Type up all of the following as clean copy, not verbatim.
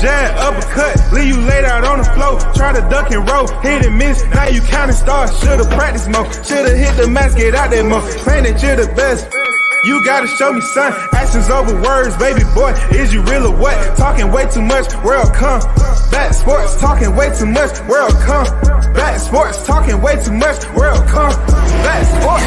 jab, uppercut, leave you laid out on the floor. Try to duck and roll, hit and miss. Now you counting stars, should've practiced more. Should've hit the mask, get out there more. Claim that you're the best. You gotta show me, son. Actions over words, baby boy. Is you real or what? Talking way too much, world combat sports. Talking way too much, world combat sports. Talking way too much, world combat sports.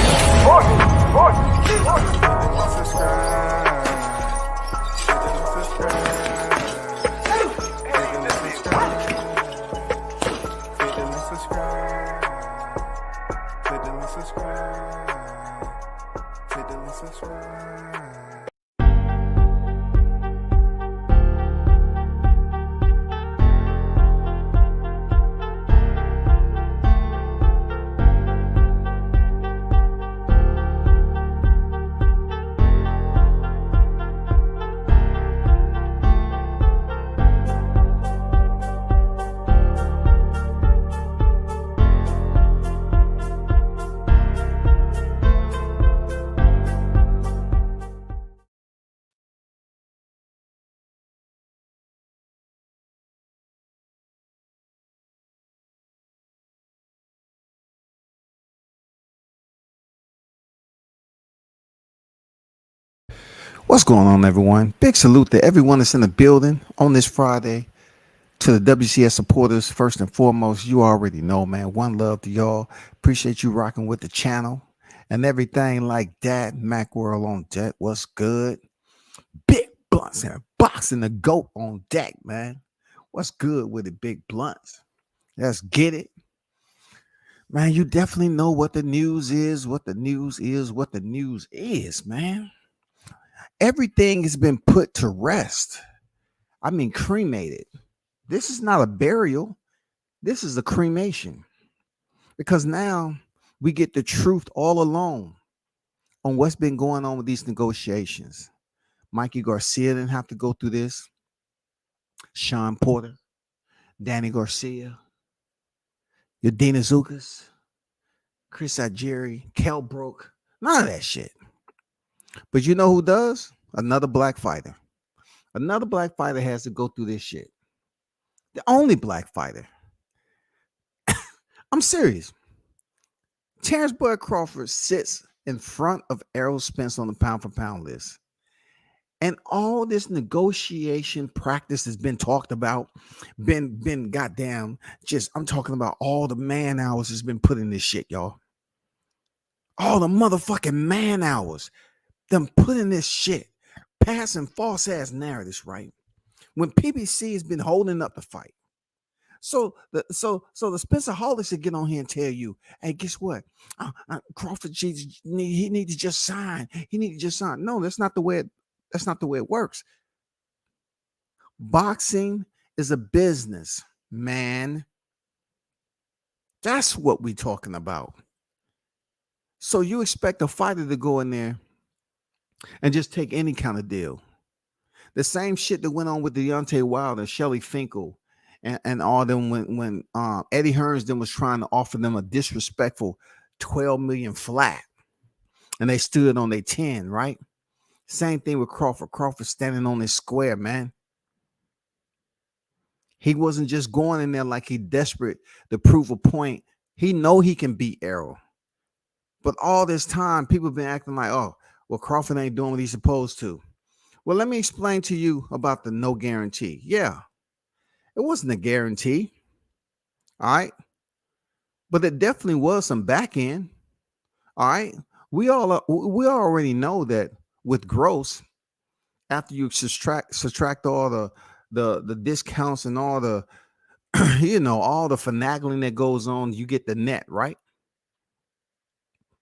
What's going on, everyone? Big salute to everyone that's in the building on this Friday. To the WCS supporters, first and foremost, you already know, man. One love to y'all. Appreciate you rocking with the channel and everything like that. Macworld on deck. What's good? Big Blunts and boxing the GOAT on deck, man. What's good with it, Big Blunts? Let's get it. Man, you definitely know what the news is, what the news is, man. Everything has been put to rest. I mean, cremated. This is not a burial. This is a cremation. Because now we get the truth all alone on what's been going on with these negotiations. Mikey Garcia didn't have to go through this. Sean Porter, Danny Garcia, Yadina Zukas, Chris Ajiri, Kel Brook, none of that shit. But you know who does? Another black fighter. Another black fighter has to go through this shit. The only black fighter. I'm serious. Terrence Bud Crawford sits in front of Errol Spence on the pound for pound list. And all this negotiation practice has been talked about, been goddamn, I'm talking about all the man hours has been put in this shit, y'all. All the motherfucking man hours. Them putting this shit, passing false ass narratives, right? When PBC has been holding up the fight. So the SPENCEAHOLICS should get on here and tell you, hey, guess what? Crawford, he need to just sign. He need to just sign. No, that's not the way it works. Boxing is a business, man. That's what we're talking about. So you expect a fighter to go in there and just take any kind of deal. The same shit that went on with Deontay Wilder, Shelly Finkel, and all them when Eddie Hearns then was trying to offer them a disrespectful 12 million flat, and they stood on their 10, right? Same thing with Crawford. Crawford standing on his square, man. He wasn't just going in there like he desperate to prove a point. He know he can beat Errol. But all this time, people have been acting like, oh, well, Crawford ain't doing what he's supposed to. Well, let me explain to you about the no guarantee. Yeah, it wasn't a guarantee. All right. But it definitely was some back end. All right. We already know that with gross, after you subtract all the discounts and all the all the finagling that goes on, you get the net, right?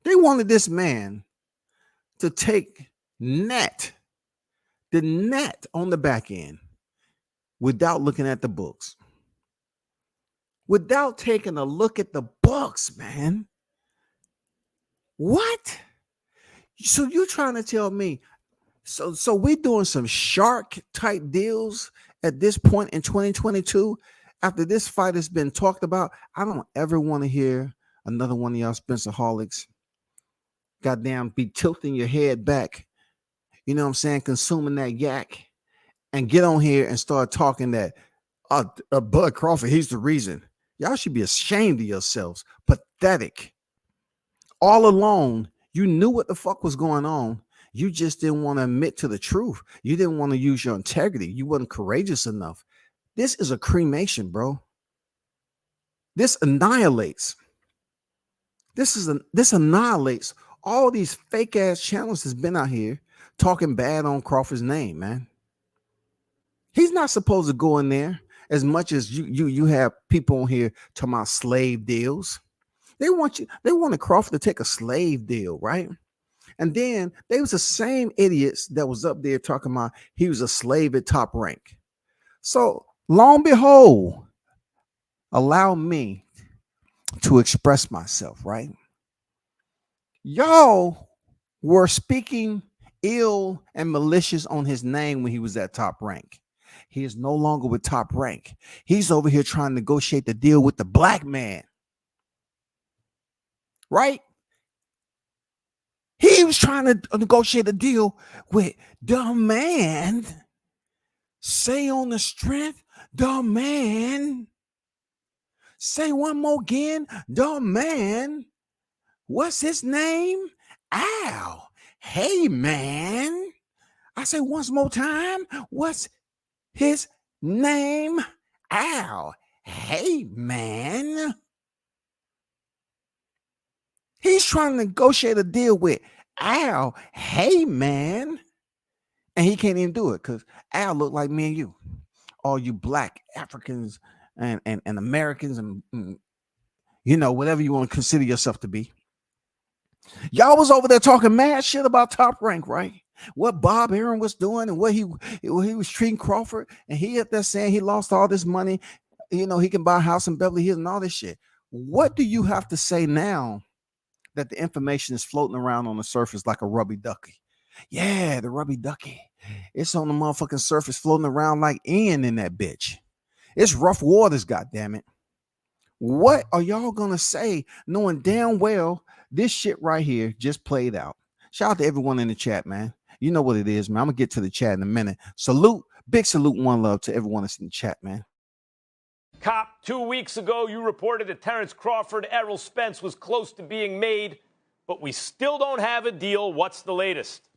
They wanted this man to take the net on the back end without looking at the books, without taking a look at the books, man. What? So you're trying to tell me, so we're doing some shark type deals at this point in 2022 after this fight has been talked about? I don't ever want to hear another one of y'all SPENCEAHOLICS goddamn be tilting your head back, you know what I'm saying, consuming that yak and get on here and start talking that Bud Crawford, he's the reason. Y'all should be ashamed of yourselves. Pathetic. All along, you knew what the fuck was going on. You just didn't want to admit to the truth. You didn't want to use your integrity. You wasn't courageous enough. This is a cremation, bro. This annihilates. This annihilates all these fake ass channels that's been out here talking bad on Crawford's name, man. He's not supposed to go in there as much as you have people on here talking about slave deals. They wanted Crawford to take a slave deal, right? And then they was the same idiots that was up there talking about he was a slave at Top Rank. So long and behold, allow me to express myself, right? Y'all were speaking ill and malicious on his name when he was at Top Rank. He is no longer with Top Rank. He's over here trying to negotiate the deal with the black man. Right? He was trying to negotiate a deal with the man. Say on the strength, the man. Say one more again, the man. What's his name? Al. Hey, man. I say once more time. What's his name? Al. Hey, man. He's trying to negotiate a deal with Al. Hey, man. And he can't even do it because Al look like me and you. All you black Africans and Americans and you know, whatever you want to consider yourself to be. Y'all was over there talking mad shit about Top Rank, right? What Bob Aaron was doing and what he was treating Crawford. And he up there saying he lost all this money. You know, he can buy a house in Beverly Hills and all this shit. What do you have to say now that the information is floating around on the surface like a rubby ducky? Yeah, the rubby ducky. It's on the motherfucking surface floating around like Ian in that bitch. It's rough waters, goddammit. What are y'all gonna say knowing damn well this shit right here just played out? Shout out to everyone in the chat, man. You know what it is, man. I'm gonna get to the chat in a minute. Salute, big salute, one love to everyone that's in the chat, man. Cop, 2 weeks ago, you reported that Terrence Crawford, Errol Spence was close to being made, but we still don't have a deal. What's the latest?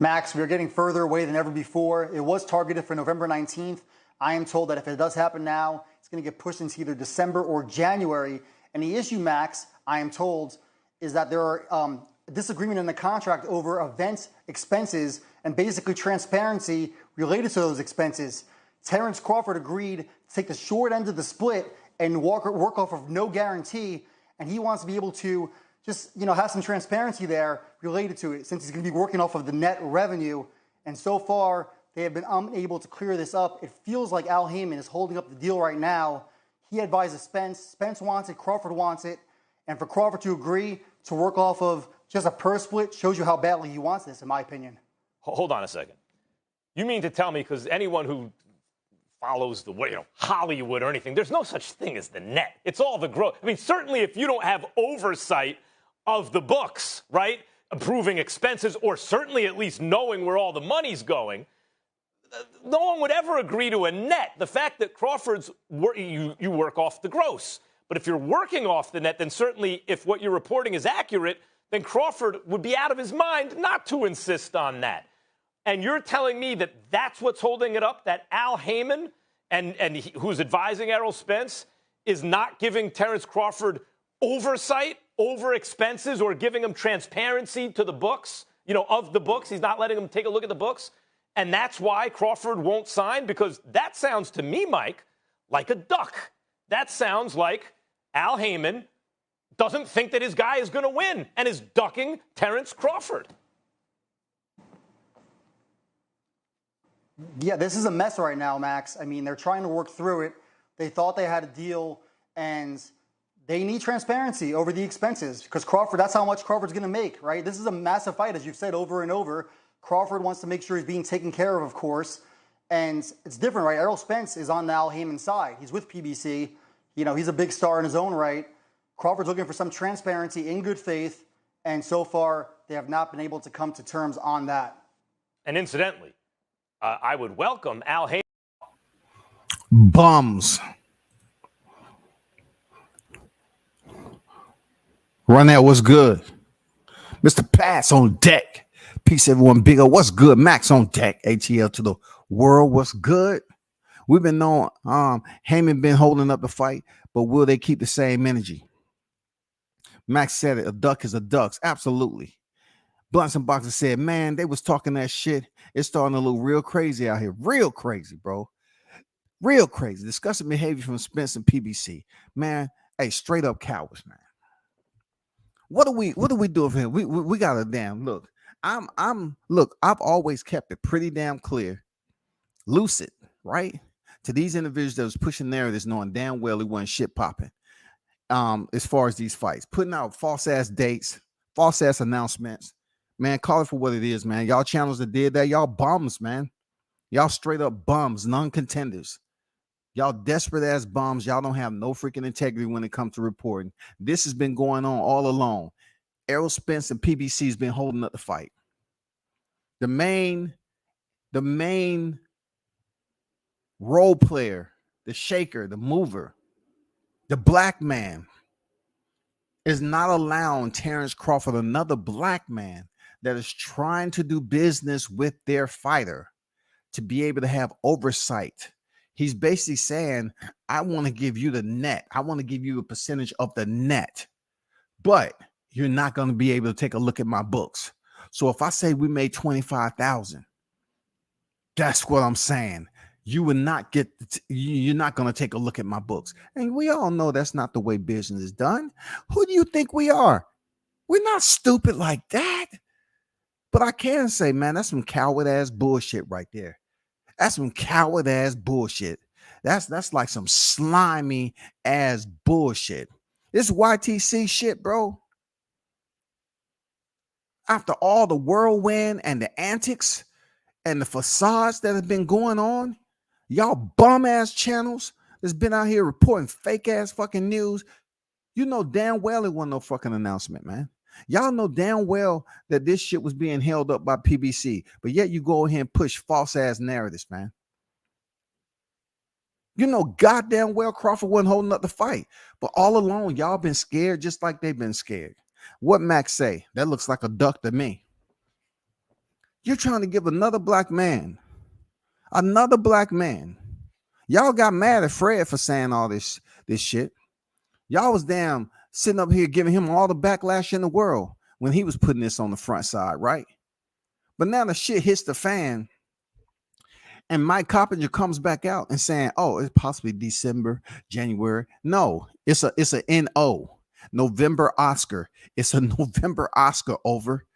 Max, we are getting further away than ever before. It was targeted for November 19th. I am told that if it does happen now, it's going to get pushed into either December or January. And the issue, Max, I am told, is that there are disagreement in the contract over event expenses and basically transparency related to those expenses. Terrence Crawford agreed to take the short end of the split and work off of no guarantee, and he wants to be able to just, you know, have some transparency there related to it, since he's going to be working off of the net revenue. And so far, they have been unable to clear this up. It feels like Al Heyman is holding up the deal right now. He advises Spence. Spence wants it. Crawford wants it. And for Crawford to agree to work off of just a purse split shows you how badly he wants this, in my opinion. Hold on a second. You mean to tell me, because anyone who follows the way, Hollywood or anything, there's no such thing as the net. It's all the growth. I mean, certainly if you don't have oversight of the books, right, approving expenses, or certainly at least knowing where all the money's going, no one would ever agree to a net. The fact that Crawford's, you work off the gross. But if you're working off the net, then certainly if what you're reporting is accurate, then Crawford would be out of his mind not to insist on that. And you're telling me that that's what's holding it up, that Al Heyman, who's advising Errol Spence, is not giving Terrence Crawford oversight over expenses or giving him transparency to the books, of the books. He's not letting him take a look at the books. And that's why Crawford won't sign? Because that sounds to me, Mike, like a duck. That sounds like Al Heyman doesn't think that his guy is going to win and is ducking Terrence Crawford. Yeah, this is a mess right now, Max. I mean, they're trying to work through it. They thought they had a deal, and they need transparency over the expenses because Crawford, that's how much Crawford's going to make, right? This is a massive fight, as you've said over and over. Crawford wants to make sure he's being taken care of course. And it's different, right? Errol Spence is on the Al Heyman side. He's with PBC. He's a big star in his own right. Crawford's looking for some transparency in good faith, and so far they have not been able to come to terms on that. And incidentally, I would welcome Al Haymon. Bums. Run that, what's good? Mr. Pass on deck. Peace, everyone. Big O, what's good? Max on deck. ATL to the world, what's good? We've been knowing Heyman been holding up the fight, but will they keep the same energy? Max said it, a duck is a duck. Absolutely. Blunts and Boxer said, man, they was talking that shit. It's starting to look real crazy out here. Real crazy, bro. Real crazy. Disgusting behavior from Spence and PBC. Man, hey, straight up cowards, man. What do we do for him? We got a damn look. I've always kept it pretty damn clear, lucid, right? To these individuals that was pushing narratives, knowing damn well he wasn't shit popping. As far as these fights, putting out false ass dates, false ass announcements, man, call it for what it is, man. Y'all channels that did that, y'all bums, man. Y'all straight up bums, non-contenders. Y'all desperate ass bums. Y'all don't have no freaking integrity when it comes to reporting. This has been going on all along. Errol Spence and PBC has been holding up the fight. The main role player, the shaker, the mover, the black man is not allowing Terrence Crawford, another black man that is trying to do business with their fighter, to be able to have oversight. He's basically saying, I want to give you the net. I want to give you a percentage of the net, but you're not going to be able to take a look at my books. So if I say we made 25,000, that's what I'm saying. You will not get, you're not going to take a look at my books. And we all know that's not the way business is done. Who do you think we are? We're not stupid like that. But I can say, man, that's some coward ass bullshit right there. That's some coward ass bullshit. That's like some slimy ass bullshit. This YTC shit, bro. After all the whirlwind and the antics and the facades that have been going on, y'all bum ass channels that's been out here reporting fake ass fucking news. You know damn well it wasn't no fucking announcement, man. Y'all know damn well that this shit was being held up by PBC, but yet you go ahead and push false ass narratives, man. You know goddamn well Crawford wasn't holding up the fight, but all along y'all been scared just like they've been scared. What Max say? That looks like a duck to me. You're trying to give another black man. Y'all got mad at Fred for saying all this shit. Y'all was damn sitting up here giving him all the backlash in the world when he was putting this on the front side, right? But now the shit hits the fan, and Mike Coppinger comes back out and saying, "Oh, it's possibly December, January." No, it's a NO, November Oscar. It's a November Oscar. Over.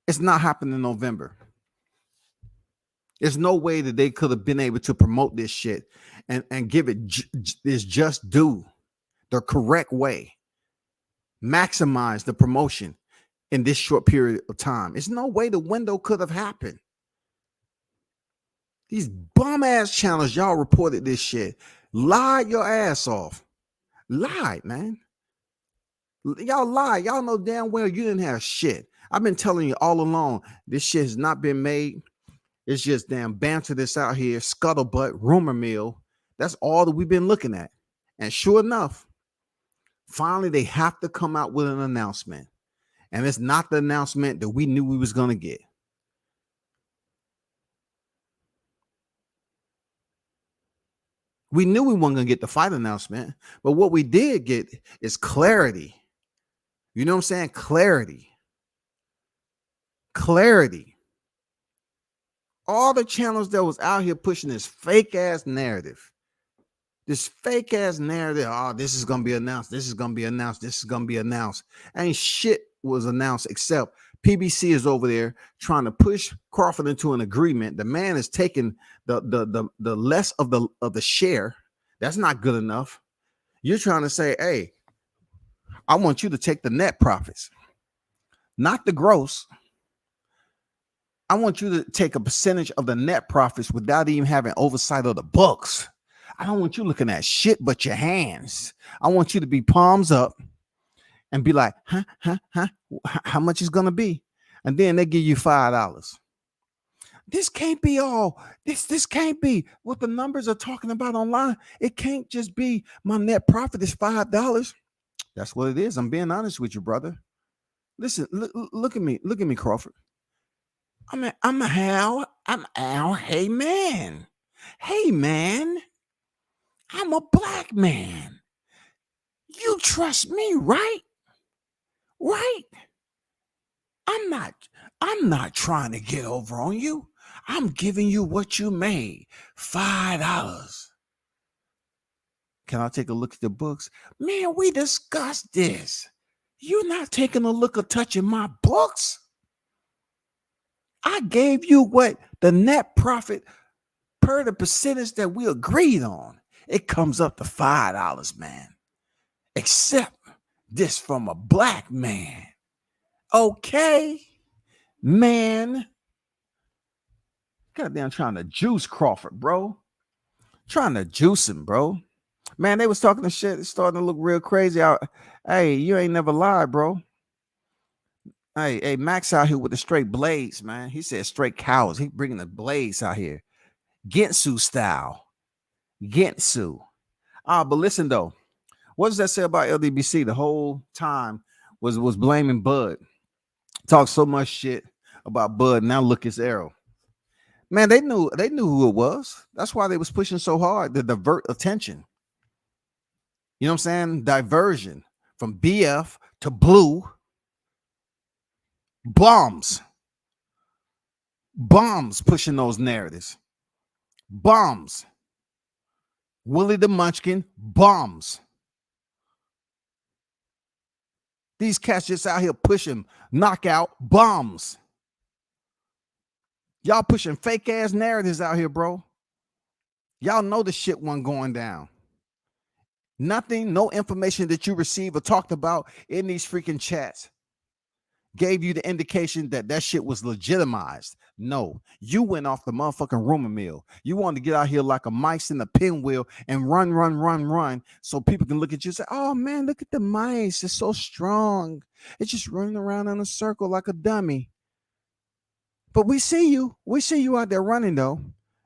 It's not happening in November. There's no way that they could have been able to promote this shit and give it this just due, the correct way. Maximize the promotion in this short period of time. There's no way the window could have happened. These bum ass channels, y'all reported this shit. Lied your ass off. Lied, man. Y'all lied. Y'all know damn well you didn't have shit. I've been telling you all along, this shit has not been made. It's just damn banter that's out here, scuttlebutt, rumor mill. That's all that we've been looking at. And sure enough, finally they have to come out with an announcement. And it's not the announcement that we knew we was going to get. We knew we weren't going to get the fight announcement, but what we did get is clarity. You know what I'm saying? Clarity. All the channels that was out here pushing this fake ass narrative. Oh, this is going to be announced. This is going to be announced. This is going to be announced. Ain't shit was announced except PBC is over there trying to push Crawford into an agreement. The man is taking the less of the share. That's not good enough. You're trying to say, hey, I want you to take the net profits, not the gross. I want you to take a percentage of the net profits without even having oversight of the books. I don't want you looking at shit but your hands. I want you to be palms up and be like, how much is going to be? And then they give you $5. This can't be all. This can't be what the numbers are talking about online. It can't just be my net profit is $5. That's what it is. I'm being honest with you, brother. Listen, look at me. Look at me, Crawford. I'm Al. Hey man. Hey man. I'm a black man. You trust me, right? Right? I'm not trying to get over on you. I'm giving you what you made. $5. Can I take a look at the books? Man, we discussed this. You're not taking a look or touching my books. I gave you what the net profit per the percentage that we agreed on. It comes up to $5, man. Except this from a black man. Okay, man. Goddamn trying to juice Crawford, bro. Trying to juice him, bro. Man, they was talking the shit. It's starting to look real crazy out. Hey, you ain't never lied, bro. Hey, Max out here with the straight blades, man. He said straight cows. He bringing the blades out here. Gentsu style. Gentsu. But listen, though. What does that say about LDBC? The whole time was blaming Bud. Talked so much shit about Bud. Now look, it's Arrow. Man, they knew who it was. That's why they was pushing so hard to divert attention. You know what I'm saying? Diversion from BF to Blue. Bombs pushing those narratives. Bombs. Willie the Munchkin. Bombs. These cats just out here pushing knockout bombs. Y'all pushing fake ass narratives out here, bro. Y'all know the shit wasn't going down. Nothing, no information that you received or talked about in these freaking chats gave you the indication that shit was legitimized. No, you went off the motherfucking rumor mill. You wanted to get out here like a mice in a pinwheel and run so people can look at you and say, oh man, look at the mice. It's so strong. It's just running around in a circle like a dummy. But we see you. We see you out there running, though.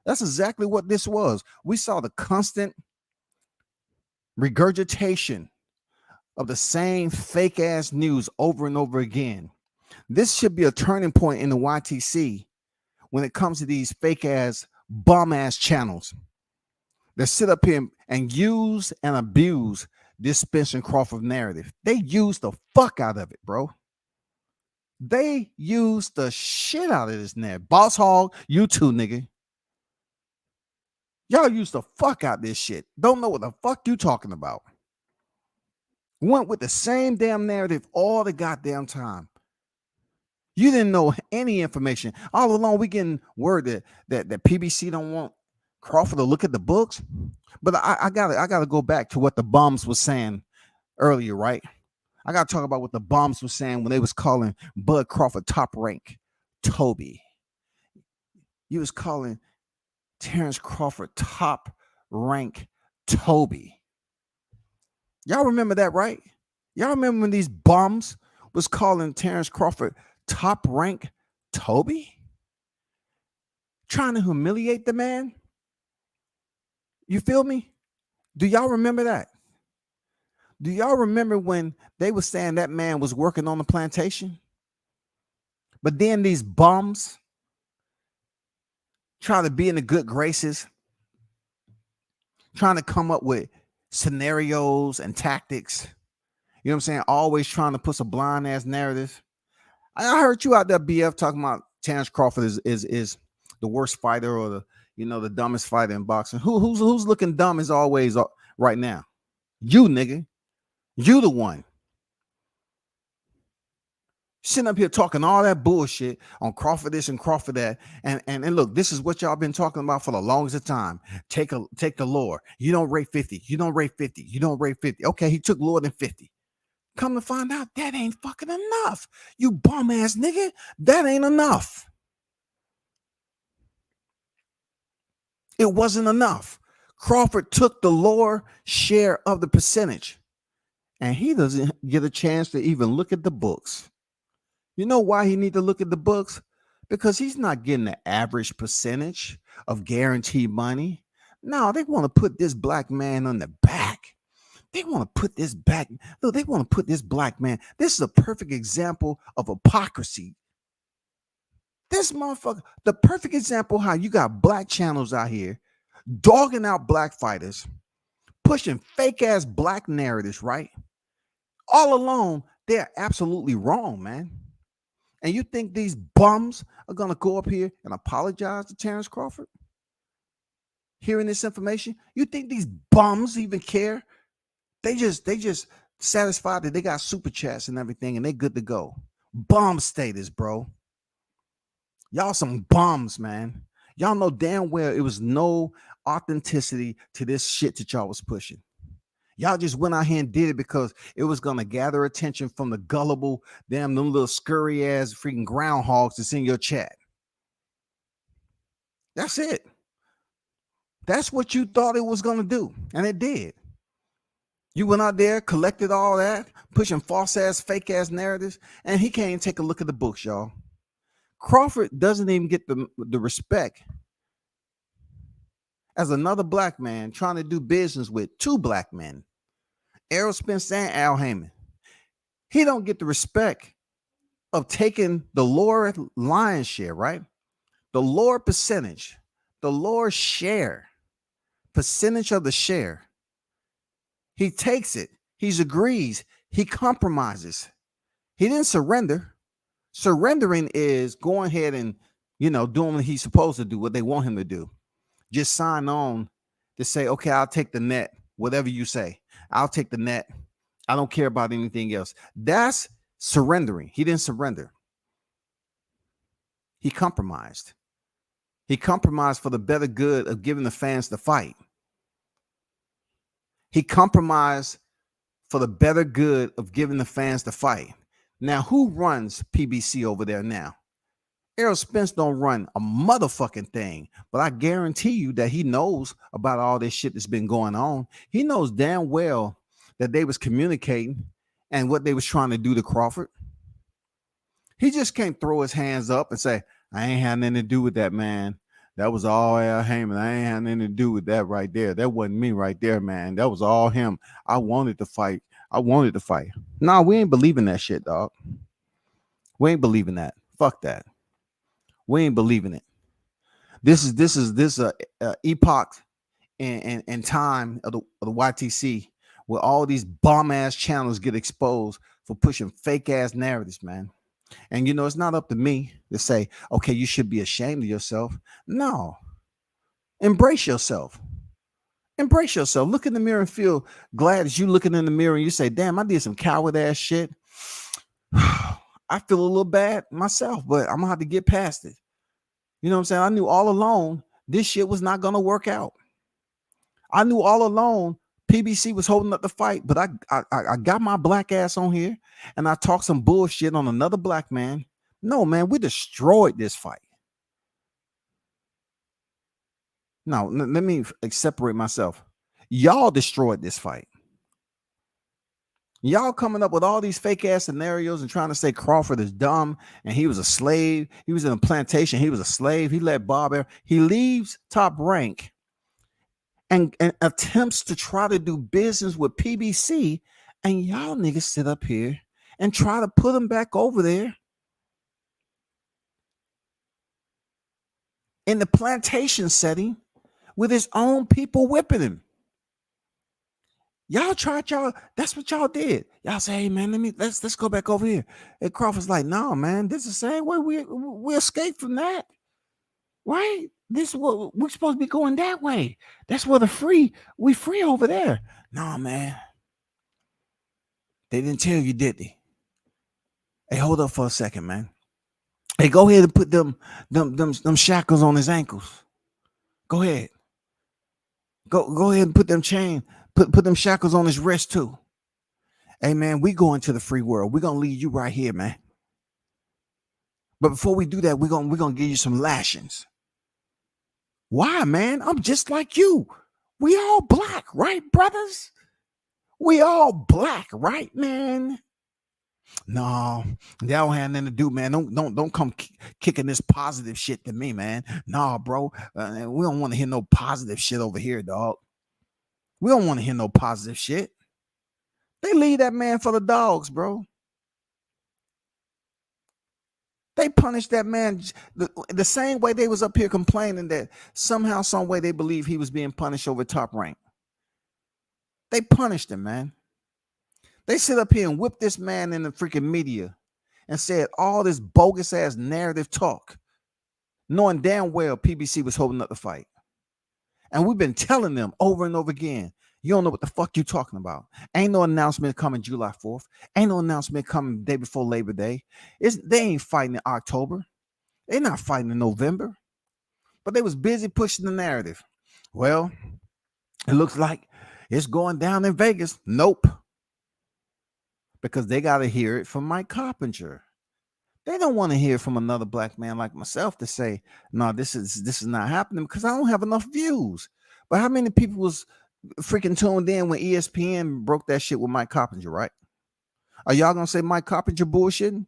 That's exactly what this was. We saw the constant regurgitation of the same fake ass news over and over again. This should be a turning point in the YTC when it comes to these fake ass bum ass channels that sit up here and use and abuse this Spencer Crawford narrative. They use the fuck out of it, bro. They use the shit out of this narrative. Boss Hog, you too, nigga. Y'all use the fuck out this shit. Don't know what the fuck you talking about. Went with the same damn narrative all the goddamn time. You didn't know any information. All along, we getting word that PBC don't want Crawford to look at the books. But I gotta go back to what the bums was saying earlier, right? I gotta talk about what the bums was saying when they was calling Bud Crawford top rank Toby. You was calling Terrence Crawford top rank Toby. Y'all remember that, right? Y'all remember when these bums was calling Terrence Crawford top rank Toby? Trying to humiliate the man? You feel me? Do y'all remember that? Do y'all remember when they were saying that man was working on the plantation? But then these bums try to be in the good graces, trying to come up with scenarios and tactics. You know what I'm saying? Always trying to put a blind ass narrative. I heard you out there, BF, talking about Terrence Crawford is the worst fighter or the dumbest fighter in boxing. Who's looking dumb as always right now? You, nigga. You the one. Sitting up here talking all that bullshit on Crawford this and Crawford that. And look, this is what y'all been talking about for the longest time. Take the lore. You don't rate 50. You don't rate 50. You don't rate 50. Okay, he took lower than 50. Come to find out that ain't fucking enough. You bum ass nigga. That ain't enough. It wasn't enough. Crawford took the lower share of the percentage. And he doesn't get a chance to even look at the books. You know why he need to look at the books? because he's not getting the average percentage of guaranteed money. No, they want to put this black man on the back. They want to put this back. Look, they want to put this black man. This is a perfect example of hypocrisy. This motherfucker, the perfect example how you got black channels out here dogging out black fighters, pushing fake ass black narratives, right? All alone, they're absolutely wrong, man. And you think these bums are gonna go up here and apologize to Terrence Crawford? Hearing this information, you think these bums even care? They just satisfied that they got super chats and everything, and they good to go. Bum status, bro. Y'all some bums, man. Y'all know damn well it was no authenticity to this shit that y'all was pushing. Y'all just went out here and did it because it was gonna gather attention from the gullible, them little scurry ass freaking groundhogs that's in your chat. That's it. That's what you thought it was gonna do, and it did. You went out there, collected all that, pushing false ass, fake ass narratives, and he can't even take a look at the books, y'all. Crawford doesn't even get the respect as another black man trying to do business with two black men, Errol Spence and Al Heyman. He don't get the respect of taking the lower lion's share, right? The lower percentage, the lower share, percentage of the share. He takes it. He agrees. He compromises. He didn't surrender. Surrendering is going ahead and, doing what he's supposed to do, what they want him to do. Just sign on to say, okay, I'll take the net, whatever you say. I'll take the net. I don't care about anything else. That's surrendering. He didn't surrender. He compromised. He compromised for the better good of giving the fans the fight. He compromised for the better good of giving the fans the fight. Now, who runs PBC over there now? Errol Spence don't run a motherfucking thing, but I guarantee you that he knows about all this shit that's been going on. He knows damn well that they was communicating and what they was trying to do to Crawford. He just can't throw his hands up and say, I ain't had nothing to do with that, man. That was all Al Heyman. I ain't had nothing to do with that right there. That wasn't me right there, man. That was all him. I wanted to fight. Nah, we ain't believing that shit, dog. We ain't believing that. Fuck that. We ain't believing it. This is epoch in time of the YTC where all these bomb ass channels get exposed for pushing fake ass narratives, man. And it's not up to me to say, okay, you should be ashamed of yourself. No. Embrace yourself. Embrace yourself. Look in the mirror and feel glad as you looking in the mirror and you say, damn, I did some coward ass shit. I feel a little bad myself, but I'm gonna have to get past it. You know what I'm saying? I knew all along this shit was not gonna work out. I knew all along PBC was holding up the fight, but I got my black ass on here and I talked some bullshit on another black man. No, man, we destroyed this fight. Now, let me separate myself. Y'all destroyed this fight. Y'all coming up with all these fake ass scenarios and trying to say Crawford is dumb and he was a slave. He was in a plantation. He was a slave. He let Bob. He leaves Top Rank and attempts to try to do business with PBC. And y'all niggas sit up here and try to put him back over there in the plantation setting with his own people whipping him. That's what y'all did. Y'all say, hey man, let's go back over here. And Crawford's like, no, man, this is the same way we escaped from that. Right? This is what we're supposed to be going that way. That's where we free over there. No, man. They didn't tell you, did they? Hey, hold up for a second, man. Hey, go ahead and put them shackles on his ankles. Go ahead. Go ahead and put them put them shackles on his wrist too. Hey man, we going to the free world. We're gonna leave you right here, man. But before we do that, we're gonna give you some lashings. Why, man? I'm just like you. We all black, right, brothers? We all black, right, man? No, that don't have nothing to do, man. Don't come kicking this positive shit to me, man. Nah, bro. We don't want to hear no positive shit over here, dog. We don't want to hear no positive shit. They leave that man for the dogs, bro. They punished that man the same way they was up here complaining that somehow, some way they believe he was being punished over Top Rank. They punished him, man. They sit up here and whip this man in the freaking media and said all this bogus ass narrative talk, knowing damn well PBC was holding up the fight. And we've been telling them over and over again, you don't know what the fuck you talking about. Ain't no announcement coming July 4th. Ain't no announcement coming the day before Labor Day. They ain't fighting in October. They're not fighting in November. But they was busy pushing the narrative. Well, it looks like it's going down in Vegas. Nope. Because they got to hear it from Mike Coppinger. They don't want to hear from another black man like myself to say, no, this is not happening because I don't have enough views. But how many people was freaking tuned in when ESPN broke that shit with Mike Coppinger, right? Are y'all going to say Mike Coppinger bullshitting?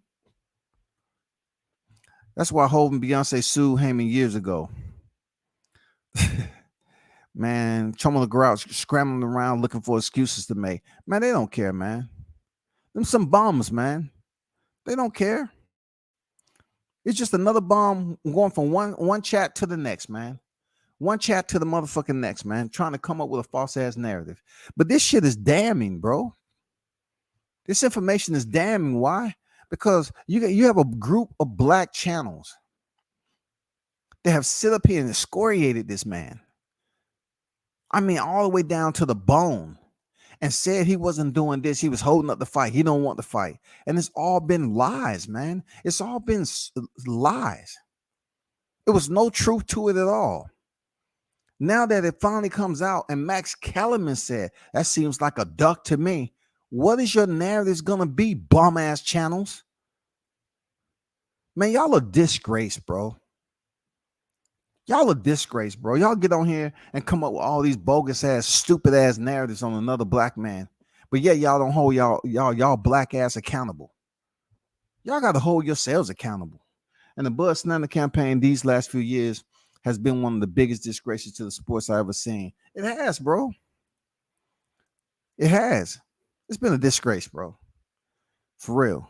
That's why Hov and Beyonce sued Heyman years ago. Man, Choma the Grouch scrambling around looking for excuses to make. Man, they don't care, man. Them some bombs, man. They don't care. It's just another bomb going from one chat to the next, man. One chat to the motherfucking next, man. Trying to come up with a false ass narrative. But this shit is damning, bro. This information is damning. Why? Because you have a group of black channels that have sit up here and excoriated this man. I mean, all the way down to the bone, and said he wasn't doing this. He was holding up the fight. He don't want the fight. And it's all been lies, man. It's all been lies. It was no truth to it at all. Now that it finally comes out and Max Kellerman said, that seems like a duck to me. What is your narrative going to be, bum ass channels? Man, y'all a disgrace, bro. Y'all a disgrace, bro. Y'all get on here and come up with all these bogus ass, stupid ass narratives on another black man. But yeah, y'all don't hold y'all black ass accountable. Y'all got to hold yourselves accountable. And the Bud Snyder campaign these last few years has been one of the biggest disgraces to the sports I ever seen. It has, bro. It has. It's been a disgrace, bro. For real.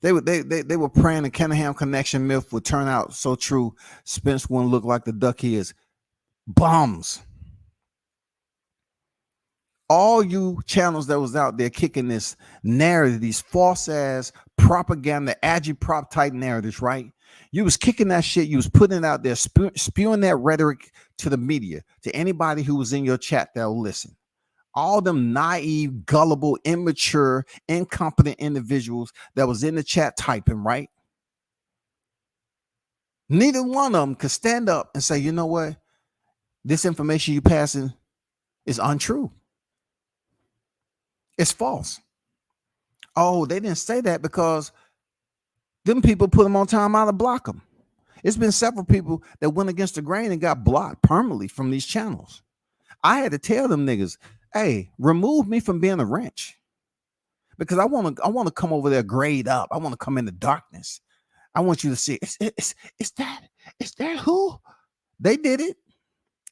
They were praying the Kenningham connection myth would turn out so true. Spence wouldn't look like the duck he is. Bombs. All you channels that was out there kicking this narrative, these false ass propaganda, agitprop type narratives, right? You was kicking that shit. You was putting it out there, spewing that rhetoric to the media, to anybody who was in your chat that will listen. All them naive, gullible, immature, incompetent individuals that was in the chat typing, right? Neither one of them could stand up and say, you know what? This information you passing is untrue. It's false. Oh, they didn't say that because them people put them on timeout to block them. It's been several people that went against the grain and got blocked permanently from these channels. I had to tell them niggas, hey, remove me from being a wrench because I want to come over there grayed up. I want to come in the darkness. I want you to see it's that who they did it.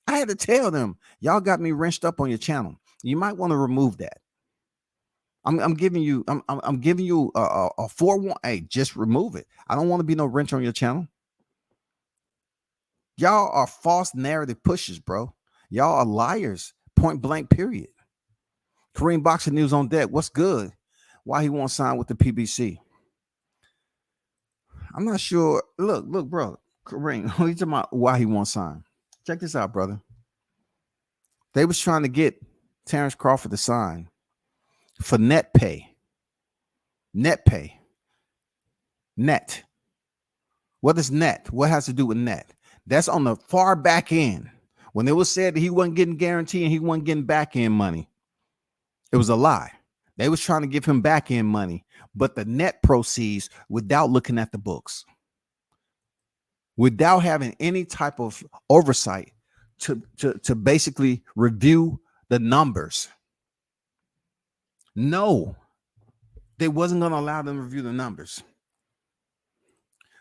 I had to tell them, y'all got me wrenched up on your channel. You might want to remove that. I'm giving you a forewarning. Hey, just remove it. I don't want to be no wrench on your channel. Y'all are false narrative pushers, bro. Y'all are liars. Point blank, period. Kareem Boxing News on deck. What's good? Why he won't sign with the PBC? I'm not sure. Look, bro. Kareem, he's talking about why he won't sign. Check this out, brother. They was trying to get Terrence Crawford to sign for net pay. Net pay. Net. What is net? What has to do with net? That's on the far back end. When it was said that he wasn't getting guaranteed and he wasn't getting back end money, it was a lie. They was trying to give him back end money, but the net proceeds without looking at the books, without having any type of oversight to basically review the numbers. No. They wasn't going to allow them to review the numbers.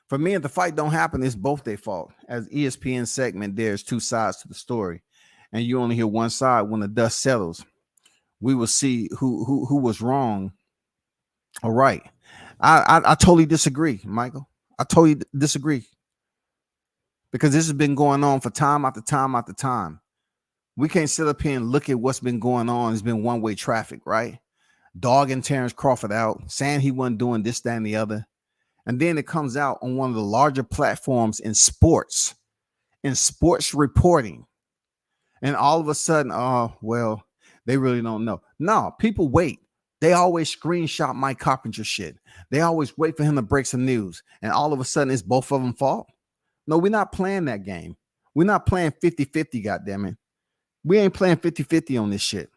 For me, if the fight don't happen, it's both their fault. As ESPN segment, there's two sides to the story, and you only hear one side. When the dust settles, we will see who was wrong or right. I totally disagree, Michael. I totally disagree, because this has been going on for time after time after time. We can't sit up here and look at what's been going on. It's been one-way traffic, right? Dogging Terrence Crawford out, saying he wasn't doing this, that, and the other. And then it comes out on one of the larger platforms in sports reporting. And all of a sudden, oh, well, they really don't know. No, people wait. They always screenshot Mike Carpenter shit. They always wait for him to break some news. And all of a sudden, it's both of them fault. No, we're not playing that game. We're not playing 50-50, goddammit. We ain't playing 50-50 on this shit.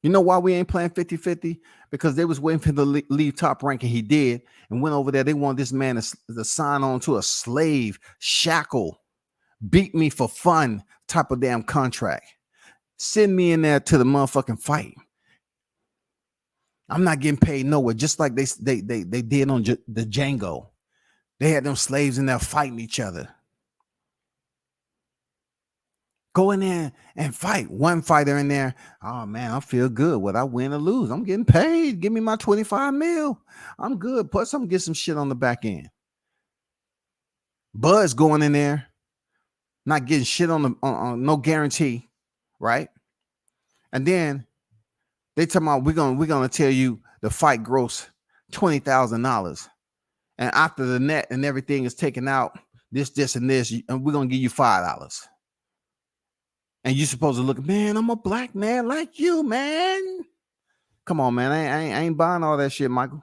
You know why we ain't playing 50-50? Because they was waiting for him to leave Top Rank, and he did, and went over there. They want this man to sign on to a slave shackle, beat me for fun type of damn contract. Send me in there to the motherfucking fight. I'm not getting paid nowhere, just like they did on the Django. They had them slaves in there fighting each other. Go in there and fight. One fighter in there. Oh man, I feel good. Whether I win or lose, I'm getting paid. Give me my 25 mil. I'm good. Plus, I'm gonna get some shit on the back end. Bud's going in there, not getting shit on no guarantee, right? And then they talking about we're gonna tell you the fight gross $20,000, and after the net and everything is taken out, this, and this, and we're gonna give you $5. And you're supposed to look, man, I'm a black man like you, man. Come on, man. I ain't buying all that shit, Michael.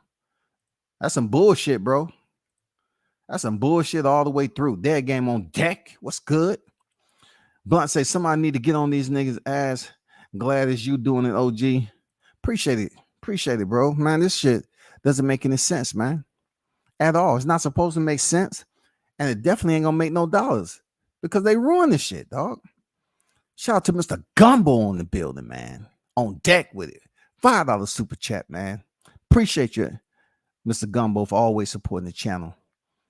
That's some bullshit, bro. That's some bullshit all the way through. Dead game on deck. What's good? Blunt say somebody need to get on these niggas' ass. Glad as you doing it, OG. Appreciate it. Appreciate it, bro. Man, this shit doesn't make any sense, man. At all. It's not supposed to make sense. And it definitely ain't gonna make no dollars, because they ruin this shit, dog. Shout out to Mr. Gumbo on the building, man. On deck with it. $5 super chat, man. Appreciate you, Mr. Gumbo, for always supporting the channel.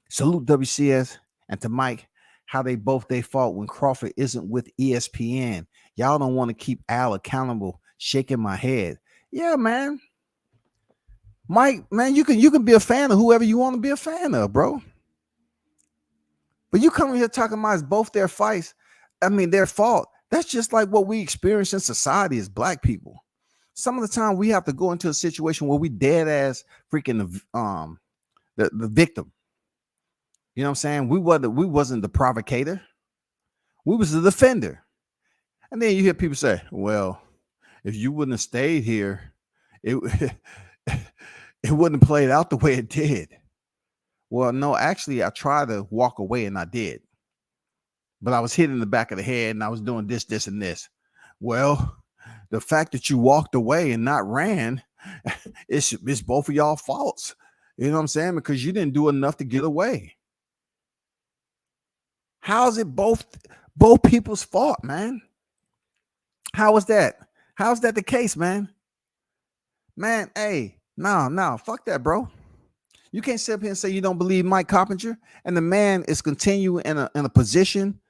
Salute WCS, and to Mike, how they fault when Crawford isn't with ESPN. Y'all don't want to keep Al accountable. Shaking my head. Yeah, man. Mike, man, you can be a fan of whoever you want to be a fan of, bro. But you come here talking about it's both their fights. I mean, their fault. That's just like what we experience in society as black people. Some of the time we have to go into a situation where we dead ass freaking the victim. You know what I'm saying? We wasn't the provocator. We was the defender. And then you hear people say, well, if you wouldn't have stayed here, it wouldn't have played out the way it did. Well, no, actually, I tried to walk away and I did. But I was hit in the back of the head and I was doing this, and this. Well, the fact that you walked away and not ran, it's both of y'all faults. You know what I'm saying? Because you didn't do enough to get away. How is it both people's fault, man? How is that? How's that the case, man? Man, hey, no, fuck that, bro. You can't sit up here and say you don't believe Mike Carpenter, and the man is continuing in a position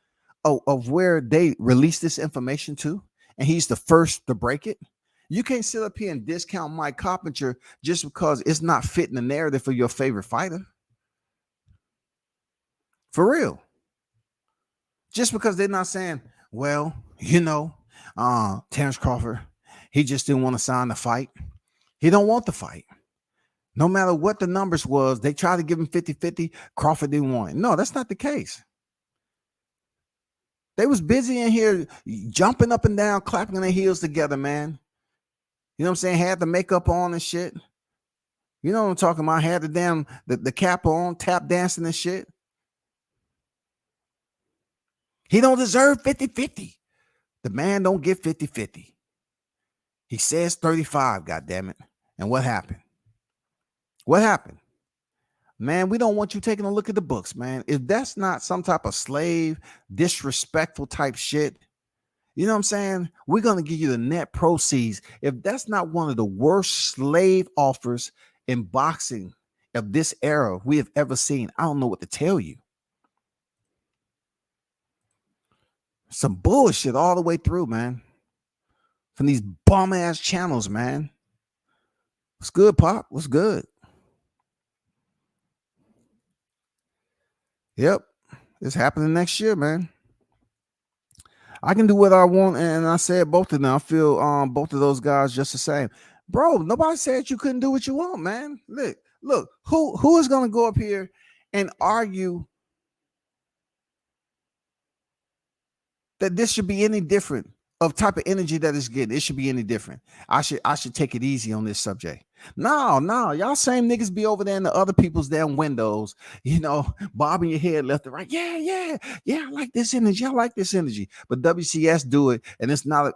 of where they release this information to, and he's the first to break it. You can't sit up here and discount Mike Carpenter just because it's not fitting the narrative of your favorite fighter. For real. Just because they're not saying, well, Terrence Crawford, he just didn't want to sign the fight. He don't want the fight. No matter what the numbers was, they tried to give him 50-50. Crawford didn't want it. No, that's not the case. They was busy in here jumping up and down, clapping their heels together, man. You know what I'm saying? Had the makeup on and shit. You know what I'm talking about? Had the cap on, tap dancing and shit. He don't deserve 50-50. The man don't get 50-50. He says 35, goddammit. And what happened? What happened? Man, we don't want you taking a look at the books, man. If that's not some type of slave, disrespectful type shit, You know what I'm saying? We're going to give you the net proceeds. If that's not one of the worst slave offers in boxing of this era we have ever seen, I don't know what to tell you. Some bullshit all the way through, man. From these bum ass channels, man. What's good, Pop? What's good? Yep. It's happening next year, man. I can do what I want, and I said both of them. I feel both of those guys just the same. Bro, nobody said you couldn't do what you want, man. Look, who is gonna go up here and argue that this should be any different of type of energy that it's getting? It should be any different. I should take it easy on this subject. No, y'all same niggas be over there in the other people's damn windows, bobbing your head left and right. Yeah, I like this energy. I like this energy. But WCS do it, and it's not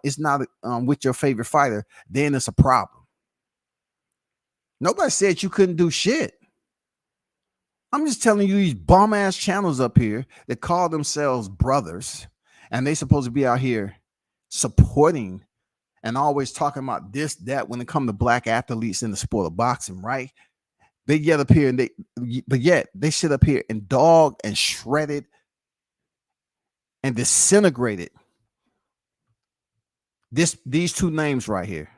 with your favorite fighter, then it's a problem. Nobody said you couldn't do shit. I'm just telling you, these bum ass channels up here that call themselves brothers, and they supposed to be out here supporting and always talking about this, that when it comes to black athletes in the sport of boxing, right? They get up here and they sit up here and dog and shredded and disintegrated these two names right here.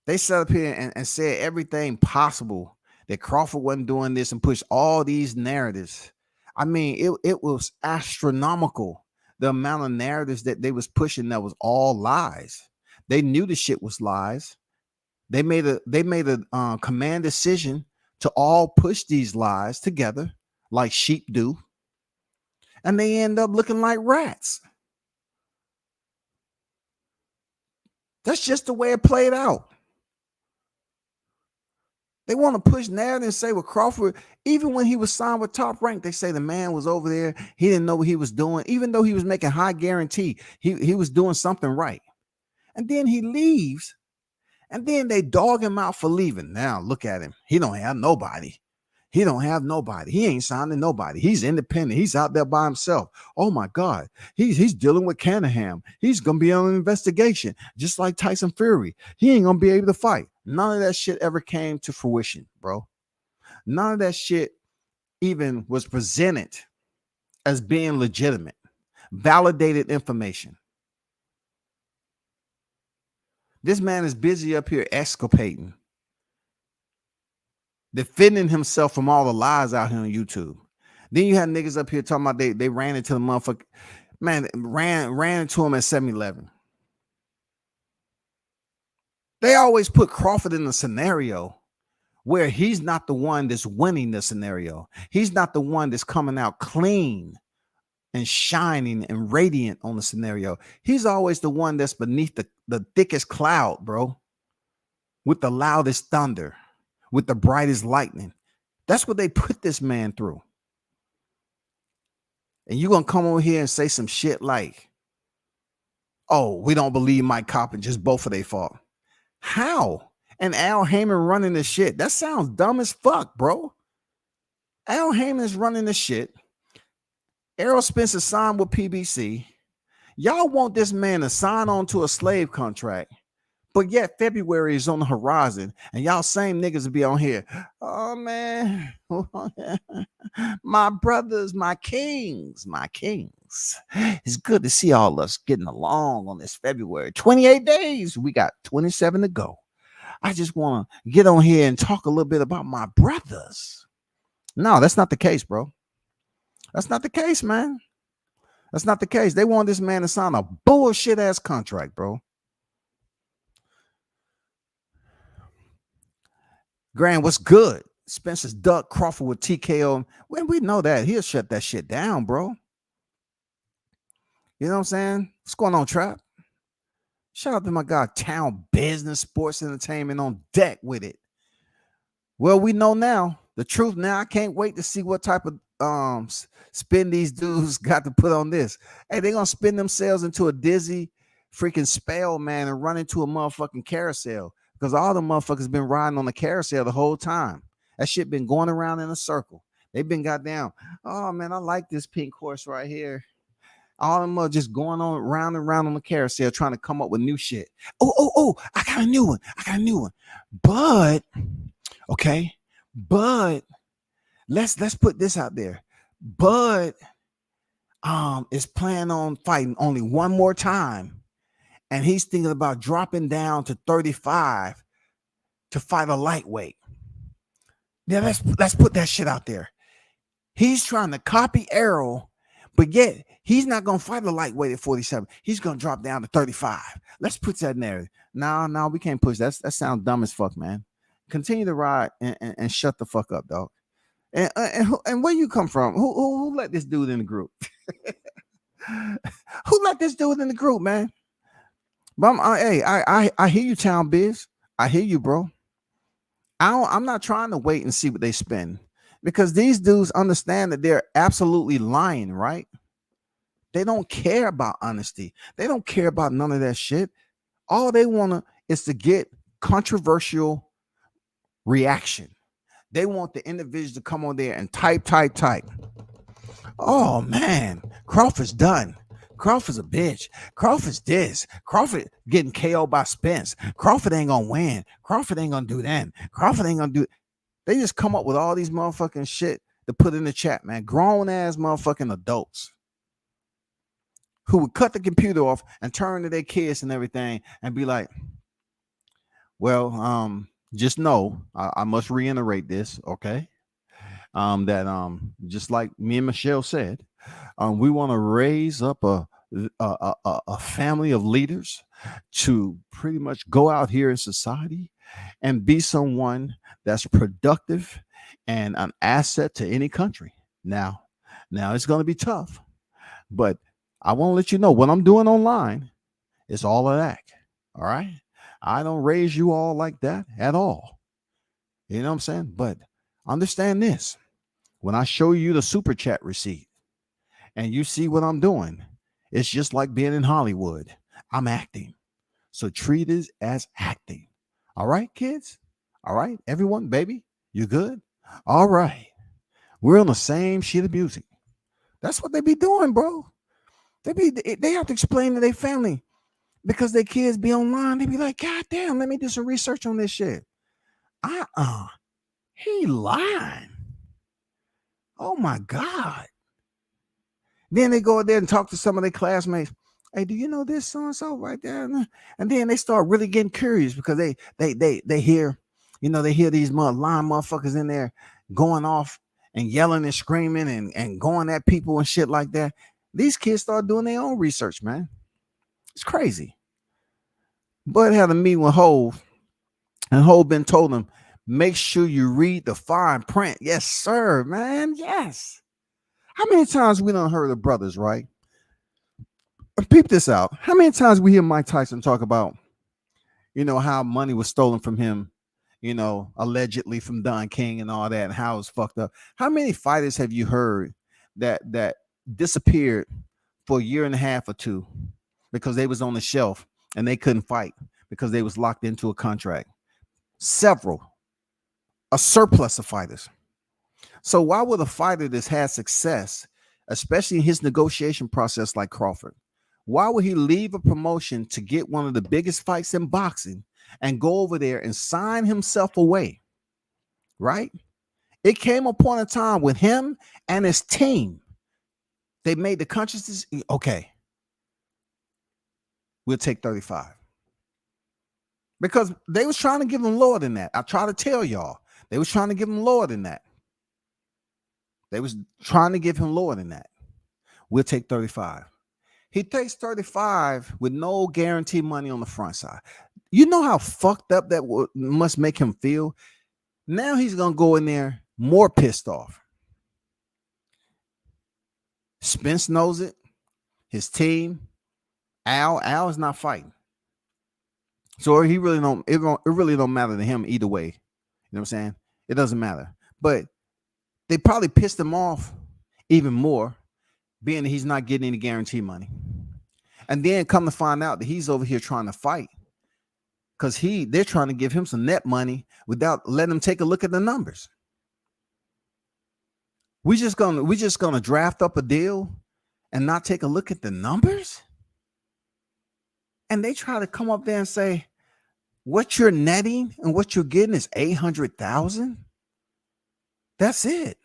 They sat up here and said everything possible that Crawford wasn't doing this and pushed all these narratives. I mean, it was astronomical, the amount of narratives that they was pushing that was all lies. They knew the shit was lies. They made a command decision to all push these lies together like sheep do. And they end up looking like rats. That's just the way it played out. They want to push narrative and say, well, Crawford, even when he was signed with Top Rank, they say the man was over there. He didn't know what he was doing. Even though he was making high guarantee, he was doing something right. And then he leaves, and then they dog him out for leaving. Now look at him. He don't have nobody. He don't have nobody. He ain't signing nobody. He's independent. He's out there by himself. Oh my God. He's dealing with Canahan. He's gonna be on an investigation, just like Tyson Fury. He ain't gonna be able to fight. None of that shit ever came to fruition, bro. None of that shit even was presented as being legitimate, validated information. This man is busy up here escapating, defending himself from all the lies out here on YouTube. Then you had niggas up here talking about they ran into the motherfucker, man, ran into him at 7-Eleven. They always put Crawford in a scenario where he's not the one that's winning the scenario. He's not the one that's coming out clean and shining and radiant on the scenario. He's always the one that's beneath the thickest cloud, bro, with the loudest thunder, with the brightest lightning. That's what they put this man through. And you're going to come over here and say some shit like, oh, we don't believe Mike Coppin, just both of their fault. How? And Al Heyman running this shit. That sounds dumb as fuck, bro. Al Heyman is running this shit. Errol Spencer signed with PBC. Y'all want this man to sign on to a slave contract, but yet February is on the horizon, and y'all same niggas will be on here. Oh man, my brothers, my kings. It's good to see all us getting along on this February. 28 days. We got 27 to go. I just want to get on here and talk a little bit about my brothers. No, that's not the case, bro. That's not the case, man. That's not the case. They want this man to sign a bullshit ass contract, bro. Grant, what's good? Spencer's duck Crawford with TKO. When we know that, he'll shut that shit down, bro. You know what I'm saying? What's going on, Trap? Shout out to my guy, Town Business Sports Entertainment on deck with it. Well, we know now the truth. Now I can't wait to see what type of spin these dudes got to put on this. Hey, they're gonna spin themselves into a dizzy freaking spell, man, and run into a motherfucking carousel, because all the motherfuckers been riding on the carousel the whole time. That shit been going around in a circle. They've been goddamn, oh man, I like this pink horse right here. All them are just going on round and round on the carousel trying to come up with new shit. Oh, I got a new one. But okay, but let's put this out there. Bud is planning on fighting only one more time, and he's thinking about dropping down to 35 to fight a lightweight. Yeah, let's put that shit out there. He's trying to copy Errol, but yet he's not gonna fight a lightweight at 47. He's gonna drop down to 35. Let's put that narrative. No, we can't push that. That sounds dumb as fuck, man. Continue to ride and shut the fuck up, dog. And where you come from? Who let this dude in the group? Who let this dude in the group, man? But I hear you, Town Biz. I hear you, bro. I'm not trying to wait and see what they spend, because these dudes understand that they're absolutely lying, right? They don't care about honesty. They don't care about none of that shit. All they want is to get controversial reaction. They want the individual to come on there and type. Oh man, Crawford's done. Crawford's a bitch. Crawford's this. Crawford getting KO'd by Spence. Crawford ain't gonna win. Crawford ain't gonna do that. Crawford ain't gonna do. They just come up with all these motherfucking shit to put in the chat, man. Grown ass motherfucking adults who would cut the computer off and turn to their kids and everything and be like, well, just know, I must reiterate this, okay? That just like me and Michelle said, we want to raise up a family of leaders to pretty much go out here in society and be someone that's productive and an asset to any country. Now it's going to be tough, but I want to let you know what I'm doing online is all of that. All right. I don't raise you all like that at all. You know what I'm saying? But understand this. When I show you the super chat receipt and you see what I'm doing, it's just like being in Hollywood. I'm acting. So treat it as acting. All right, kids? All right, everyone, baby, you good? All right. We're on the same sheet of music. That's what they be doing, bro. They have to explain to their family because their kids be online. They be like, God damn, let me do some research on this shit. He lying. Oh my God. Then they go out there and talk to some of their classmates. Hey, do you know this so-and-so right there? And then they start really getting curious because they hear, they hear these lying motherfuckers in there going off and yelling and screaming and going at people and shit like that. These kids start doing their own research, man. It's crazy. Bud had a meeting with Hov, and Hov been told him, make sure you read the fine print. Yes, sir, man. Yes. How many times we done heard of brothers, right? Peep this out. How many times we hear Mike Tyson talk about, how money was stolen from him, allegedly from Don King and all that, and how it's fucked up. How many fighters have you heard that disappeared for a year and a half or two because they was on the shelf and they couldn't fight because they was locked into a contract? Several. A surplus of fighters. So why would a fighter that's had success, especially in his negotiation process like Crawford, why would he leave a promotion to get one of the biggest fights in boxing and go over there and sign himself away? Right? It came upon a time with him and his team. They made the conscious decision, okay, we'll take 35. Because they was trying to give him lower than that. I try to tell y'all, they was trying to give him lower than that. They was trying to give him lower than that. We'll take 35. He takes 35 with no guarantee money on the front side. You know how fucked up that must make him feel? Now he's going to go in there more pissed off. Spence knows it. His team. Al is not fighting. So he really don't. It really don't matter to him either way. You know what I'm saying? It doesn't matter. But they probably pissed him off even more, being that he's not getting any guarantee money. And then come to find out that he's over here trying to fight because they're trying to give him some net money without letting him take a look at the numbers. We're just gonna draft up a deal and not take a look at the numbers? And they try to come up there and say, what you're netting and what you're getting is 800,000. That's it.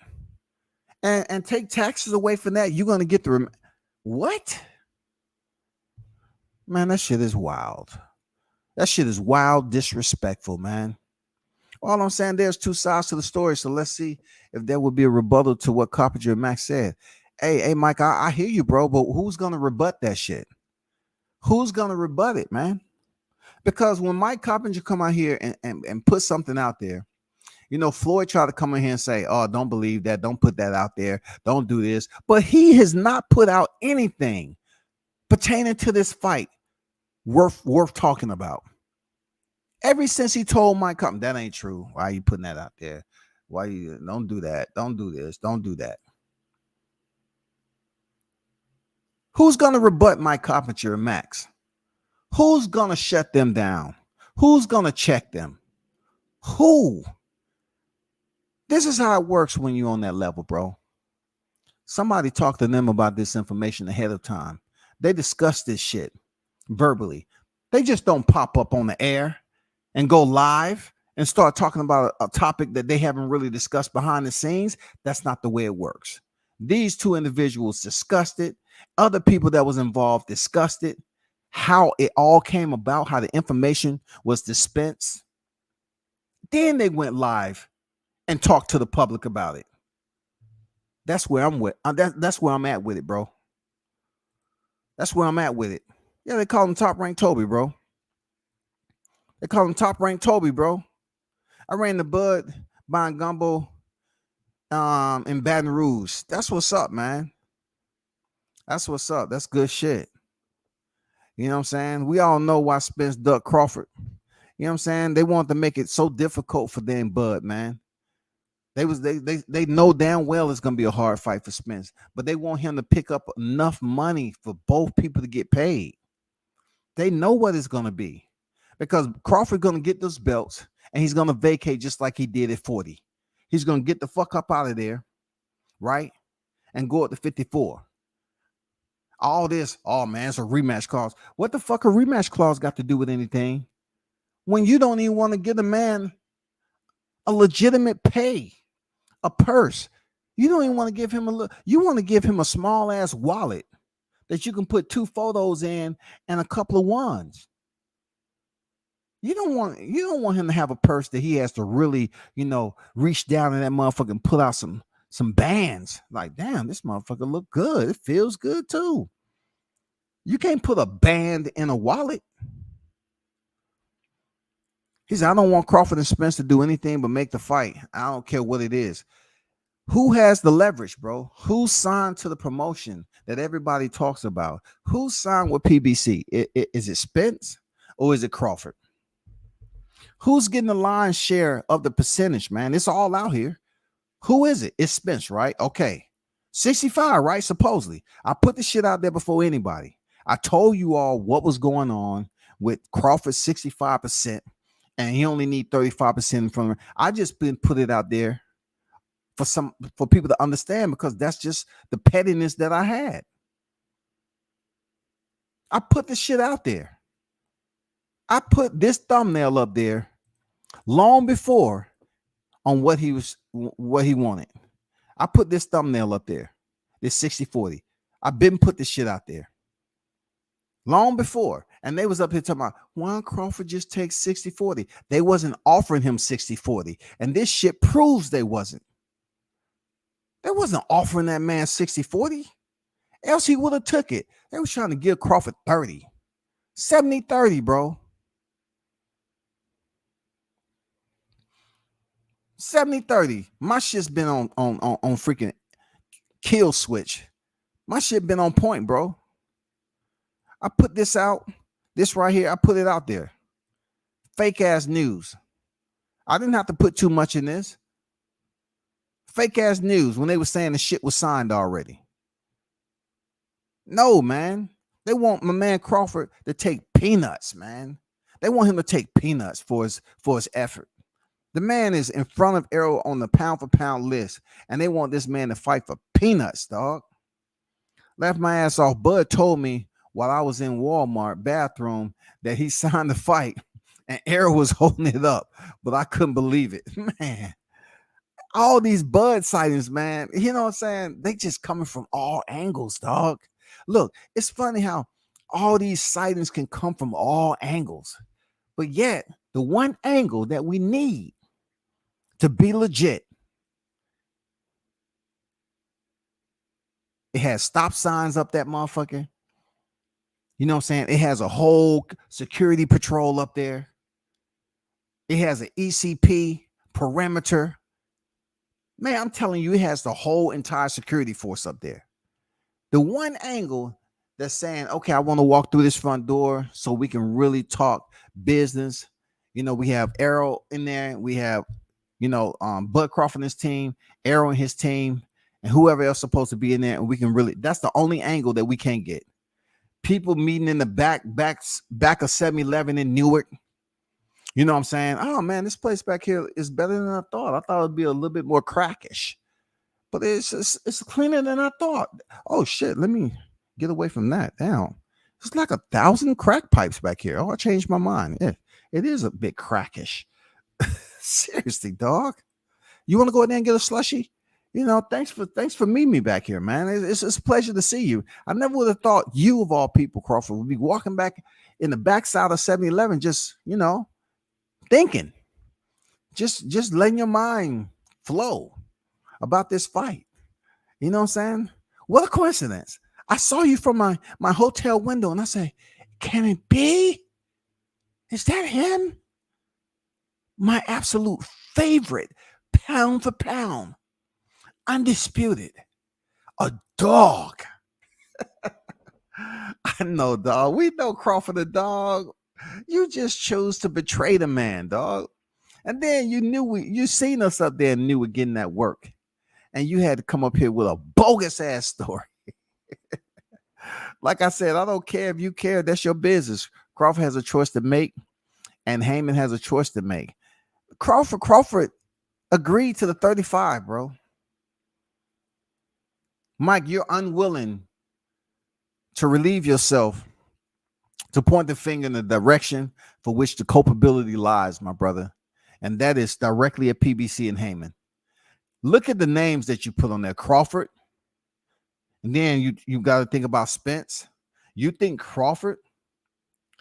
And take taxes away from that. You're going to get the what? Man, that shit is wild. That shit is wild, disrespectful, man. All I'm saying, there's two sides to the story. So let's see if there would be a rebuttal to what Carpenter and Max said. Hey, Mike, I hear you, bro, but who's going to rebut that shit? Who's going to rebut it, man? Because when Mike Carpenter come out here and put something out there, you know, Floyd tried to come in here and say, oh, don't believe that. Don't put that out there. Don't do this. But he has not put out anything pertaining to this fight worth talking about. Ever since he told Mike Carpenter, that ain't true. Why are you putting that out there? Why you don't do that? Don't do this. Don't do that. Who's going to rebut Mike Carpenter and Max? Who's going to shut them down? Who's going to check them? Who? This is how it works when you're on that level, bro. Somebody talked to them about this information ahead of time. They discuss this shit verbally. They just don't pop up on the air and go live and start talking about a topic that they haven't really discussed behind the scenes. That's not the way it works. These two individuals discussed it. Other people that was involved discussed it. How it all came about, how the information was dispensed. Then they went live and talked to the public about it. That's where I'm with. That's where I'm at with it, bro. That's where I'm at with it. Yeah, they call him Top Rank Toby, bro. They call him Top Rank Toby, bro. I ran the Bud buying gumbo in Baton Rouge. That's what's up, man. That's what's up. That's good shit. You know what I'm saying? We all know why Spence ducked Crawford. You know what I'm saying? They want to make it so difficult for them Bud, man. They know damn well it's gonna be a hard fight for Spence, but they want him to pick up enough money for both people to get paid. They know what it's gonna be, because Crawford gonna get those belts and he's gonna vacate just like he did at 40. He's gonna get the fuck up out of there, right, and go up to 54. All this, oh man, it's a rematch clause. What the fuck a rematch clause got to do with anything? When you don't even want to give the man a legitimate pay, a purse. You don't even want to give him you want to give him a small ass wallet that you can put 2 photos in and a couple of ones. You don't want him to have a purse that he has to really, reach down in that motherfucker and pull out some bands. Like, damn, this motherfucker look good. It feels good too. You can't put a band in a wallet. He said, I don't want Crawford and Spence to do anything but make the fight. I don't care what it is. Who has the leverage, bro? Who signed to the promotion that everybody talks about? Who signed with PBC? Is it Spence or is it Crawford? Who's getting the lion's share of the percentage, man? It's all out here. Who is it? It's Spence, right? Okay. 65, right? Supposedly. I put the shit out there before anybody. I told you all what was going on with Crawford 65%, and he only need 35% from him. I just been put it out there for people to understand, because that's just the pettiness that I had. I put the shit out there. I put this thumbnail up there long before on what he wanted. I put this thumbnail up there, this 60-40. I've been put this shit out there long before. And they was up here talking about, why don't Crawford just take 60-40? They wasn't offering him 60-40. And this shit proves they wasn't. They wasn't offering that man 60-40. Else he would have took it. They was trying to give Crawford 30. 70-30, bro. 70-30. My shit's been on freaking kill switch. My shit been on point, bro. I put this out. This right here, I put it out there. Fake ass news. I didn't have to put too much in this. Fake ass news when they were saying the shit was signed already. No, man. They want my man Crawford to take peanuts, man. They want him to take peanuts for his effort. The man is in front of Errol on the pound for pound list, and they want this man to fight for peanuts, dog. Laughed my ass off. Bud told me while I was in Walmart bathroom that he signed the fight and Errol was holding it up, but I couldn't believe it. Man, all these Bud sightings, man, you know what I'm saying? They just coming from all angles, dog. Look, it's funny how all these sightings can come from all angles, but yet the one angle that we need to be legit, it has stop signs up that motherfucker. You know what I'm saying? It has a whole security patrol up there. It has an ECP perimeter. Man, I'm telling you, it has the whole entire security force up there. The one angle that's saying, okay, I want to walk through this front door so we can really talk business. You know, we have Errol in there. We have, Bud Crawford and his team, Errol and his team, and whoever else supposed to be in there. And we can really, that's the only angle that we can't get. People meeting in the back of 7-Eleven in Newark. You know what I'm saying? Oh, man, this place back here is better than I thought. I thought it'd be a little bit more crackish. But it's cleaner than I thought. Oh, shit, let me get away from that. Damn. It's like 1,000 crack pipes back here. Oh, I changed my mind. Yeah, it is a bit crackish. Seriously, dog. You want to go in there and get a slushie? You know, thanks for meeting me back here, man. It's a pleasure to see you. I never would have thought you, of all people, Crawford, would be walking back in the backside of 7-Eleven, just, thinking, just letting your mind flow about this fight. You know what I'm saying? What a coincidence. I saw you from my hotel window and I say, can it be? Is that him? My absolute favorite, pound for pound, undisputed, a dog. I know, dog. We know Crawford the dog. You just chose to betray the man, dog. And then you seen us up there and knew we're getting that work. And you had to come up here with a bogus ass story. Like I said, I don't care if you care. That's your business. Crawford has a choice to make, and Heyman has a choice to make. Crawford agreed to the 35, bro. Mike, you're unwilling to relieve yourself, to point the finger in the direction for which the culpability lies, my brother. And that is directly at PBC and Heyman. Look at the names that you put on there. Crawford. And then you got to think about Spence. You think Crawford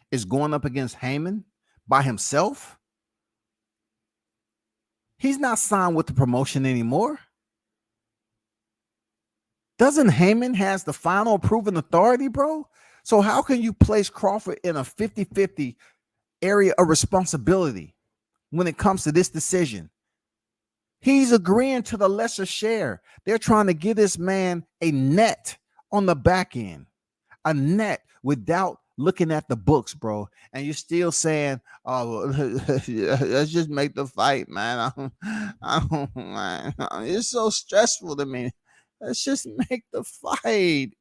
is going up against Heyman by himself? He's not signed with the promotion anymore. Doesn't Heyman has the final proven authority, bro? So how can you place Crawford in a 50-50 area of responsibility when it comes to this decision? He's agreeing to the lesser share. They're trying to give this man a net on the back end, a net without looking at the books, bro. And you're still saying, "Oh, let's just make the fight, man." Man. It's so stressful to me. Let's just make the fight.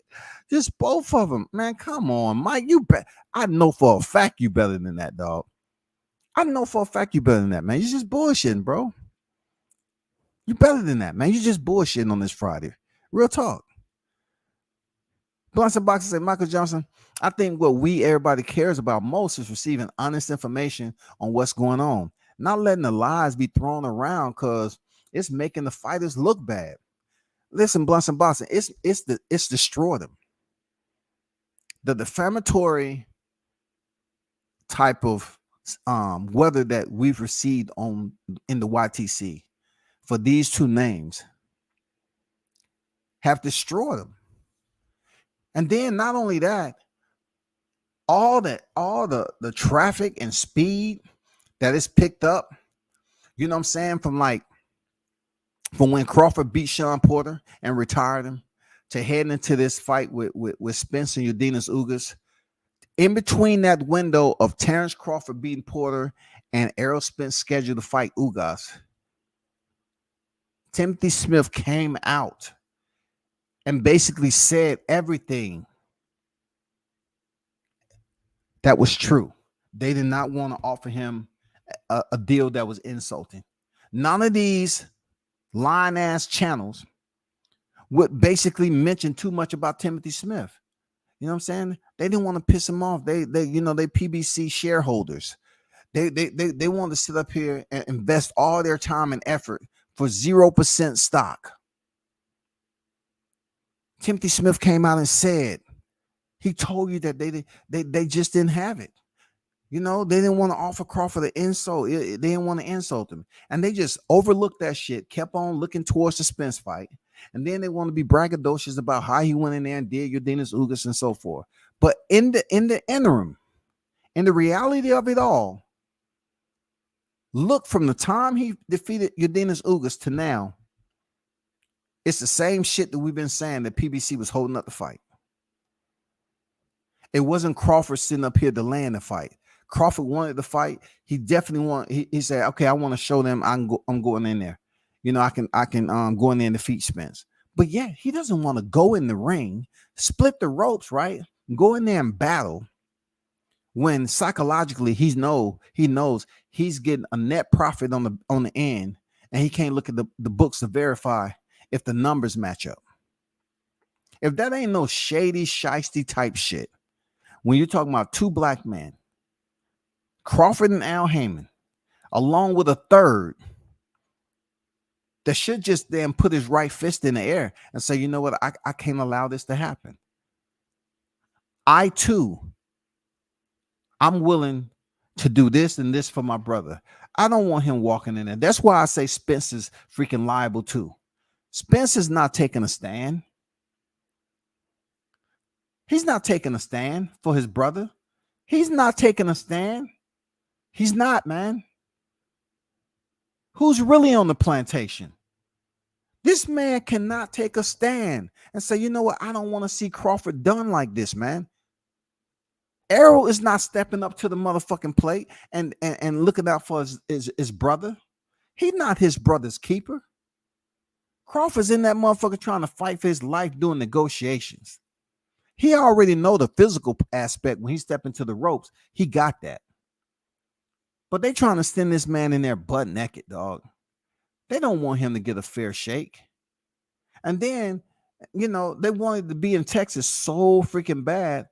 Just both of them, man. Come on, Mike. I know for a fact you better than that, dog. I know for a fact you better than that, man. You're just bullshitting, bro. You better than that, man. You just bullshitting on this Friday. Real talk. Blunts and Boxes say, Michael Johnson, I think what everybody cares about most is receiving honest information on what's going on. Not letting the lies be thrown around because it's making the fighters look bad. Listen, Blunts and Boxes, it's destroyed them. The defamatory type of weather that we've received in the YTC for these two names have destroyed them. And then not only that, all the traffic and speed that is picked up, you know what I'm saying, from when Crawford beat Sean Porter and retired him to heading into this fight with Spence and Udinus Ugas. In between that window of Terrence Crawford beating Porter and Errol Spence scheduled to fight Ugas, Timothy Smith came out and basically said everything that was true. They did not want to offer him a deal that was insulting. None of these lying ass channels would basically mention too much about Timothy Smith. You know what I'm saying? They didn't want to piss him off. They PBC shareholders. They want to sit up here and invest all their time and effort for 0% stock. Timothy Smith came out and said, he told you that they just didn't have it. You know, they didn't want to offer Crawford an insult. They didn't want to insult him. And they just overlooked that shit, kept on looking towards the Spence fight. And then they want to be braggadocious about how he went in there and did Yordenis Ugas and so forth. But in the interim, in the reality of it all, look, from the time he defeated Yordenis Ugas to now, it's the same shit that we've been saying that PBC was holding up the fight. It wasn't Crawford sitting up here delaying the fight. Crawford wanted the fight. He definitely wanted. He said, "Okay, I want to show them I'm going in there. You know, I can go in there and defeat Spence." But yeah, he doesn't want to go in the ring, split the ropes, right? Go in there and battle when psychologically he knows he's getting a net profit on the end, and he can't look at the books to verify if the numbers match up. If that ain't no shady, shiesty type shit, when you're talking about two black men, Crawford and Al Heyman, along with a third, that should just then put his right fist in the air and say, you know what, I can't allow this to happen. I too, I'm willing to do this and this for my brother. I don't want him walking in there. That's why I say Spence is freaking liable too. Spence is not taking a stand. He's not taking a stand for his brother. He's not taking a stand. He's not, man. Who's really on the plantation? This man cannot take a stand and say, you know what, I don't want to see Crawford done like this, man. Errol is not stepping up to the motherfucking plate and looking out for his brother. He's not his brother's keeper. Crawford's in that motherfucker trying to fight for his life doing negotiations. He already know the physical aspect when he step into the ropes. He got that. But they trying to send this man in there butt naked, dog. They don't want him to get a fair shake. And then, you know, they wanted to be in Texas so freaking bad.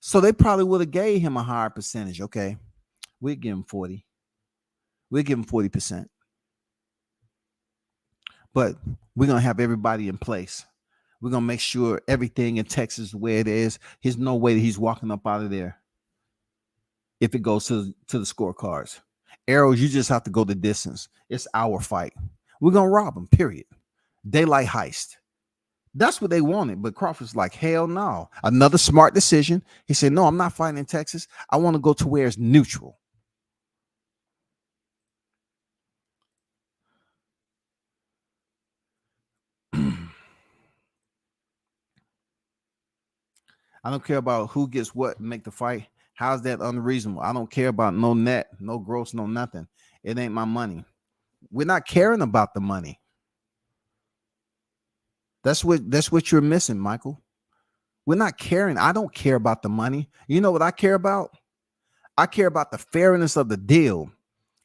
So they probably would have gave him a higher percentage. Okay, we'll give him 40. We'll give him 40%. But we're going to have everybody in place. We're going to make sure everything in Texas is where it is. There's no way that he's walking up out of there if it goes to the scorecards. Arrows, you just have to go the distance. It's our fight. We're going to rob him, period. Daylight heist. That's what they wanted. But Crawford's like, hell no. Another smart decision. He said, no, I'm not fighting in Texas. I want to go to where it's neutral. I don't care about who gets what and make the fight. How's that unreasonable? I don't care about no net, no gross, no nothing. It ain't my money. We're not caring about the money. That's what you're missing, Michael. We're not caring. I don't care about the money. You know what I care about? I care about the fairness of the deal.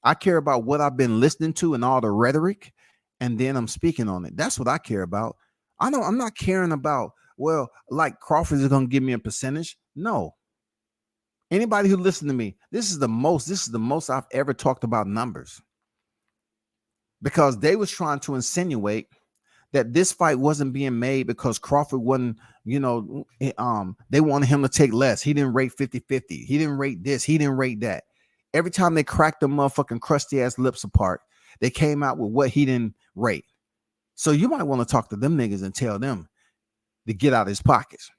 I care about what I've been listening to and all the rhetoric, and then I'm speaking on it. That's what I care about. I'm not caring about, well, like Crawford is going to give me a percentage. No. Anybody who listened to me, this is the most I've ever talked about numbers. Because they was trying to insinuate that this fight wasn't being made because Crawford wasn't, you know, they wanted him to take less. He didn't rate 50-50. He didn't rate this. He didn't rate that. Every time they cracked the motherfucking crusty ass lips apart, they came out with what he didn't rate. So you might want to talk to them niggas and tell them to get out of his pockets.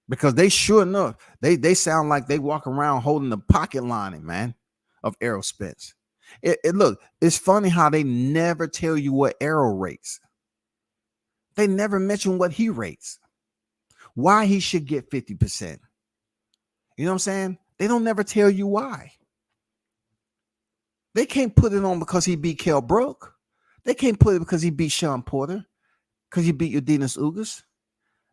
Because they sure enough, they sound like they walk around holding the pocket lining, man, of Errol Spence. Look, it's funny how they never tell you what Errol rates. They never mention what he rates. Why he should get 50%. You know what I'm saying? They don't never tell you why. They can't put it on because he beat Kell Brook. They can't put it because he beat Sean Porter, because he beat Yordenis Ugas.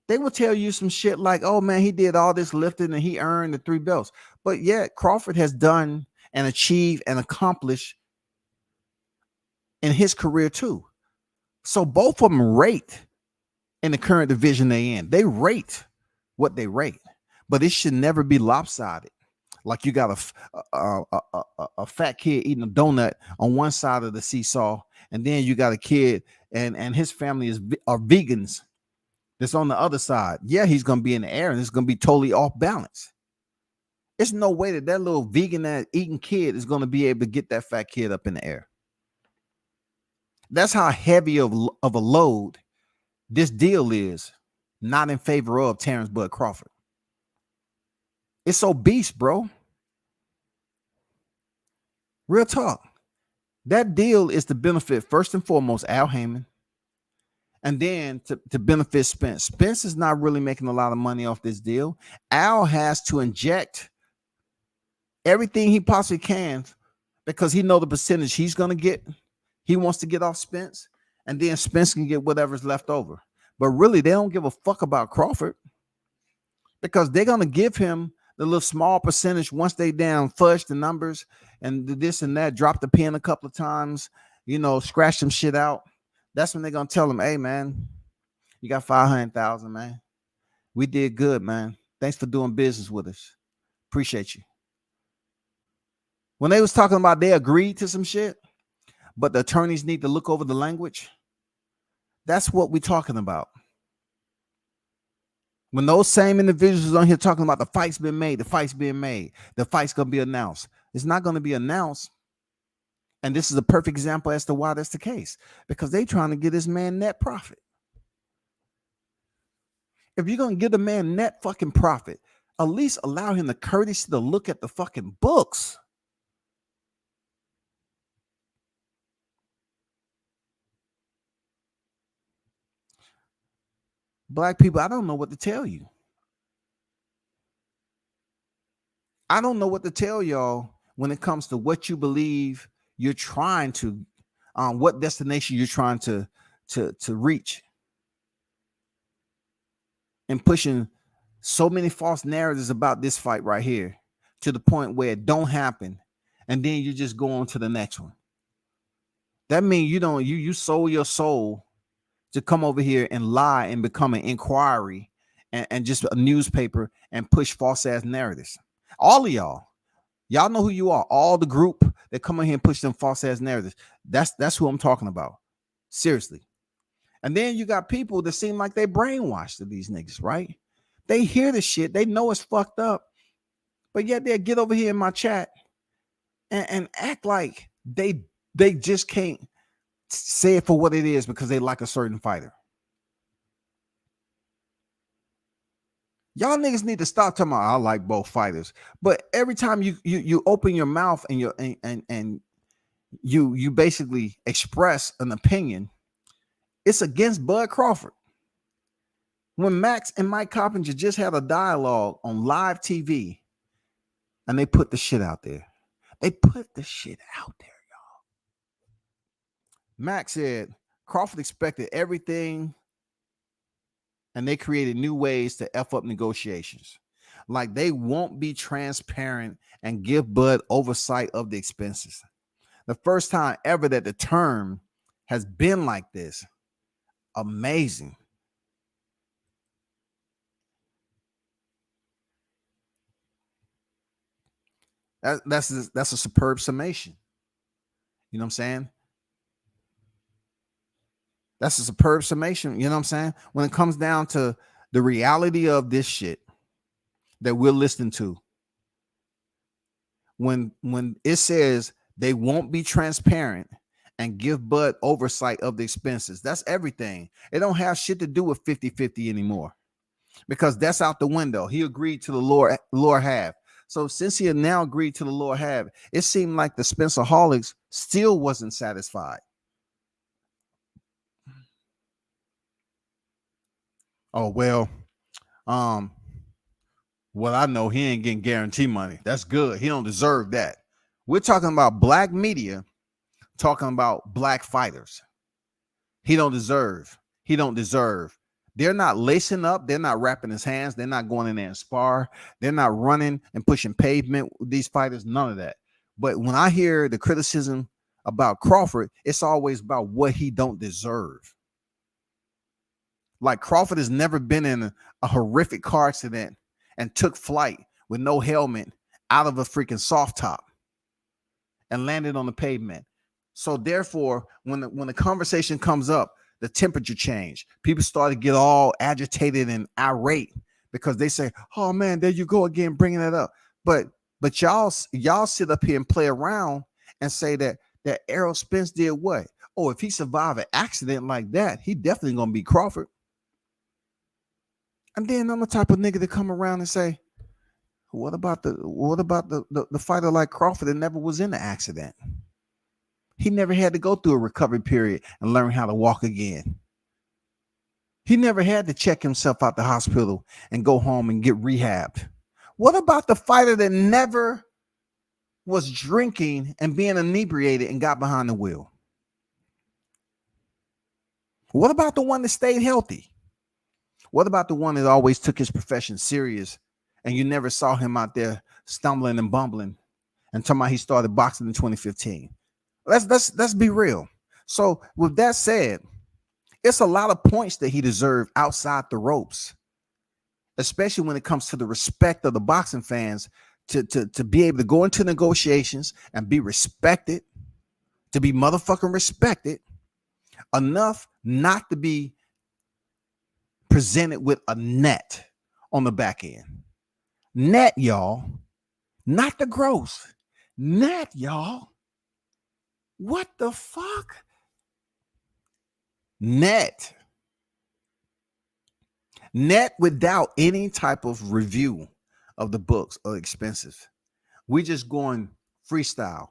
They will tell you some shit like, oh man, he did all this lifting and he earned the 3 belts. But yet Crawford has done and achieved and accomplished in his career too. So both of them rate in the current division they in. They rate what they rate, but it should never be lopsided. Like you got a fat kid eating a donut on one side of the seesaw, and then you got a kid and his family are vegans that's on the other side. Yeah, he's gonna be in the air, and it's gonna be totally off balance. There's no way that little vegan that eating kid is gonna be able to get that fat kid up in the air. That's how heavy of a load this deal is. Not in favor of Terrence Bud Crawford. It's obese, bro. Real talk. That deal is to benefit first and foremost Al Heyman, and then to benefit Spence. Spence is not really making a lot of money off this deal. Al has to inject everything he possibly can because he knows the percentage he's going to get. He wants to get off Spence, and then Spence can get whatever's left over. But really, they don't give a fuck about Crawford because they're going to give him the little small percentage once they down fudge the numbers and this and that, drop the pen a couple of times, scratch some shit out. That's when they're going to tell him, hey, man, you got 500,000, man. We did good, man. Thanks for doing business with us. Appreciate you. When they was talking about they agreed to some shit, but the attorneys need to look over the language, that's what we're talking about. When those same individuals on here talking about the fight's been made, the fight's being made, the fight's going to be announced. It's not going to be announced. And this is a perfect example as to why that's the case. Because they trying to get this man net profit. If you're going to give the man net fucking profit, at least allow him the courtesy to look at the fucking books. Black people, I don't know what to tell you. I don't know what to tell y'all when it comes to what you believe you're trying to, what destination you're trying to reach. And pushing so many false narratives about this fight right here to the point where it don't happen. And then you just go on to the next one. That means you sold your soul to come over here and lie and become an inquiry and just a newspaper and push false ass narratives. All of y'all know who you are. All the group that come in here and push them false ass narratives. That's who I'm talking about. Seriously. And then you got people that seem like they brainwashed to these niggas, right? They hear the shit. They know it's fucked up. But yet they'll get over here in my chat and act like they just can't say it for what it is because they like a certain fighter. Y'all niggas need to stop talking about I like both fighters. But every time you open your mouth and you basically express an opinion, it's against Bud Crawford. When Max and Mike Coppinger just had a dialogue on live TV and they put the shit out there. They put the shit out there. Max said Crawford expected everything and they created new ways to F up negotiations. Like they won't be transparent and give Bud oversight of the expenses. The first time ever that the term has been like this. Amazing. That's a superb summation. You know what I'm saying? That's a superb summation. You know what I'm saying? When it comes down to the reality of this shit that we're listening to, when it says they won't be transparent and give Bud oversight of the expenses, that's everything. It don't have shit to do with 50-50 anymore because that's out the window. He agreed to the lower half. So since he had now agreed to the lower half, it seemed like the SPENCEAHOLICS still wasn't satisfied. Oh, well, I know he ain't getting guarantee money. That's good. He don't deserve that. We're talking about black media talking about black fighters. He don't deserve. They're not lacing up. They're not wrapping his hands. They're not going in there and spar. They're not running and pushing pavement with these fighters. None of that. But when I hear the criticism about Crawford, it's always about what he don't deserve. Like Crawford has never been in a horrific car accident and took flight with no helmet out of a freaking soft top and landed on the pavement. So therefore, when the conversation comes up, the temperature changed. People start to get all agitated and irate because they say, "Oh man, there you go again, bringing that up." But y'all sit up here and play around and say that Errol Spence did what? Oh, if he survived an accident like that, he definitely gonna be Crawford. And then I'm the type of nigga to come around and say, what about the fighter like Crawford that never was in the accident? He never had to go through a recovery period and learn how to walk again. He never had to check himself out the hospital and go home and get rehabbed. What about the fighter that never was drinking and being inebriated and got behind the wheel? What about the one that stayed healthy? What about the one that always took his profession serious and you never saw him out there stumbling and bumbling and talking about he started boxing in 2015? Let's be real. So with that said, it's a lot of points that he deserved outside the ropes, especially when it comes to the respect of the boxing fans to be able to go into negotiations and be respected, to be motherfucking respected enough not to be presented with a net on the back end. Net, y'all, not the gross. Net, y'all. What the fuck? Net without any type of review of the books or expenses. We just going freestyle.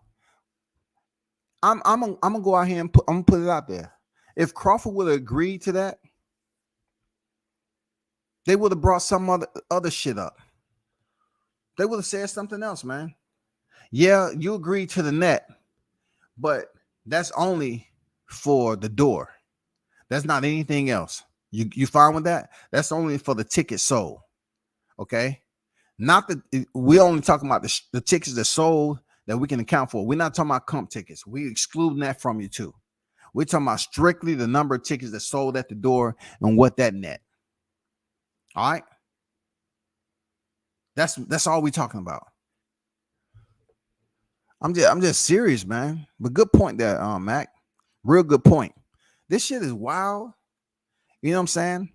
I'm gonna go out here and I'm gonna put it out there. If Crawford would have agreed to that, they would have brought some other shit up. They would have said something else, man. Yeah, you agreed to the net, but that's only for the door. That's not anything else. You fine with that? That's only for the ticket sold. Okay. Not that we only talking about the tickets that sold that we can account for. We're not talking about comp tickets. We excluding that from you too. We're talking about strictly the number of tickets that sold at the door and what that net. All right. That's all we're talking about. I'm just serious, man. But good point there, Mac. Real good point. This shit is wild. You know what I'm saying?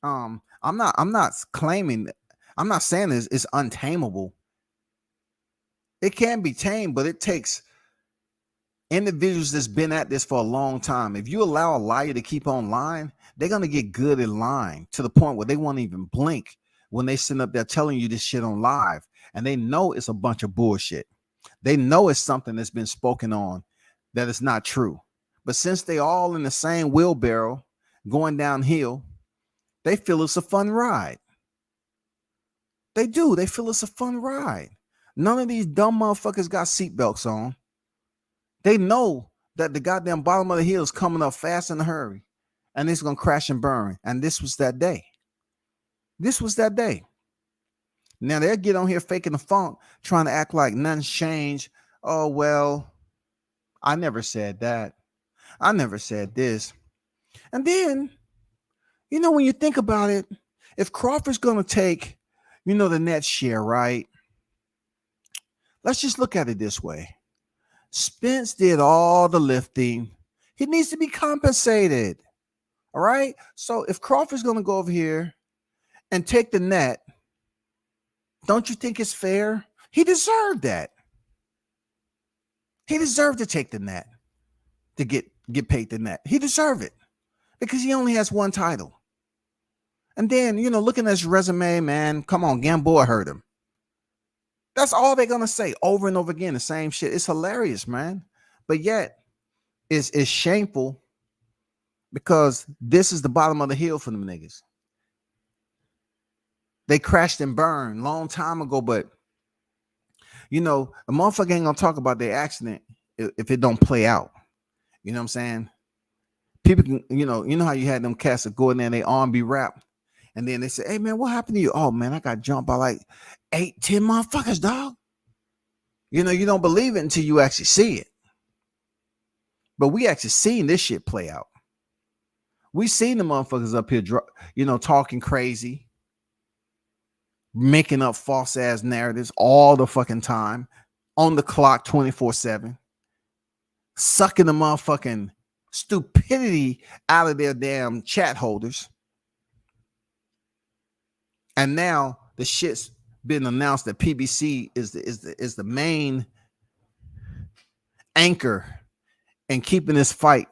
I'm not claiming that. I'm not saying it's untamable. It can be tamed, but it takes individuals that's been at this for a long time. If you allow a liar to keep on lying, they're gonna get good at lying to the point where they won't even blink when they sit up there telling you this shit on live, and they know it's a bunch of bullshit. They know it's something that's been spoken on that is not true. But since they all in the same wheelbarrow going downhill, they feel it's a fun ride. They do. They feel it's a fun ride. None of these dumb motherfuckers got seatbelts on. They know that the goddamn bottom of the hill is coming up fast in a hurry, and it's going to crash and burn. And this was that day. This was that day. Now they'll get on here faking the funk, trying to act like nothing's changed. Oh, well, I never said that. I never said this. And then, you know, when you think about it, if Crawford's going to take, you know, the net share, right? Let's just look at it this way. Spence did all the lifting. He needs to be compensated. All right. So if Crawford's going to go over here and take the net, don't you think it's fair? He deserved that. He deserved to take the net to get paid the net. He deserved it because he only has one title. And then, you know, looking at his resume, man, come on, Gamboa hurt him. That's all they're going to say over and over again, the same shit. It's hilarious, man. But yet, it's shameful because this is the bottom of the hill for them niggas. They crashed and burned long time ago, but, you know, a motherfucker ain't going to talk about their accident if it don't play out. You know what I'm saying? People can, you know how you had them cats that go in there and they arm be wrapped. And then they say, hey, man, what happened to you? Oh, man, I got jumped by like 8, 10 motherfuckers, dog. You know, you don't believe it until you actually see it. But we actually seen this shit play out. We seen the motherfuckers up here, talking crazy, making up false ass narratives all the fucking time, on the clock 24/7, sucking the motherfucking stupidity out of their damn chat holders. And now the shit's been announced that PBC is the main anchor in keeping this fight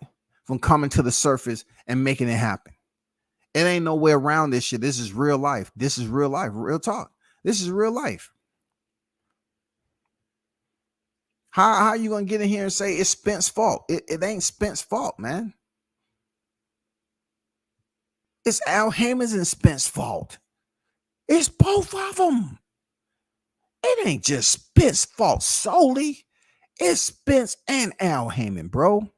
from coming to the surface and making it happen. It ain't no way around this shit. This is real life. This is real life. Real talk. This is real life. How are you gonna get in here and say it's Spence's fault? It ain't Spence's fault, man. It's Al Heyman's and Spence's fault. It's both of them. It ain't just Spence's fault solely. It's Spence and Al Heyman, bro.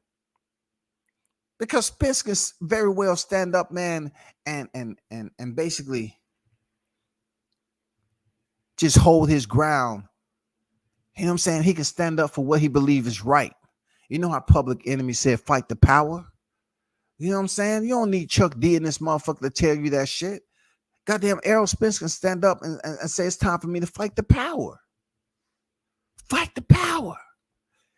Because Spence can very well stand up, man, and basically just hold his ground. You know what I'm saying? He can stand up for what he believes is right. You know how Public Enemy said, fight the power? You know what I'm saying? You don't need Chuck D and this motherfucker to tell you that shit. Goddamn, Errol Spence can stand up and say it's time for me to fight the power. Fight the power.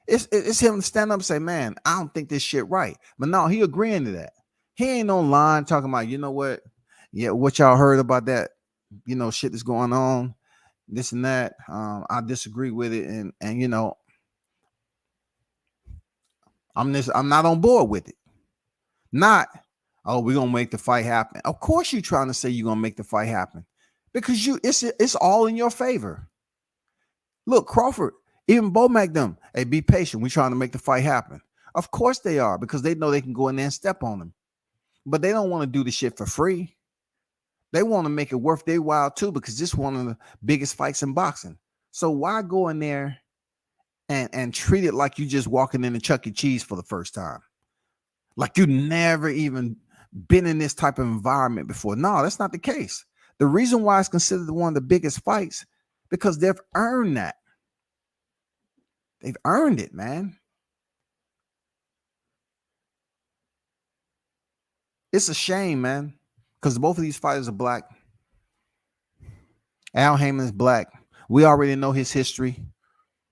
It's him to stand up and say, man, I don't think this shit right. But no, he agreeing to that. He ain't online talking about, you know what? Yeah, what y'all heard about that, shit that's going on, this and that. I disagree with it. And I'm not on board with it. Not, oh, we're gonna make the fight happen. Of course you're trying to say you're gonna make the fight happen. Because it's all in your favor. Look, Crawford, even Bomac them, hey, be patient. We're trying to make the fight happen. Of course they are, because they know they can go in there and step on them. But they don't want to do the shit for free. They want to make it worth their while too, because this is one of the biggest fights in boxing. So why go in there and treat it like you just walking into Chuck E. Cheese for the first time? Like you never even been in this type of environment before. No, that's not the case. The reason why it's considered one of the biggest fights, because they've earned that. They've earned it, man. It's a shame, man, because both of these fighters are black. Al Heyman is black. We already know his history.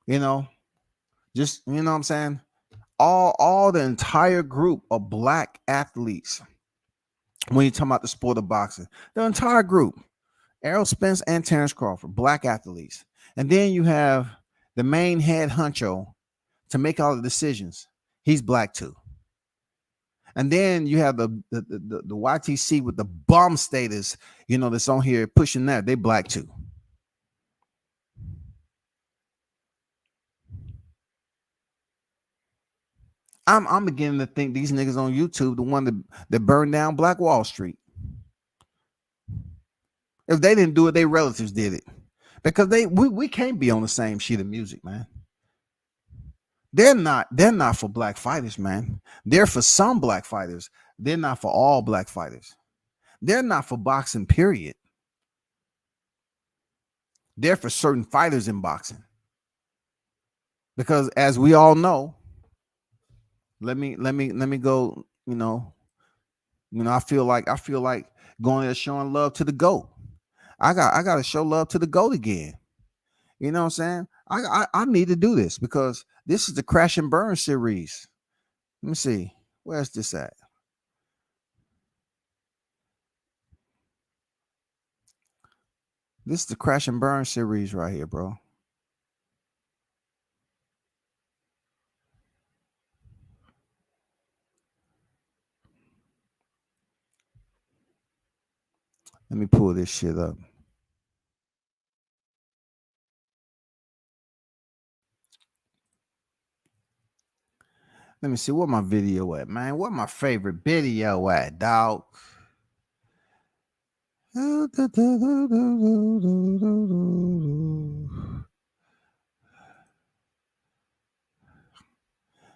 Just, what I'm saying? All the entire group of black athletes, when you talk about the sport of boxing, the entire group, Errol Spence and Terrence Crawford, black athletes. And then you have the main head honcho to make all the decisions. He's black too. And then you have the YTC with the bomb status, that's on here pushing that. They black too. I'm beginning to think these niggas on YouTube, the one that burned down Black Wall Street. If they didn't do it, their relatives did it. Because we can't be on the same sheet of music, man. They're not for black fighters, man. They're for some black fighters. They're not for all black fighters. They're not for boxing, period. They're for certain fighters in boxing. Because as we all know, let me go, I feel like going there showing love to the GOAT. I got to show love to the GOAT again. You know what I'm saying? I need to do this because this is the Crash and Burn series. Let me see. Where's this at? This is the Crash and Burn series right here, bro. Let me pull this shit up. Let me see where my video at, man. Where my favorite video at, dog?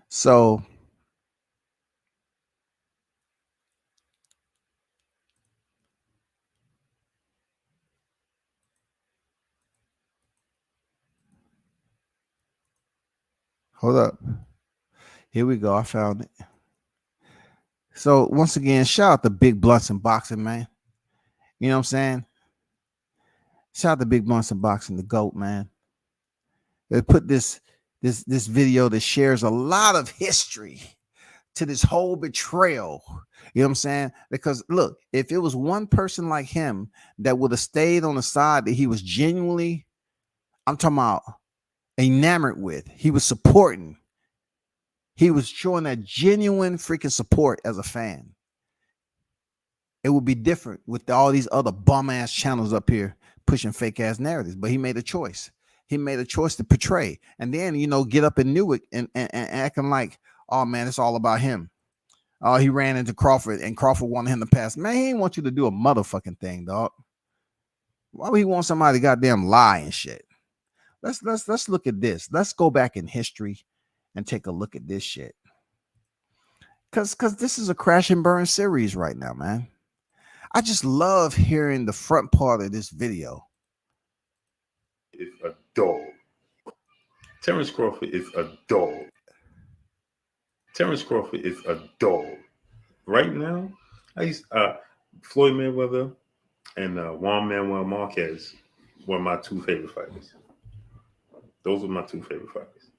So hold up. Here we go. I found it. So once again, shout out to Big Blunts and Boxing, man. You know what I'm saying? Shout out to Big Blunts and Boxing, the GOAT, man. They put this video that shares a lot of history to this whole betrayal. You know what I'm saying? Because look, if it was one person like him that would have stayed on the side that he was genuinely, I'm talking about enamored with, he was supporting, he was showing that genuine freaking support as a fan, it would be different with all these other bum ass channels up here pushing fake ass narratives. But he made a choice. He made a choice to portray, and then get up in Newark and acting like, oh man, it's all about him. Oh, he ran into Crawford and Crawford wanted him to pass. Man, he ain't want you to do a motherfucking thing, dog. Why would he want somebody to goddamn lie and shit? Let's look at this. Let's go back in history and take a look at this shit. Cause this is a crash and burn series right now, man. I just love hearing the front part of this video. Is a dog. Terrence Crawford is a dog. Terrence Crawford is a dog. Right now, Floyd Mayweather and Juan Manuel Marquez were my two favorite fighters. Those were my two favorite fighters.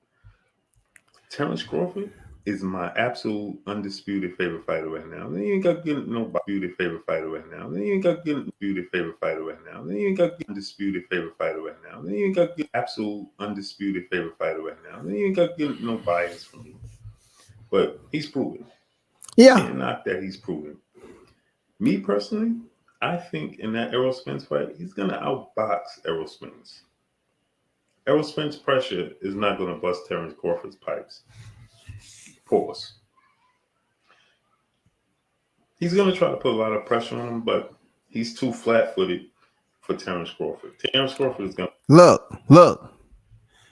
Terrence Crawford is my absolute undisputed favorite fighter right now. Then you ain't got to get no disputed favorite fighter right now. Then you ain't got to get disputed favorite fighter right now. Then you ain't got to get undisputed favorite fighter right now. Then you ain't got to get absolute undisputed favorite fighter right now. Then you ain't got to get no bias from me. But he's proven. Yeah. And not that he's proven. Me personally, I think in that Errol Spence fight, he's going to outbox Errol Spence. Errol Spence pressure is not going to bust Terrence Crawford's pipes. Pause. He's going to try to put a lot of pressure on him, but he's too flat-footed for Terrence Crawford. Terrence Crawford is going to...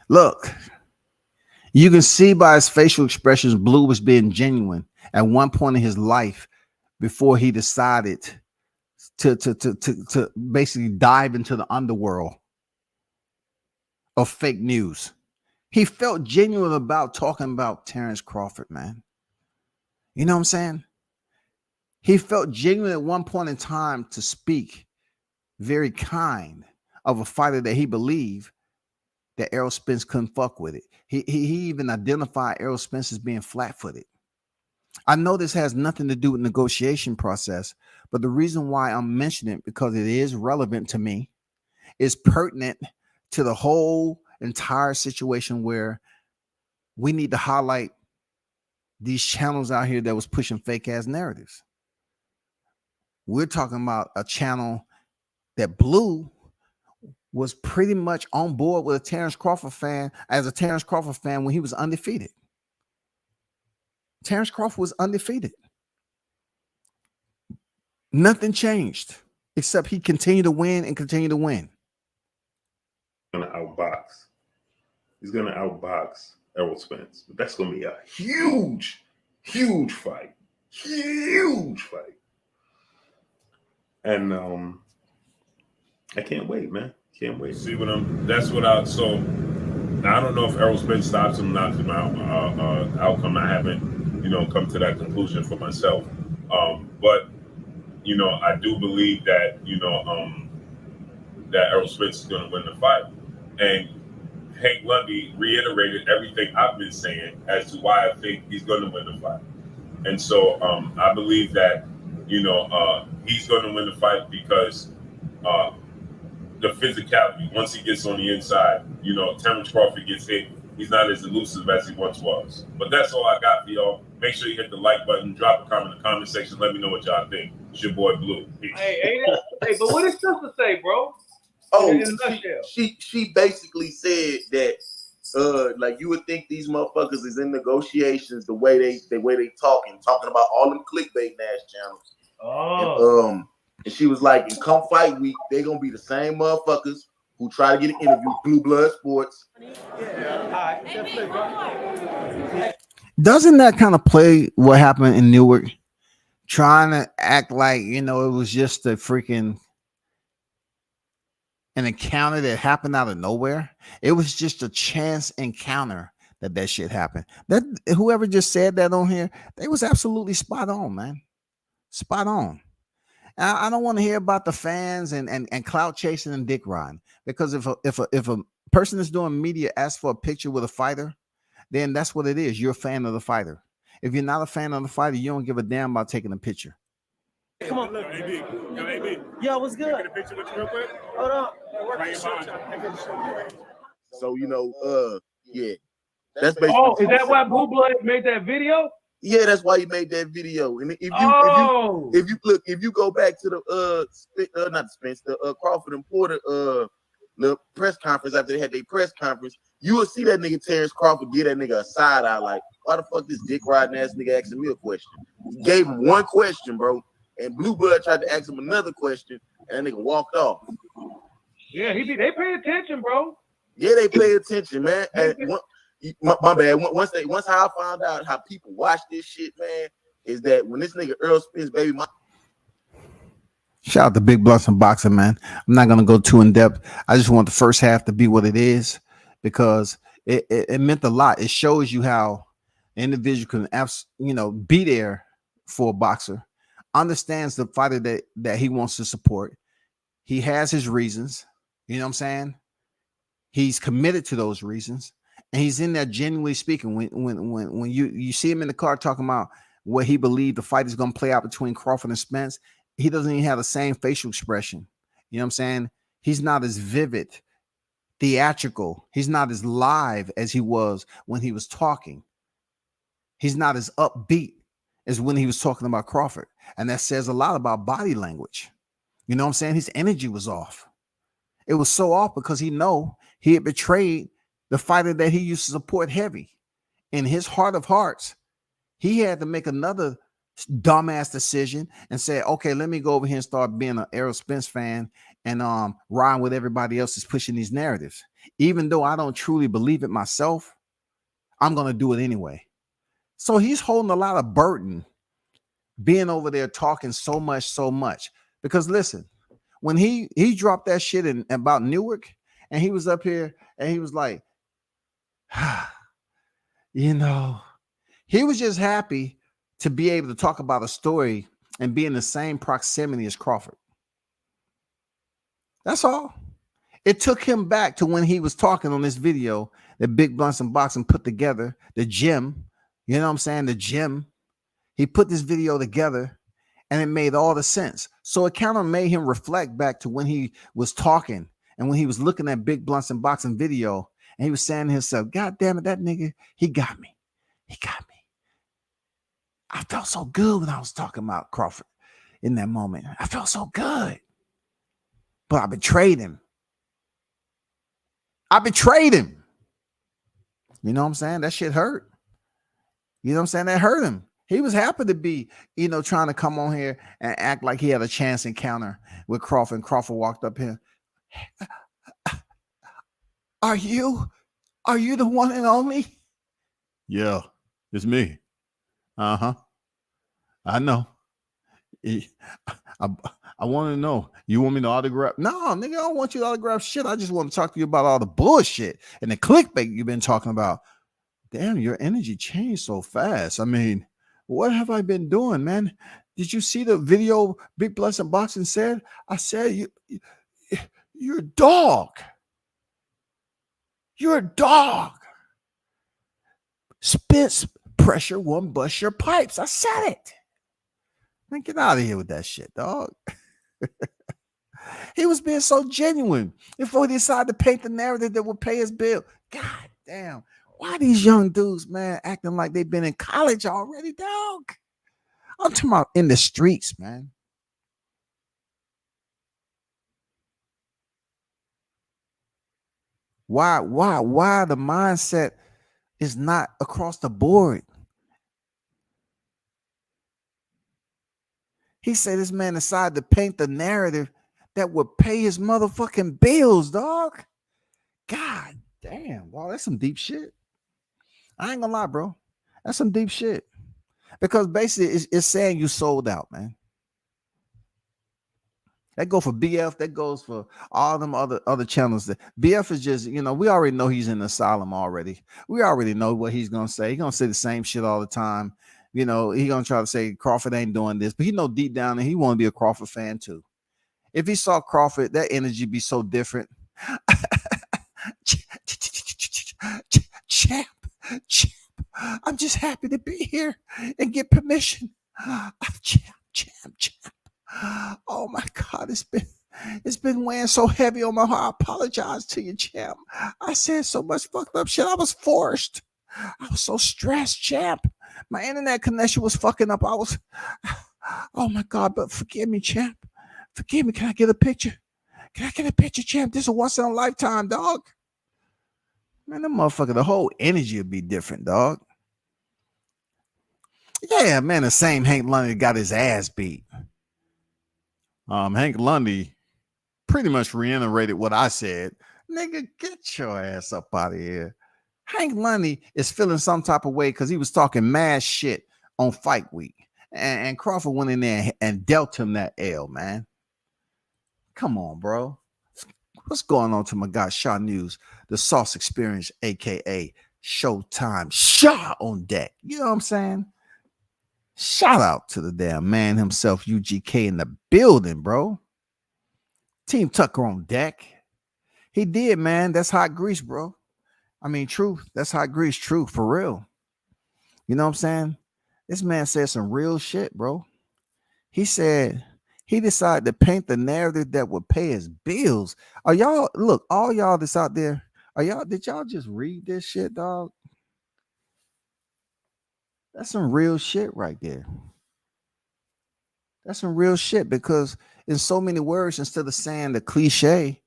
Look. You can see by his facial expressions, Blue was being genuine at one point in his life before he decided to basically dive into the underworld of fake news. He felt genuine about talking about Terrence Crawford, man. You know what I'm saying? He felt genuine at one point in time to speak very kind of a fighter that he believed that Errol Spence couldn't fuck with it. He even identified Errol Spence as being flat-footed. I know this has nothing to do with negotiation process, but the reason why I'm mentioning it, because it is relevant to me, is pertinent to the whole entire situation where we need to highlight these channels out here that was pushing fake ass narratives. We're talking about a channel that Blue was pretty much on board with a Terrence Crawford fan when he was undefeated. Terrence Crawford was undefeated. Nothing changed except he continued to win and continue to win. Going to outbox. He's going to outbox Errol Spence. But that's going to be a huge, huge fight. Huge fight. And I can't wait, man. Can't wait. See what so I don't know if Errol Spence stops him, knocks him out. Outcome, I haven't, come to that conclusion for myself. But, I do believe that, that Errol Spence is going to win the fight. And Hank Lundy reiterated everything I've been saying as to why I think he's going to win the fight. And so I believe that, he's going to win the fight because the physicality, once he gets on the inside, Terrence Crawford gets hit. He's not as elusive as he once was. But that's all I got for y'all. Make sure you hit the like button, drop a comment in the comment section. Let me know what y'all think. It's your boy Blue. Peace. Hey, but what did Sister say, bro? Oh, she basically said that like you would think these motherfuckers is in negotiations the way they talking about all them clickbait ass channels. Oh. And she was like, in come fight week, they gonna be the same motherfuckers who try to get an interview. Blue Blood Sports. Doesn't that kind of play what happened in Newark? Trying to act like, it was just an encounter that happened out of nowhere. It was just a chance encounter that shit happened. That whoever just said that on here, they was absolutely spot on, man. Spot on. I don't want to hear about the fans and clout chasing and dick riding, because if a person that's doing media asks for a picture with a fighter, then that's what it is. You're a fan of the fighter. If you're not a fan of the fighter, you don't give a damn about taking a picture. Come on, look, AB. Yo, AB. Yo, what's good? Get a picture with you real quick. Hold up. So yeah, that's basically. Oh, is that why Blue Blood made that video? Yeah, that's why he made that video. And if you go back to the Crawford and Porter the press conference after they had their press conference, you will see that nigga Terrence Crawford give that nigga a side eye like, why the fuck this dick riding ass nigga asking me a question? He gave him one question, bro, and Blue Blood tried to ask him another question, and that nigga walked off. Yeah, they pay attention, bro. Yeah, they pay attention, man. And my bad. Once I found out how people watch this shit, man, is that when this nigga Earl Spence, baby, Shout out to Big Blunts and Boxing, man. I'm not gonna go too in depth. I just want the first half to be what it is, because it meant a lot. It shows you how an individual can be there for a boxer, understands the fighter that he wants to support. He has his reasons, you know what I'm saying? He's committed to those reasons, and he's in there genuinely speaking. When you see him in the car talking about what he believed the fight is going to play out between Crawford and Spence, he doesn't even have the same facial expression. You know what I'm saying? He's not as vivid, theatrical. He's not as live as he was when he was talking. He's not as upbeat as when he was talking about Crawford. And that says a lot about body language. You know what I'm saying? His energy was off. It was so off because he had betrayed the fighter that he used to support heavy. In his heart of hearts, he had to make another dumbass decision and say, okay, let me go over here and start being an Errol Spence fan and rhyme with everybody else is pushing these narratives. Even though I don't truly believe it myself, I'm going to do it anyway. So he's holding a lot of burden being over there talking so much. Because listen, when he dropped that shit about Newark, and he was up here and he was like, he was just happy to be able to talk about a story and be in the same proximity as Crawford. That's all. It took him back to when he was talking on this video that Big Blunts and Boxing put together, the gym. You know what I'm saying? The gym. He put this video together and it made all the sense. So it kind of made him reflect back to when he was talking and when he was looking at Big Blunts and Boxing video, and he was saying to himself, God damn it, that nigga, he got me. He got me. I felt so good when I was talking about Crawford in that moment. I felt so good. But I betrayed him. You know what I'm saying? That shit hurt. You know what I'm saying? That hurt him. He was happy to be, trying to come on here and act like he had a chance encounter with Crawford. And Crawford walked up here. Are you the one and only? Yeah, it's me. Uh-huh. I know. I want to know. You want me to autograph? No, nigga, I don't want you to autograph shit. I just want to talk to you about all the bullshit and the clickbait you've been talking about. Damn, your energy changed so fast. I mean, what have I been doing, man? Did you see the video Big Blunts and Boxing said? I said, you're a dog. You're a dog. Spence pressure won't bust your pipes. I said it. Man, get out of here with that shit, dog. He was being so genuine before he decided to paint the narrative that would pay his bill. God damn. Why these young dudes, man, acting like they've been in college already, dog? I'm talking about in the streets, man. Why the mindset is not across the board? He said this man decided to paint the narrative that would pay his motherfucking bills, dog. God damn, wow, that's some deep shit. I ain't gonna lie, bro. That's some deep shit. Because basically it's saying you sold out, man. That go for BF. That goes for all them other channels. That BF is just, we already know he's in the asylum already. We already know what he's gonna say. He's gonna say the same shit all the time. He gonna try to say Crawford ain't doing this, but he know deep down that he want to be a Crawford fan too. If he saw Crawford, that energy be so different. Champ, I'm just happy to be here and get permission. Champ. Oh my God, it's been weighing so heavy on my heart. I apologize to you, champ. I said so much fucked up shit. I was forced. I was so stressed, champ. My internet connection was fucking up. Oh my God, but forgive me, champ. Forgive me. Can I get a picture? Can I get a picture, champ? This is a once in a lifetime, dog. Man, that motherfucker, the whole energy would be different, dog. Yeah, man, the same Hank Lundy got his ass beat. Hank Lundy pretty much reiterated what I said. Nigga, get your ass up out of here. Hank Lundy is feeling some type of way because he was talking mad shit on fight week. And Crawford went in there and dealt him that L, man. Come on, bro. What's going on to my guy, Shaw News, the Sauce Experience, a.k.a. Showtime Shaw on deck. You know what I'm saying? Shout out to the damn man himself, UGK, in the building, bro. Team Tucker on deck. He did, man. That's hot grease, bro. I mean, truth. That's hot grease, true, for real. You know what I'm saying? This man said some real shit, bro. He said he decided to paint the narrative that would pay his bills. Are y'all, look, all y'all that's out there, did y'all just read this shit, dog? That's some real shit right there. That's some real shit, because in so many words, instead of saying the cliche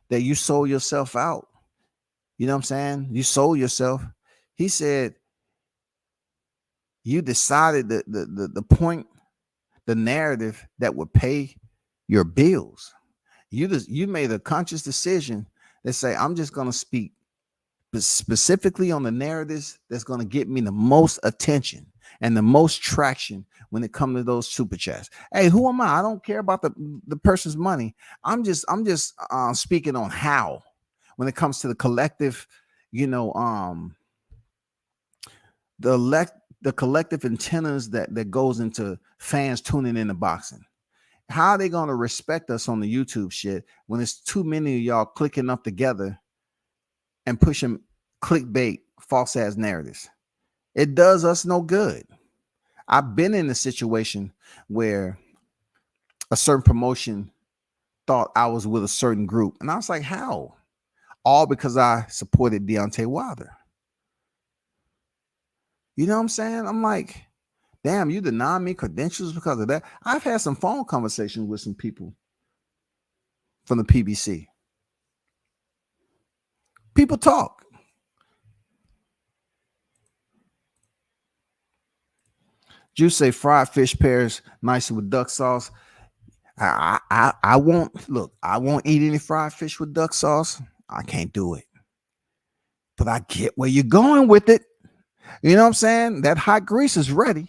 that you sold yourself out, you know what I'm saying? You sold yourself. He said you decided the point, the narrative that would pay your bills. You made a conscious decision that say, I'm just going to speak specifically on the narratives that's going to get me the most attention and the most traction when it comes to those super chats. Hey, who am I? I don't care about the person's money. I'm just speaking on how, when it comes to the collective, the collective antennas that goes into fans tuning into boxing. How are they going to respect us on the YouTube shit when it's too many of y'all clicking up together and pushing clickbait, false ass narratives? It does us no good. I've been in a situation where a certain promotion thought I was with a certain group, and I was like, how? All because I supported Deontay Wilder. You know what I'm saying? I'm like, damn, you deny me credentials because of that? I've had some phone conversations with some people from the PBC. People talk. Juice say fried fish pairs nicely with duck sauce. I won't eat any fried fish with duck sauce. I can't do it. But I get where you're going with it. You know what I'm saying? That hot grease is ready.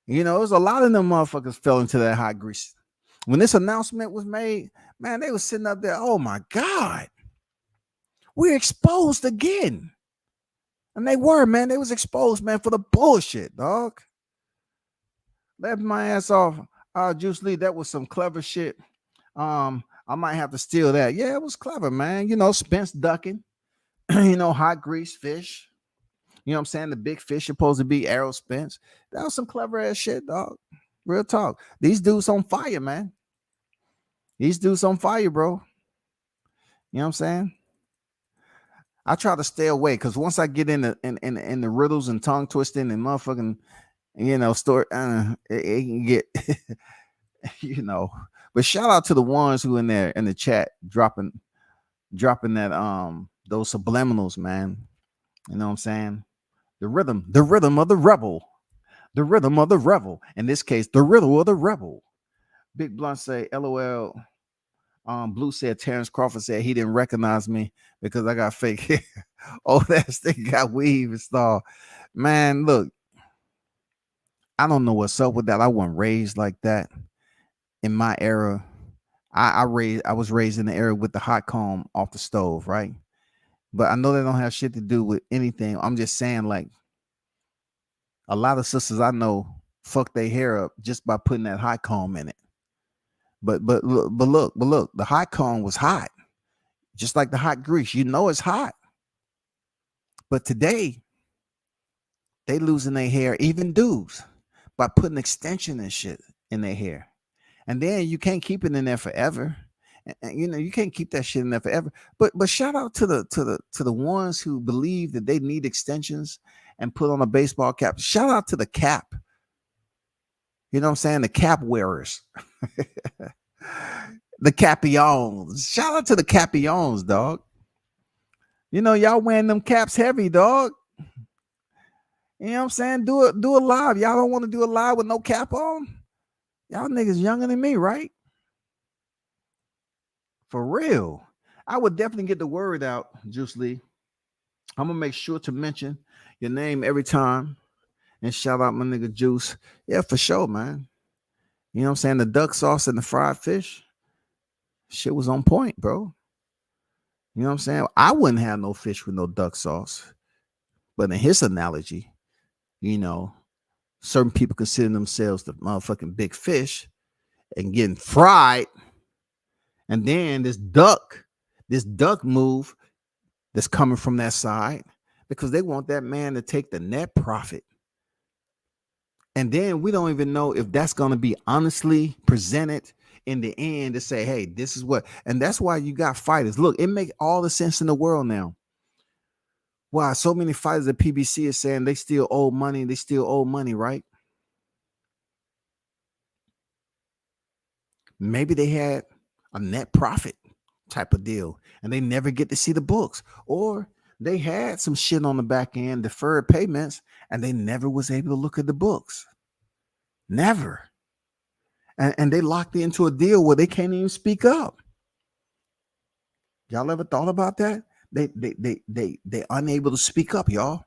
There's a lot of them motherfuckers fell into that hot grease. When this announcement was made, man, they were sitting up there. Oh my God, we're exposed again. And they were, man. They was exposed, man, for the bullshit, dog. Left my ass off. Juice Lee, that was some clever shit. I might have to steal that. Yeah, it was clever, man. Spence ducking. Hot grease fish. You know what I'm saying? The big fish supposed to be Errol Spence. That was some clever ass shit, dog. Real talk. These dudes on fire, man. These dudes on fire, bro. You know what I'm saying? I try to stay away because once I get in the riddles and tongue twisting and motherfucking, story, it can get, But shout out to the ones who in there in the chat dropping that those subliminals, man. You know what I'm saying? The rhythm of the rebel. The rhythm of the rebel. In this case, the riddle of the rebel. Big Blunt say, LOL. Blue said Terrence Crawford said he didn't recognize me because I got fake hair. Oh, that thing got weave and stuff. Man, look, I don't know what's up with that. I wasn't raised like that in my era. I was raised in the area with the hot comb off the stove, right? But I know they don't have shit to do with anything. I'm just saying, like, a lot of sisters I know fuck their hair up just by putting that hot comb in it. But look, the hot comb was hot, just like the hot grease. You know it's hot. But today, they losing their hair, even dudes, by putting extension and shit in their hair. And then you can't keep it in there forever. And you know, you can't keep that shit in there forever. But shout out to the ones who believe that they need extensions and put on a baseball cap. Shout out to the cap. You know what I'm saying? The cap wearers. The capiones. Shout out to the capiones, dog. You know, y'all wearing them caps heavy, dog. You know what I'm saying? Do a live. Y'all don't want to do a live with no cap on? Y'all niggas younger than me, right? For real. I would definitely get the word out, Juice Lee. I'm going to make sure to mention your name every time and shout out my nigga Juice. Yeah, for sure, man. You know what I'm saying? The duck sauce and the fried fish, shit was on point, bro. You know what I'm saying? I wouldn't have no fish with no duck sauce. But in his analogy, you know, certain people consider themselves the motherfucking big fish and getting fried. And then this duck move that's coming from that side because they want that man to take the net profit. And then we don't even know if that's going to be honestly presented in the end to say, hey, this is what. And that's why you got fighters. Look, it makes all the sense in the world now. Why so many fighters at PBC is saying they still owe money. They still owe money, right? Maybe they had a net profit type of deal and they never get to see the books, or they had some shit on the back end, deferred payments, and they never was able to look at the books. Never. And they locked into a deal where they can't even speak up. Y'all ever thought about that? They unable to speak up, y'all.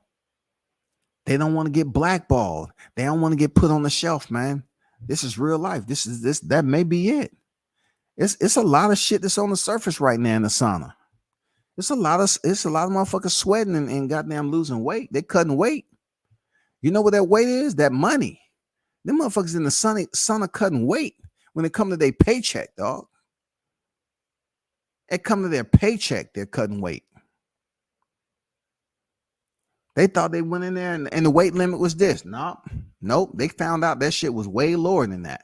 They don't want to get blackballed. They don't want to get put on the shelf, man. This is real life. That may be it. It's a lot of shit that's on the surface right now in the sauna. It's a lot of motherfuckers sweating and goddamn losing weight. They cutting weight. You know what that weight is? That money. Them motherfuckers in the sauna cutting weight when it come to their paycheck, dog. It come to their paycheck, they're cutting weight. They thought they went in there and the weight limit was this. Nope. They found out that shit was way lower than that.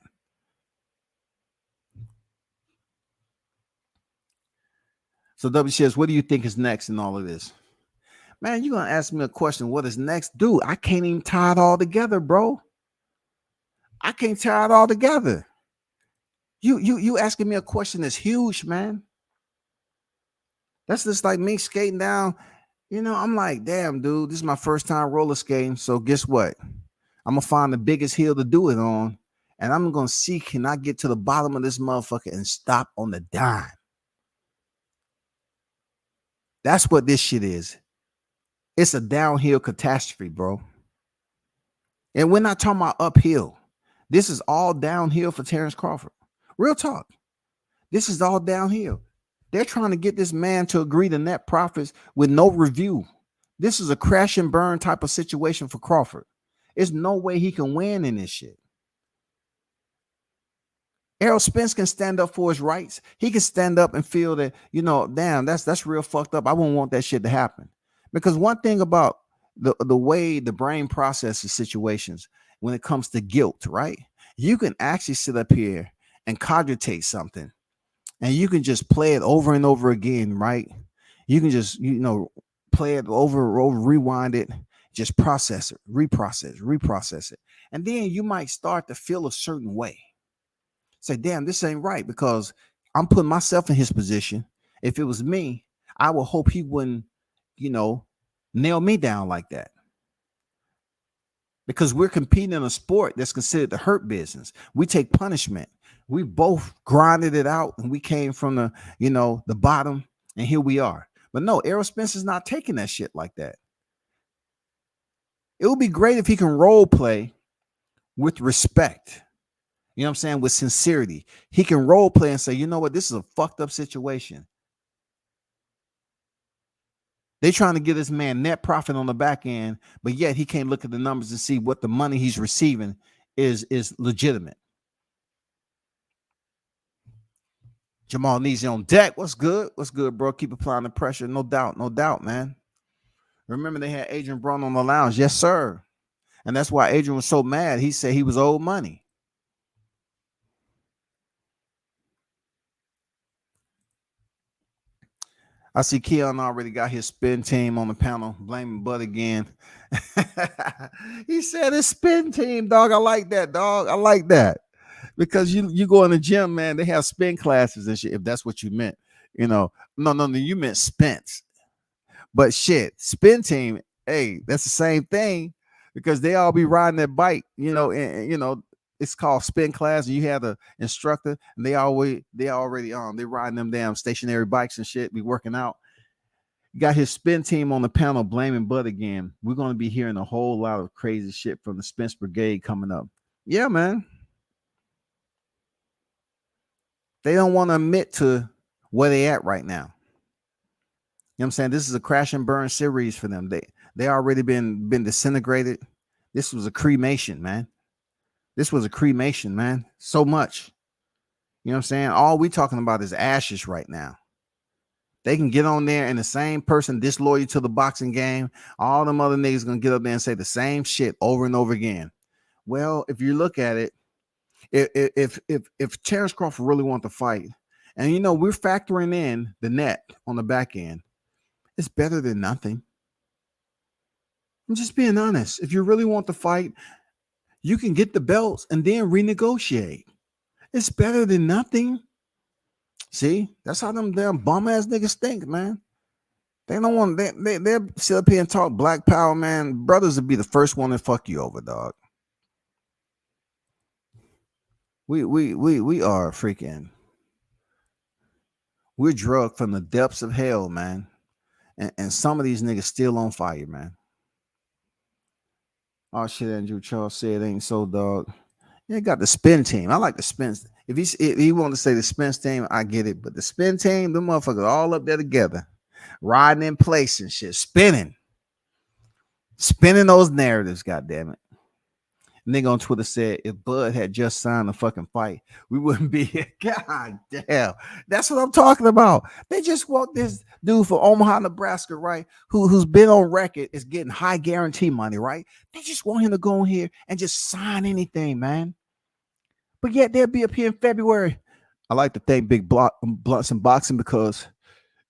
So WCS, what do you think is next in all of this? Man, you're going to ask me a question. What is next? Dude, I can't even tie it all together, bro. I can't tie it all together. You asking me a question that's huge, man. That's just like me skating down. You know, I'm like, damn, dude, this is my first time roller skating. So guess what? I'm going to find the biggest hill to do it on. And I'm going to see, can I get to the bottom of this motherfucker and stop on the dime? That's what this shit is. It's a downhill catastrophe, bro. And we're not talking about uphill. This is all downhill for Terrence Crawford. Real talk. This is all downhill. They're trying to get this man to agree to net profits with no review. This is a crash and burn type of situation for Crawford. There's no way he can win in this shit. Errol Spence can stand up for his rights. He can stand up and feel that, you know, damn, that's real fucked up. I wouldn't want that shit to happen. Because one thing about the way the brain processes situations when it comes to guilt, right? You can actually sit up here and cogitate something and you can just play it over and over again, right? You can just, you know, play it over, rewind it, just process it, reprocess it. And then you might start to feel a certain way. Say, damn, this ain't right because I'm putting myself in his position. If it was me, I would hope he wouldn't, you know, nail me down like that. Because we're competing in a sport that's considered the hurt business. We take punishment. We both grinded it out and we came from the, you know, the bottom and here we are. But no, Errol Spence is not taking that shit like that. It would be great if he can role play with respect You know what I'm saying? With sincerity. He can role play and say, you know what, this is a fucked up situation. They trying to get this man net profit on the back end, but yet he can't look at the numbers and see what the money he's receiving is legitimate. Jamal Neezy on deck. What's good? What's good, bro? Keep applying the pressure. No doubt, man. Remember they had Adrian Brown on the lounge. Yes, sir. And that's why Adrian was so mad. He said he was owed money. I see Keon already got his spin team on the panel, blaming Bud again. He said his spin team, dog. I like that, dog. I like that. Because you go in the gym, man, they have spin classes and shit, if that's what you meant. You know, no, you meant Spence. But shit, spin team, hey, that's the same thing because they all be riding that bike, and it's called spin class, and you have the instructor, and they already they riding them damn stationary bikes and shit, be working out. Got his spin team on the panel blaming Bud again. We're going to be hearing a whole lot of crazy shit from the Spence Brigade coming up. Yeah, man. They don't want to admit to where they at right now. You know what I'm saying? This is a crash and burn series for them. They already been disintegrated. This was a cremation, man. So much. You know what I'm saying? All we talking about is ashes right now. They can get on there and the same person disloyal to the boxing game. All them other niggas gonna get up there and say the same shit over and over again. Well, if you look at it, if Terrence Crawford really want to fight, and we're factoring in the net on the back end, it's better than nothing. I'm just being honest. If you really want to fight, you can get the belts and then renegotiate. It's better than nothing. See, that's how them damn bum ass niggas think, man. They don't want they'll sit up here and talk black power, man. Brothers would be the first one to fuck you over, dog. We are freaking. We're drugged from the depths of hell, man. And some of these niggas still on fire, man. Oh shit, Andrew Charles said it ain't so, dog. Yeah, got the spin team. I like the spin. If he wanted to say the spin team, I get it. But the spin team, them motherfuckers all up there together, riding in place and shit, spinning those narratives. God damn it. Nigga on Twitter said if Bud had just signed a fucking fight, we wouldn't be here. God damn. That's what I'm talking about. They just want this dude from Omaha, Nebraska, right? Who's been on record is getting high guarantee money, right? They just want him to go in here and just sign anything, man. But yet they'll be up here in February. I like to thank Big Blunts and Boxing because,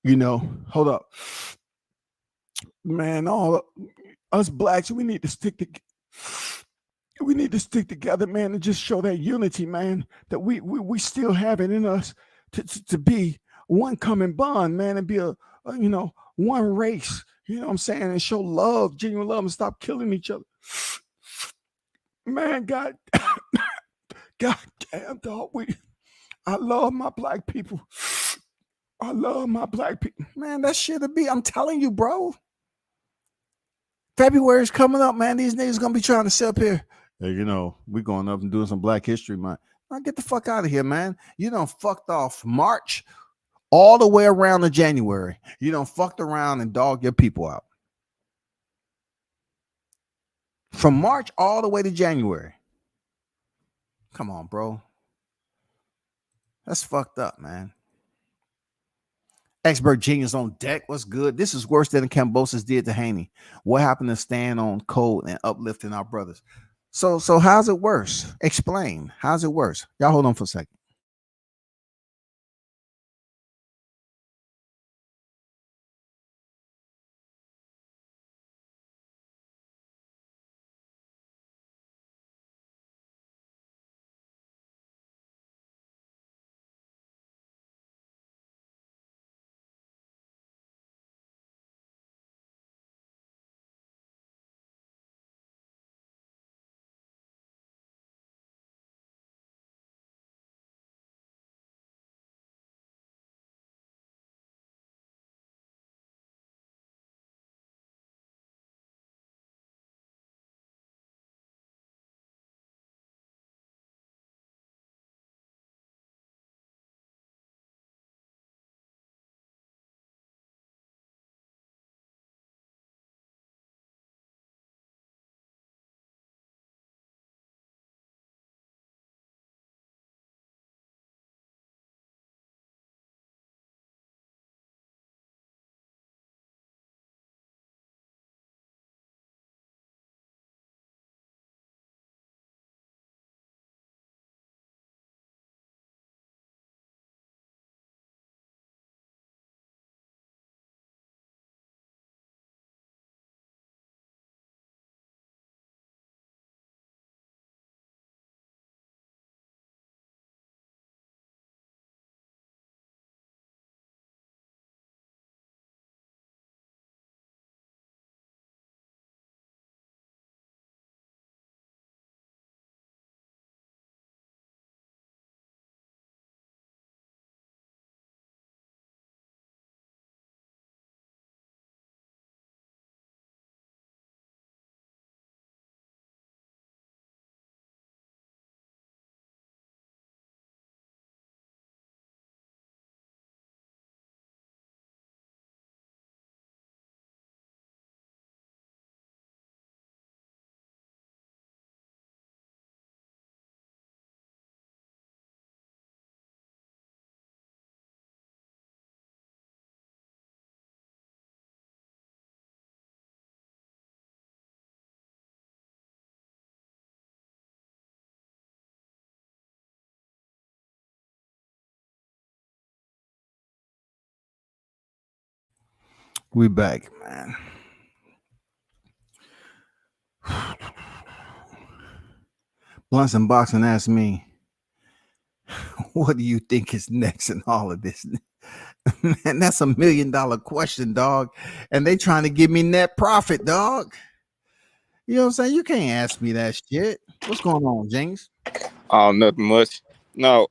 hold up. Man, all us blacks, we need to stick together. We need to stick together, man, and just show that unity, man, that we still have it in us to be one common bond, man, and be a one race, you know what I'm saying, and show love, genuine love, and stop killing each other. Man, God damn, dog, I love my black people. I love my black people. Man, that shit'll be, I'm telling you, bro. February's coming up, man. These niggas gonna be trying to sit up here. Hey, we going up and doing some Black History Month. Now get the fuck out of here, man. You done fucked off March all the way around to January. You done fucked around and dogged your people out. From March all the way to January. Come on, bro. That's fucked up, man. Expert Genius on deck. What's good? This is worse than Cambosis did to Haney. What happened to stand on code and uplifting our brothers? So how's it worse? Explain. How's it worse? Y'all hold on for a second. We back, man. Blunts and Boxing asked me, what do you think is next in all of this? Man, that's $1 million question, dog. And they trying to give me net profit, dog. You know what I'm saying? You can't ask me that shit. What's going on, James? Oh, nothing much. No,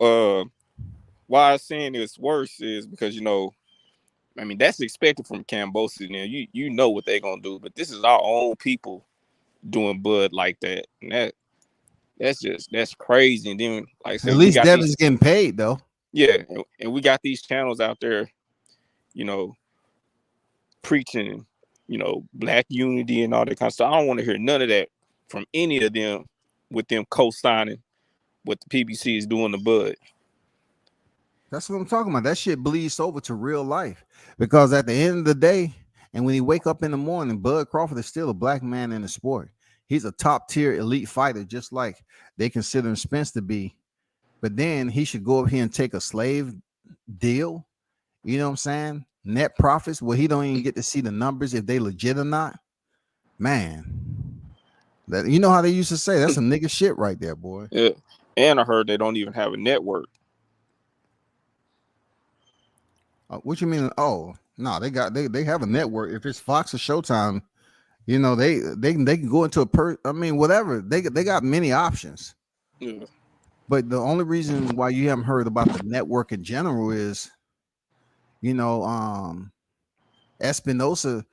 why I'm saying it's worse is because, I mean, that's expected from Cambosis. Now, you know what they're gonna do, but this is our own people doing Bud like that. And that's crazy. And then, like I said, At we least got Devin's getting paid, though. yeah, and we got these channels out there, preaching, black unity and all that kind of stuff. I don't want to hear none of that from any of them with them co-signing what the PBC is doing to Bud. That's what I'm talking about. That shit bleeds over to real life. Because at the end of the day, and when he wake up in the morning, Bud Crawford is still a black man in the sport. He's a top tier elite fighter, just like they consider Spence to be. But then he should go up here and take a slave deal. You know what I'm saying? Net profits where he don't even get to see the numbers if they legit or not. Man, that you know how they used to say that's some nigga shit right there, boy. Yeah, and I heard they don't even have a network. What you mean? Oh no, they have a network. If it's Fox or Showtime, they can go into whatever. They got many options. Yeah. But the only reason why you haven't heard about the network in general is, Espinosa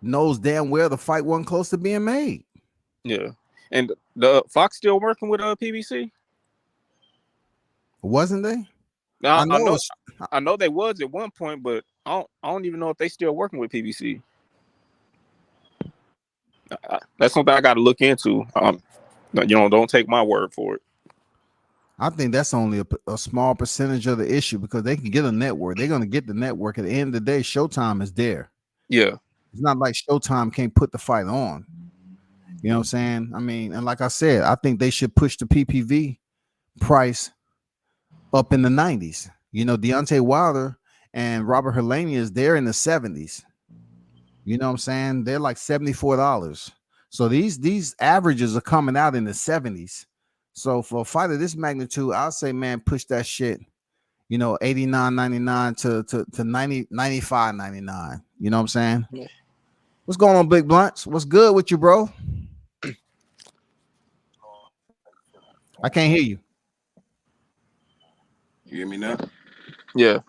knows damn well the fight wasn't close to being made. Yeah, and the Fox still working with PBC, wasn't they? Now, I know they was at one point, but I don't even know if they still working with PBC. That's something I got to look into. Don't take my word for it. I think that's only a small percentage of the issue because they can get a network. They're going to get the network. At the end of the day, Showtime is there. Yeah. It's not like Showtime can't put the fight on. You know what I'm saying? I mean, and like I said, I think they should push the PPV price up in the 90s. Deontay Wilder and Robert Helenius, they're in the 70s. You know what I'm saying? They're like $74. So these averages are coming out in the 70s. So for a fight of this magnitude, I'll say, man, push that shit, $89.99 to 90, $95.99. You know what I'm saying? Yeah. What's going on, Big Blunts? What's good with you, bro? I can't hear you. You hear me now? Yeah.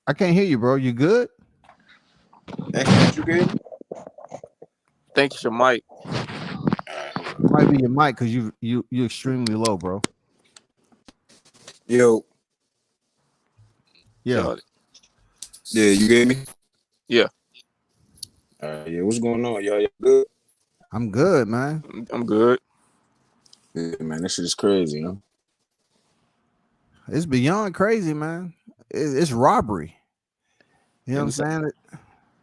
I can't hear you, bro. You good? You good? I think it's your mic. It might be your mic because you're extremely low, bro. Yo. Yeah. Yeah, you get me? Yeah. Yeah, what's going on? Y'all good? I'm good, man. I'm good. Yeah, man, this shit is crazy, It's beyond crazy, man. It's robbery. You know what I'm saying?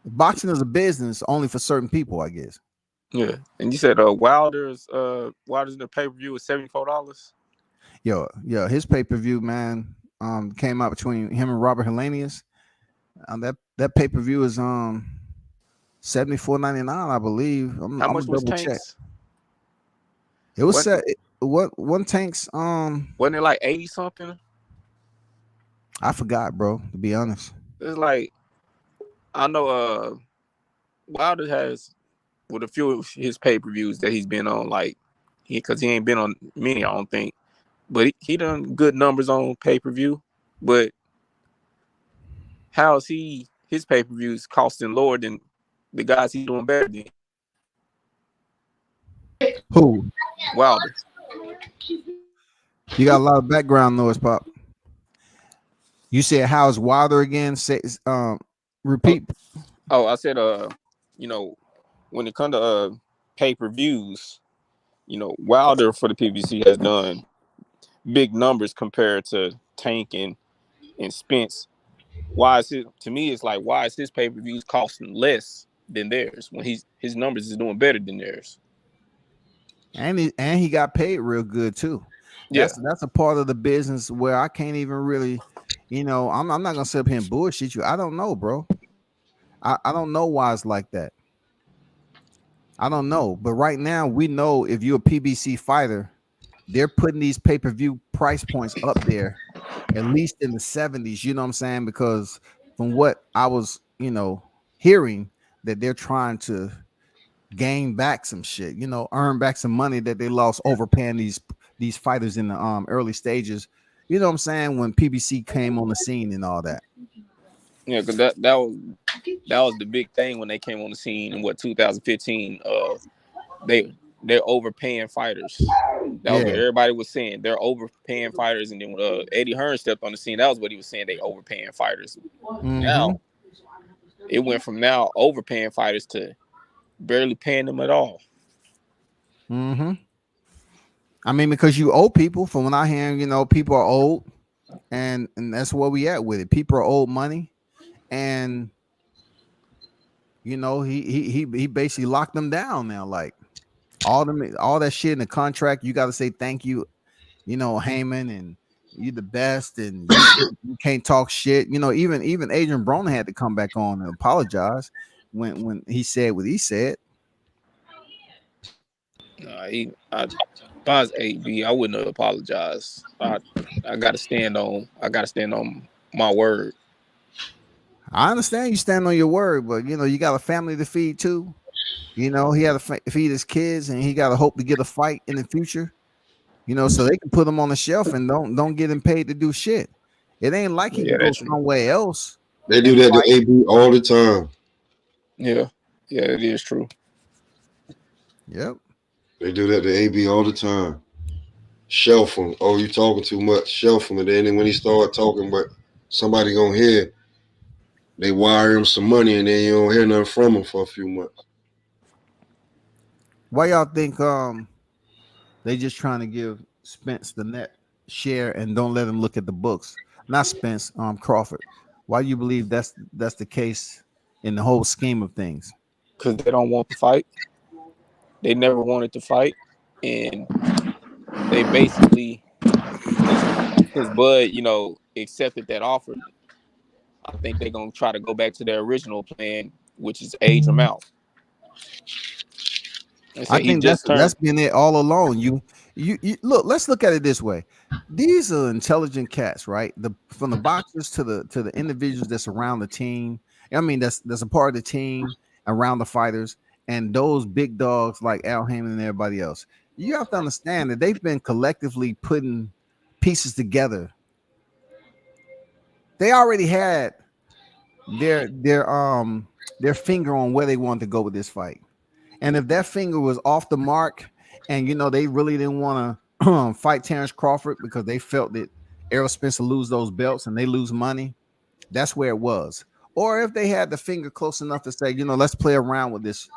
Boxing is a business only for certain people, I guess. Yeah. And you said Wilder's the pay-per-view is $74? Yeah, his pay-per-view, man, came out between him and Robert Helenius. That pay-per-view is $74.99, I believe. How much was Tanks? Check. It was set. One Tanks wasn't it like 80 something? I forgot, bro, to be honest. It's like I know Wilder has with a few of his pay-per-views that he's been on, like because he ain't been on many, I don't think. But he done good numbers on pay-per-view. But how is his pay-per-views costing lower than the guys he's doing better than? Who? Wilder. You got a lot of background noise, Pop. You said how's Wilder again? Say repeat. Oh, I said when it comes to pay-per-views, Wilder for the PBC has done big numbers compared to Tank and Spence. Why is his pay-per-views costing less than theirs when his numbers is doing better than theirs? And he got paid real good too. That's a part of the business where I can't even really, I'm not gonna sit up here and bullshit you. I don't know, bro. I don't know why it's like that. I don't know. But right now, we know if you're a PBC fighter, they're putting these pay-per-view price points up there, at least in the 70s. You know what I'm saying? Because from what I was, hearing, that they're trying to gain back some shit, earn back some money that they lost overpaying these fighters in the early stages. You know what I'm saying? When PBC came on the scene and all that. Yeah, because that was the big thing when they came on the scene in 2015. They're overpaying fighters. That was what everybody was saying. They're overpaying fighters, and then when Eddie Hearn stepped on the scene, that was what he was saying. They overpaying fighters. Now it went from now overpaying fighters to barely paying them at all. I mean, because you owe people. From what I hear, people are owed, and that's where we at with it. People are owed money, and he basically locked them down now. Like all that shit in the contract, you got to say thank you, Heyman, and you the best, and you can't talk shit. Even Adrian Broner had to come back on and apologize when he said what he said. If I was AB, I wouldn't have apologized. I gotta stand on my word. I understand you stand on your word, but you got a family to feed too. He had to feed his kids, and he got to hope to get a fight in the future. So they can put him on the shelf and don't get him paid to do shit. It ain't like he can go somewhere else. They do that to AB all the time. Yeah, it is true. Yep. They do that to AB all the time. Shelf him. Oh, you talking too much. Shelf him. And then when he start talking, but somebody gonna hear, they wire him some money, and then you don't hear nothing from him for a few months. Why y'all think they just trying to give Spence the net share and don't let him look at the books? Not Spence, Crawford. Why do you believe that's the case in the whole scheme of things? Because they don't want to fight. They never wanted to fight, and they basically, because Bud, accepted that offer. I think they're gonna try to go back to their original plan, which is age him out. I think that's been it all along. You look. Let's look at it this way. These are intelligent cats, right? From the boxers to the individuals that's around the team. I mean, that's a part of the team around the fighters, and those big dogs like Al Heyman and everybody else. You have to understand that they've been collectively putting pieces together. They already had their finger on where they wanted to go with this fight. And if that finger was off the mark, and they really didn't want to fight Terrence Crawford because they felt that Errol Spence will lose those belts and they lose money, that's where it was. Or if they had the finger close enough to say, let's play around with this.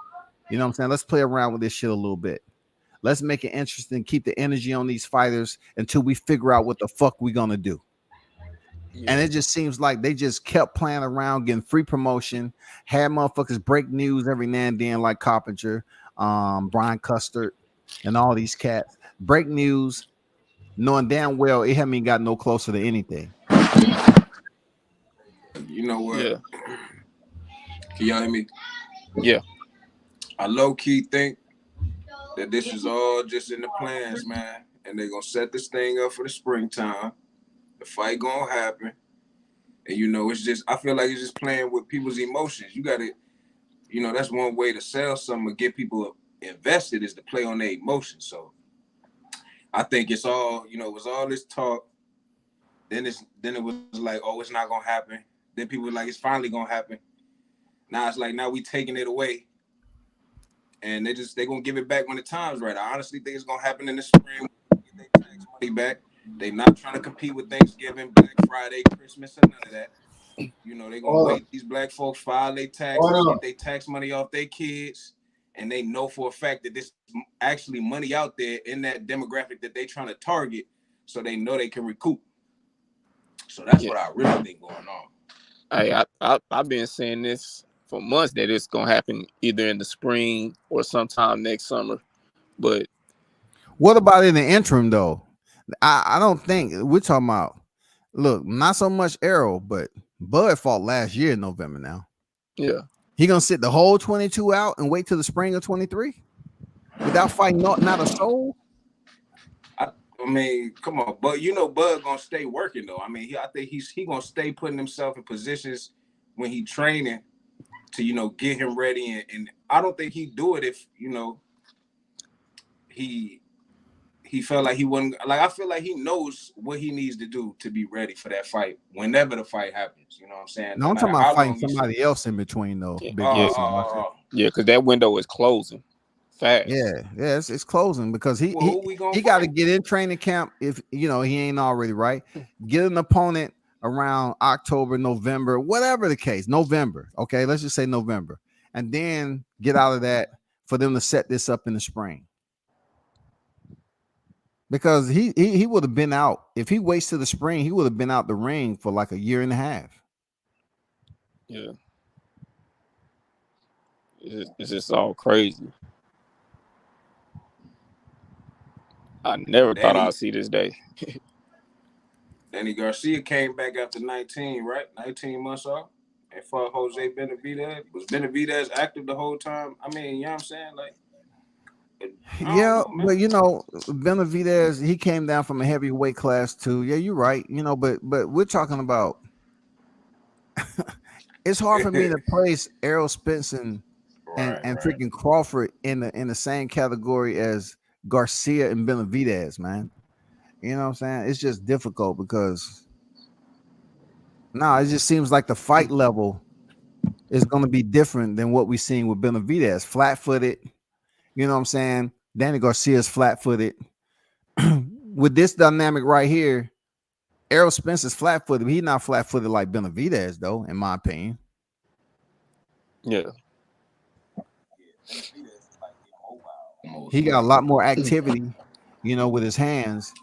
You know what I'm saying? Let's play around with this shit a little bit. Let's make it interesting. Keep the energy on these fighters until we figure out what the fuck we're gonna do. Yeah. And it just seems like they just kept playing around, getting free promotion, had motherfuckers break news every now and then, like Coppinger, Brian Custard, and all these cats. Break news, knowing damn well it haven't even got no closer to anything. You know what? Yeah. Can y'all hear me? Yeah. I low-key think that this is all just in the plans, man. And they're going to set this thing up for the springtime. The fight going to happen. And, it's just, I feel like it's just playing with people's emotions. You got to, that's one way to sell something or get people invested is to play on their emotions. So I think it's all, it was all this talk. Then it was like, oh, it's not going to happen. Then people were like, it's finally going to happen. Now it's like, now we taking it away. And they're going to give it back when the time's right. I honestly think it's going to happen in the spring. Get their tax money back. They're not trying to compete with Thanksgiving, Black Friday, Christmas, and none of that. They're going to wait. These black folks file their taxes, get their tax money off their kids. And they know for a fact that there's actually money out there in that demographic that they're trying to target. So they know they can recoup. So that's what I really think going on. I've been saying this for months that it's gonna happen either in the spring or sometime next summer. But what about in the interim though? I don't think we're talking about. Look, not so much Errol, but Bud fought last year in November. Now, Yeah, he gonna sit the whole 22 out and wait till the spring of 23 without fighting not a soul. I mean, come on, but you know, Bud gonna stay working though. I mean, I think he gonna stay putting himself in positions when he training to get him ready, and I don't think he'd do it if he felt like he wasn't. Like, I feel like he knows what he needs to do to be ready for that fight whenever the fight happens. You know what I'm saying? No, I'm talking about fighting somebody else in between though. Because that window is closing fast. Yeah, it's closing because he got to get in training camp if he ain't already, right. Get an opponent around October, November, whatever the case. November, okay, let's just say November, and then get out of that for them to set this up in the spring. Because he would have been out if he waits till the spring. He would have been out the ring for like a year and a half. Yeah, it's just all crazy. I never thought I'd see this day. Danny Garcia came back after 19 months off, and fought Jose Benavidez. Was Benavidez active the whole time? I mean, you know what I'm saying? Like, but Benavidez, he came down from a heavyweight class too. Yeah, you're right. But we're talking about. It's hard for me to place Errol Spence and freaking Crawford in the same category as Garcia and Benavidez, man. You know what I'm saying? It's just difficult because it just seems like the fight level is going to be different than what we've seen with Benavidez. Flat-footed, you know what I'm saying? Danny Garcia's flat-footed. With this dynamic right here, Errol Spence is flat-footed. He's not flat-footed like Benavidez, though, in my opinion. Yeah. He got a lot more activity, with his hands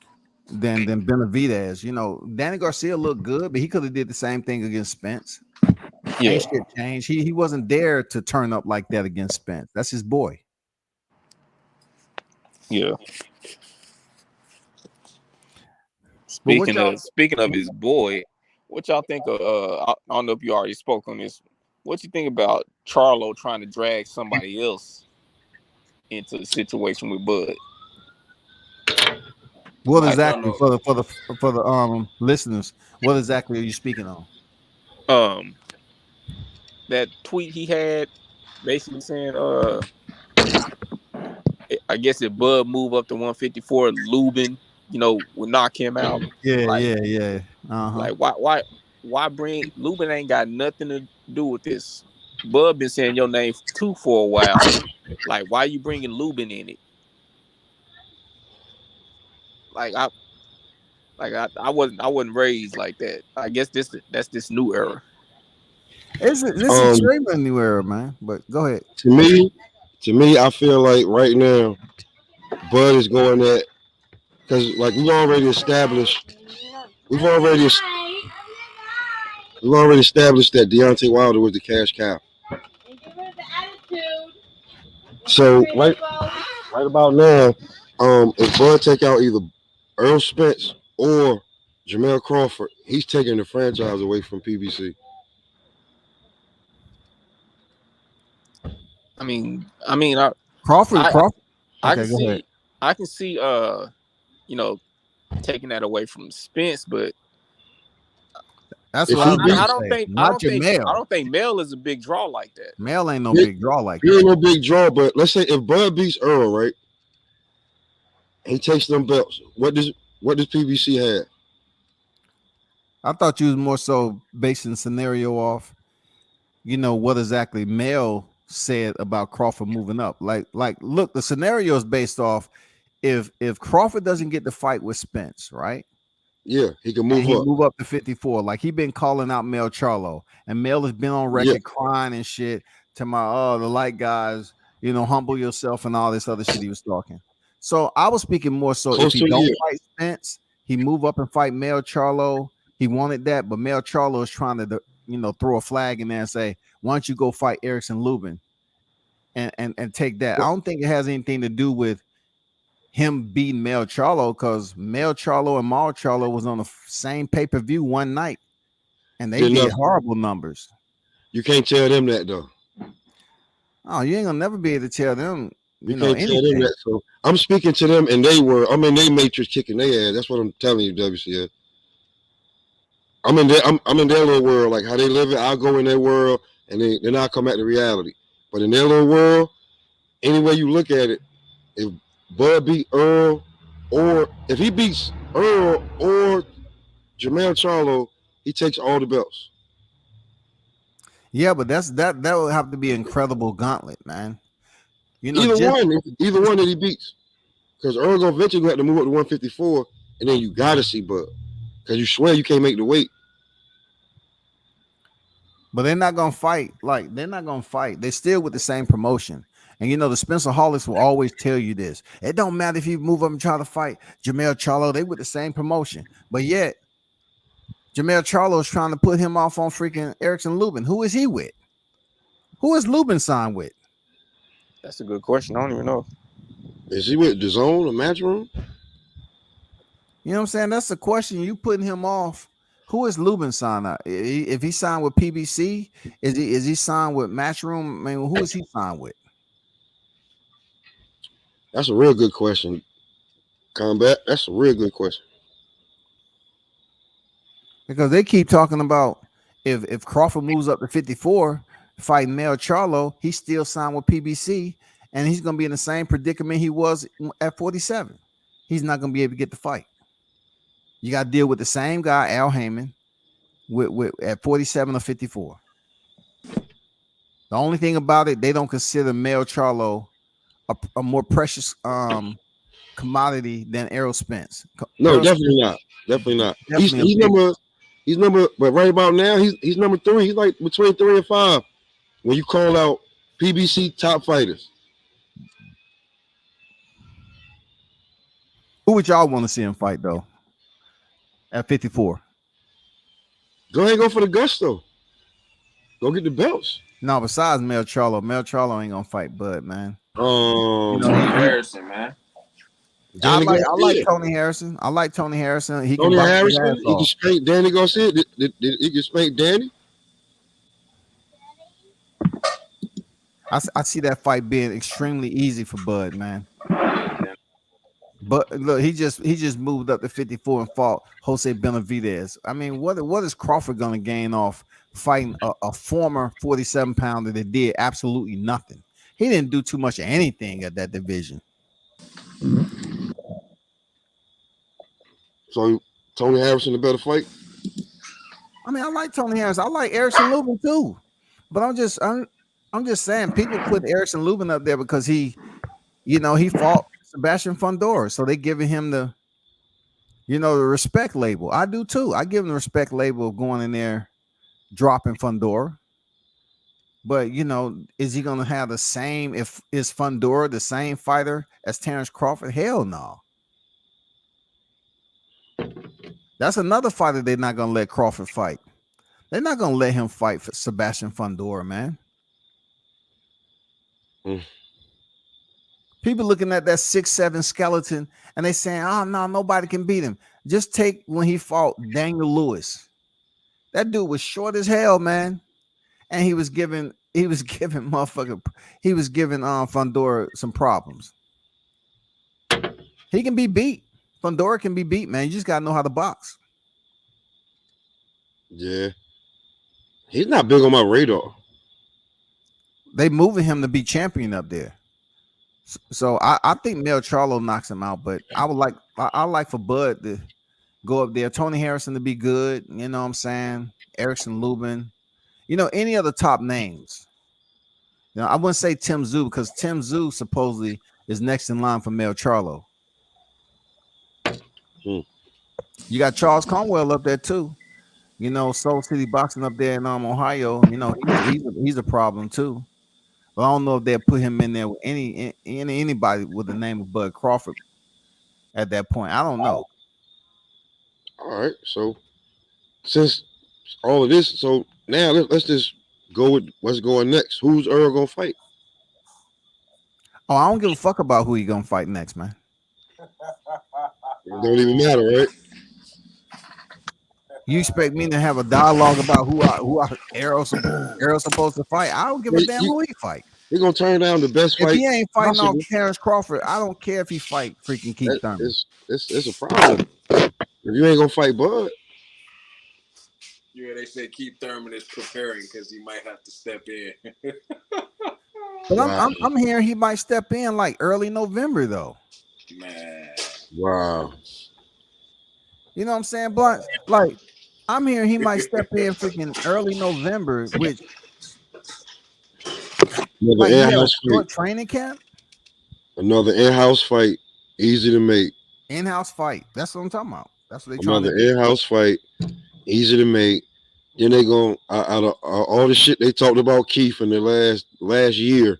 than Benavidez. Danny Garcia looked good, but he could have did the same thing against Spence. Yeah. Ain't shit changed. He wasn't there to turn up like that against Spence. That's his boy. Yeah. Speaking of his boy, what y'all think of? I don't know if you already spoke on this. What you think about Charlo trying to drag somebody else into the situation with Bud? What exactly for the listeners? What exactly are you speaking on? That tweet he had, basically saying, I guess if Bud move up to 154, Lubin, would knock him out. Yeah. Like why bring Lubin? Ain't got nothing to do with this. Bud been saying your name too for a while. Like, why you bringing Lubin in it? I wasn't raised like that. I guess that's this new era. This is extremely new era, man. But go ahead. To me, I feel like right now, Bud is going at because like we've already established that Deontay Wilder was the cash cow. So right about now, if Bud take out either Errol Spence or Jamel Crawford, he's taking the franchise away from PBC. Crawford. I can see taking that away from Spence, but that's what I don't think Mel is a big draw like that. Mel ain't no big draw like that. He ain't no big draw, but let's say if Bud beats Earl, right? He takes them belts. What does PBC have? I thought you was more so basing the scenario off, what exactly Mel said about Crawford moving up. Like, look, the scenario is based off if Crawford doesn't get the fight with Spence, right? Yeah, he can move up to 54. Like, he been calling out Mel Charlo, and Mel has been on record crying and shit to the light guys, humble yourself and all this other shit he was talking. So I was speaking more so if he don't fight Spence, he move up and fight Mel Charlo. He wanted that, but Mel Charlo is trying to, throw a flag in there and say, why don't you go fight Erickson Lubin and take that? I don't think it has anything to do with him beating Mel Charlo, because Mel Charlo and Mal Charlo was on the same pay-per-view one night, and they did horrible numbers. You can't tell them that though. Oh, you ain't gonna never be able to tell them. You can't tell them that. So I'm speaking to them, and I'm in their matrix kicking their ass. That's what I'm telling you, WCF. I'm in their little world, like how they live it. I'll go in their world, and then I'll come back to reality. But in their little world, any way you look at it, if Bud beat Earl, or if he beats Earl or Jermell Charlo, he takes all the belts. Yeah, but that would have to be an incredible gauntlet, man. You know, either one that he beats, because Earl gonna eventually have to move up to 154, and then you gotta see Bud, because you swear you can't make the weight. But they're not gonna fight. Like, they're not gonna fight. They're still with the same promotion. And you know, the SPENCEAHOLICS will always tell you this. It don't matter if you move up and try to fight Jermell Charlo, they with the same promotion. But yet, Jermell Charlo is trying to put him off on freaking Erickson Lubin. Who is he with? Who is Lubin signed with? That's a good question. I don't even know. Is he with DAZN or Matchroom? You know what I'm saying? That's the question. You putting him off. Who is Lubin signed out? If he signed with PBC, is he signed with Matchroom? I mean, who is he signed with? That's a real good question. Combat. That's a real good question. Because they keep talking about if Crawford moves up to 54, fighting Mel Charlo, he's still signed with PBC, and he's going to be in the same predicament he was at 47. He's not going to be able to get the fight. You got to deal with the same guy, Al Heyman, with at 47 or 54. The only thing about it, they don't consider Mel Charlo a more precious commodity than Errol Spence. No, definitely not. Definitely not. He's number, but right about now, he's number 3. He's like between 3 and 5 when you call out PBC top fighters. Who would y'all want to see him fight though? At 54. Go ahead and go for the gusto. Go get the belts. No, besides Mel Charlo ain't gonna fight Bud, man. Tony Harrison, man. I like Tony Harrison. I like Tony Harrison. He Tony can Harrison. He can spank Danny Garcia. He can spank Danny. I see that fight being extremely easy for Bud, man. But look, he just moved up to 54 and fought Jose Benavidez. I mean, what is Crawford going to gain off fighting a former 47-pounder that did absolutely nothing? He didn't do too much of anything at that division. So Tony Harrison a better fight? I mean, I like Tony Harrison. I like Erickson Lubin too. But I'm just saying, people put Erickson Lubin up there because he fought Sebastian Fundora, so they giving him the respect label. I do too. I give him the respect label of going in there, dropping Fundora. But is he gonna have the same? Is Fundora the same fighter as Terrence Crawford? Hell no. That's another fighter they're not gonna let Crawford fight. They're not gonna let him fight for Sebastian Fundora, man. People looking at that 6'7" skeleton and they saying, "Oh no, nobody can beat him." Just take when he fought Daniel Lewis. That dude was short as hell, man, and he was giving Fundora some problems. He can be beat. Fundora can be beat, man. You just gotta know how to box. Yeah, he's not big on my radar. They moving him to be champion up there. So I think Mel Charlo knocks him out, but I like for Bud to go up there. Tony Harrison to be good. You know what I'm saying? Erickson Lubin. Any other top names. I wouldn't say Tim Tszyu because Tim Tszyu supposedly is next in line for Mel Charlo. You got Charles Conwell up there too. Soul City Boxing up there in Ohio. He's a problem too. But I don't know if they'll put him in there with anybody with the name of Bud Crawford at that point. I don't know. All right. So since all of this, so now let's just go with what's going next. Who's Earl gonna fight? Oh, I don't give a fuck about who he gonna fight next, man. It don't even matter, right? You expect me to have a dialogue about who Arrow's supposed to fight? I don't give a damn who he fight. They're gonna turn down the best If fight. he ain't fighting possible. on Terrence Crawford, I don't care if he fight freaking Keith Thurman. It's a problem. If you ain't gonna fight Bud. Yeah, they say Keith Thurman is preparing because he might have to step in. But I'm hearing he might step in like early November though. Man. Wow. You know what I'm saying, Blunt? Like I'm hearing he might step in freaking early November, which like short training camp. Another in-house fight, easy to make. In-house fight. That's what I'm talking about. That's what they trying Another to do. in-house fight, easy to make. Then they going out of all the shit they talked about Keith in the last year.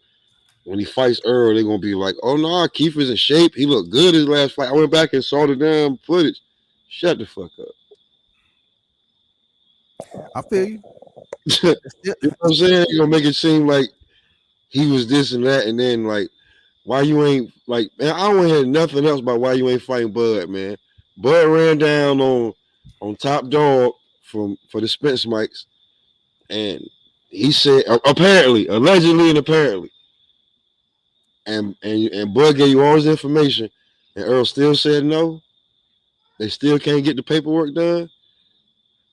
When he fights Earl, they're gonna be like, "Oh no, Keith is in shape. He looked good his last fight." I went back and saw the damn footage. Shut the fuck up. I feel you. You know what I'm saying? You're gonna make it seem like he was this and that, and then like, why you ain't like, man, I don't hear nothing else about why you ain't fighting Bud, man. Bud ran down on Top Dog for the Spence mics, and he said apparently, allegedly, and apparently. And Bud gave you all his information, and Earl still said no. They still can't get the paperwork done.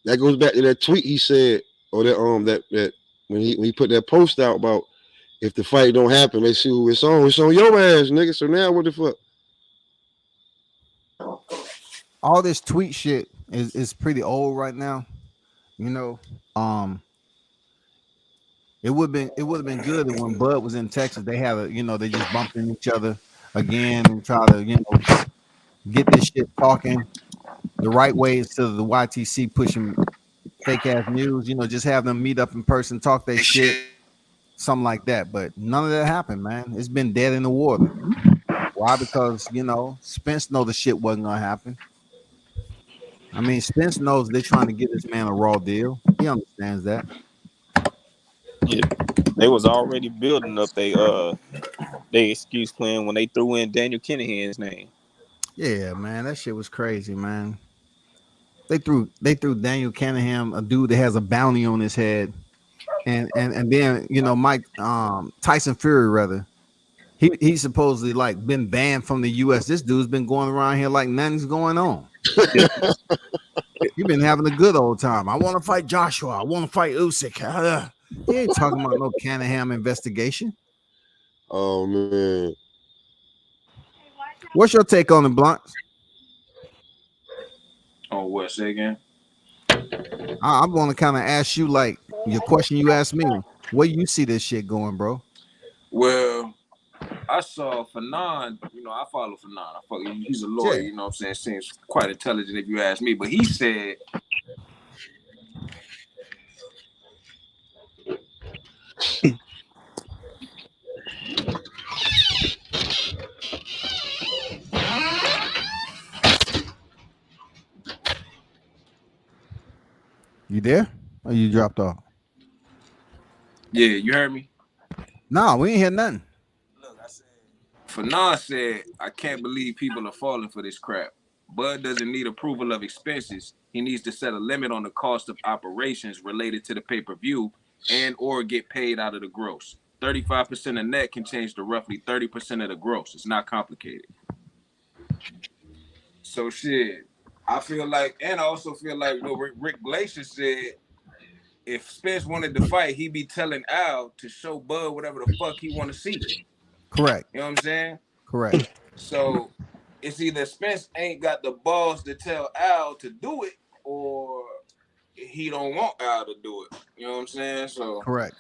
That goes back to that tweet he said, or that when he put that post out about if the fight don't happen, they see who it's on. It's on your ass, nigga. So now what the fuck? All this tweet shit is pretty old right now. You know, it would have been good when Bud was in Texas. They had they just bumped into each other again and try to get this shit talking the right way instead of the YTC pushing fake ass news. Just have them meet up in person, talk their shit, something like that. But none of that happened, man. It's been dead in the water. Why? Because Spence know the shit wasn't gonna happen. I mean, Spence knows they're trying to get this man a raw deal. He understands that. Yeah, they was already building up they excuse plan when they threw in Daniel Kinahan's name. Yeah, man, that shit was crazy, man. They threw Daniel Kinahan, a dude that has a bounty on his head, and then Mike Tyson Fury rather. He supposedly like been banned from the U.S. This dude's been going around here like nothing's going on. You've been having a good old time. I want to fight Joshua. I want to fight Usyk. He ain't talking about no Kinahan investigation. Oh man, what's your take on the Blunts? Oh, what? Say again? I want to kind of ask you like your question you asked me. Where you see this shit going, bro? Well, I saw Fanon, I follow Fanon. He's a lawyer, you know what I'm saying? Seems quite intelligent if you ask me. But he said you there? Or you dropped off? Yeah, you heard me? No, we ain't hear nothing. Fanon said, I can't believe people are falling for this crap. Bud doesn't need approval of expenses. He needs to set a limit on the cost of operations related to the pay-per-view and or get paid out of the gross. 35% of net can change to roughly 30% of the gross. It's not complicated. So shit, I feel like, and I also feel like what Rick Glacier said, if Spence wanted to fight, he'd be telling Al to show Bud whatever the fuck he want to see. Correct. You know what I'm saying? Correct. So it's either Spence ain't got the balls to tell Al to do it, or he don't want Al to do it. You know what I'm saying? So correct.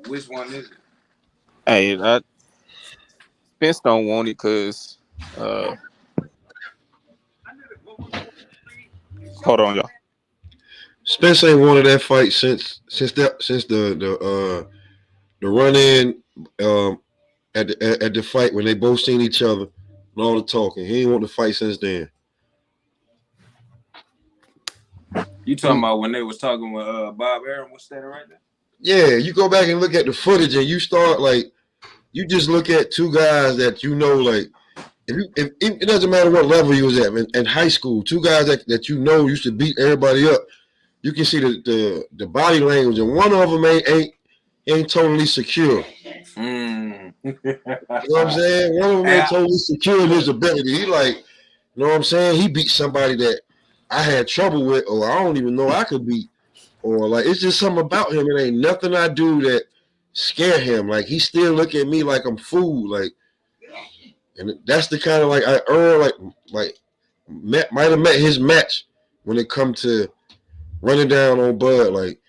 Which one is it? Hey, Spence don't want it because hold on, y'all. Spence ain't wanted that fight since the run in at the fight when they both seen each other and all the talking. He ain't want to fight since then. You talking about when they was talking with Bob Arum was standing right there? Yeah, you go back and look at the footage and you start like you just look at two guys that like if it doesn't matter what level you was at in high school, two guys that you know used to beat everybody up, you can see the body language, and one of them ain't totally secure. You know what I'm saying? One of them ain't totally secure in his ability. He like, you know what I'm saying? He beat somebody that I had trouble with, or I don't even know I could beat, or like it's just something about him. It ain't nothing I do that scare him. Like he still look at me like I'm fool. Like, and that's the kind of like I earn might have met his match when it come to running down on Bud. Like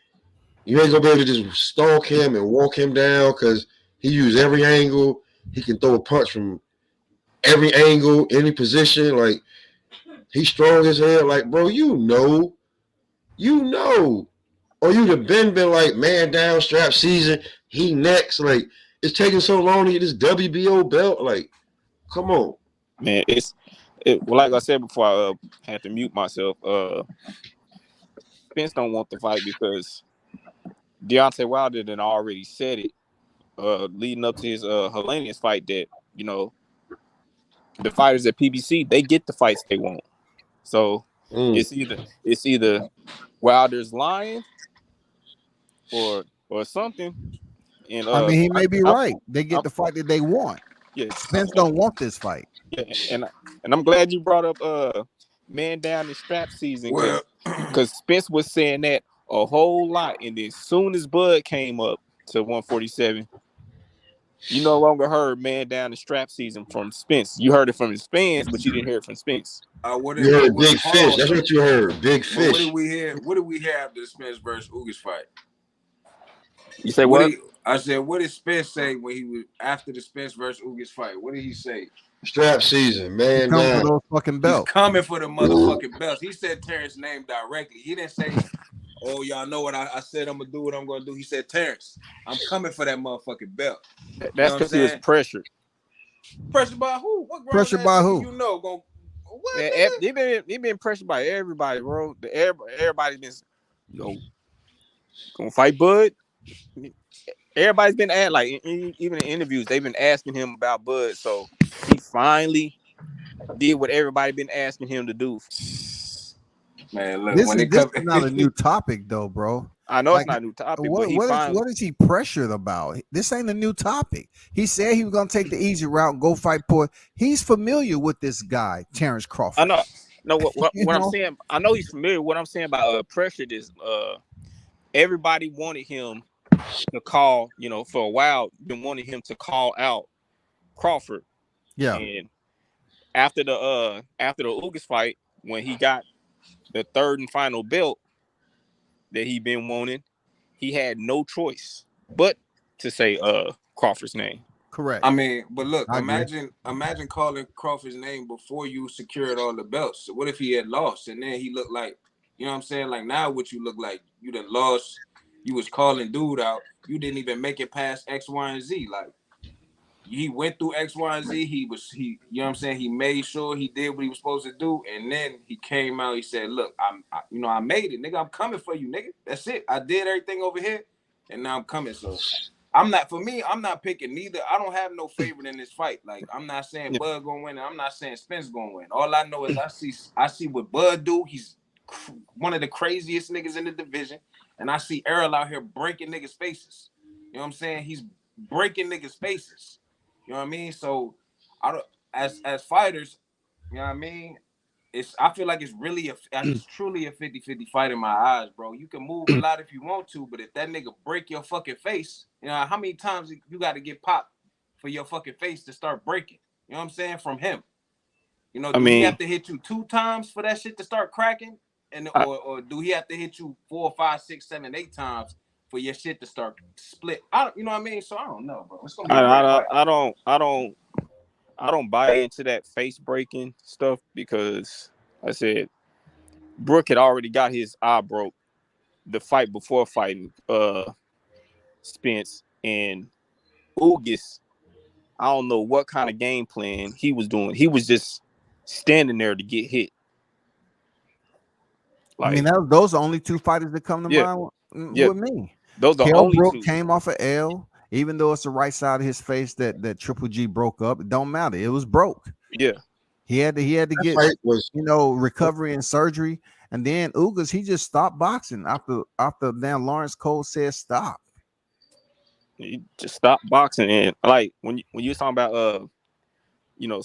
you ain't gonna be able to just stalk him and walk him down because he used every angle. He can throw a punch from every angle, any position. Like he's strong as hell. Like, bro, you know, or you'd have been like man down, strap season. He next. Like it's taking so long to get this WBO belt. Like, come on, man. Well, like I said before, I had to mute myself. Spence don't want the fight because Deontay Wilder had already said it leading up to his Helenius fight that, you know, the fighters at PBC, they get the fights they want. So it's either Wilder's lying or something. And I mean, he may be right. They get the fight that they want. Yeah, Spence don't want this fight. Yeah, and I'm glad you brought up man down in strap season because Spence was saying that a whole lot, and then as soon as Bud came up to 147, you no longer heard man down in strap season from Spence. You heard it from his fans, but you didn't hear it from Spence. You heard Big Fish. That's what you heard, Big Fish. What did we hear? What did we have the Spence versus Ugas fight? You say what? I said, what did Spence say when he was after the Spence versus Ugas fight? What did he say? Strap season, man. Come for those fucking belts. He's coming for the motherfucking belts. He said Terrence's name directly. He didn't say, "Oh, y'all know what I said. I'm gonna do what I'm gonna do." He said, "Terrence, I'm coming for that motherfucking belt." That's because he was pressured. Pressured by who? What pressured by who? You know, what? Yeah, he been pressured by everybody, bro. Everybody's been, gonna fight Bud. Everybody's been at even in interviews, they've been asking him about Bud. So he finally did what everybody been asking him to do. Man, look, this is not a new topic though, bro. I know it's not a new topic. What is he pressured about? This ain't a new topic. He said he was gonna take the easy route and go fight Port. He's familiar with this guy, Terrence Crawford. I know. No, what I'm saying, I know he's familiar. What I'm saying about pressured is everybody wanted him to call, for a while, been wanting him to call out Crawford. Yeah. And after the Ugas fight, when he got the third and final belt that he been wanting, he had no choice but to say Crawford's name. Correct. I mean, but look, imagine calling Crawford's name before you secured all the belts. So what if he had lost and then he looked like, you know what I'm saying? Like now what you look like, you done lost. You was calling dude out. You didn't even make it past X, Y, and Z. Like he went through X, Y, and Z. He you know what I'm saying? He made sure he did what he was supposed to do. And then he came out, he said, look, I made it, nigga. I'm coming for you, nigga. That's it. I did everything over here. And now I'm coming. So I'm not picking neither. I don't have no favorite in this fight. Like I'm not saying Bud gonna win, and I'm not saying Spence gonna win. All I know is I see what Bud do. He's one of the craziest niggas in the division. And I see Errol out here breaking niggas' faces. You know what I'm saying? He's breaking niggas' faces. You know what I mean? So, as fighters, you know what I mean? I feel like it's truly a 50-50 fight in my eyes, bro. You can move a lot if you want to, but if that nigga break your fucking face, how many times you got to get popped for your fucking face to start breaking? You know what I'm saying? From him. He have to hit you 2 times for that shit to start cracking? Or do he have to hit you 4, 5, 6, 7, 8 times for your shit to start split? You know what I mean? So I don't know, bro. It's gonna be I don't buy into that face breaking stuff because I said Brooke had already got his eye broke the fight before fighting Spence, and Ugas, I don't know what kind of game plan he was doing. He was just standing there to get hit. I mean, those are only 2 fighters that come to mind with me. Those are only Brook 2. Came off of L, even though it's the right side of his face that Triple G broke up. It don't matter. It was broke. Yeah. He had to get recovery and surgery, and then Ugas he just stopped boxing after then Lawrence Cole said stop. He just stopped boxing, and like when you was talking about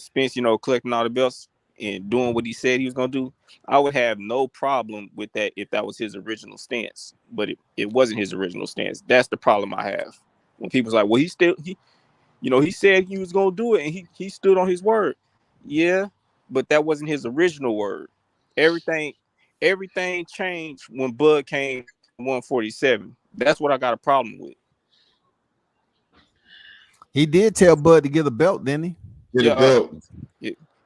Spence, collecting all the belts and doing what he said he was gonna do, I would have no problem with that if that was his original stance. But it wasn't his original stance. That's the problem I have. When people's like, well, he said he was gonna do it, and he stood on his word. Yeah, but that wasn't his original word. Everything changed when Bud came to 147. That's what I got a problem with. He did tell Bud to get a belt, didn't he? Get a belt.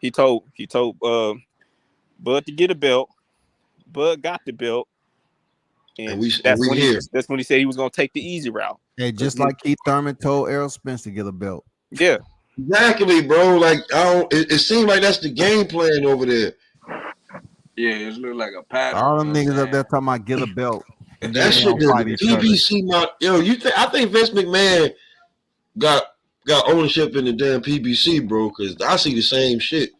He told Bud to get a belt. Bud got the belt, and that's when he said he was gonna take the easy route. Hey, just like Keith Thurman told Errol Spence to get a belt. Yeah, exactly, bro. Like it seems like that's the game plan over there. Yeah, it looks like a pattern. All them niggas up there talking about get a belt, and that shit is PBC. I think Vince McMahon got ownership in the damn PBC, bro. Because I see the same shit.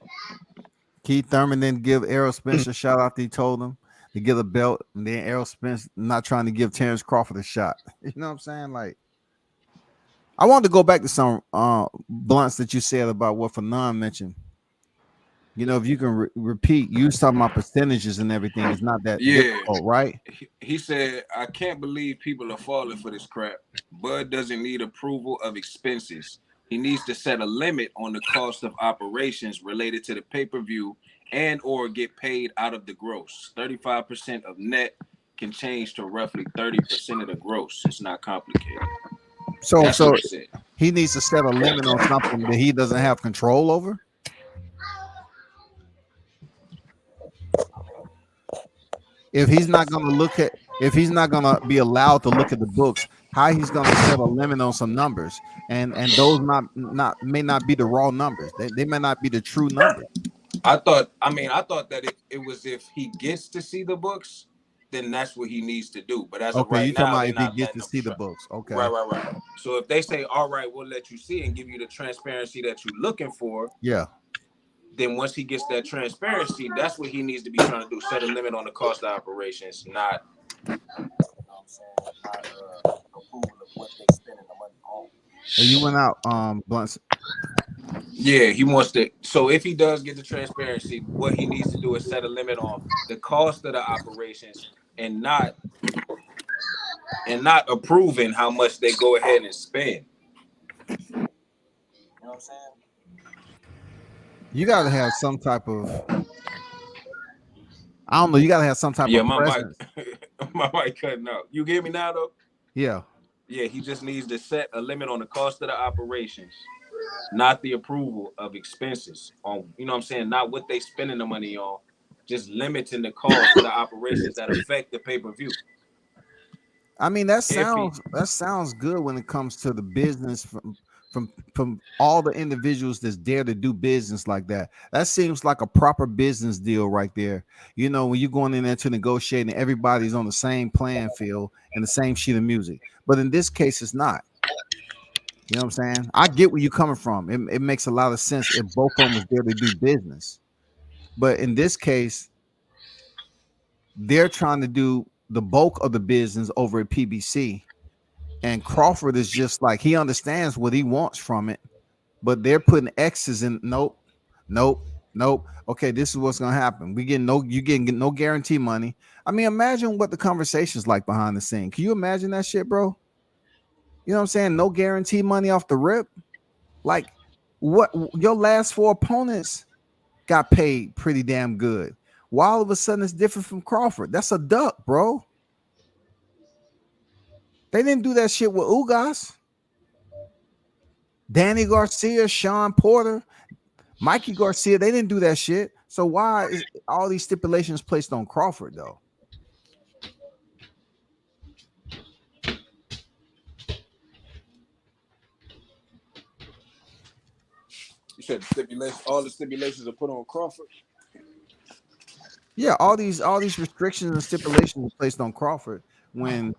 Keith Thurman didn't give Errol Spence a shot after he told him to get a belt, and then Errol Spence not trying to give Terrence Crawford a shot. You know what I'm saying? Like, I wanted to go back to some blunts that you said about what Fanon mentioned. If you can repeat, you was talking about percentages and everything. It's not that difficult, right? He said, I can't believe people are falling for this crap. Bud doesn't need approval of expenses. He needs to set a limit on the cost of operations related to the pay-per-view and or get paid out of the gross. 35% of net can change to roughly 30% of the gross. It's not complicated. So he needs to set a limit on something that he doesn't have control over. If he's not going to be allowed to look at the books, how he's going to set a limit on some numbers, and those may not be the raw numbers. They may not be the true numbers. I thought that it was if he gets to see the books, then that's what he needs to do. But as of right now, if he gets to see the books, okay, right. So if they say, all right, we'll let you see and give you the transparency that you're looking for, yeah. Then once he gets that transparency, that's what he needs to be trying to do. Set a limit on the cost of operations, not approval of what they spending the money on. So you went out, Blunts. Yeah, he wants to. So if he does get the transparency, what he needs to do is set a limit on the cost of the operations and not approving how much they go ahead and spend. You know what I'm saying? You got to have some type of, I don't know. You got to have some type of presence. My mic cutting out. You hear me now, though? Yeah. Yeah, he just needs to set a limit on the cost of the operations, not the approval of expenses. On, you know what I'm saying? Not what they spending the money on, just limiting the cost of the operations that affect the pay-per-view. I mean, that sounds good when it comes to the business from all the individuals that's dare to do business like that. That seems like a proper business deal right there. When you're going in there to negotiate and everybody's on the same playing field and the same sheet of music. But in this case, it's not. You know what I'm saying? I get where you're coming from. It makes a lot of sense if both of them was there to do business. But in this case, they're trying to do the bulk of the business over at PBC. And Crawford is just like, he understands what he wants from it, but they're putting X's in. Nope. Okay, this is what's gonna happen. You getting no guarantee money. I mean, imagine what the conversation's like behind the scene. Can you imagine that shit, bro? You know what I'm saying? No guarantee money off the rip. Like, what your last 4 opponents got paid pretty damn good. Why all of a sudden it's different from Crawford? That's a duck, bro. They didn't do that shit with Ugas. Danny Garcia, Sean Porter, Mikey Garcia, they didn't do that shit. So why is all these stipulations placed on Crawford, though? You said all the stipulations are put on Crawford? Yeah, all these restrictions and stipulations are placed on Crawford when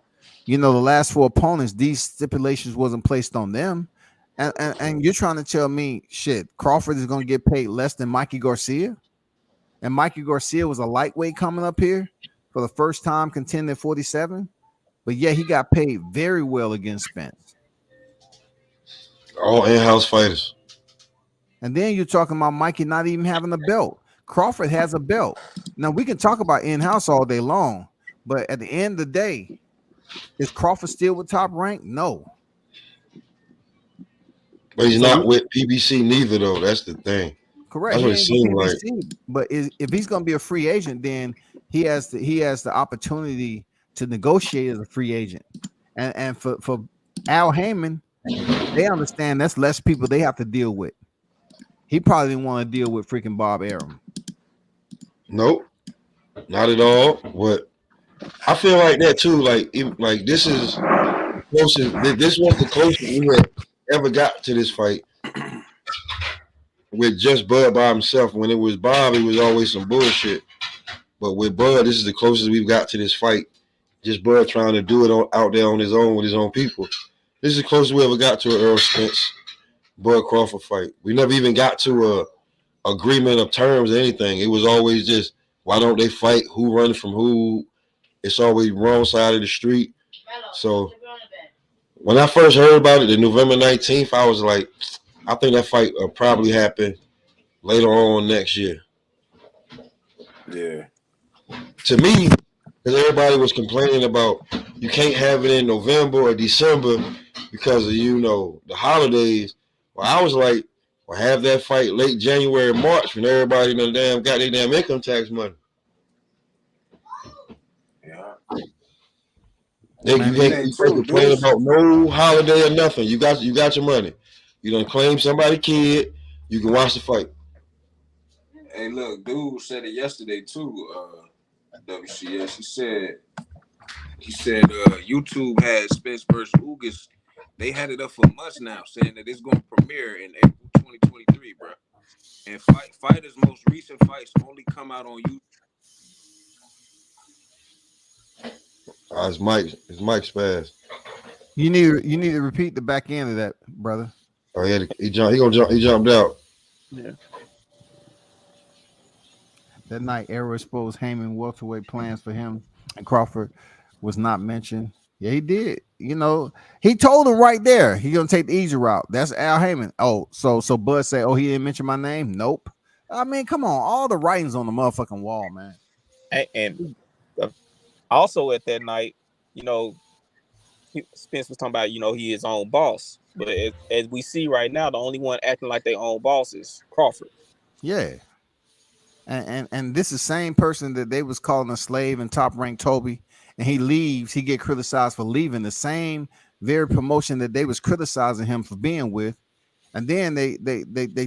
the last 4 opponents, these stipulations wasn't placed on them. And you're trying to tell me, shit, Crawford is going to get paid less than Mikey Garcia? And Mikey Garcia was a lightweight coming up here for the first time contending 47. But yeah, he got paid very well against Spence. All in-house fighters. And then you're talking about Mikey not even having a belt. Crawford has a belt. Now, we can talk about in-house all day long, but at the end of the day, is Crawford still with Top Rank? No. But he's not with PBC neither, though. That's the thing. Correct. That's what it seemed like. But if he's going to be a free agent, then he has the opportunity to negotiate as a free agent. And for Al Heyman, they understand that's less people they have to deal with. He probably didn't want to deal with freaking Bob Arum. Nope, not at all. What I feel like that too. Like this is closest. This was the closest we had ever got to this fight with just Bud by himself. When it was Bob, it was always some bullshit. But with Bud, this is the closest we've got to this fight. Just Bud trying to do it out there on his own with his own people. This is the closest we ever got to an Earl Spence Bud Crawford fight. We never even got to a agreement of terms or anything. It was always just, why don't they fight? Who runs from who? It's always wrong side of the street. So when I first heard about it, the November 19th, I was like, I think that fight will probably happen later on next year. Yeah. To me, because everybody was complaining about you can't have it in November or December because of, the holidays. Well, I was like, well, have that fight late January, March when everybody got their damn income tax money. Yeah. You can't complain about no holiday or nothing. You got your money. You done claim somebody kid, you can watch the fight. Hey, look, dude said it yesterday too, WCS. He said YouTube had Spence versus Ugas. They had it up for months now, saying that it's going to premiere in April 2023, bro. And fighters' most recent fights only come out on YouTube. It's Mike Spaz. You need to repeat the back end of that, brother. Oh yeah, he jumped out. Yeah. That night, Arrow exposed Heyman welterweight plans for him, and Crawford was not mentioned. Yeah, he did. He told him right there he gonna take the easy route. That's Al Heyman. Oh, so Bud said, "Oh, he didn't mention my name." Nope. I mean, come on, all the writings on the motherfucking wall, man. And also at that night, Spence was talking about, he is his own boss. But as we see right now, the only one acting like their own boss is Crawford. Yeah. And this is the same person that they was calling a slave and Top Rank Toby, and he leaves, he get criticized for leaving the same very promotion that they was criticizing him for being with. And then they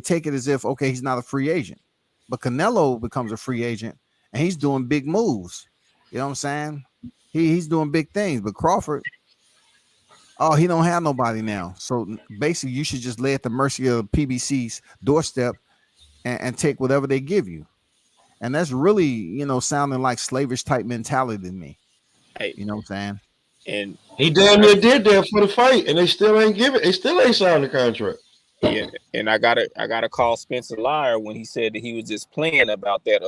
take it as if, okay, he's not a free agent. But Canelo becomes a free agent and he's doing big moves. You know what I'm saying? He's doing big things, but Crawford, he don't have nobody now. So basically you should just lay at the mercy of PBC's doorstep and take whatever they give you. And that's really, sounding like slavish type mentality to me. Hey, you know what I'm saying? And he damn near did that for the fight, and they still ain't signed the contract. Yeah, and I gotta call Spence a liar when he said that he was just playing about that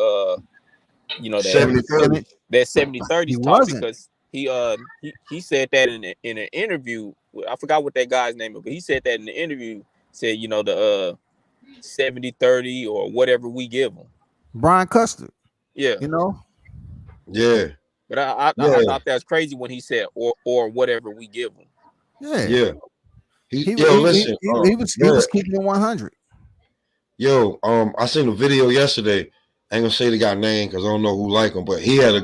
that 70-30 talk, because he said that in an interview. I forgot what that guy's name is, but he said that in the interview. Said the 70-30 or whatever we give him. Brian Custer. Yeah. Yeah. But I thought that was crazy when he said or whatever we give him. Yeah. Yeah. He was keeping it 100. Yo, I seen a video yesterday. I ain't gonna say the guy's name because I don't know who like him, but he had a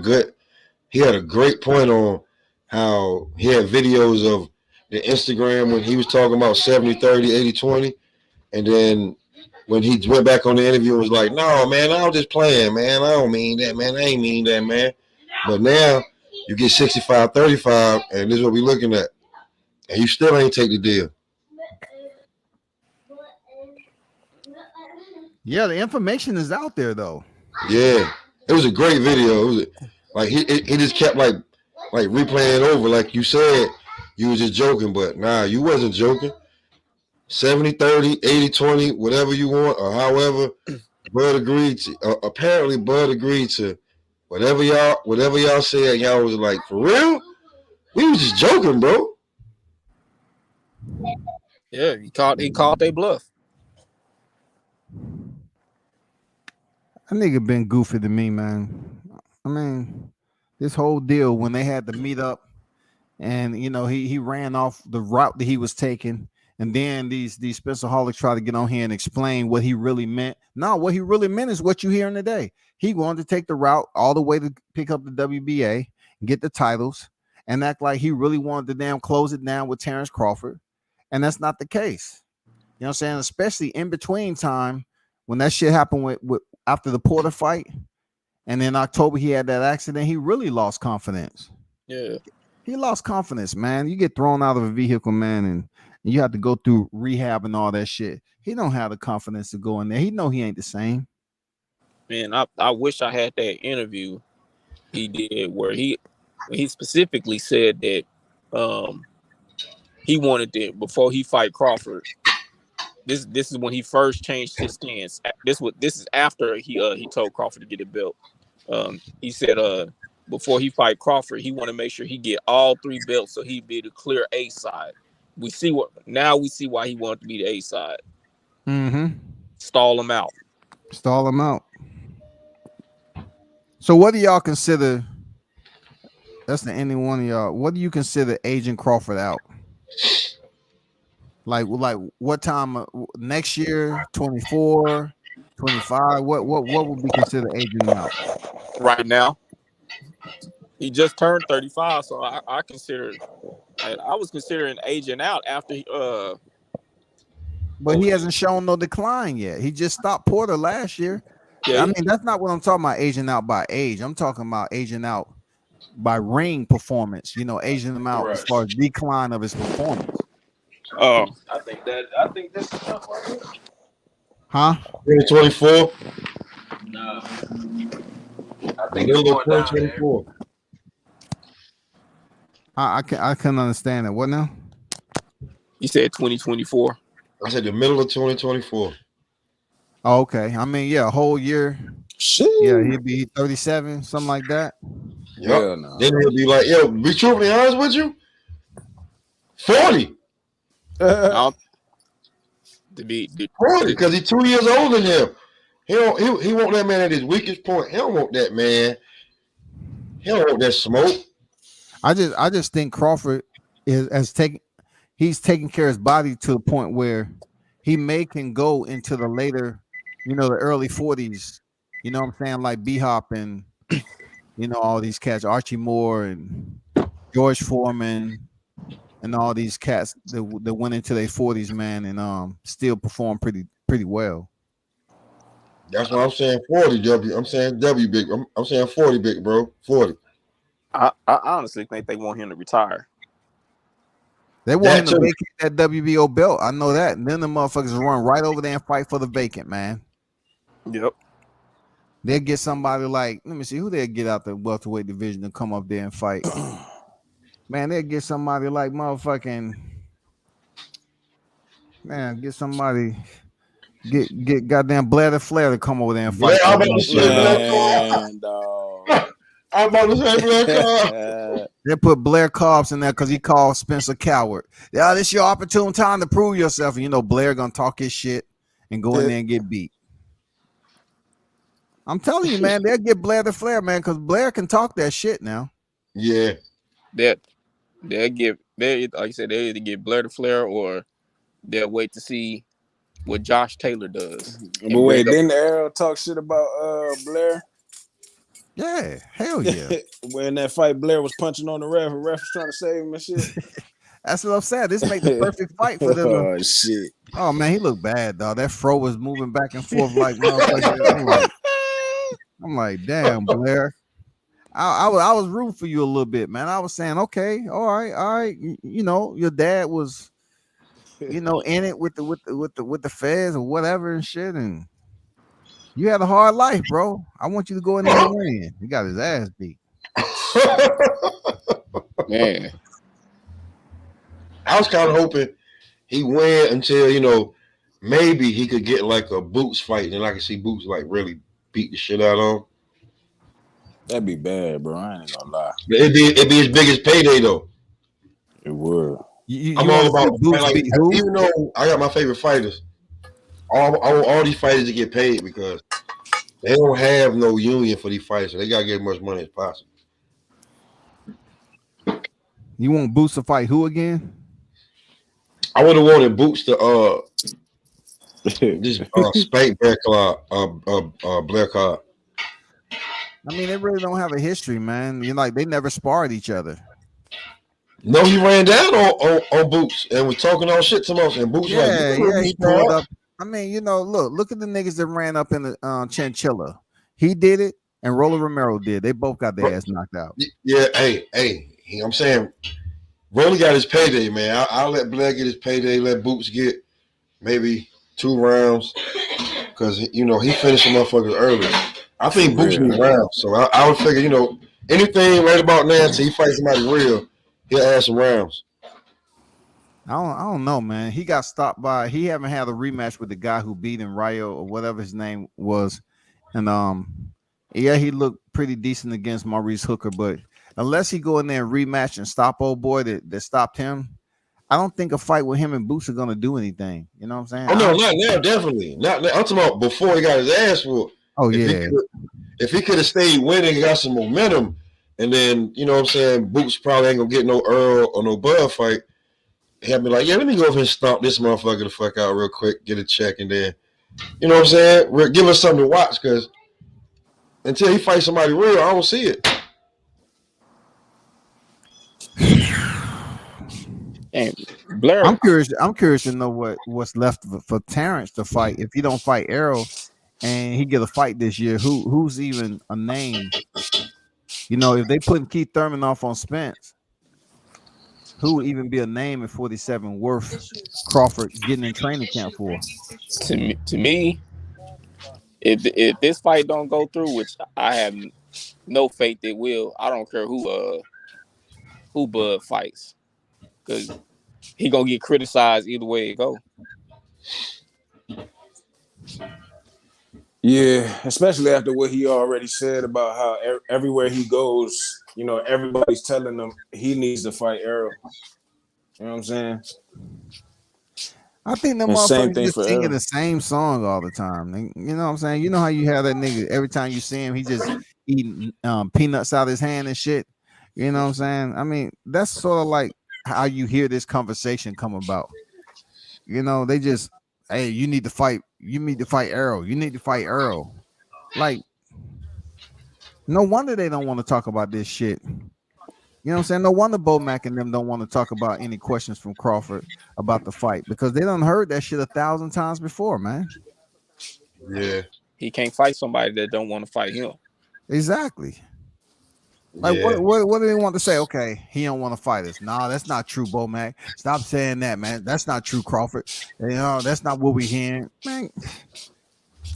great point on how he had videos of the Instagram when he was talking about 70-30, 80-20, and then when he went back on the interview and was like, no, man, I was just playing, man. I don't mean that, man. I ain't mean that, man. But now you get 65-35, and this is what we're looking at. And you still ain't take the deal. Yeah, the information is out there, though. Yeah. It was a great video. It was like he just kept like replaying it over. Like you said, you was just joking, but nah, you wasn't joking. 70-30, 80-20, whatever you want, or however Bud agreed to. Apparently, Bud agreed to whatever y'all said. Y'all was like, for real? We was just joking, bro. Yeah, he called they bluff. That nigga been goofy to me, man. I mean, this whole deal when they had to meet up, and he ran off the route that he was taking, and then these SPENCEAHOLICS try to get on here and explain what he really meant. No, what he really meant is what you hearing today. He wanted to take the route all the way to pick up the WBA, get the titles, and act like he really wanted to damn close it down with Terrence Crawford, and that's not the case. You know what I'm saying? Especially in between time when that shit happened with after the Porter fight, and in October he had that accident. He really lost confidence. Yeah. He lost confidence, man. You get thrown out of a vehicle, man, and you have to go through rehab and all that shit. He don't have the confidence to go in there. He know he ain't the same. Man, I wish I had that interview he did where he specifically said that he wanted to, before he fight Crawford. This is when he first changed his stance. This is after he told Crawford to get a belt. He said before he fight Crawford, he want to make sure he get all 3 belts so he'd be able to clear A side. We see why he wanted to be the A side. Mm-hmm. Stall him out. So what do y'all consider? That's the any one of y'all. What do you consider aging Crawford out? Like what time next year? 24, 25? What would be considered aging him out? Right now, he just turned 35, so I was considering aging out after he but he hasn't shown no decline yet. He just stopped Porter last year. Yeah, I mean, that's not what I'm talking about, aging out by age. I'm talking about aging out by ring performance, aging him out as far as decline of his performance. I think this is enough right here. Huh? 2024? No. I think it's going down 2024. I couldn't understand it. What now? You said 2024. I said the middle of 2024. Oh, okay. I mean, yeah, a whole year. Shit. Yeah, he'd be 37, something like that. Yep. No. Then he'll be like, yo, be truthfully honest with you, 40. To be 40, because he's 2 years older than him. He want that man at his weakest point. He don't want that man. He don't want that smoke. I just think Crawford he's taking care of his body to the point where he can go into the later, the early 40s. You know what I'm saying? Like B-Hop and all these cats, Archie Moore and George Foreman and all these cats that went into their 40s, man, and still perform pretty well. That's why I'm saying 40, W. I'm saying W big. I'm saying 40 big, bro. 40. I honestly think they want him to retire. They want him to vacate that WBO belt. I know that. And then the motherfuckers run right over there and fight for the vacant, man. Yep. They'll get somebody like, let me see who they'll get out the welterweight division to come up there and fight. Man, they'll get somebody like motherfucking, man, get somebody, get goddamn Blair the Flair to come over there and fight. Yeah, I'm about to say Blair Cobb. They put Blair Cobbs in there because he called Spencer coward. Yeah, this is your opportune time to prove yourself. And Blair gonna talk his shit and go in there and get beat. I'm telling you, man, they'll get Blair the Flair, man, because Blair can talk that shit now. Yeah. They'll like you said, they'll either get Blair the Flair or they'll wait to see what Josh Taylor does. But wait, didn't Errol talk shit about Blair? Yeah, hell yeah. When that fight, Blair was punching on the ref was trying to save him and shit. That's what I'm saying. This make the perfect fight for them. Oh shit. Oh man, he looked bad, dog. That fro was moving back and forth like motherfucker. I'm like, damn, Blair. I was rooting for you a little bit, man. I was saying, okay, all right. Your dad was, in it with the feds or whatever and shit, and you had a hard life, bro. I want you to go in there and win. He got his ass beat. Man. I was kind of hoping he win until maybe he could get like a Boots fight, and then I can see Boots like really beat the shit out of him. That'd be bad, bro. I ain't gonna lie. It'd be his biggest payday though. It would. I'm You all want to see about Boots like, beat who? even though I got my favorite fighters, I want all these fighters to get paid because they don't have no union for these fighters, so they gotta get as much money as possible. You want Boots to fight who again? I would have wanted Boots to just spank Blair Card. I mean, they really don't have a history, man. They never sparred each other. No, he ran down on Boots and was talking all shit to us. And Boots he pulled up. I mean, look at the niggas that ran up in the Chinchilla. He did it, and Roland Romero did. They both got their ass knocked out. Yeah, hey, I'm saying, Rolly got his payday, man. I'll let Blair get his payday. Let Boots get maybe 2 rounds because he finished the motherfuckers early. I think Boots need rounds, so I would figure, anything right about now until he fights somebody real, he'll add some rounds. I don't know, man. He got stopped by. He haven't had a rematch with the guy who beat him, Rayo or whatever his name was, and he looked pretty decent against Maurice Hooker, but unless he go in there and rematch and stop old boy that stopped him, I don't think a fight with him and Boots are gonna do anything. You know what I'm saying? Oh no, not now, definitely not. I'm talking about before he got his ass whooped. Oh yeah. If he could have stayed winning and got some momentum, and then Boots probably ain't gonna get no Earl or no Bud fight. He'll be like, yeah, let me go over and stomp this motherfucker the fuck out real quick, get a check, and then, give us something to watch, because until he fights somebody real, I don't see it. And Blair, I'm curious to know what's left for Terrence to fight if he don't fight Errol and he get a fight this year. Who's even a name? If they putting Keith Thurman off on Spence, who would even be a name at 47 worth Crawford getting in training camp for? To me, if this fight don't go through, which I have no faith it will, I don't care who Bud fights, because he gonna get criticized either way it go. Yeah, especially after what he already said about how everywhere he goes, everybody's telling him he needs to fight Errol. You know what I'm saying? I think them motherfuckers just singing the same song all the time. You know what I'm saying? You know how you have that nigga every time you see him, he just eating peanuts out of his hand and shit. You know what I'm saying? I mean, that's sort of like how you hear this conversation come about. They just, hey, you need to fight Errol. You need to fight Errol. Like, no wonder they don't want to talk about this shit. You know what I'm saying? No wonder Bomac and them don't want to talk about any questions from Crawford about the fight, because they done heard that shit 1,000 times before, man. Yeah. He can't fight somebody that don't want to fight him. Exactly. Like, what do they want to say? Okay, he don't want to fight us. Nah, that's not true, Bomac. Stop saying that, man. That's not true, Crawford. That's not what we hearing. Man,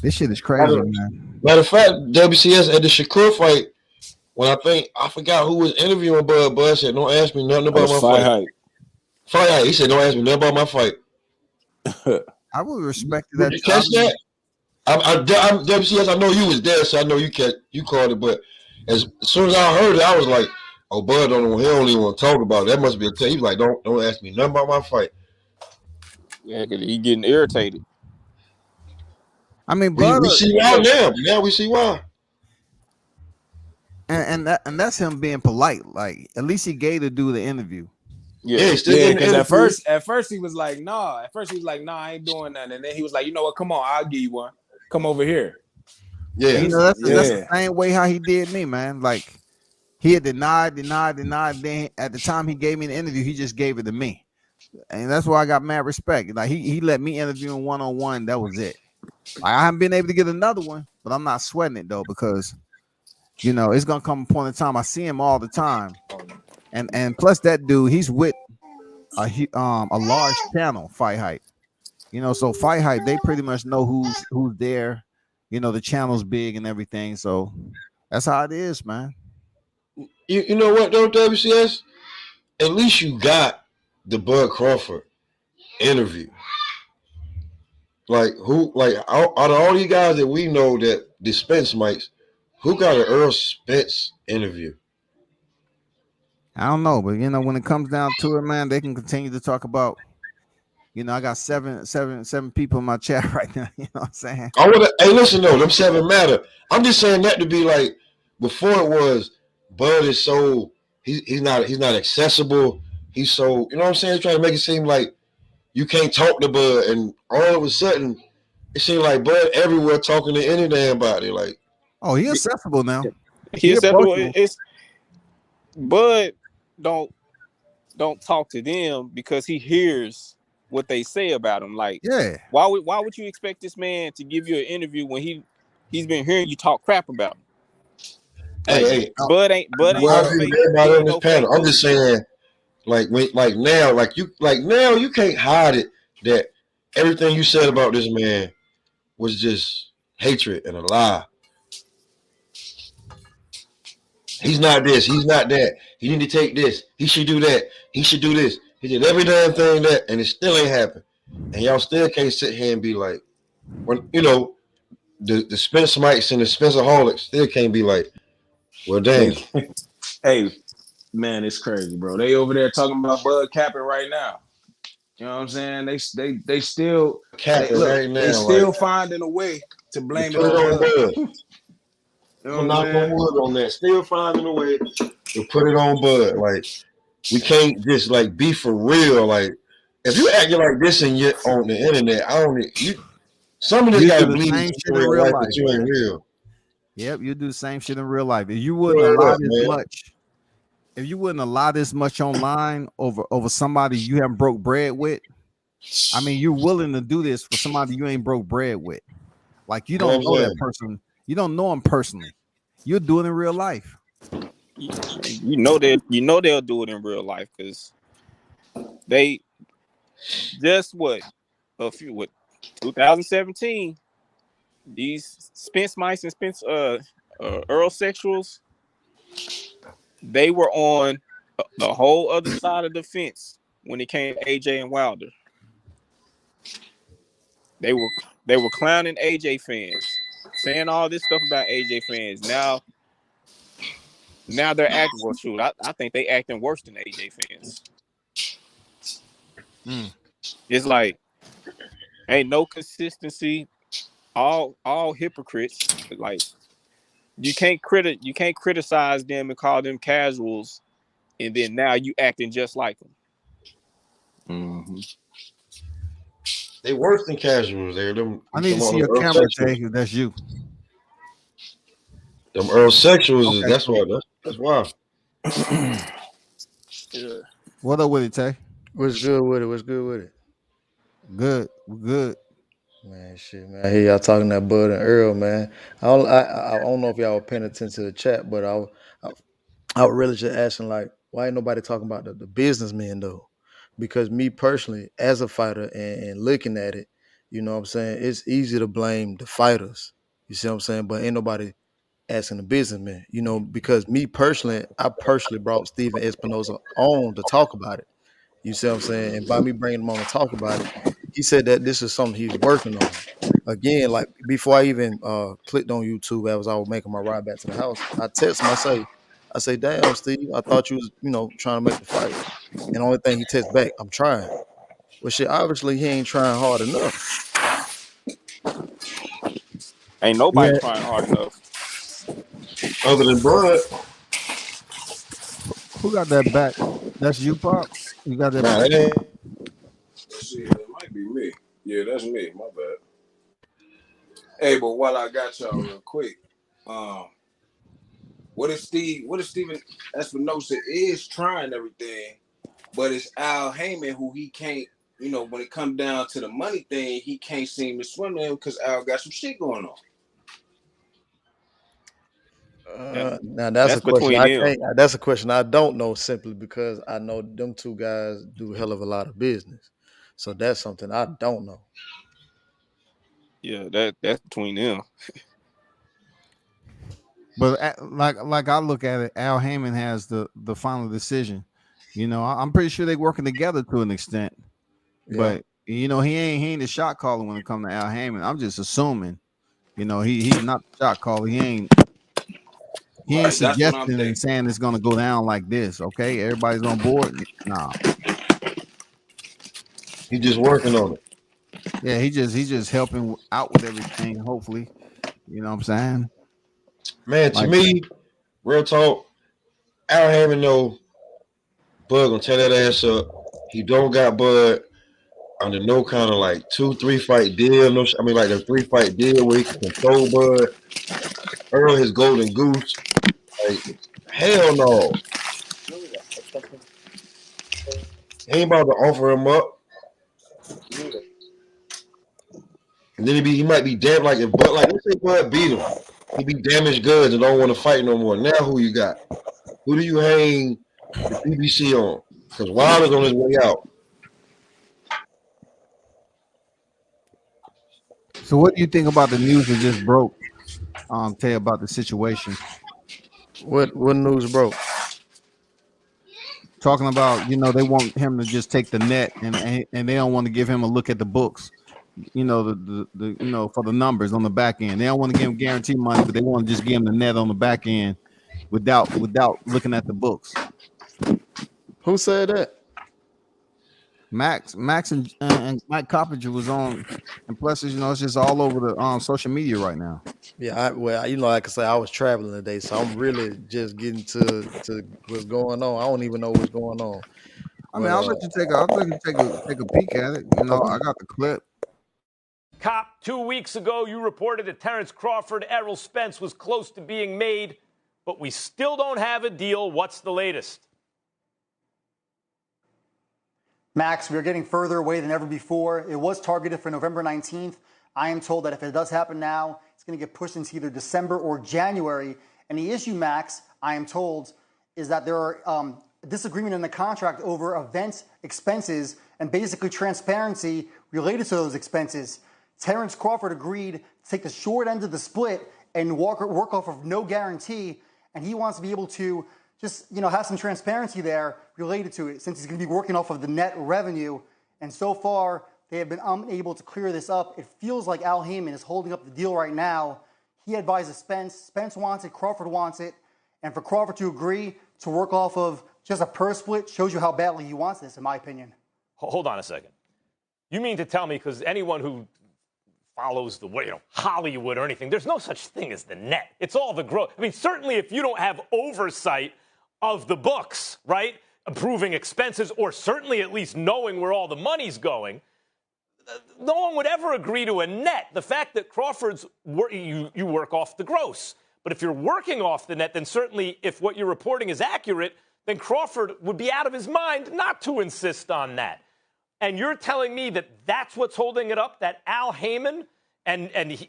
this shit is crazy, man. Matter of fact, WCS at the Shakur fight, when I forgot who was interviewing Bud said, don't ask me nothing about my fight. Fight height. He said, don't ask me nothing about my fight. I would respect that. Did you catch that? I'm WCS, I know you was there, so I know you called it, but as soon as I heard it, I was like, oh, Bud he don't even want to talk about it. That must be a tell. He was like, don't ask me nothing about my fight. Yeah, because he getting irritated. I mean, Bud, we see why now. Now we see why. And that's him being polite. Like, at least he gave the dude the interview. Yeah, because at first he was like, nah. At first he was like, nah, I ain't doing nothing. And then he was like, you know what? Come on, I'll give you one. Come over here. Yeah, that's the same way how he did me, man. Like, he had denied. Then at the time he gave me the interview, he just gave it to me, and that's why I got mad respect. Like, he let me interview him 1-on-1. That was it. Like, I haven't been able to get another one, but I'm not sweating it though, because it's gonna come a point in time. I see him all the time, and plus that dude, he's with a large channel, Fight Hype. So Fight Hype, they pretty much know who's there. The channel's big and everything, so that's how it is, man. You know what though, WCS? At least you got the Bud Crawford. interview. Like who? Like out of all these guys that we know that dispense mics, who got an Earl Spence interview? I don't know, but when it comes down to it, man, they can continue to talk about. I got seven people in my chat right now. You know what I'm saying? I want to. Hey, listen though, them 7 matter. I'm just saying that to be like before it was. Bud is so he's not accessible. He's so you know what I'm saying. Trying to make it seem like you can't talk to Bud, and all of a sudden it seemed like Bud everywhere talking to any damn body. Like, oh, he's accessible now. He's accessible. It's Bud don't talk to them because he hears what they say about him. Like, yeah, why would you expect this man to give you an interview when he's been hearing you talk crap about him? Like, hey, Bud ain't everybody on this panel. I'm just saying, like now you can't hide it that everything you said about this man was just hatred and a lie. He's not this. He's not that. He need to take this. He should do that. He should do this. He did every damn thing that, and it still ain't happened. And y'all still can't sit here and be like, when the Spence mics and the SPENCEAHOLICS still can't be like, well, damn. Hey, man, it's crazy, bro. They over there talking about Bud capping right now. You know what I'm saying? They still capping right now. They still finding a way to blame it on Bud. You know, knock on wood on that. Still finding a way to put it on Bud. Like, we can't just like be for real. Like, if you acting like this and you're on the internet, some of this guy believe in real life, but you ain't real. Yep, you do the same shit in real life. If you wouldn't allow this much online over somebody you haven't broke bread with, I mean, you're willing to do this for somebody you ain't broke bread with. Like, you don't know that person. You don't know him personally. You're doing it in real life. You know they'll do it in real life because they just 2017. These Spence mice and Spence Earl sexuals, they were on the whole other side of the fence when it came to AJ and Wilder. They were clowning AJ fans, saying all this stuff about AJ fans. Now they're acting well. Shoot, I think they acting worse than AJ fans. It's like ain't no consistency. All hypocrites. Like you can't criticize them and call them casuals, and then now you acting just like them. Mm-hmm. They worse than casuals. I need to see your camera, Tay. That's you. Them Earl sexuals. Okay. That's why. That's why. Yeah. What up with it, Tay? What's good with it? Good. We're good. Man, shit, man. I hear y'all talking that Bud and Earl, man. I don't know if y'all were paying attention to the chat, but I was really just asking, like, why ain't nobody talking about the businessmen though? Because me personally, as a fighter and looking at it, you know what I'm saying, it's easy to blame the fighters. You see what I'm saying? But ain't nobody asking the businessmen, because me personally, I personally brought Steven Espinoza on to talk about it. You see what I'm saying? And by me bringing him on to talk about it, he said that this is something he's working on. Again, like before I even clicked on YouTube as I was making my ride back to the house, I text him, I say, damn, Steve, I thought you was, trying to make the fight. And the only thing he texts back, I'm trying. Well, shit, obviously he ain't trying hard enough. Ain't nobody trying hard enough. Other than Bud. Who got that back? That's you, Pop? You got that back? Shit, it might be me. Yeah, that's me. My bad. Hey, but while I got y'all real quick, what if Steven Espinoza is trying everything, but it's Al Heyman who he can't, when it comes down to the money thing, he can't seem to swim in because Al got some shit going on. Now that's a question that's a question I don't know, simply because I know them two guys do a hell of a lot of business. So that's something I don't know. Yeah, that's between them. But like I look at it, Al Heyman has the final decision. I'm pretty sure they're working together to an extent. But you know, he ain't the shot caller when it comes to Al Heyman. I'm just assuming, you know, he's not the shot caller. He ain't That's what I'm suggesting and thinking. saying it's gonna go down like this. Okay, everybody's on board. Nah, He just working on it. yeah, he just helping out with everything. Hopefully, you know what I'm saying. Man, to Like, me, real talk, Al Heyman know Bud gonna tear that ass up. He don't got Bud under no kind of like 2-3 fight deal. No, I mean like a 3 fight deal where he can control Bud, earn his golden goose. Like, hell no. He ain't about to offer him up. And then he might be damn like if Bud, like let's say Bud beat him, he be damaged goods and don't want to fight no more. Now who you got? Who do you hang the PBC on? Because Wilder's on his way out. so what do you think about the news that just broke? Tell you about the situation. What news broke? Talking about, you know, they want him to just take the net and they don't want to give him a look at the books. You know, the you know, for the numbers on the back end. They don't want to give him guaranteed money, but they want to just give him the net on the back end without looking at the books. Who said that? Max and Mike Coppinger was on, and plus, you know, it's just all over the social media right now. Yeah, you know, like I say, I was traveling today, so I'm really just getting to what's going on. I don't even know what's going on. I mean, I'll let you take a peek at it. You know, I got the clip. Cop, 2 weeks ago, you reported that Terrence Crawford, Errol Spence was close to being made, but we still don't have a deal. What's the latest? Max, we are getting further away than ever before. It was targeted for November 19th. I am told that if it does happen now, it's going to get pushed into either December or January. And the issue, Max, I am told, is that there are disagreement in the contract over event expenses and basically transparency related to those expenses. Terrence Crawford agreed to take the short end of the split and work off of no guarantee, and he wants to be able to just, you know, have some transparency there related to it, since he's going to be working off of the net revenue. And so far, they have been unable to clear this up. It feels like Al Heyman is holding up the deal right now. He advises Spence. Spence wants it. Crawford wants it. And for Crawford to agree to work off of just a purse split shows you how badly he wants this, in my opinion. Hold on a second. You mean to tell me, because anyone who follows the way, you know, Hollywood or anything, there's no such thing as the net. It's all the growth. I mean, certainly if you don't have oversight of the books, right, approving expenses, or certainly at least knowing where all the money's going, no one would ever agree to a net. The fact that Crawford's you work off the gross. But if you're working off the net, then certainly if what you're reporting is accurate, then Crawford would be out of his mind not to insist on that. And you're telling me that that's what's holding it up, that Al Heyman,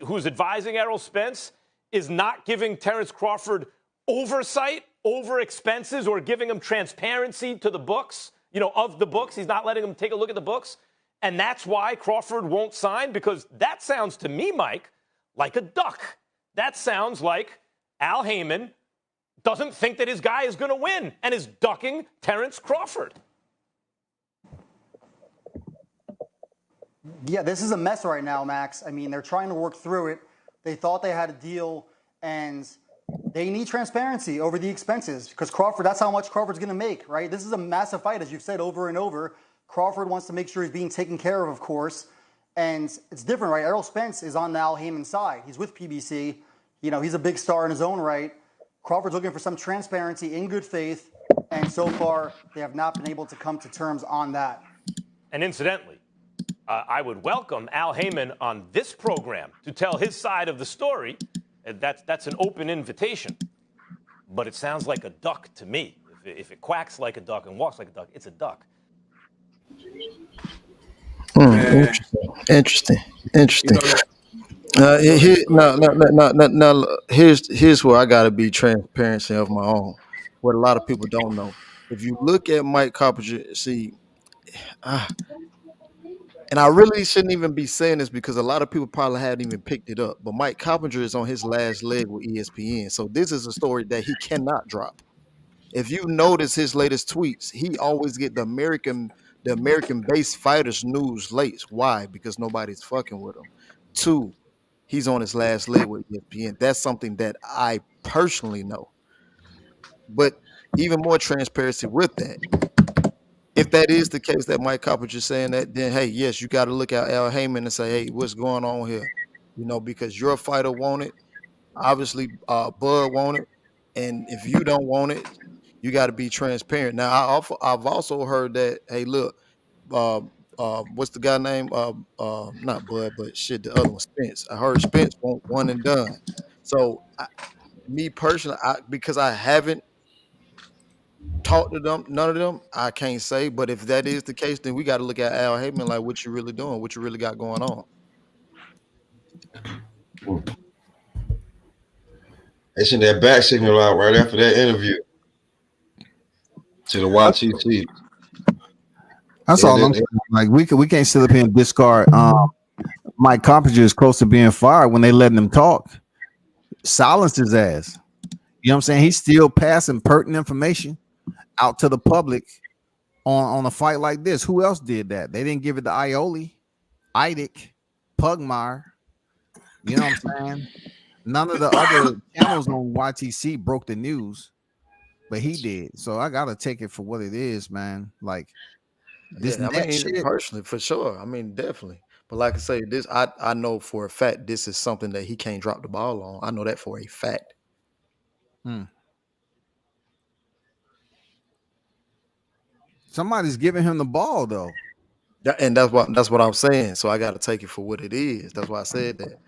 who's advising Errol Spence, is not giving Terrence Crawford oversight over expenses or giving him transparency to the books, you know, of the books. He's not letting him take a look at the books. And that's why Crawford won't sign? Because that sounds to me, Mike, like a duck. That sounds like Al Heyman doesn't think that his guy is going to win and is ducking Terrence Crawford. Yeah, this is a mess right now, Max. I mean, they're trying to work through it. They thought they had a deal, and they need transparency over the expenses because Crawford, that's how much Crawford's going to make, right? This is a massive fight, as you've said over and over. Crawford wants to make sure he's being taken care of course. And it's different, right? Errol Spence is on the Al Heyman side. He's with PBC. You know, he's a big star in his own right. Crawford's looking for some transparency in good faith. And so far, they have not been able to come to terms on that. And incidentally, I would welcome Al Heyman on this program to tell his side of the story. That's an open invitation. But it sounds like a duck to me. If it quacks like a duck and walks like a duck, it's a duck. Interesting. Here's where I gotta be transparency of my own. What a lot of people don't know. If you look at Mike Coppinger, and I really shouldn't even be saying this because a lot of people probably haven't even picked it up. But Mike Coppinger is on his last leg with ESPN, so this is a story that he cannot drop. If you notice his latest tweets, he always get the the American-based fighters news late. Why? Because nobody's fucking with him. 2, he's on his last leg with ESPN. That's something that I personally know. But even more transparency with that. If that is the case that Mike Coppage is saying that, then hey, yes, you got to look at Al Heyman and say, hey, what's going on here? Because your fighter want it. Obviously, Bud want it. And if you don't want it, you got to be transparent. Now, I've also heard that, hey, look, what's the guy name? Not Bud, but shit, the other one, Spence. I heard Spence want one and done. So, me personally, because I haven't talked to them, none of them, I can't say. But if that is the case, then we got to look at Al Heyman like, what you really doing? What you really got going on? They sent that back signal out right after that interview to the YTC. That's all I'm saying. Like we can't sit up here and discard Mike Coppinger is close to being fired when they letting him talk. Silence his ass. You know what I'm saying? He's still passing pertinent information out to the public on a fight like this. Who else did that? They didn't give it to Iole, Idick, Pugmire. You know what I'm saying? None of the other channels on YTC broke the news, but he did. So I gotta take it for what it is, man. Like this, shit. Personally, for sure. I mean, definitely. But like I say, this I know for a fact this is something that he can't drop the ball on. I know that for a fact. Somebody's giving him the ball though. And that's what I'm saying. So I got to take it for what it is. That's why I said that.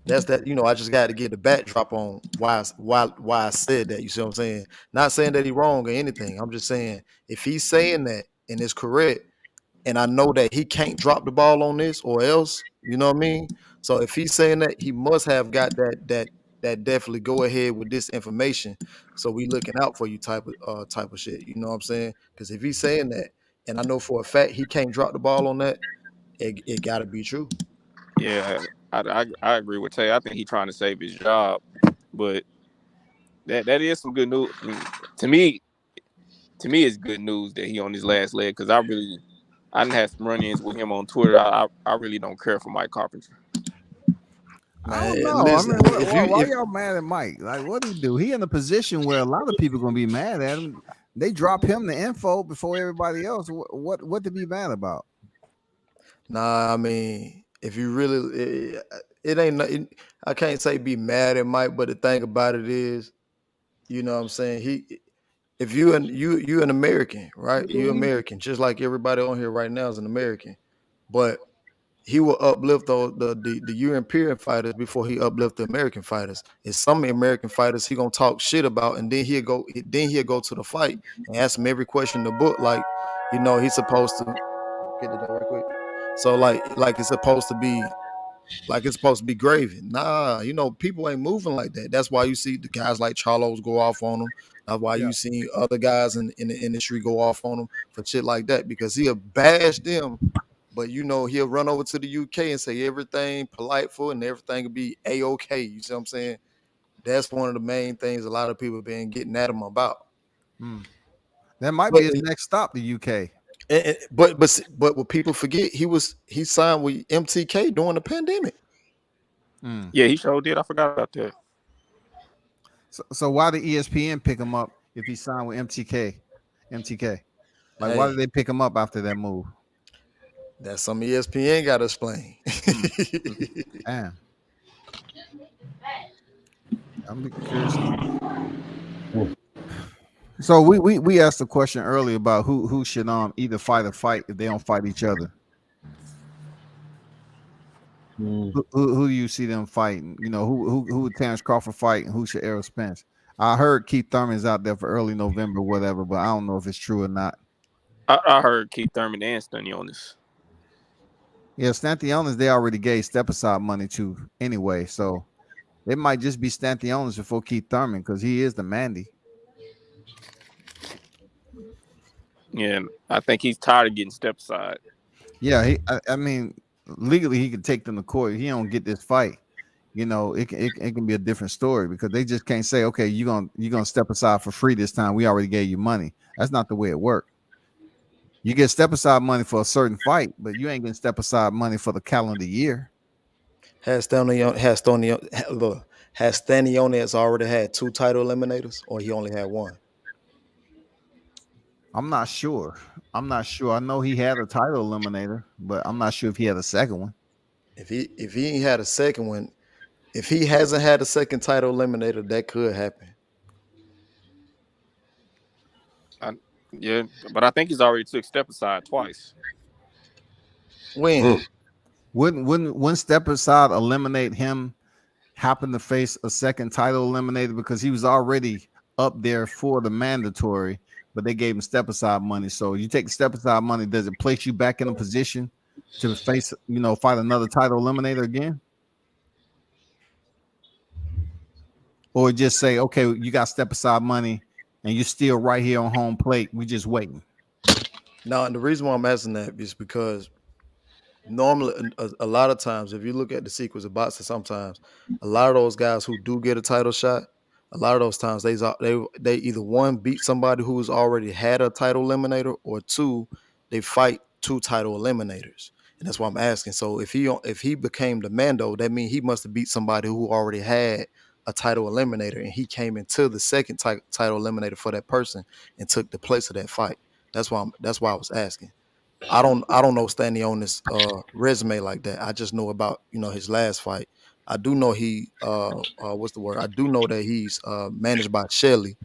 That's that. I just got to get the backdrop on why I said that. You see what I'm saying? Not saying that he's wrong or anything. I'm just saying if he's saying that and it's correct, and I know that he can't drop the ball on this or else, you know what I mean? So if he's saying that, he must have got that definitely go ahead with this information. So we looking out for you type of shit. You know what I'm saying? Because if he's saying that, and I know for a fact he can't drop the ball on that, it got to be true. Yeah, I agree with Tay. I think he's trying to save his job, but that is some good news to me. To me, it's good news that he on his last leg because I done had some run-ins with him on Twitter. I really don't care for Mike Carpenter. I don't know. Listen, why y'all mad at Mike? Like, what did he do? He in a position where a lot of people gonna be mad at him. They drop him the info before everybody else. What to be mad about? Nah, I mean, if you really, it ain't. I can't say be mad at Mike, but the thing about it is, you know what I'm saying? If you an American, right? You American, just like everybody on here right now is an American, but he will uplift the European fighters before he uplift the American fighters. And some American fighters he gonna talk shit about, and then he'll go to the fight and ask him every question in the book, like he's supposed to get the door right quick. So like it's supposed to be gravy. Nah, people ain't moving like that. That's why you see the guys like Charlos go off on him. That's why you see other guys in the industry go off on him for shit like that, because he'll bash them, but he'll run over to the UK and say everything politeful and everything will be A-okay. You see what I'm saying? That's one of the main things a lot of people been getting at him about. That might be his next stop, the UK. But what people forget, he signed with MTK during the pandemic. Yeah, he sure did. I forgot about that. So why did ESPN pick him up if he signed with MTK? Like, why did they pick him up after that move? That's something ESPN got to explain. Damn. I'm curious. So we asked a question earlier about who should either fight or fight if they don't fight each other. Who do you see them fighting? Who would Terrence Crawford fight and who should Errol Spence? I heard Keith Thurman's out there for early November, whatever, but I don't know if it's true or not. I heard Keith Thurman and Stanionis. Yeah, Stanionis they already gave step aside money to anyway, so it might just be Stanionis before Keith Thurman because he is the Mandy. Yeah, I think he's tired of getting step aside. Yeah, I mean, legally he could take them to court. He don't get this fight. It can be a different story because they just can't say, okay, you're gonna step aside for free this time. We already gave you money. That's not the way it worked. You get step aside money for a certain fight, but you ain't getting step aside money for the calendar year. Has Stanionis already had 2 title eliminators, or he only had 1? I'm not sure. I know he had a title eliminator, but I'm not sure if he had a second one. If he ain't had a second one, if he hasn't had a second title eliminator, that could happen. Yeah, but I think he's already took step aside twice. When? Wouldn't step aside eliminate him happen to face a second title eliminator because he was already up there for the mandatory, but they gave him step aside money. So you take the step aside money, does it place you back in a position to face, fight another title eliminator again? Or just say, okay, you got step aside money and you're still right here on home plate. We just waiting. No, and the reason why I'm asking that is because normally, a lot of times, if you look at the sequence of boxing, sometimes a lot of those guys who do get a title shot, a lot of those times they either one beat somebody who's already had a title eliminator, or two, they fight 2 title eliminators. And that's why I'm asking. So if he became the Mando, that means he must have beat somebody who already had a title eliminator, and he came into the second title eliminator for that person and took the place of that fight. That's why I was asking. I don't know Stanionis' resume like that. I just know about his last fight. I do know he what's the word? I do know that he's managed by Shelly,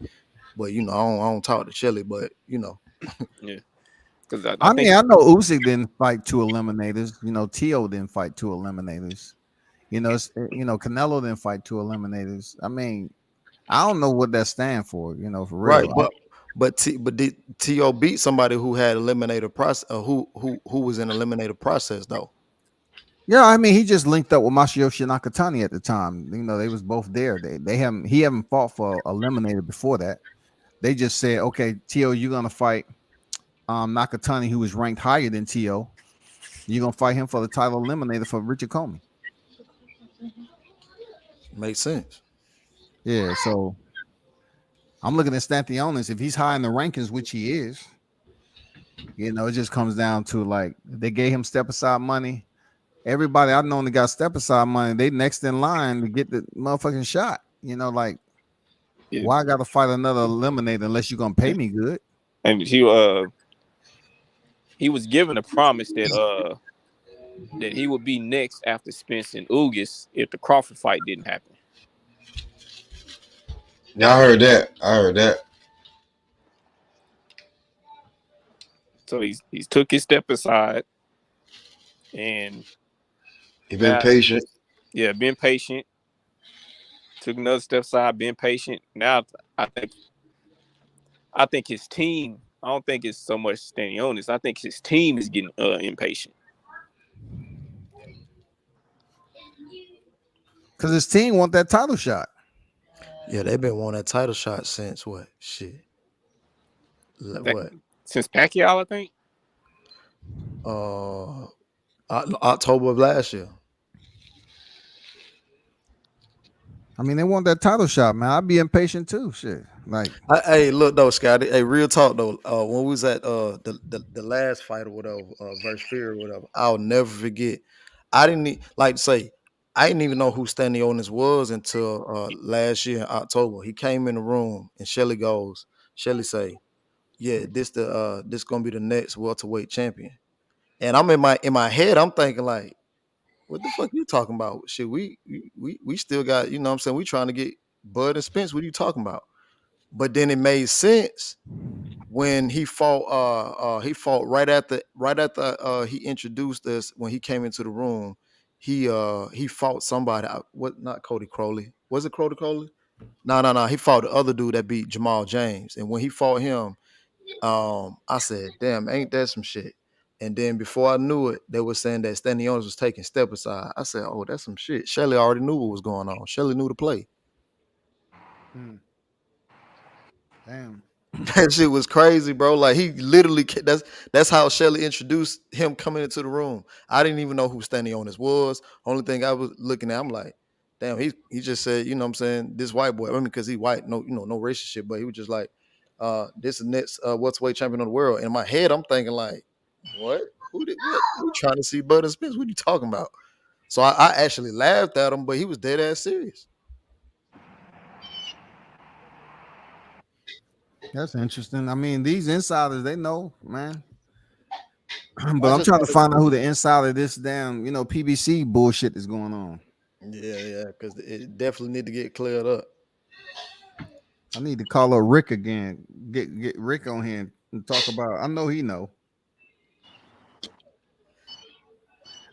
but I don't talk to Shelly, but Yeah, because I I think mean, I know Usyk didn't fight 2 eliminators. Tio didn't fight 2 eliminators. Canelo didn't fight 2 eliminators. I mean, I don't know what that stands for. For real. right, but did T.O. beat somebody who had eliminator process, who was in eliminator process though? Yeah, I mean, he just linked up with Masayoshi Nakatani at the time. They was both there. He haven't fought for eliminator before that. They just said, okay, T.O., you're gonna fight Nakatani, who is ranked higher than T.O. You're gonna fight him for the title eliminator for Richard Comey. Makes sense. Yeah, so I'm looking at Stanionis. If he's high in the rankings, which he is, it just comes down to like they gave him step aside money. Everybody I've known that got step aside money, they next in line to get the motherfucking shot. Why I gotta fight another eliminator unless you're gonna pay me good? And he was given a promise that he would be next after Spence and Ugas if the Crawford fight didn't happen. Yeah, I heard that. So he's took his step aside, and he been patient. Yeah, been patient. Took another step aside, been patient. Now I think his team. I don't think it's so much Stanionis. I think his team is getting impatient. Because his team want that title shot. Yeah, they've been wanting that title shot since what? Shit. What? Since Pacquiao, I think. October of last year. I mean, they want that title shot, man. I'd be impatient too. Shit, like, hey, look though, Scotty. Hey, real talk though. When we was at the last fight or whatever, versus Fury or whatever, I'll never forget. I didn't even know who Stanionis was until last year in October. He came in the room and Shelly say, "Yeah, this gonna be the next welterweight champion." And I'm in my head, I'm thinking like, what the fuck you talking about? Shit, we still got, what I'm saying? We trying to get Bud and Spence. What are you talking about? But then it made sense when he fought right after he introduced us. When he came into the room, he fought somebody. Not Cody Crowley. Was it Cody Crowley? No. He fought the other dude that beat Jamal James. And when he fought him, I said, damn, ain't that some shit? And then before I knew it, they were saying that Stanionis was taking step aside. I said, oh, that's some shit. Shelly already knew what was going on. Shelly knew the play. Damn. That shit was crazy, bro. Like he literally, that's how Shelly introduced him coming into the room. I didn't even know who Stanionis was. Only thing I was looking at, I'm like, damn, he just said, what I'm saying, this white boy. I mean, because he white, no, no relationship, but he was just like, this is next welterweight champion of the world. And in my head, I'm thinking like, what? What? We trying to see Bud and Spence? What are you talking about? So I actually laughed at him, but he was dead ass serious. That's interesting. I mean, these insiders, they know, man. But I'm trying to find out who the insider of this damn, PBC bullshit is going on. Yeah, because it definitely need to get cleared up. I need to call up Rick again. Get Rick on here and talk about. I know he know.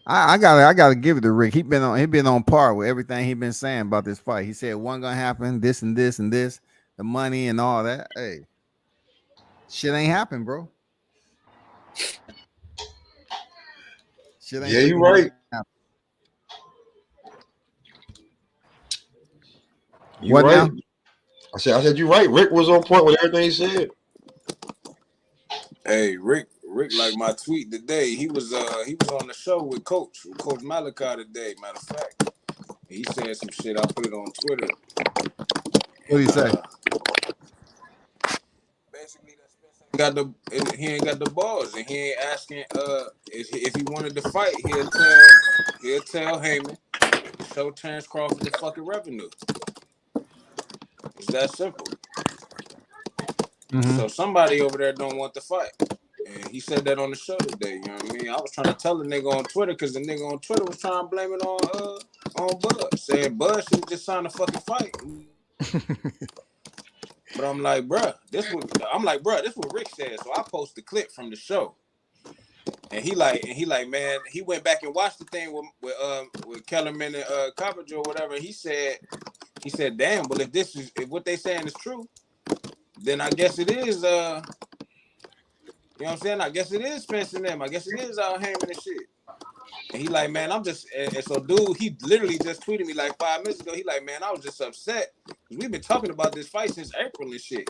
I gotta give it to Rick. He been on par with everything he been saying about this fight. He said one gonna happen, this and this and this, the money and all that. Hey, shit ain't happen, bro. Shit ain't. Yeah, you right. You what right. Now? I said you're right. Rick was on point with everything he said. Hey, Rick, like my tweet today. He was on the show with Coach Malachi today. Matter of fact, he said some shit. I put it on Twitter. What did he say? Basically, he ain't got the balls, and he ain't asking. If he wanted to fight, he'll tell Heyman, show Terrence Crawford the fucking revenue. It's that simple. Mm-hmm. So somebody over there don't want the fight. And he said that on the show today, you know what I mean? I was trying to tell the nigga on Twitter, because the nigga on Twitter was trying to blame it on Bud, saying Bud should just sign a fucking fight. But I'm like, bruh, this what Rick said. So I posted the clip from the show. And he like, man, he went back and watched the thing with Kellerman and Coverage or whatever. He said, damn, well, if what they saying is true, then I guess it is, you know what I'm saying? I guess it is Spence and them. I guess it is Heyman and shit. And he like, man, I'm just, and so dude, he literally just tweeted me like 5 minutes ago. He like, man, I was just upset because we've been talking about this fight since April and shit.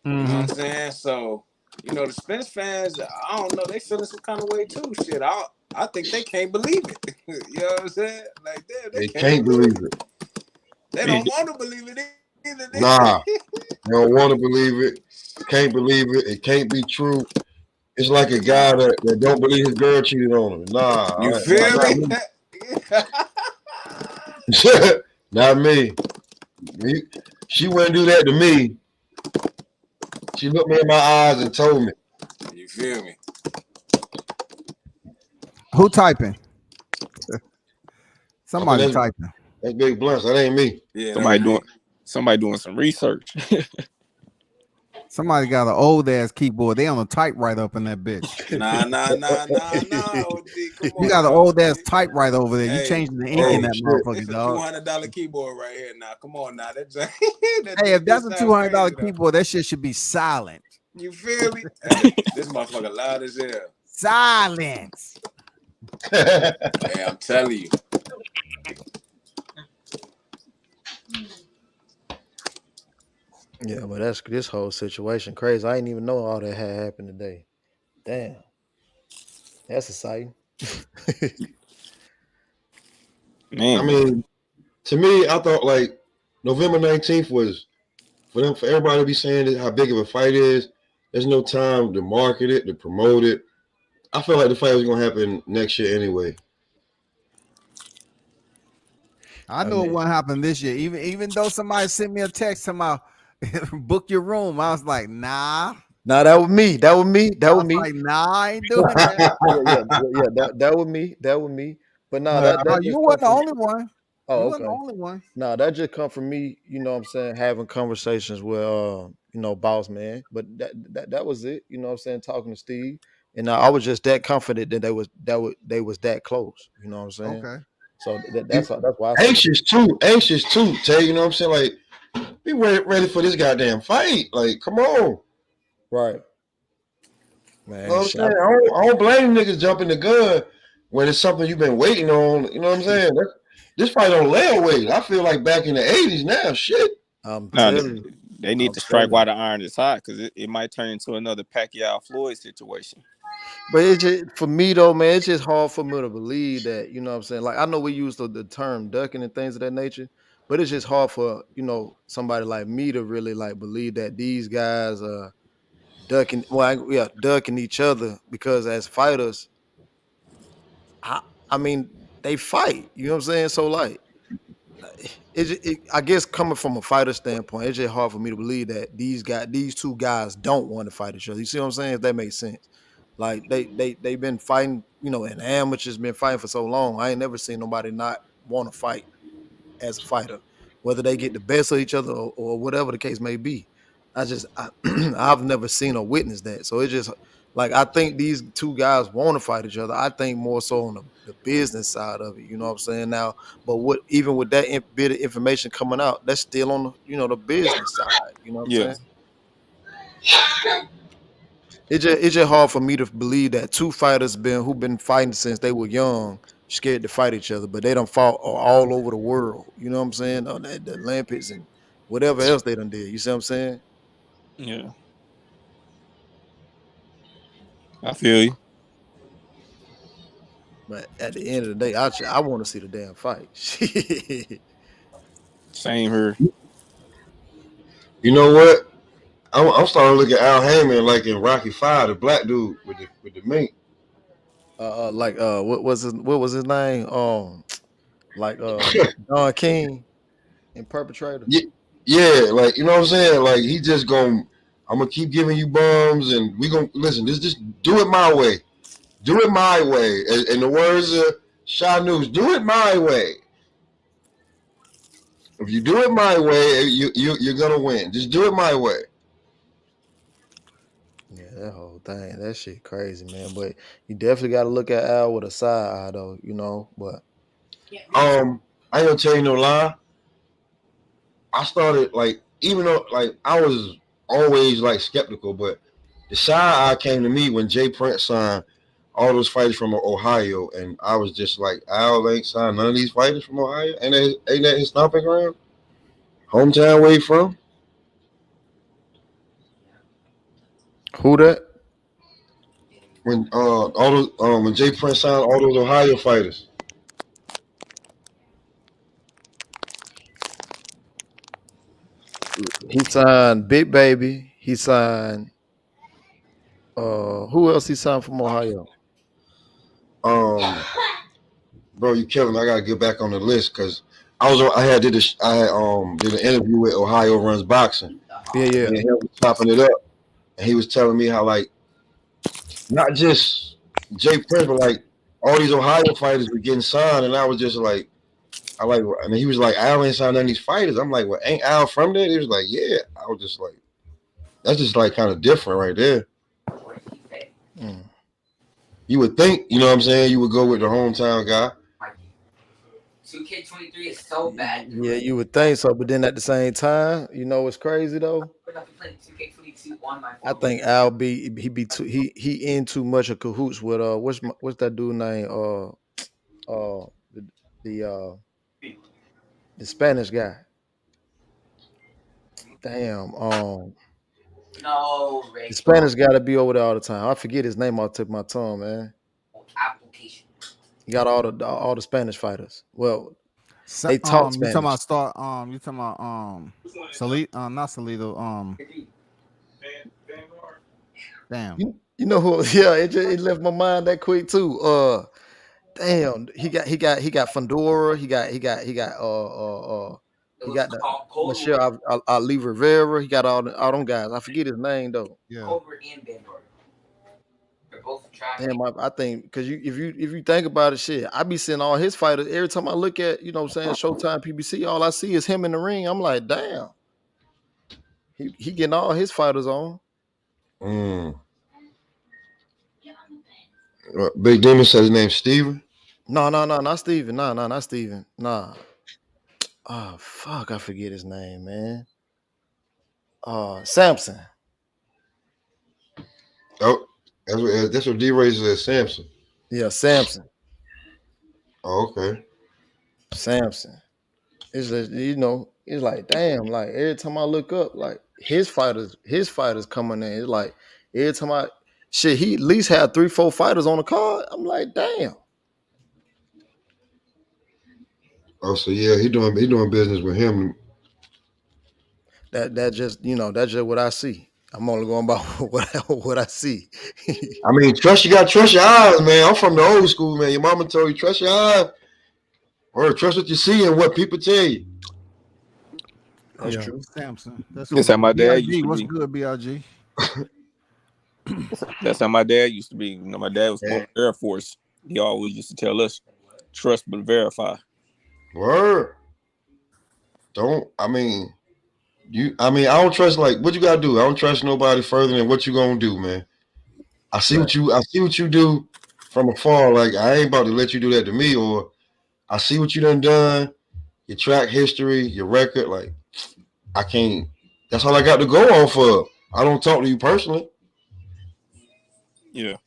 Mm-hmm. You know what I'm saying? So, the Spence fans, I don't know, they feeling some kind of way too. Shit, I think they can't believe it. You know what I'm saying? Like, damn, they can't believe it. They don't want to believe it either. Nah, they don't want to believe it. Can't believe it. It can't be true. It's like a guy that don't believe his girl cheated on him. Nah, you feel me? Not me. She wouldn't do that to me. She looked me in my eyes and told me. You feel me? Who typing? Somebody typing. That's Big Blunts. That ain't me. Yeah, somebody doing some research. Somebody got an old ass keyboard. They on a typewriter up in that bitch. Nah. You got an old ass typewriter over there. You changing the ink in that motherfucker, dog. $200 keyboard right here. Now, come on, now. Hey, if that's a $200 keyboard, that shit should be silent. You feel me? Hey, this motherfucker loud as hell. Silence. Hey, I'm telling you. Yeah, but that's this whole situation crazy. I didn't even know all that had happened today. Damn. That's exciting. Man. I mean, to me, I thought like November 19th was for everybody to be saying how big of a fight is. There's no time to market it, to promote it. I feel like the fight was gonna happen next year anyway. I know it won't happen this year. Even though somebody sent me a text about book your room, I was like, nah. Nah, that was me. That was me. Like, nah, I ain't doing that. That was me. That was me. But no, that you weren't the only one. Oh, you okay. weren't the only one. No, that just come from me. You know what I'm saying? Having conversations with boss man. But that was it. You know what I'm saying? Talking to Steve, and I was just that confident that they was that close. You know what I'm saying? Okay. So that's why I anxious too, Tay. You know what I'm saying? Like, be ready for this goddamn fight. Like, come on. Right. Man, you know what I'm saying? I don't blame niggas jumping the gun when it's something you've been waiting on. You know what I'm saying? This fight on layaway. I feel like back in the 80s now. Shit. They need to strike while the iron is hot, because it might turn into another Pacquiao-Floyd situation. But it's just, for me though, man, it's just hard for me to believe that, you know what I'm saying? Like, I know we use the term ducking and things of that nature, But it's just hard for, somebody like me to really like believe that these guys are ducking each other, because as fighters, I mean, they fight. You know what I'm saying? So like, I guess coming from a fighter standpoint, it's just hard for me to believe that these two guys don't want to fight each other. You see what I'm saying? If that makes sense. Like they've been fighting, and amateurs been fighting for so long. I ain't never seen nobody not want to fight as a fighter, whether they get the best of each other or whatever the case may be. I've never seen or witnessed that. So it's just like, I think these two guys want to fight each other. I think more so on the business side of it. You know what I'm saying? Now, but even with that bit of information coming out, that's still on the business side. You know what I'm Yeah. saying? It's just hard for me to believe that two fighters who've been fighting since they were young, scared to fight each other, but they done fought all over the world. You know what I'm saying? On the Olympics and whatever else they done did. You see what I'm saying? Yeah. I feel you. But at the end of the day, I want to see the damn fight. Same here. You know what? I'm starting to look at Al Heyman like in Rocky V, the black dude with the mink. What was his name? Like Don King and Perpetrator. Yeah, like, you know what I'm saying? Like, he just I'm gonna keep giving you bums, and we gonna listen. Just do it my way. Do it my way. In the words of Sha News, do it my way. If you do it my way, you're gonna win. Just do it my way. Yeah, that whole thing, that shit crazy, man. But you definitely got to look at Al with a side eye, though. But I ain't gonna tell you no lie. I started, like, even though, like, I was always like skeptical, but the side eye came to me when Jay Prince signed all those fighters from Ohio, and I was just like, Al ain't signed none of these fighters from Ohio. Ain't that his stomping ground? Hometown where he from? Who that? When when Jay Prince signed all those Ohio fighters. He signed Big Baby. He signed who else he signed from Ohio? Bro, you killing me. I gotta get back on the list because I did an interview with Ohio Runs Boxing. Yeah. And he was chopping it up, and he was telling me how, like, not just Jay Prince, but like all these Ohio fighters were getting signed, and I was just like, and he was like, Al ain't signed none of these fighters. I'm like, well, ain't Al from there? He was like, yeah. I was just like, that's just like kind of different right there. You would think, you know what I'm saying, you would go with the hometown guy. 2K23 is so bad. Yeah, you would think so, but then at the same time, what's crazy though? I think Al he in too much of cahoots with what's that dude name? The Spanish guy. Damn. No, the Spanish got to be over there all the time. I forget his name off the tip of my tongue, man. Application. He got all the Spanish fighters. Well, they talk Spanish. You talking about Salito, not Salito. Damn. You know who? Yeah, it left my mind that quick too. Damn, he got Fundora. He got Michelle Ali Rivera. He got all them guys. I forget his name though. Yeah. Damn, I think because if you think about it, shit, I be seeing all his fighters every time I look at Showtime PBC. All I see is him in the ring. I'm like, damn, he getting all his fighters on. Big Demon said his name's Steven. No, not Steven. No, not Steven. Nah. Oh fuck, I forget his name, man. Samson. Oh, that's what D-Ray said, Samson. Yeah, Samson. Oh, okay. Samson. It's just, it's like, damn, like every time I look up, like his fighters coming in. It's like every time he at least had 3-4 fighters on the card. I'm like, damn. Oh, so yeah, he doing business with him. That just that's just what I see. I'm only going by what I see. I mean, you got to trust your eyes, man. I'm from the old school, man. Your mama told you trust your eyes, or trust what you see and what people tell you. That's true. Samson. That's That's how my dad used BRG, to what's be. good, BRG? That's how my dad used to be. You know, my dad was in the Air Force. He always used to tell us, trust but verify. Word. I don't trust, like, what you gotta do. I don't trust nobody further than what you gonna do, man. I see what you do from afar. Like, I ain't about to let you do that to me, or I see what you done, your track history, your record. Like, I can't. That's all I got to go off of. I don't talk to you personally. Yeah.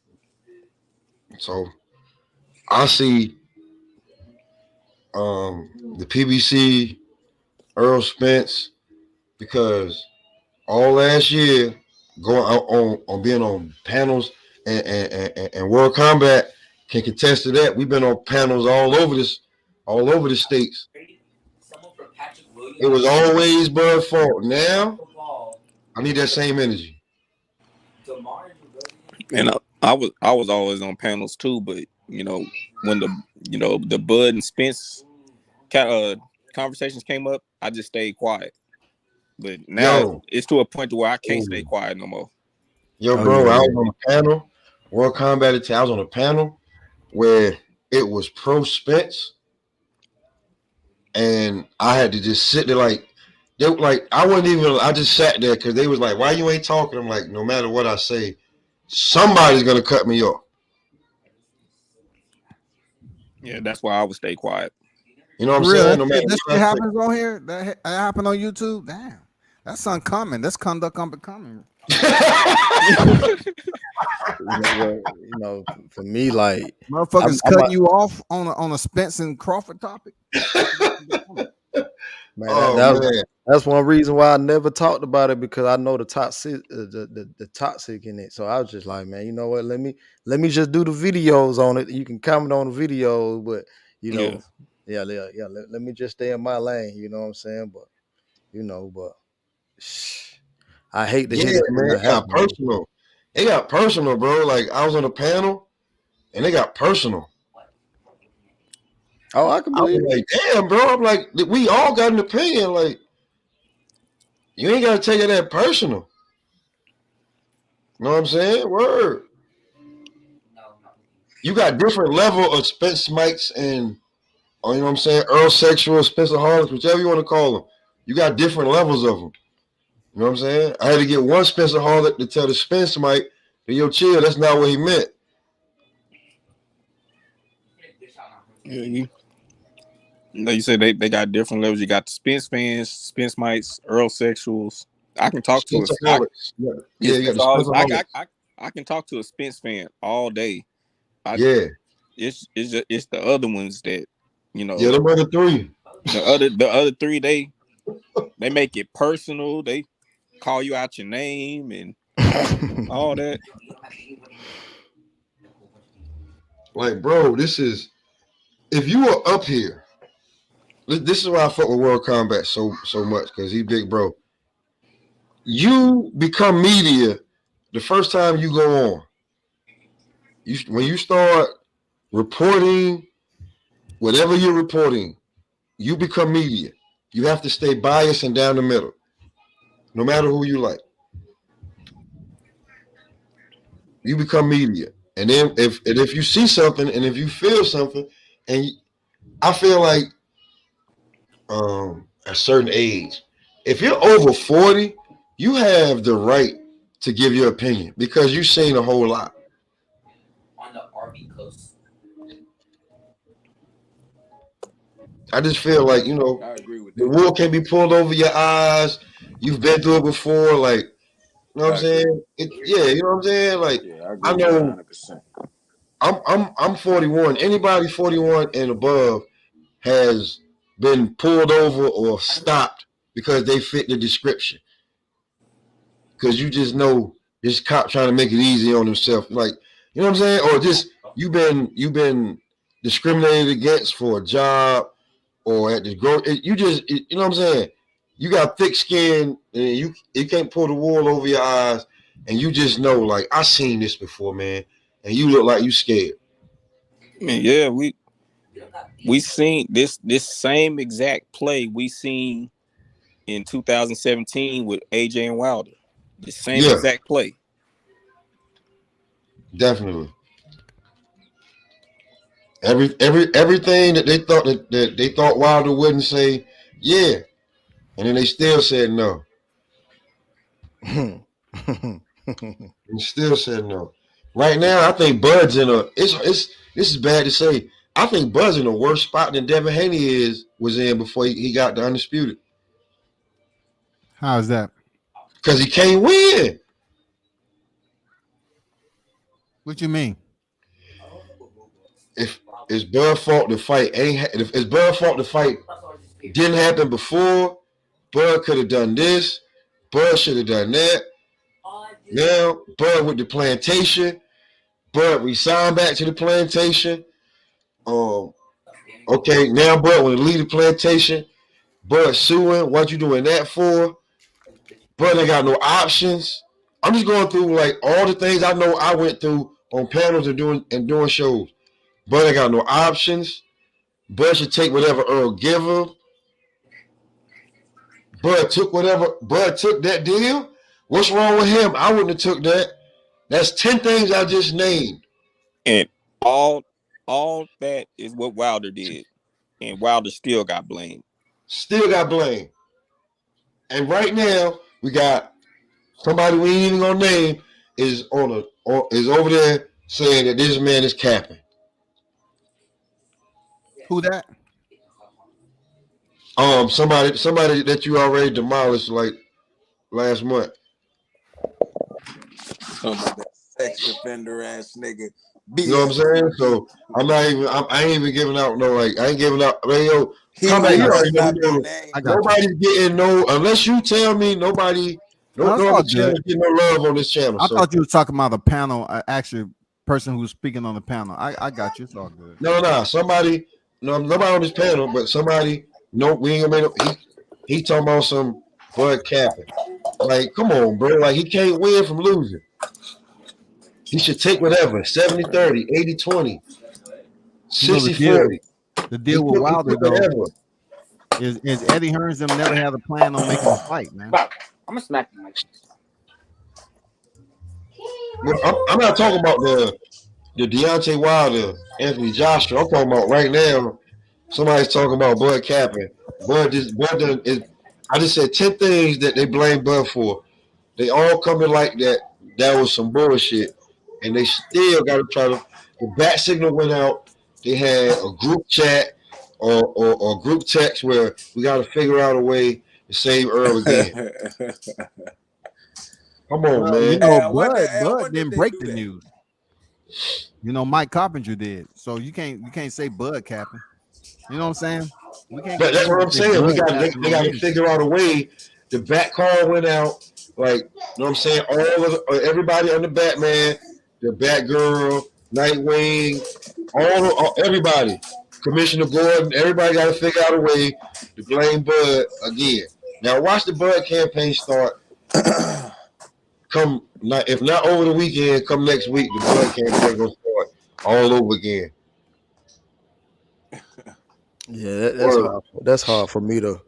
So I see the PBC, Earl Spence, because all last year going on being on panels and World Combat can contest to that. We've been on panels all over the states. It was always Bud fault. Now I need that same energy. And I was always on panels too, but when the Bud and Spence conversations came up, I just stayed quiet. But now it's to a point to where I can't stay quiet no more. Bro, I was on a panel, World Combat. I was on a panel where it was pro Spence, and I had to just sit there like I wasn't even. I just sat there because they was like, "Why you ain't talking?" I'm like, no matter what I say, somebody's gonna cut me off. Yeah, that's why I would stay quiet. You know what I'm saying? No matter this shit happens on here. That happened on YouTube. Damn, that's uncommon. That's conduct unbecoming. For me, like, motherfuckers cutting you off on a Spence and Crawford topic. Man, that's one reason why I never talked about it, because I know the toxic, the toxic in it. So I was just like, man, you know what? Let me just do the videos on it. You can comment on the videos, but let me just stay in my lane. You know what I'm saying? But I hate to hear that, man. It got personal. It got personal, bro. Like, I was on a panel, and it got personal. Oh, I can believe it. Like, damn, bro. I'm like, we all got an opinion. Like, you ain't got to take it that personal. You know what I'm saying? Word. You got different level of Spence mics and, you know what I'm saying, Earl Sexual, SPENCEAHOLICS, whichever you want to call them. You got different levels of them. You know what I'm saying? I had to get one SPENCEAHOLIC to tell the Spence mic, yo, chill, that's not what he meant. Yeah, you said they got different levels. You got the Spence fans, Spence mics, Earl Sexuals. I can talk to I can talk to a Spence fan all day. It's the other ones that the other three. The other three they make it personal. They call you out your name and all that. Like, bro, if you were up here, this is why I fuck with World Combat so much, because he's big, bro. You become media the first time you go on. When you start reporting whatever you're reporting, you become media. You have to stay biased and down the middle, no matter who you like. You become media. And then if you see something and if you feel something, and I feel like a certain age, if you're over 40, you have the right to give your opinion because you've seen a whole lot. On the RV coast. I just feel like, I agree with that. The wool can't be pulled over your eyes. You've been through it before, like, you know what I'm saying? You know what I'm saying? Like, I know 100%. I'm 41. Anybody 41 and above has been pulled over or stopped because they fit the description. Because you just know this cop trying to make it easy on himself. Like, you know what I'm saying? Or just you've been discriminated against for a job, or at the you just you know what I'm saying. You got thick skin and you can't pull the wool over your eyes, and you just know like I seen this before, man. And you look like you scared. I mean, yeah, we seen this same exact play we seen in 2017 with AJ and Wilder. The same exact play. Definitely. Everything that they thought that they thought Wilder wouldn't say, yeah, and then they still said no. And still said no. Right now, I think Bud's in a. This is bad to say. I think Bud's in a worse spot than Devin Haney was in before he got the Undisputed. How is that? Because he can't win. What you mean? If it's Bud's fault the fight if it's Bud's fault the fight didn't happen before, Bud could have done this. Bud should have done that. Now Bud with the plantation. Bud resigned back to the plantation. Okay, now Bud want to leave the plantation. Bud suing. What you doing that for? Bud ain't got no options. I'm just going through like all the things I know I went through on panels and doing shows. Bud ain't got no options. Bud should take whatever Earl give him. Bud took that deal. What's wrong with him? I wouldn't have took that. That's 10 things I just named. And all that is what Wilder did. And Wilder still got blamed. And right now, we got somebody we ain't even gonna name is over there saying that this man is capping. Who that? Somebody that you already demolished like last month. That sex offender ass nigga. You know what I'm saying? So I ain't even giving out no like I ain't giving out yo. Nobody's getting no unless you tell me nobody. No channel getting no love on this channel. I thought you were talking about the panel, actually person who's speaking on the panel. I got you. It's all good. No, somebody. No, nobody on this panel, but somebody. No, we ain't gonna make he talking about some Bud capping. Like, come on, bro. Like, he can't win from losing. He should take whatever. 70-30, 80-20, 60-40. The deal with Wilder, though, is Eddie Hearns them never had a plan on making a fight, man. I'm gonna smack you. I'm not talking about the Deontay Wilder, Anthony Joshua. I'm talking about right now. Somebody's talking about Bud capping. I just said 10 things that they blame Bud for. They all coming like that. That was some bullshit, and they still got to try to. The bat signal went out. They had a group chat or group text where we got to figure out a way to save Earl again. Come on, man. You know, Bud didn't break the news. You know, Mike Carpenter did. So you can't say Bud capping. You know what I'm saying? We can't. That's what I'm saying. They got to figure out a way. The bat call went out. Like, you know what I'm saying? Everybody on the Batman, the Batgirl, Nightwing, everybody, Commissioner Gordon, everybody got to figure out a way to blame Bud again. Now watch the Bud campaign start. If not over the weekend, come next week, the Bud campaign gonna start all over again. Yeah, that's hard for me to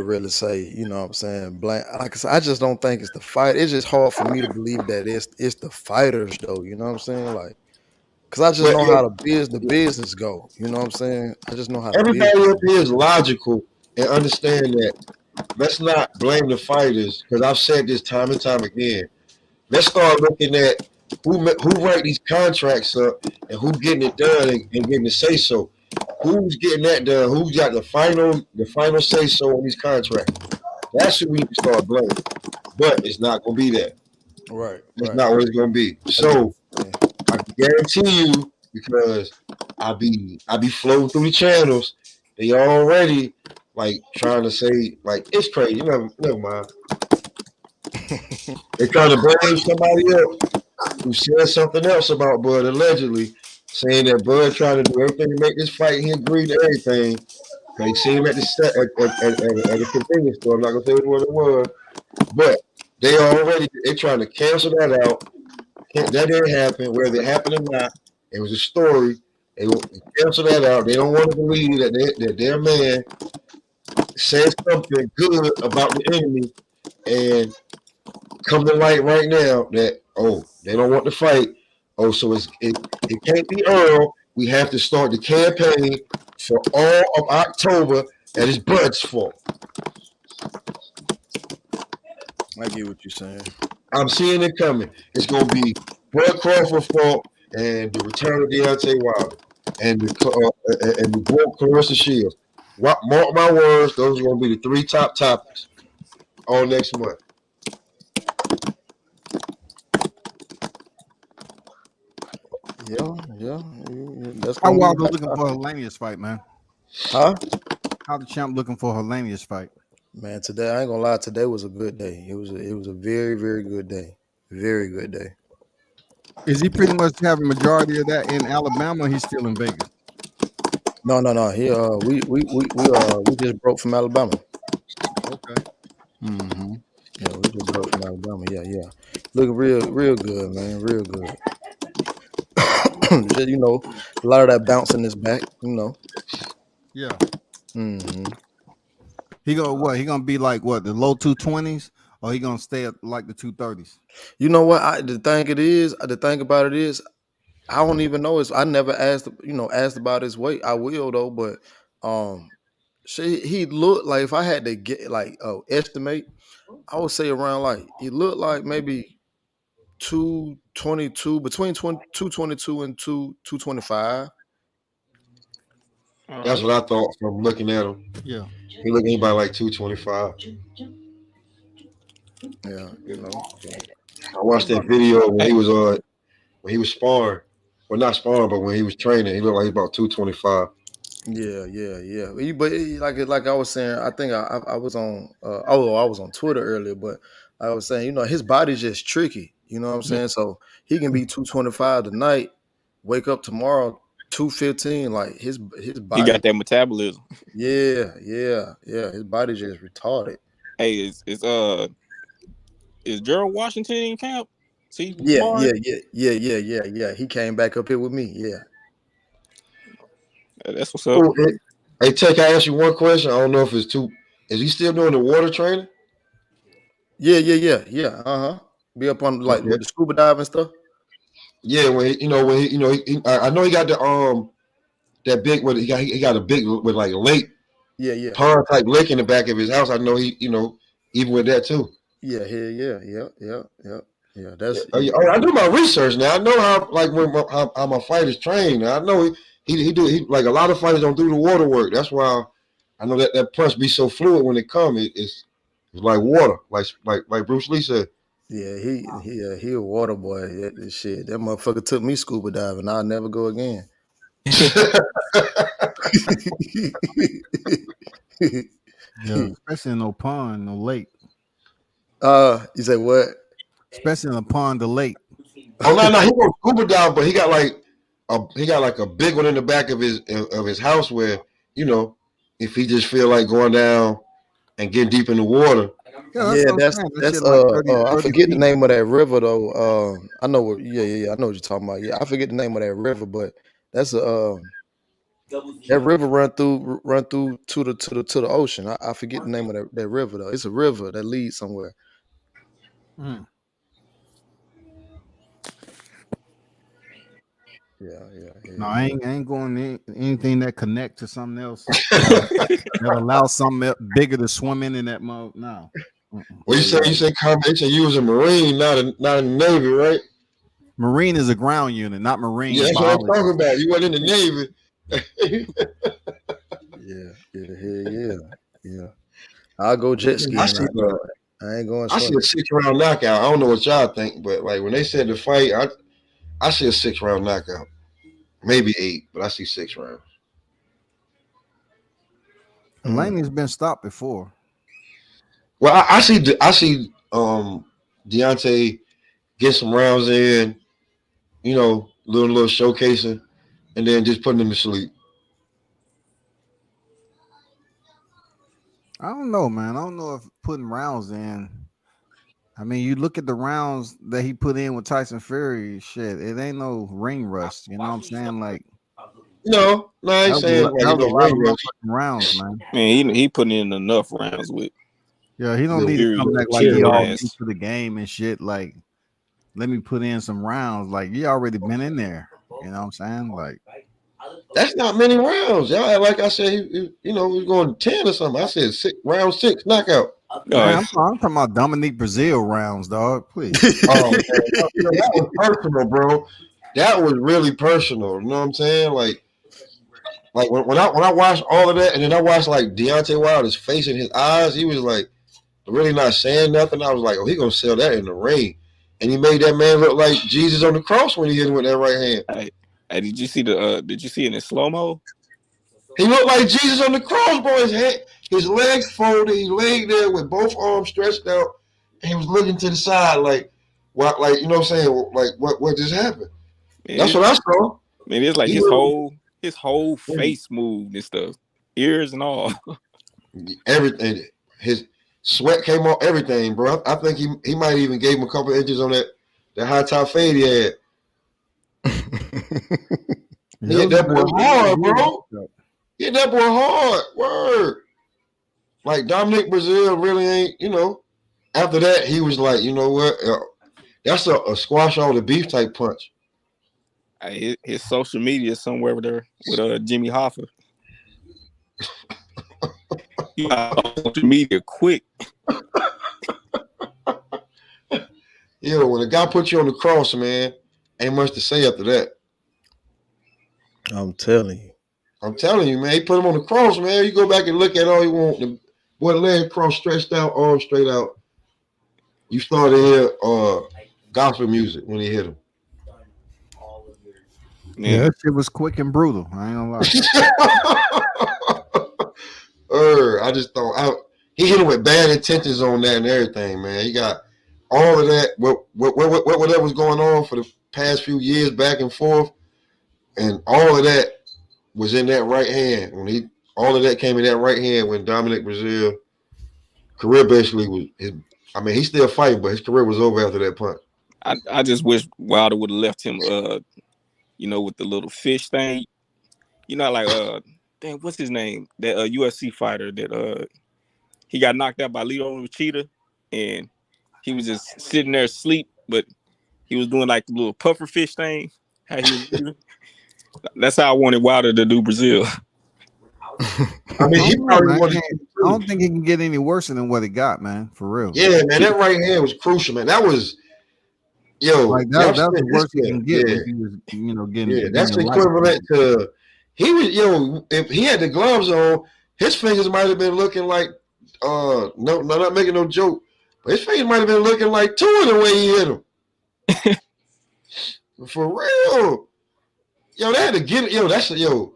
really say, you know what I'm saying? Like I said, I just don't think it's the fight. It's just hard for me to believe that it's the fighters though, you know what I'm saying? Like, cause I just know how the business go. You know what I'm saying? I just know how everybody up here is logical and understand that. Let's not blame the fighters, because I've said this time and time again. Let's start looking at who write these contracts up and who getting it done and getting the say so. Who's getting that done? Who's got the final say so on these contracts? That's who we need to start blaming. But it's not going to be that. Right. It's not what it's going to be. So I can guarantee you, because I be floating through the channels, they already like trying to say like it's crazy. Never mind. They trying to blame somebody else who said something else about Bud allegedly, saying that Bud trying to do everything to make this fight. He agreed to everything. They seen him at the convenience store. I'm not gonna say what it was, but they're trying to cancel that out. That didn't happen. Whether it happened or not, it was a story. They cancel that out. They don't want to believe that their man said something good about the enemy, and come to light right now that they don't want to fight. So it can't be Earl. We have to start the campaign for all of October at his Bud's fault. I get what you're saying. I'm seeing it coming. It's gonna be Bud Crawford fault and the return of Deontay Wilder and the vote Clarissa Shields. Mark my words; those are gonna be the 3 top topics all next month. Yeah. That's How gonna be Wilder looking for Hellenius fight, man? Huh? How the champ looking for Hellenius fight? Man, today I ain't gonna lie. Today was a good day. It was a very, very good day. Very good day. Is he pretty much having majority of that in Alabama? Or he's still in Vegas. No. He we just broke from Alabama. Okay. Mm-hmm. Yeah, we just broke from Alabama. Yeah. Looking real good, man. Real good. Just, a lot of that bouncing is back. Yeah. Mm-hmm. He gonna be like what, the low 220s, or he gonna stay at like the 230s? You know what? The thing about it is, I don't even know. I never asked about his weight. I will though, but he looked like, if I had to get estimate, I would say around he looked like maybe 222, between 222 and 225. That's what I thought from looking at him. Yeah. He looked anybody like 225. Yeah, I watched that video when he was sparring. Well, not sparring, but when he was training, he looked like he was about 225. Yeah. But like I was saying, I think I was on I was on Twitter earlier, but I was saying, his body's just tricky. You know what I'm saying? So he can be 225 tonight, wake up tomorrow 215. Like his body, he got that metabolism. Yeah. His body's just retarded. Hey, is Gerald Washington in camp? Yeah. He came back up here with me. Yeah. That's what's up. Hey, Tech, I ask you one question. I don't know if it's too. Is he still doing the water training? Yeah. Be up on with the scuba diving stuff. Yeah, I know he got the that big he got a big with like a lake. Yeah. Pond type lake in the back of his house. I know he even with that too. Yeah. That's. I do my research now. I know how my fighters train. Now, I know he like a lot of fighters don't do the water work. That's why I know that punch be so fluid when it comes. It's like water, like Bruce Lee said. Yeah, he a water boy. Shit, that motherfucker took me scuba diving. I'll never go again. Yeah, especially in no pond, no lake. You say what? Especially in a pond, the lake. Oh no, he goes scuba dive, but he got like a big one in the back of his house where if he just feel like going down and getting deep in the water. Yeah, that's like 30 I forget the name of that river though. I know what. Yeah, I know what you're talking about. Yeah, I forget the name of that river, but that's that river run through to the ocean. I forget the name of that river though. It's a river that leads somewhere. Mm. Yeah. No, I ain't going anything that connect to something else that allows something bigger to swim in that mode. No. Well, you say combination. You was a Marine, not in the Navy, right? Marine is a ground unit, not Marine. Yeah, that's what I'm talking about. You wasn't in the Navy. Yeah. I'll go jet skiing. I ain't going. I see a 6-round knockout. I don't know what y'all think, but like when they said the fight, I see a 6-round knockout, maybe 8, but I see 6 rounds. Laney's been stopped before. Well, I see Deontay get some rounds in, little showcasing, and then just putting him to sleep. I don't know, man. I don't know if putting rounds in. I mean, you look at the rounds that he put in with Tyson Fury. Shit, it ain't no ring rust. You know what I'm saying? Like, No, I ain't saying like that was a no lot of ring rust. motherfucking rounds, man. Man, he put in enough rounds with Yeah, he don't need to Fury come back like he kicking all ass. into the game and shit. Like, let me put in some rounds. Like, you already been in there. You know what I'm saying? Like, that's not many rounds. Y'all, like I said, we're going 10 or something. I said round 6 knockout. Man, I'm talking about Dominique Brazil rounds, dog. Please. Oh, man. That was personal, bro. That was really personal. You know what I'm saying? Like when I watched all of that, and then I watched like Deontay Wilder's face and his eyes, he was like really not saying nothing. I was like, oh, he gonna sell that in the ring, and he made that man look like Jesus on the cross when he hit him with that right hand. Hey, did you see it in slow mo? He looked like Jesus on the cross, bro. His legs folded. He laid there with both arms stretched out, and he was looking to the side like, what? Like, you know what I'm saying? Like, what just happened? Man, that's what I saw. Man, it's like his whole face moved and stuff, ears and all. Everything. His sweat came off. Everything, bro. I think he might even gave him a couple of inches on that high top fade he had. He hit that boy hard, bro. He hit that boy hard. Word. Like Dominic Brazil really ain't, after that, he was like, you know what? That's a squash all the beef type punch. His social media somewhere there with Jimmy Hoffa. You got social media quick. Yeah, when a guy puts you on the cross, man, ain't much to say after that. I'm telling you, man. He put him on the cross, man. You go back and look at all you want. The boy leg cross stretched out, arm straight out. You started to hear gospel music when he hit him. Yeah, that shit was quick and brutal. I ain't gonna lie. I just thought he hit him with bad intentions on that and everything, man. He got all of that. Whatever was going on for the past few years, back and forth, and all of that was in that right hand. All of that came in that right hand when Dominic Brazil career basically was his. I mean, he's still fighting, but his career was over after that punch. I just wish Wilder would have left him, with the little fish thing. Damn, what's his name? That UFC fighter that he got knocked out by Lito Machida, and he was just sitting there asleep, but he was doing like the little puffer fish thing. How he was doing. That's how I wanted Wilder to do Brazil. I mean, he probably I don't think he can get any worse than what he got, man. For real. Yeah, man, that right hand was crucial, man. That was, like that's the worst he can get. Yeah. If he was, getting. Yeah, that's equivalent to. He was, if he had the gloves on, his fingers might have been looking like, no, not making no joke, but his fingers might have been looking like two in the way he hit him. For real. They had to get it.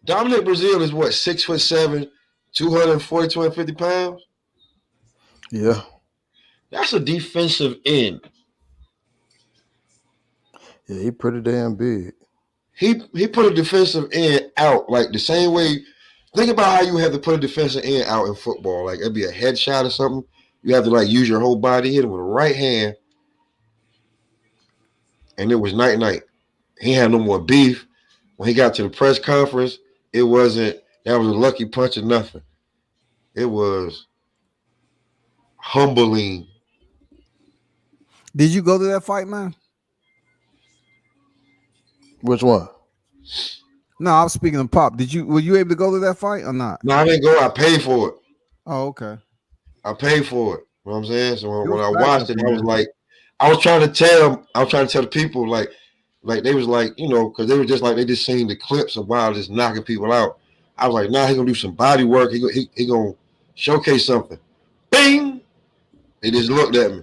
Dominic Brazil is what, 6'7", 240, 250 pounds? Yeah. That's a defensive end. Yeah, he pretty damn big. He put a defensive end out like the same way. Think about how you have to put a defensive end out in football. Like it'd be a headshot or something. You have to like use your whole body, hit him with a right hand. And it was night. He had no more beef. When he got to the press conference, that was a lucky punch or nothing. It was humbling. Did you go to that fight, man? Which one? No, I was speaking of Pop. Were you able to go to that fight or not? No, I didn't go. I paid for it. Oh, okay. I paid for it. You know what I'm saying? So when I watched it, I was like, I was trying to tell the people like they was like, because they were just like, they just seen the clips of Wilder just knocking people out. I was like, nah, he gonna do some body work. He gonna showcase something. Bing! They just looked at me.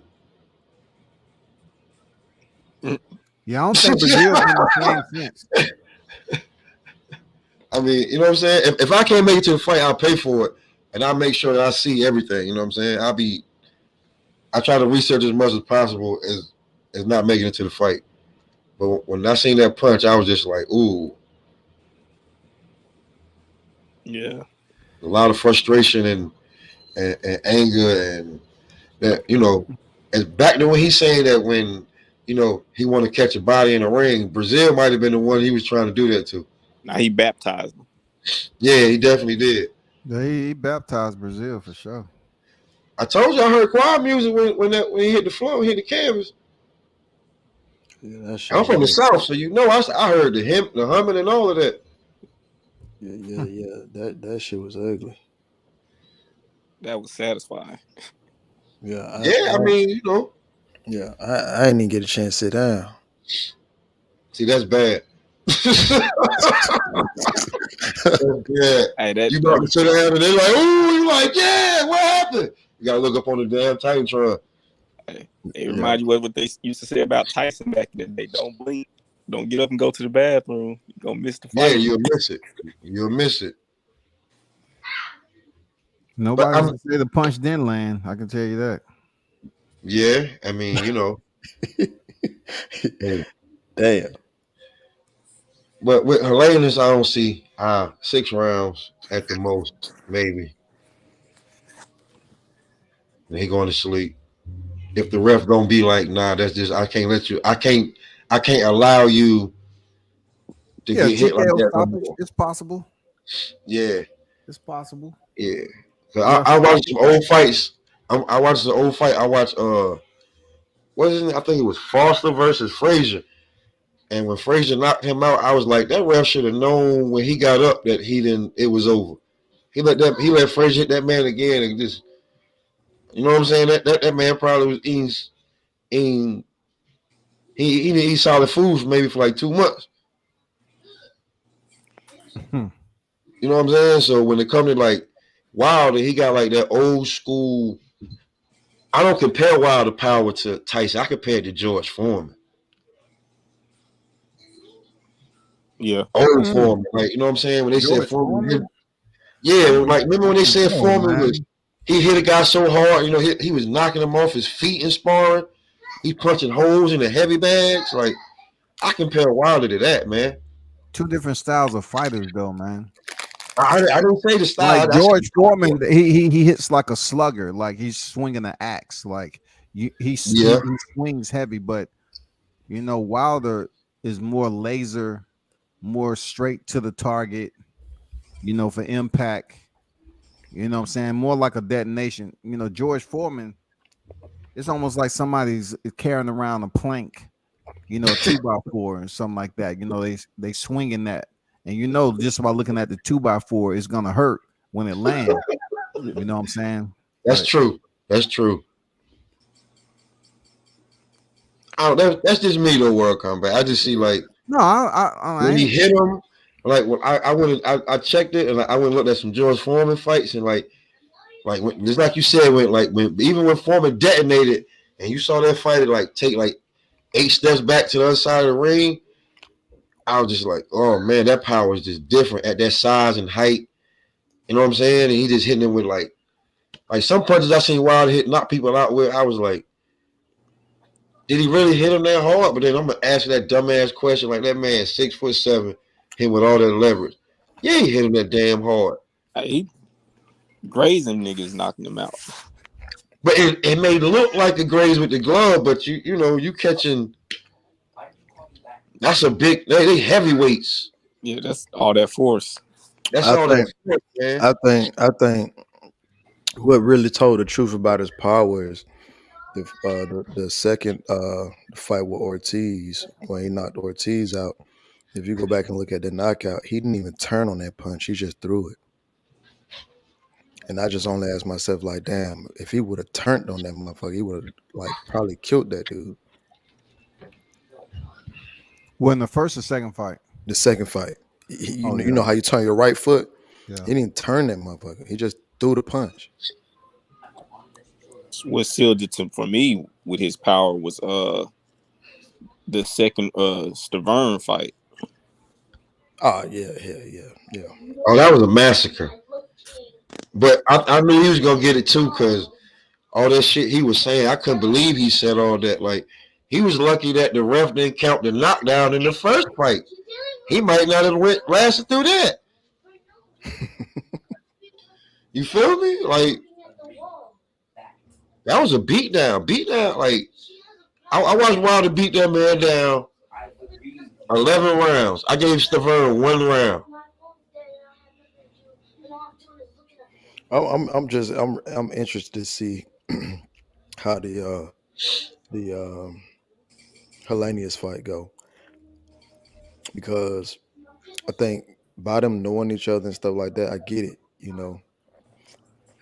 Yeah, I don't think Brazil's in the same sense. I mean, you know what I'm saying? If I can't make it to the fight, I'll pay for it. And I'll make sure that I see everything. You know what I'm saying? I try to research as much as possible as not making it to the fight. But when I seen that punch, I was just like, ooh. Yeah. A lot of frustration and and anger and that, you know, and back to when he's saying that when, you know, he want to catch a body in the ring, Brazil might have been the one he was trying to do that to. Now he baptized him. Yeah, he definitely did. Yeah, he baptized Brazil for sure. I told you I heard choir music when he hit the floor, hit the canvas. Yeah, I'm from the South, so you know I heard the humming and all of that. Yeah. That shit was ugly. That was satisfying. Yeah. I mean, you know. Yeah, I didn't even get a chance to sit down. See, that's bad. Yeah, hey, you brought me to the end and they're like, "Ooh," you like, "Yeah, what happened?" You gotta look up on the damn Titantron. Hey, it reminds you of what they used to say about Tyson back in the day. Don't blink. Don't get up and go to the bathroom. You're gonna miss the fight. Yeah, you'll miss it. You'll miss it. Nobody can say the punch didn't land. I can tell you that. Yeah, I mean, you know. Damn. But with Helenius, I don't see 6 rounds at the most, maybe. And he going to sleep. If the ref gonna be like, nah, that's just I can't allow you to get hit like that no more. It's possible. Yeah. It's possible. Yeah. I watched some old fights. I watched the old fight. I watched what is it? I think it was Foster versus Frazier. And when Frazier knocked him out, I was like, that ref should have known when he got up that it was over. He let Frazier hit that man again and just, you know what I'm saying? That man probably was eating he didn't eat solid food maybe for like 2 months. You know what I'm saying? So when it comes to like Wilder, he got like that old school. I don't compare Wilder power to Tyson. I compare it to George Foreman. Yeah. Old Foreman. Like, you know what I'm saying? When they said Foreman. Yeah, like remember when they said Foreman he hit a guy so hard, you know, he was knocking him off his feet in sparring. He punching holes in the heavy bags. Like, I compare Wilder to that, man. 2 different styles of fighters, though, man. I didn't say the style. Like George Foreman, he hits like a slugger, like he's swinging an axe, like he swings heavy. But you know, Wilder is more laser, more straight to the target. You know, for impact. You know what I'm saying? More like a detonation. You know, George Foreman, it's almost like somebody's carrying around a plank. You know, 2x4 or something like that. You know, they swinging that. And you know, just by looking at the 2x4, it's gonna hurt when it lands. You know what I'm saying? That's true. That's true. That's just me though. World Combat. I just see like when he hit him. Like when I checked it and I went and looked at some George Foreman fights and like just like you said even when Foreman detonated and you saw that fighter like take like 8 steps back to the other side of the ring. I was just like, oh man, that power is just different at that size and height. You know what I'm saying? And he just hitting him with like some punches I seen Wilder knock people out with. I was like, did he really hit him that hard? But then I'm gonna ask that dumbass question like that man 6'7", him with all that leverage. Yeah, he hit him that damn hard. He grazing niggas knocking him out. But it may look like a graze with the glove, but you know you catching. That's a big. They heavyweights. Yeah, that's all that force. That's all that force, man. I think what really told the truth about his power is the second fight with Ortiz when he knocked Ortiz out. If you go back and look at the knockout, he didn't even turn on that punch. He just threw it. And I just only asked myself, like, damn, if he would have turned on that motherfucker, he would have like probably killed that dude. Well, in the first or second fight? The second fight. You know how you turn your right foot? Yeah. He didn't turn that motherfucker. He just threw the punch. What sealed it for me with his power was the second Stavern fight. Oh, yeah. Oh, that was a massacre. But I knew he was gonna get it too, because all that shit he was saying, I couldn't believe he said all that. Like, he was lucky that the ref didn't count the knockdown in the first fight. He might not have lasted through that. You feel me? Like, That was a beatdown. Like I watched Wilder beat that man down 11 rounds. I gave Stavern 1 round. I'm interested to see how the Helenius fight go, because I think by them knowing each other and stuff like that, I get it.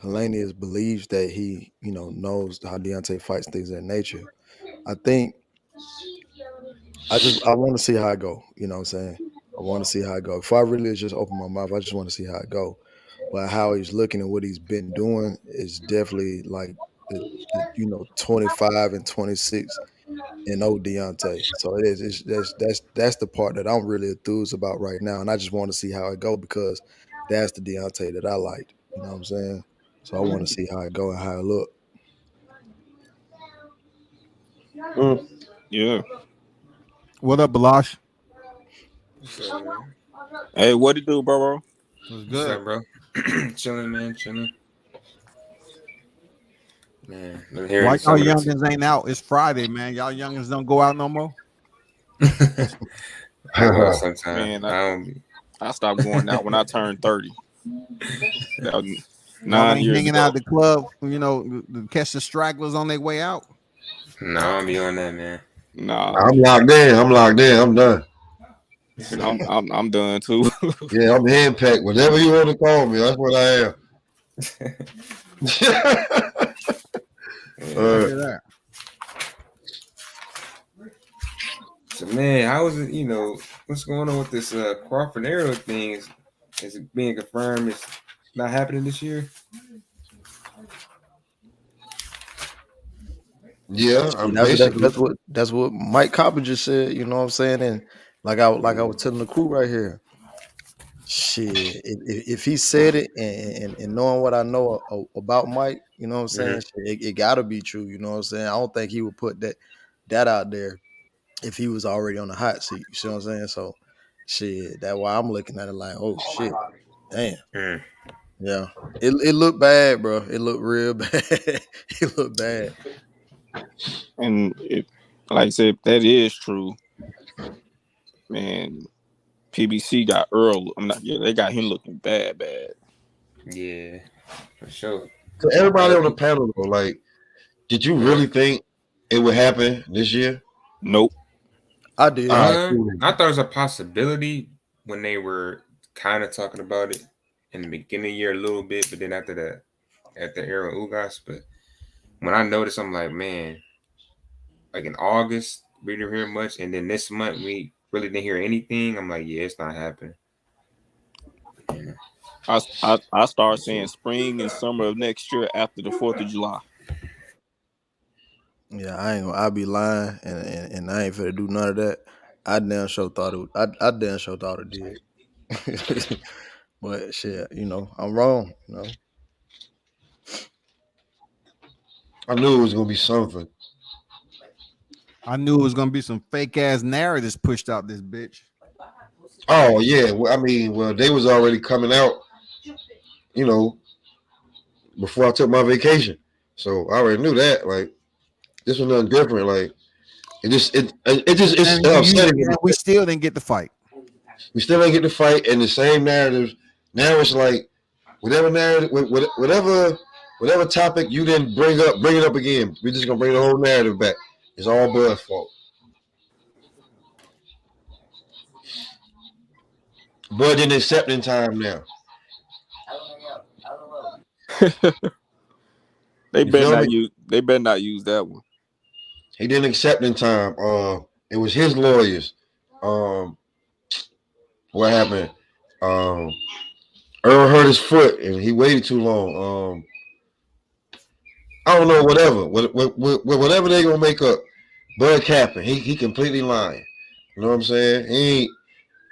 Helenius believes that he, knows how Deontay fights, things of that nature. I think I want to see how it go. You know what I'm saying? I want to see how it go. If I really just open my mouth, I just want to see how it go. But how he's looking and what he's been doing is definitely like the 25 and 26 and Deontay. So it is. That's the part that I'm really enthused about right now, and I just want to see how it go because that's the Deontay that I liked. You know what I'm saying? So I want to see how it go and how it look. Yeah. What up, Balash? Hey, what it do, bro? What's What's good, up, bro? Chilling, man. Chilling. Man, I'm hearing why some y'all of the youngins ain't out? It's Friday, man. Y'all youngins don't go out no more. I go out sometimes. Man, I stopped going out when I turned 30. That was Y'all 9 ain't years hanging ago. out at the club, to catch the stragglers on their way out. No, I don't be on that, man. Nah, I'm locked in. I'm done. I'm done too. Yeah, I'm hand-packed. Whatever you want to call me, that's what I am. That. So, man, how is it? What's going on with this Crawford Arrow thing? Is it being confirmed? It's not happening this year. Yeah, That's what Mike Copper just said. You know what I'm saying? And like I was telling the crew right here. Shit, if he said it and knowing what I know about Mike, you know what I'm saying? It gotta be true. You know what I'm saying? I don't think he would put that out there if he was already on the hot seat. You see what I'm saying? So, shit, that's why I'm looking at it like, oh shit, damn. Yeah, it looked bad, bro. It looked real bad. It looked bad. And like I said, if that is true, man, PBC got Earl. They got him looking bad. Yeah, for sure. So everybody on the panel, though, like, did you really think it would happen this year? Nope. I did. I thought it was a possibility when they were kind of talking about it in the beginning of the year a little bit, but then after Arrow Ugas. But when I noticed, I'm like, man, like in August, we didn't hear much, and then this month we really didn't hear anything. I'm like, yeah, it's not happening. I start saying spring and summer of next year after the 4th of July. Yeah, I'll be lying and I ain't finna do none of that. I damn sure thought it did. But shit, I'm wrong, I knew it was gonna be something. I knew it was gonna be some fake ass narratives pushed out this bitch. Oh yeah, they was already coming out, before I took my vacation, so I already knew that. Like, this was nothing different. Like, it's upsetting. We still didn't get the fight. We still didn't get the fight, and the same narratives. Now it's like whatever narrative, whatever topic you didn't bring it up again. We're just gonna bring the whole narrative back. It's all Bud's fault. Bud didn't accept in time now. They better not use that one. He didn't accept in time. It was his lawyers. What happened? Earl hurt his foot and he waited too long. I don't know. Whatever they gonna make up. Bud capping. He completely lying. You know what I'm saying?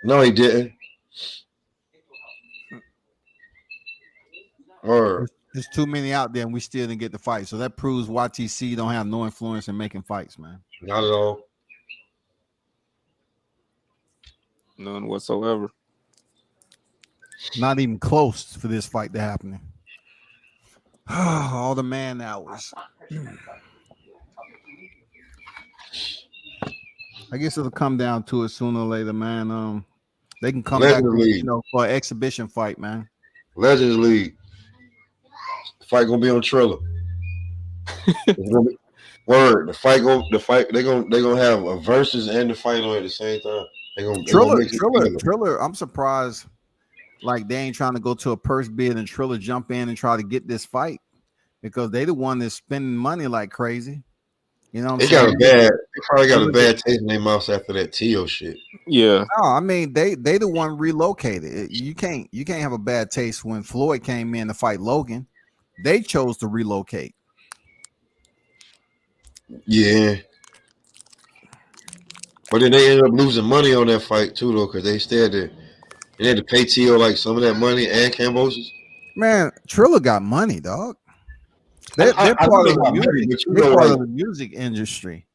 No, he didn't. Or there's too many out there, and we still didn't get the fight. So that proves YTC don't have no influence in making fights, man. Not at all. None whatsoever. Not even close for this fight to happening. All the man hours. I guess it'll come down to it sooner or later, man. They can come Legends back, League. for an exhibition fight, man. Legends League. The fight gonna be on Triller. Word. The fight. They gonna have a versus and the fight on at the same time. They gonna mix it together. Triller. I'm surprised. Like they ain't trying to go to a purse bid and Triller jump in and try to get this fight because they the one that's spending money like crazy. You know what I'm saying? They probably got a bad taste in their mouth after that Tio shit. Yeah. No, I mean they the one relocated. You can't have a bad taste when Floyd came in to fight Logan. They chose to relocate. Yeah. But then they ended up losing money on that fight too, though, because they had to pay Tio like some of that money and Cambosis. Man, Triller got money, dog. They're part of the music. They're part of the music industry.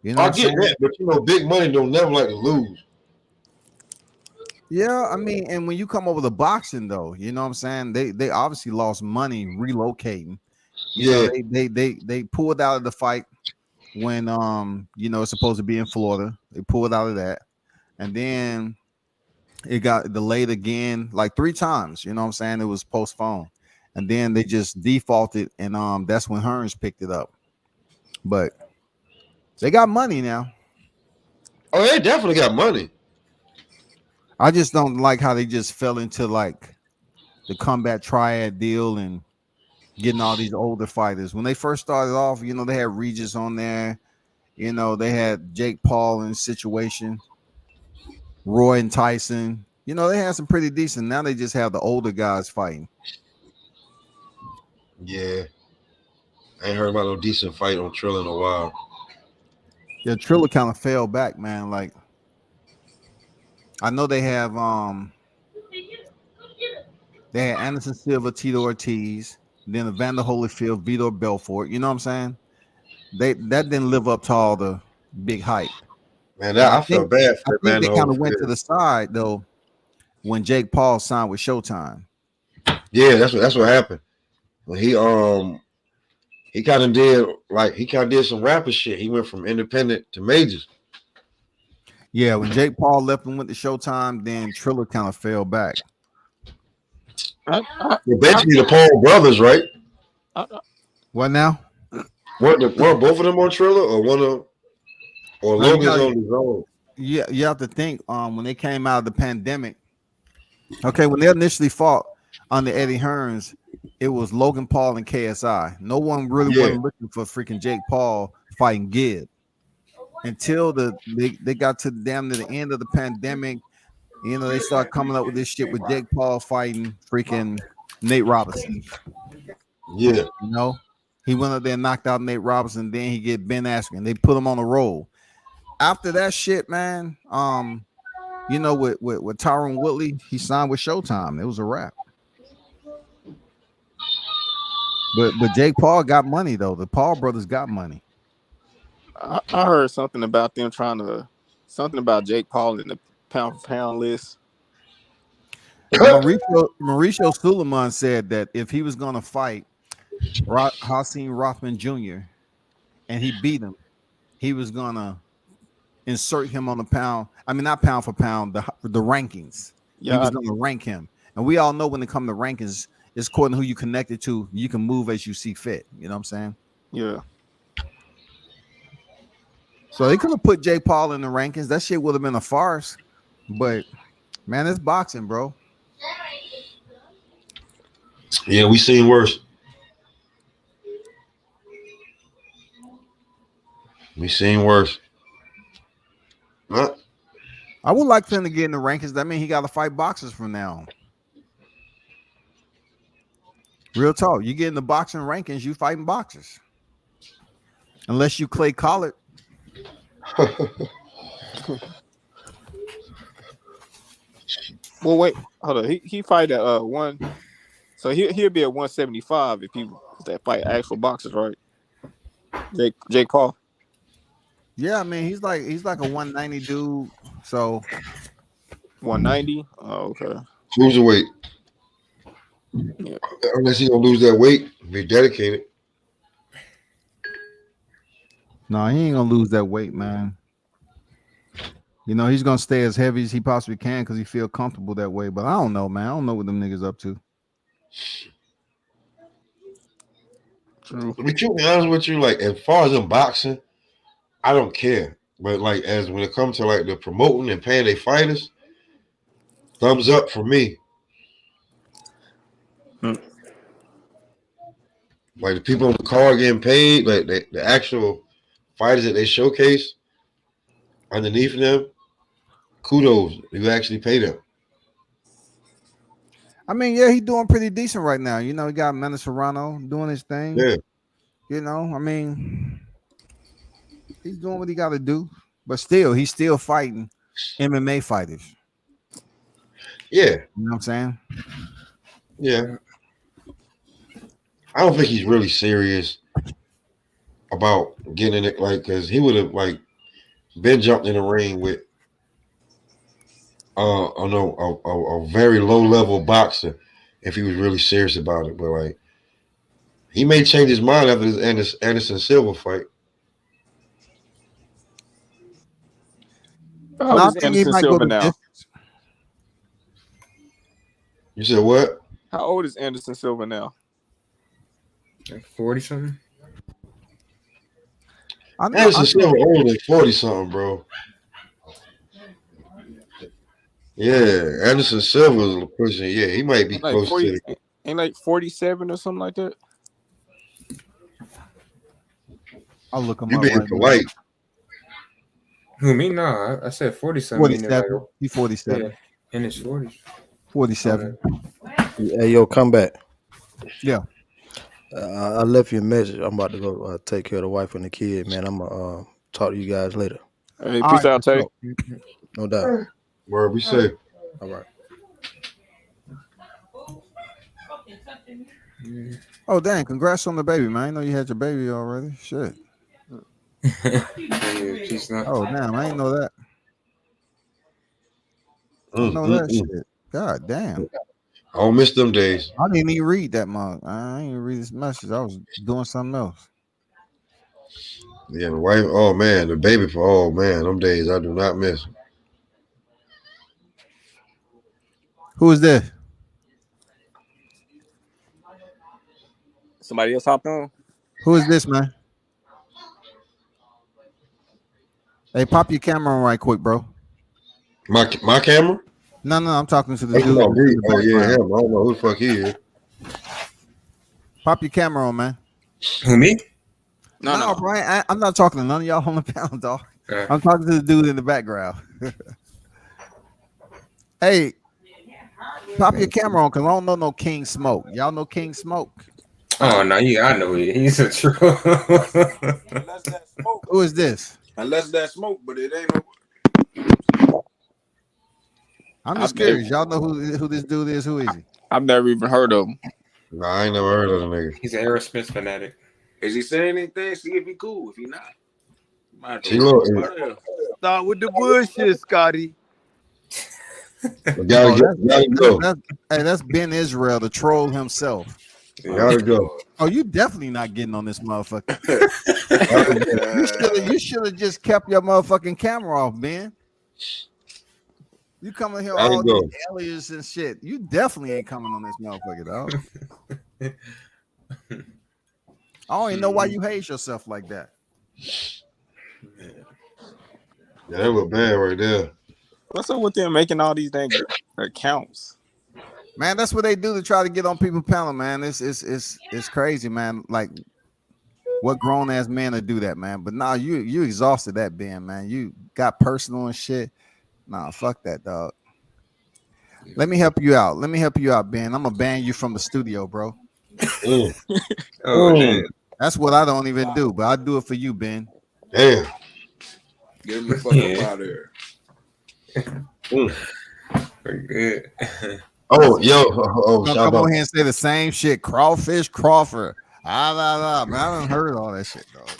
You know, I get that, but big money don't never like to lose. Yeah, I mean, and when you come over to boxing, though, you know what I'm saying? They obviously lost money relocating. You know, they pulled out of the fight when it's supposed to be in Florida. They pulled out of that, and then it got delayed again like 3 times. You know what I'm saying? It was postponed, and then they just defaulted, and that's when Hearns picked it up. But they got money now. Oh, they definitely got money. I just don't like how they just fell into like the combat triad deal and getting all these older fighters. When they first started off, they had Regis on there. They had Jake Paul in Situation, Roy and Tyson. They had some pretty decent. Now they just have the older guys fighting. Yeah. I ain't heard about no decent fight on Triller in a while. Yeah, Triller kind of fell back, man. Like, I know they have they had Anderson Silva, Tito Ortiz, then Evander Holyfield, Vitor Belfort. You know what I'm saying? That didn't live up to all the big hype. Man, I felt bad for I think they kind of went to the side though when Jake Paul signed with Showtime. Yeah, that's what happened. When he kind of did some rapper shit. He went from independent to majors. Yeah, when Jake Paul left and went to Showtime, then Triller kind of fell back. Basically, the Paul brothers, right? What now? Weren't both of them on Triller, or Logan's on his own? Yeah, you have to think. When they came out of the pandemic, when they initially fought under Eddie Hearns, it was Logan Paul and KSI. No one really wasn't looking for freaking Jake Paul fighting Gibb until they got to damn near the end of the pandemic. They start coming up with this shit with Jake Paul fighting freaking Nate Robinson. Yeah. He went up there and knocked out Nate Robinson. Then he get Ben Askren. They put him on the roll. After that shit, man, with Tyron Woodley, he signed with Showtime. It was a wrap. But Jake Paul got money, though. The Paul brothers got money. I heard something about them something about Jake Paul in the pound for pound list. Mauricio Suleiman said that if he was going to fight Hasim Rothman Jr. and he beat him, he was going to insert him on the pound. I mean, not pound for pound, the rankings. Yeah, he was going to rank him. And we all know when it comes to rankings, it's according to who you connected to. You can move as you see fit. You know what I'm saying? Yeah. So they could have put Jake Paul in the rankings. That shit would have been a farce. But, man, it's boxing, bro. Yeah, we seen worse. We seen worse. Huh? I would like him to get in the rankings. That means he got to fight boxers from now on. Real talk. You get in the boxing rankings, you fighting boxers. Unless you Clay Collard. Well, wait, hold on. He fight at one, so he'll be at 175 if he was that fight actual boxers, right? Jake Paul. Yeah, I mean he's like a 190 dude. So 190. Oh, okay. Cruiserweight. Yeah. Unless he gonna lose that weight, be dedicated. No, he ain't gonna lose that weight, man. You know, he's gonna stay as heavy as he possibly can because he feel comfortable that way. But I don't know, man. I don't know what them niggas up to. To be honest with you, like as far as in boxing, I don't care. But like as when it comes to like the promoting and paying their fighters, thumbs up for me. Like the people on the card getting paid, like the actual fighters that they showcase underneath them, kudos. You actually pay them. I mean, yeah, he's doing pretty decent right now. You know, he got Manny Serrano doing his thing. Yeah. You know, I mean, he's doing what he got to do, but still, he's still fighting MMA fighters. Yeah. You know what I'm saying? Yeah. I don't think he's really serious about getting it, like, because he would have like been jumped in the ring with a very low level boxer if he was really serious about it. But like, he may change his mind after this Anderson Silva fight. How old is Anderson Silva now? You said what? How old is Anderson Silva now? Like 40 something. Anderson Silva older than 40 something, bro. Yeah, Anderson Silva is pushing. Yeah, he might be Like close 40, to it. ain't like 47 or something like that. I'll look him You up. being Right polite. Who, me? No, I said 40 something. 47. He's 47. Yeah, in his 40s. 47. Hey, yo, come back. Yeah. I left you a message. I'm about to go take care of the wife and the kid, man. I'm gonna talk to you guys later. Hey, peace out, Tay. No doubt. Where we say. All right. Oh, dang. Congrats on the baby, man. I know you had your baby already. Shit. Oh, damn. I didn't know that. I didn't know that shit. God damn. I don't miss them days. I didn't even read that mug. I didn't even read this message. I was doing something else. Yeah, the wife. Oh man, the baby for oh man, them days I do not miss. Who is this? Somebody else hopped on. Who is this, man? Hey, pop your camera on right quick, bro. My camera? No, I'm talking to the dude. Oh yeah, him. I don't know who the fuck he is. Pop your camera on, man. Who, me? No, Brian. I'm not talking to none of y'all on the panel, dog. I'm talking to the dude in the background. Hey, pop your camera on, because I don't know no King Smoke. Y'all know King Smoke? Oh, no, yeah, I know he. He's a true. Who is this? Unless that smoke, but it ain't no. I'm just curious. Y'all know who this dude is? Who is he? I've never even heard of him. No, I ain't never heard of the nigga. He's an Aerosmith fanatic. Is he saying anything? See if he cool. If he not, start with the bullshit, Scotty. That's Ben Israel, the troll himself. Gotta go. Oh, you definitely not getting on this motherfucker. You should have just kept your motherfucking camera off, Ben. You coming here all these aliens and shit. You definitely ain't coming on this motherfucker, dog. I don't even know why you hate yourself like that. Yeah, that look bad right there. What's up with them making all these dang accounts? Man, that's what they do to try to get on people's panel, man. It's crazy, man. Like, what grown ass man to do that, man? But nah, you exhausted that, Ben, man. You got personal and shit. Nah, fuck that, dog. Let me help you out. Ben. I'm gonna ban you from the studio, bro. That's what I don't even do, but I do it for you, Ben. Damn. Get him the fuck up out of there. Pretty good. Oh, yo. Come on here and say the same shit. Crawford. Man, I haven't heard all that shit, dog.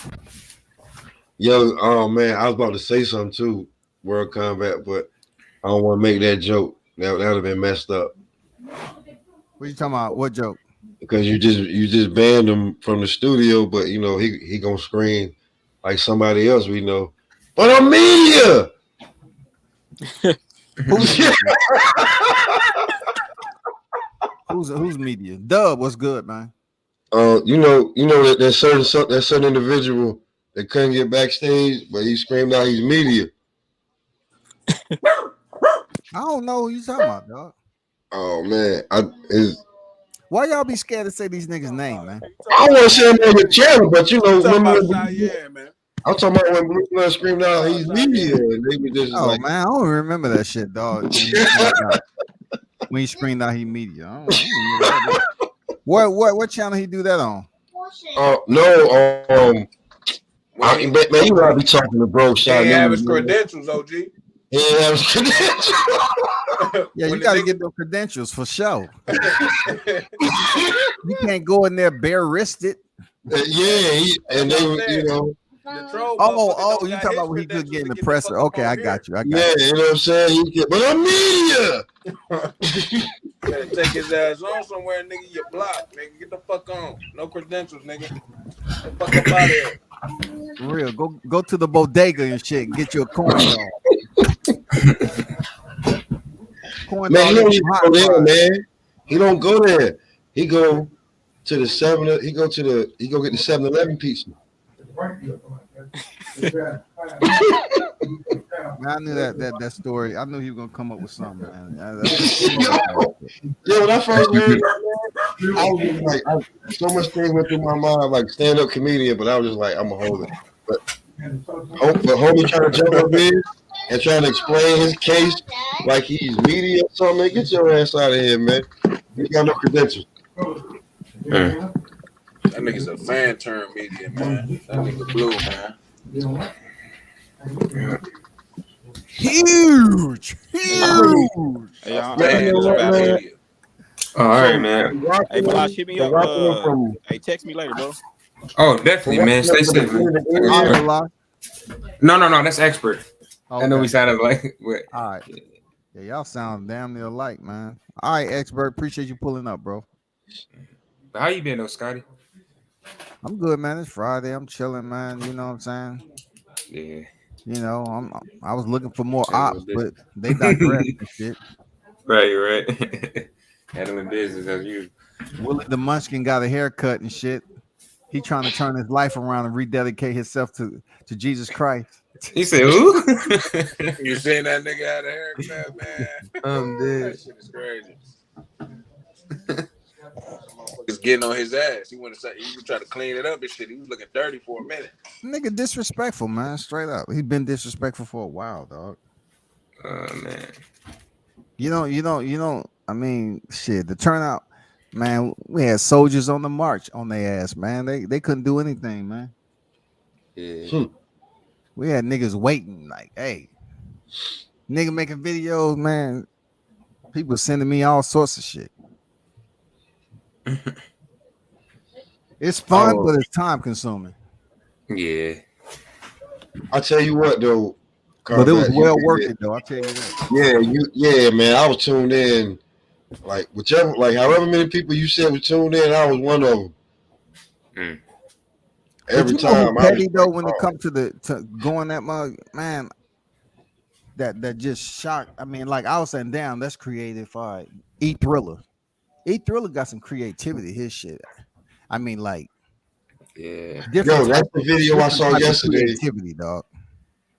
Yo, oh man, I was about to say something too, World Combat, but I don't want to make that joke. That would have been messed up. What you talking about? What joke? Because you just banned him from the studio, but you know he gonna scream like somebody else we know. But I'm media. Who's media? Dub, what's good, man? You know that there's certain individual that couldn't get backstage, but he screamed out he's media. I don't know who you talking about, dog. Oh man, why y'all be scared to say these niggas' name, man? I want to say him on the channel, but you know, man. I'm talking about when Blue Blood screamed out he's media, and they were just like, man, I don't remember that shit, dog. When he screamed out he media, I don't remember that. What channel he do that on? No, man, you gotta be talking to bro. He ain't have his credentials, OG. He ain't have his credentials. Yeah, you gotta get those credentials for sure. You can't go in there bare-wristed. And they were, you know. Oh, you talking about when he could get in the presser? Okay, I got you. You know what I'm saying? But I'm media. Better take his ass on somewhere, nigga. You blocked, nigga. Get the fuck on. No credentials, nigga. Get the fuck up out of here. For real, go to the bodega and shit. And get your corn dog. Man, he don't even go there, man. He don't go there. He go to the 7. He go get the 7-Eleven pizza. Man, I knew that story. I knew he was gonna come up with something, man. When I first heard that, I was just like, so much things went through my mind, like stand-up comedian, but I was just like, I'm gonna hold it. But homie trying to jump up in and trying to explain his case like he's media or something. Man, get your ass out of here, man. You got no credentials. That nigga's a fan turned media, man. That nigga blue, man. Huge. Hey, all right, man. Hey, Balash, hit me up. Hey, text me later, bro. Oh, definitely, man. Stay safe, man. No, that's expert. Okay. I know we sounded like. All right. Yeah, y'all sound damn near alike, man. All right, expert. Appreciate you pulling up, bro. How you been, though, Scotty? I'm good, man. It's Friday. I'm chilling, man. You know what I'm saying? Yeah. You know, I was looking for more ops, but they digress and shit. Right. Handling business as usual. Willie the Munchkin got a haircut and shit. He trying to turn his life around and rededicate himself to Jesus Christ. He said, "Who?" You seen that nigga had a haircut, man? I'm dead. That shit is crazy. Motherfuckers getting on his ass. He would try to clean it up and shit. He was looking dirty for a minute. Nigga disrespectful, man. Straight up. He been disrespectful for a while, dog. Man. You know, I mean, shit, the turnout, man, we had soldiers on the march on their ass, man. They couldn't do anything, man. Yeah. We had niggas waiting, like, hey, nigga making videos, man. People sending me all sorts of shit. It's fun, but it's time consuming. Yeah. I tell you what, though. But it was well worth it, though. I tell you that. Yeah, man. I was tuned in, like however many people you said was tuned in, I was one of them. Every time. Petty though, when it comes to going that mug, man, that just shocked. I mean, like I was saying, damn, that's creative. E Thriller. E Thriller got some creativity. His shit. I mean, like, yeah. Yo, that's the video I saw yesterday. Creativity, dog.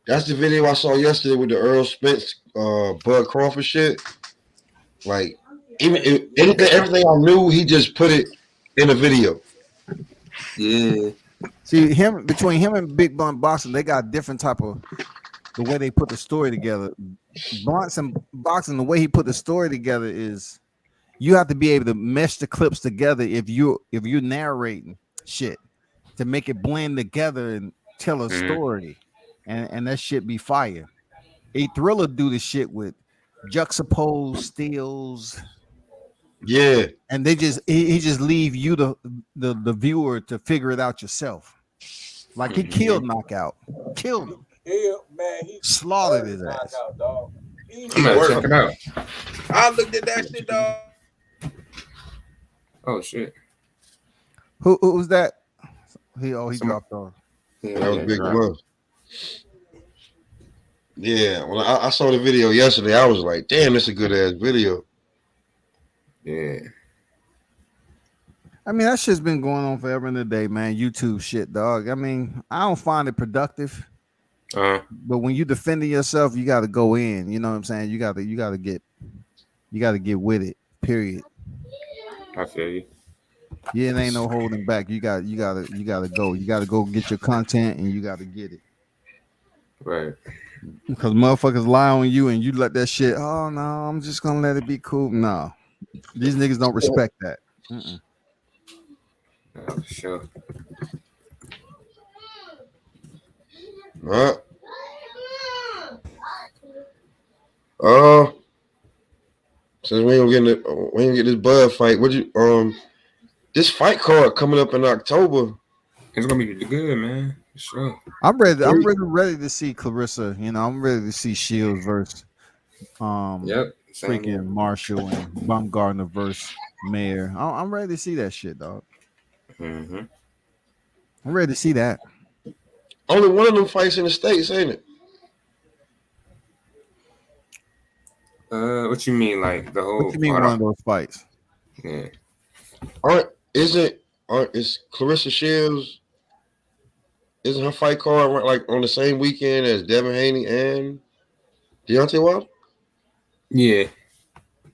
That's the video I saw yesterday with the Earl Spence, Bud Crawford shit. Like, everything I knew, he just put it in a video. Yeah. See, between him and Big Blunt Boxing, they got different type of the way they put the story together. Boxing, the way he put the story together is you have to be able to mesh the clips together if you're narrating shit to make it blend together and tell a story. And that shit be fire. A Thriller do the shit with juxtaposed stills. Yeah. And they just he just leave you the viewer to figure it out yourself. Like he killed Knockout. Killed him. Yeah, man, he slaughtered his ass. Knockout, dog. I'm gonna check it out. I looked at that shit, dog. Oh shit. Who was that? He dropped off. That was big month. Yeah, when I saw the video yesterday, I was like, damn, that's a good ass video. Yeah. I mean, that shit's been going on forever and a day, man. YouTube shit, dog. I mean, I don't find it productive. But when you defending yourself, you got to go in. You know what I'm saying? You got to get with it. Period. I feel you. Yeah, it ain't no holding back. You got to go. You got to go get your content, and you got to get it. Right. Because motherfuckers lie on you, and you let that shit. Oh no, I'm just gonna let it be cool. No, these niggas don't respect that. For sure. Right. Since we ain't get this Bud fight, what you this fight card coming up in October? It's gonna be good, man. For sure. I'm ready. I'm ready to see Clarissa. You know, I'm ready to see Shields versus freaking Marshall and Baumgartner versus Mayer. I'm ready to see that shit, dog. Mm-hmm. I'm ready to see that. Only one of them fights in the States, ain't it? What you mean, like the whole? What you mean one of those fights? Yeah. Is Clarissa Shields? Isn't her fight card like on the same weekend as Devin Haney and Deontay Wilder? Yeah.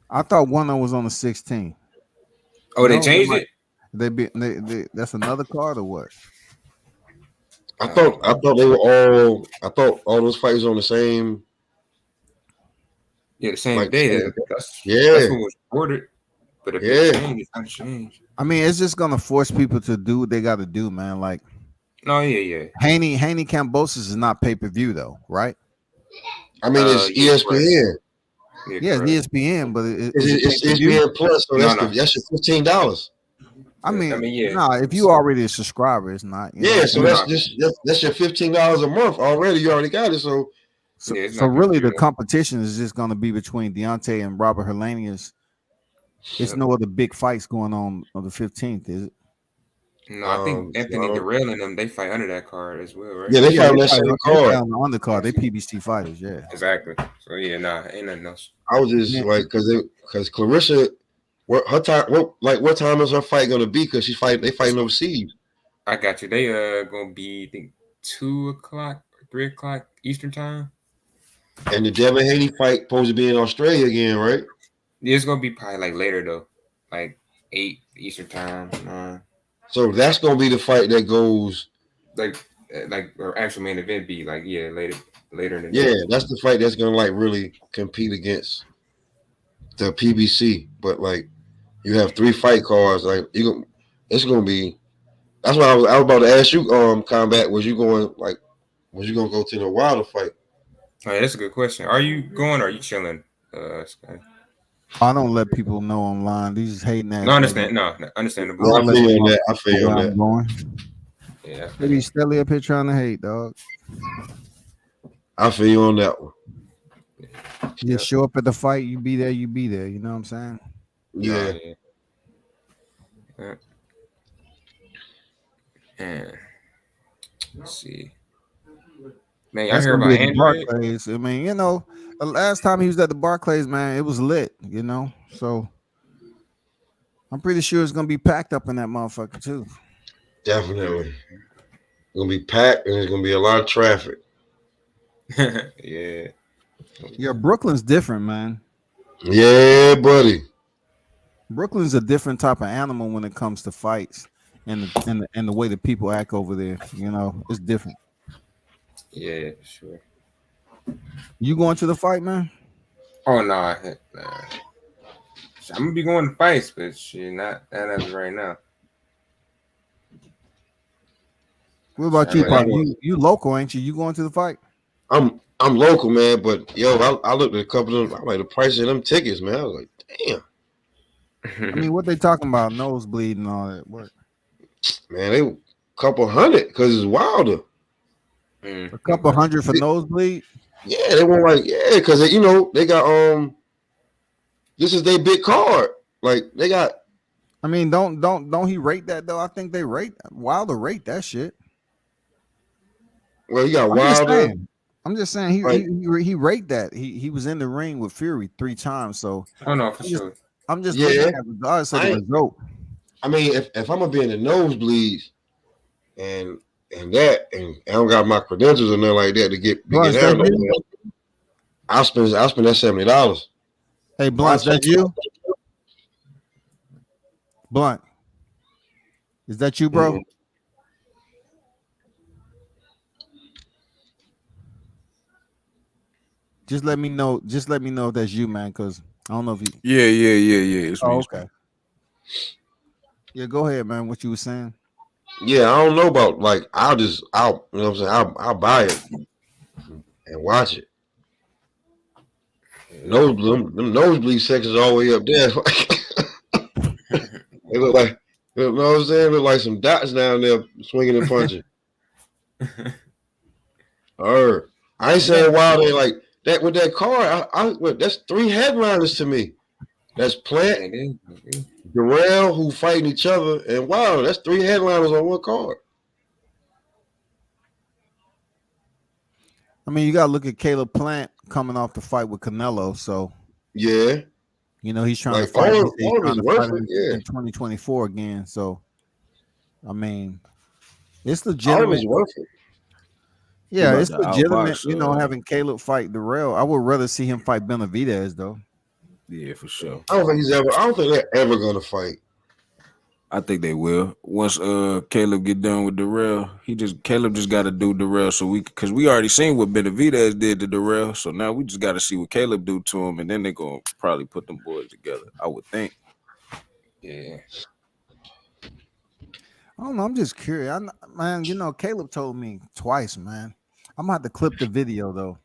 I thought one of them was on the 16th. Oh, they changed it? They that's another card or what? I thought they were all. I thought all those fights on the same. Yeah, the same day. That's what was ordered. But if it changed, it's gonna change. I mean, it's just gonna force people to do what they got to do, man. Like, Haney Kambosos is not pay-per-view though, right? I mean, it's ESPN. Yeah, it's ESPN, but it's ESPN Plus, so that's your $15. I mean, if you already a subscriber, it's not. So that's your $15 a month already. You already got it. So really, the competition is just going to be between Deontay and Robert Helenius. It's no other big fights going on the 15th, is it? No, I think Anthony Durrell and them, they fight under that card as well, right? Yeah, they fight on that same card. On the undercard, they PBC fighters, yeah. Exactly. So ain't nothing else. I was just like, because Clarissa, what time is her fight gonna be? Because they fighting overseas. I got you. They gonna be, I think, 2 o'clock, 3 o'clock Eastern time. And the Devin Haney fight supposed to be in Australia again, right? Yeah, it's gonna be probably like later though, like 8 Eastern time, 9. So that's gonna be the fight that goes like our actual main event be like later in the day. day. That's the fight that's gonna like really compete against the PBC. But like you have 3 fight cards, like it's gonna be. That's why I was about to ask you, Combat. Was you gonna go to the Wilder fight? Oh, yeah, that's a good question. Are you going or are you chilling, Scotty? I don't let people know online. These hating ass. No, I understand. No, understandable. I feel on that. Going. Yeah. Maybe he's still up here trying to hate, dog. I feel you on that one. You just show up at the fight, you be there. You know what I'm saying? Yeah. And let's see. Man, y'all hear about Andrew? Barclays. I mean, the last time he was at the Barclays, man, it was lit, So I'm pretty sure it's gonna be packed up in that motherfucker too. Definitely. It's gonna be packed and there's gonna be a lot of traffic. Yeah. Yeah, Brooklyn's different, man. Yeah, buddy. Brooklyn's a different type of animal when it comes to fights and the way that people act over there. It's different. Yeah, sure. You going to the fight, man? Oh no, nah. I'm gonna be going to fights, but shit, not as of right now. What about you, Pop? You local, ain't you? You going to the fight? I'm local, man, but I looked at a couple of them. I'm like, the price of them tickets, man. I was like, damn. I mean, what they talking about? Nosebleed and all that. What? Man, they a couple hundred because it's Wilder. A couple hundred for nosebleed? Yeah, they were because they got this is their big card. Like they got. I mean, don't he rate that though? I think they Wilder rate that shit. Well, he got I'm just Wilder. saying. I'm just saying he raked that. He was in the ring with Fury 3 times. So Oh no, for sure. I'm just looking at regardless of the result. I mean, if I'm gonna be in the nosebleeds and I don't got my credentials or nothing like that to get down there, I'll spend that $70. Hey, Blunt, that's you? Blunt. Is that you, bro? Mm-hmm. Just let me know. Just let me know if that's you, man, because I don't know if you. Yeah. It's me. Okay. Yeah, go ahead, man. What you were saying? Yeah, I don't know about I'll you know what I'm saying? I'll buy it and watch it. Them nosebleed sections all the way up there. They look like, you know what I'm saying? Look like some dots down there swinging and punching. I ain't saying Wild ain't like that with that card. That's 3 headliners to me. That's Plant, Darrell, who fighting each other, and Wild. That's 3 headliners on one card. I mean, you gotta look at Caleb Plant coming off the fight with Canelo. So yeah, you know he's trying to fight. He's trying to fight in 2024 again. So I mean, it's legitimate. Worth it. Yeah, it's legitimate. You know, having Caleb fight Darrell. I would rather see him fight Benavidez though. Yeah, for sure. I don't think they're ever gonna fight. I think they will. Once Caleb get done with Darrell, Caleb just got to do Darrell because we already seen what Benavidez did to Darrell, so now we just got to see what Caleb do to him, and then they're gonna probably put them boys together. I would think. Yeah. I don't know. I'm just curious, man. You know, Caleb told me twice, man. I'm gonna have to clip the video though.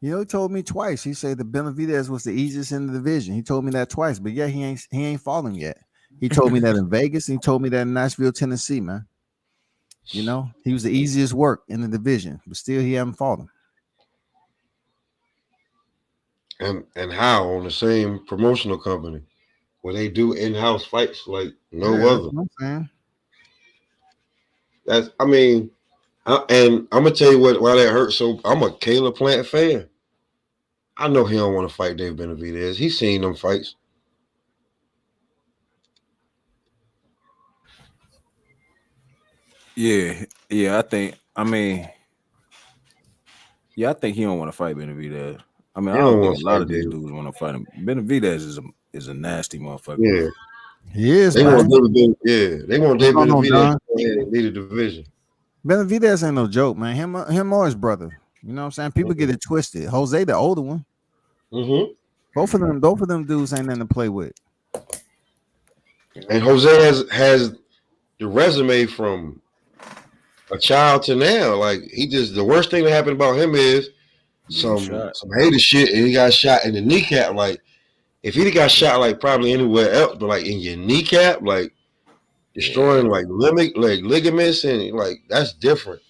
You know, he told me twice. He said that Benavidez was the easiest in the division. He told me that twice, but yeah, he ain't fought him yet. He told me that in Vegas, and he told me that in Nashville, Tennessee, man. You know, he was the easiest work in the division, but still he haven't fought him. And how on the same promotional company where they do in-house fights like no other. And I'm gonna tell you why that hurts. So I'm a Caleb Plant fan. I know he don't want to fight Dave Benavidez. He's seen them fights. Yeah, I think he don't want to fight Benavidez. I mean, I don't think a lot of these dudes want to fight him. Benavidez is a nasty motherfucker. Yeah, he is. They want David Benavidez to lead the division. Benavidez ain't no joke, man. Him or his brother. You know what I'm saying? People get it twisted. Jose, the older one. Mm-hmm. Both of them dudes ain't nothing to play with. And Jose has the resume from a child to now. Like the worst thing that happened about him is some hater shit, and he got shot in the kneecap. Like if he'd got shot like probably anywhere else, but like in your kneecap, like destroying like ligaments, and like that's different.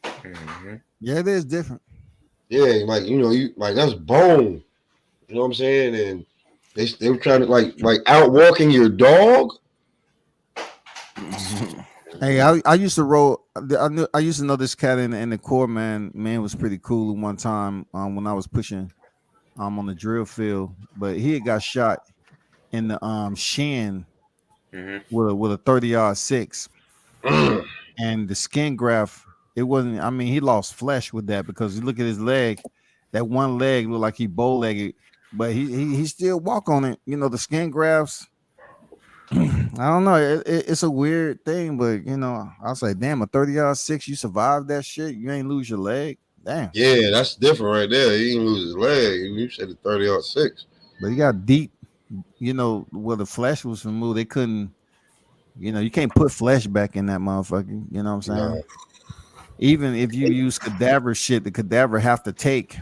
Mm-hmm. Yeah, it is different. Yeah, like you like that's bone. You know what I'm saying? And they were trying to like out walking your dog. Hey, I used to roll. I used to know this cat in the core. Man was pretty cool one time when I was pushing on the drill field, but he had got shot in the shin with a 30-yard 6, and the skin graft. It wasn't. I mean, he lost flesh with that because you look at his leg. That one leg looked like he bow-legged, but he still walk on it. You know, the skin grafts. I don't know. It's a weird thing, but I'll say, damn, a 30-yard 6, you survived that shit. You ain't lose your leg. Damn. Yeah, that's different right there. He didn't lose his leg. You said the 30-yard 6. But he got deep, where the flesh was removed. They couldn't, you can't put flesh back in that motherfucker. You know what I'm saying? No. Even if you use cadaver shit, the cadaver have to take.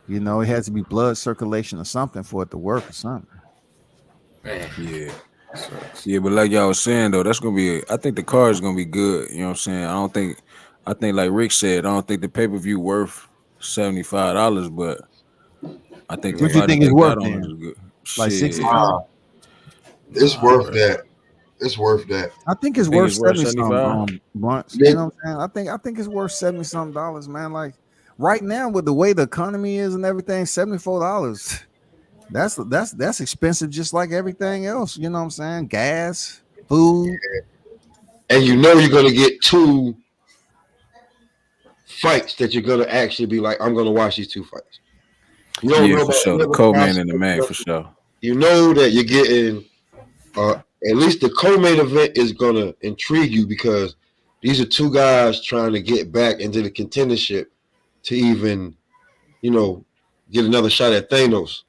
It has to be blood circulation or something for it to work or something. Yeah, but like y'all was saying though, that's gonna be. I think the card is gonna be good. You know what I'm saying? I think like Rick said, I don't think the pay-per-view worth $75, but I think what you think is worth then? Is good. Like 65. It's worth that. It's worth that. I think it's worth 70 some blunts. You know what I'm saying? I think it's worth $70 some, man. Like right now, with the way the economy is and everything, $74. That's expensive, just like everything else. You know what I'm saying? Gas, food, and you know you're gonna get 2 fights that you're gonna actually be like, I'm gonna watch these 2 fights. You don't know for sure. The co-main and the main for sure. You know that you're getting at least the co-main event is gonna intrigue you because these are 2 guys trying to get back into the contendership to even, get another shot at Thanos.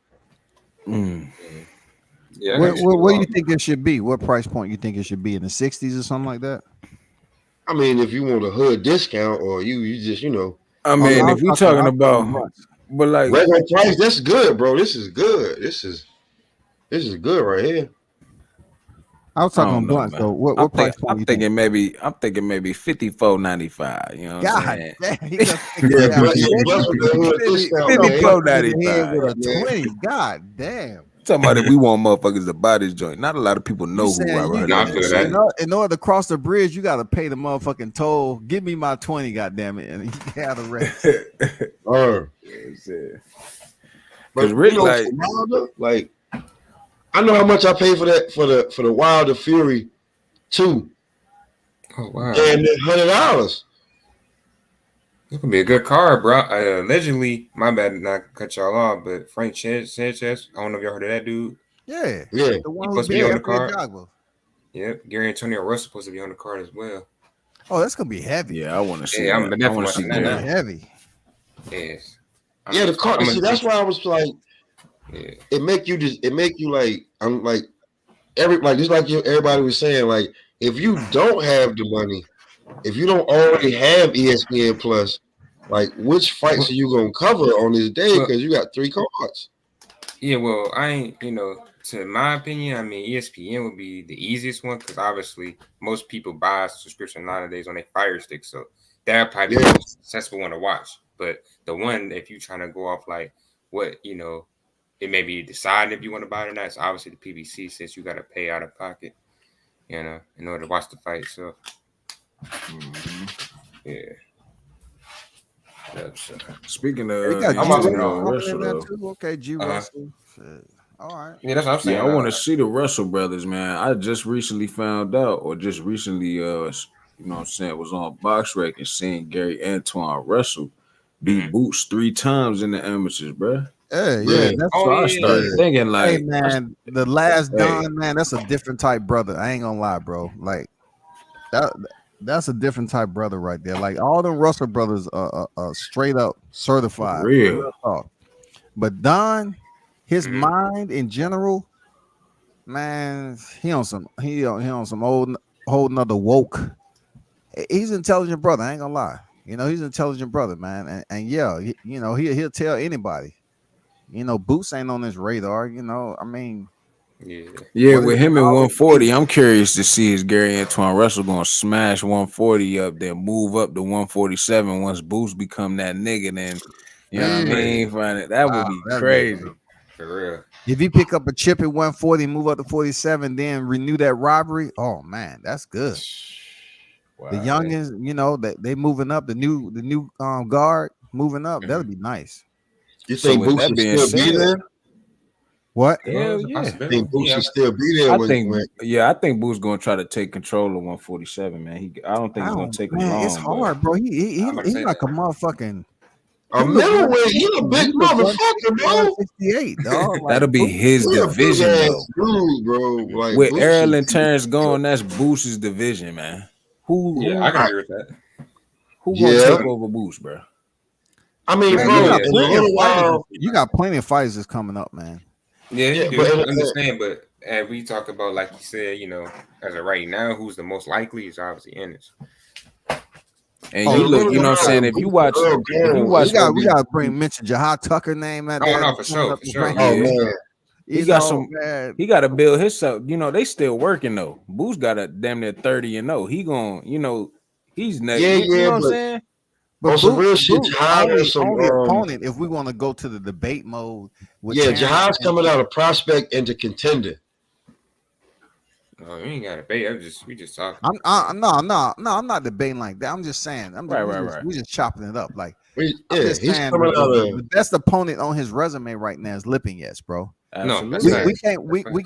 Yeah. What do you think it should be? What price point you think it should be, in the 60s or something like that? I mean, if you want a hood discount or you just, I mean, if we're talking about, but like regular price, that's good, bro. This is good. This is good right here. I was talking blunts though. What price point? I'm thinking maybe $54.95. You know what I'm saying? $54.95 with a 20. God damn. Talking about if we want motherfuckers to buy this joint. Not a lot of people know who Robert Hood is. In order to cross the bridge, you got to pay the motherfucking toll. Give me my 20, goddamn it, and you got the rest. But really, like, I know how much I paid for that for the Wilder Fury 2. Oh wow! And $100. It's gonna be a good card, bro. Allegedly, my bad, not cut y'all off, but Frank Sanchez. I don't know if y'all heard of that dude. Yeah. The one supposed to be on the card. Yep, Gary Antonio Russell supposed to be on the card as well. Oh, that's gonna be heavy. Yeah, I want to see. Yeah, I'm definitely watching that. Heavy. Yes. Yeah, the card. See, that's why I was like, it make you like, I'm like, just like everybody was saying, like, if you don't have the money, if you don't already have ESPN Plus, like, which fights are you gonna cover on this day? Because you got 3 cards. Yeah, well, I ain't, to my opinion, I mean, ESPN would be the easiest one because obviously most people buy a subscription nowadays on their Fire Stick, so that probably be the most successful one to watch. But the one, if you're trying to go off like what, it may be deciding if you want to buy it or not, it's obviously the PBC, since you got to pay out of pocket, in order to watch the fight. So, yeah. Speaking of, I'm watching Russell. Okay, G Russell. All right. Yeah, that's what I'm saying. Yeah, I want to see the Russell brothers, man. I just recently found out, or just recently, you know what I'm saying, was on BoxRec and seeing Gary Antoine Russell beat Boots 3 times in the amateurs, bro. Yeah. That's what I started thinking. Like, hey, man, the last Don, man, that's a different type brother. I ain't gonna lie, bro. Like that's a different type brother right there. Like all them Russell brothers are straight up certified. Real talk. But Don, his mind in general, man, he on some whole nother woke. He's an intelligent brother. I ain't gonna lie. He's an intelligent brother, man. And yeah, he'll tell anybody. Boots ain't on his radar. I mean, yeah. With him at 140, I'm curious to see is Gary Antoine Russell gonna smash 140 up, then move up to 147 once Boots become that nigga. Then you know what I mean? Find it that would be crazy. For real. If you pick up a chip at 140, move up to 47, then renew that robbery, oh man, that's good. Wow. The youngins, that they moving up, the new guard moving up, that'll be nice. You think Boots will still be there? What? Hell yeah. I think Boots should still be there. I think Boots gonna try to take control of 147, man. I don't think he's gonna take him long. It's hard, bro. He like a motherfucking middleweight. He a big motherfucker, bro. 68, dog. That'll be his division, though. Dude, bro. Like, with Errol and Terrence going, that's Boots' division, man. I can agree with that. Who gonna take over Boots, bro? I mean, bro, you got plenty of fights that's coming up, man. Yeah, but I understand. But as we talk about, like you said, as of right now, who's the most likely is obviously Ennis. And you look, you know what I'm saying? If you watch, we gotta mention Jahad Tucker name at that. No, for sure. Oh man. He got to build himself. They still working though. Boots got a damn near 30-0. He going, he's next. You know what I'm saying? But some real shit, Jahad only opponent if we want to go to the debate mode. Jahad's coming out of prospect into contender. Oh, you ain't got to debate. We just talking. No, I'm not debating like that. I'm just saying. We just chopping it up. Like, he's saying coming out of the best opponent on his resume right now is Lipinets, bro. Absolutely. No, we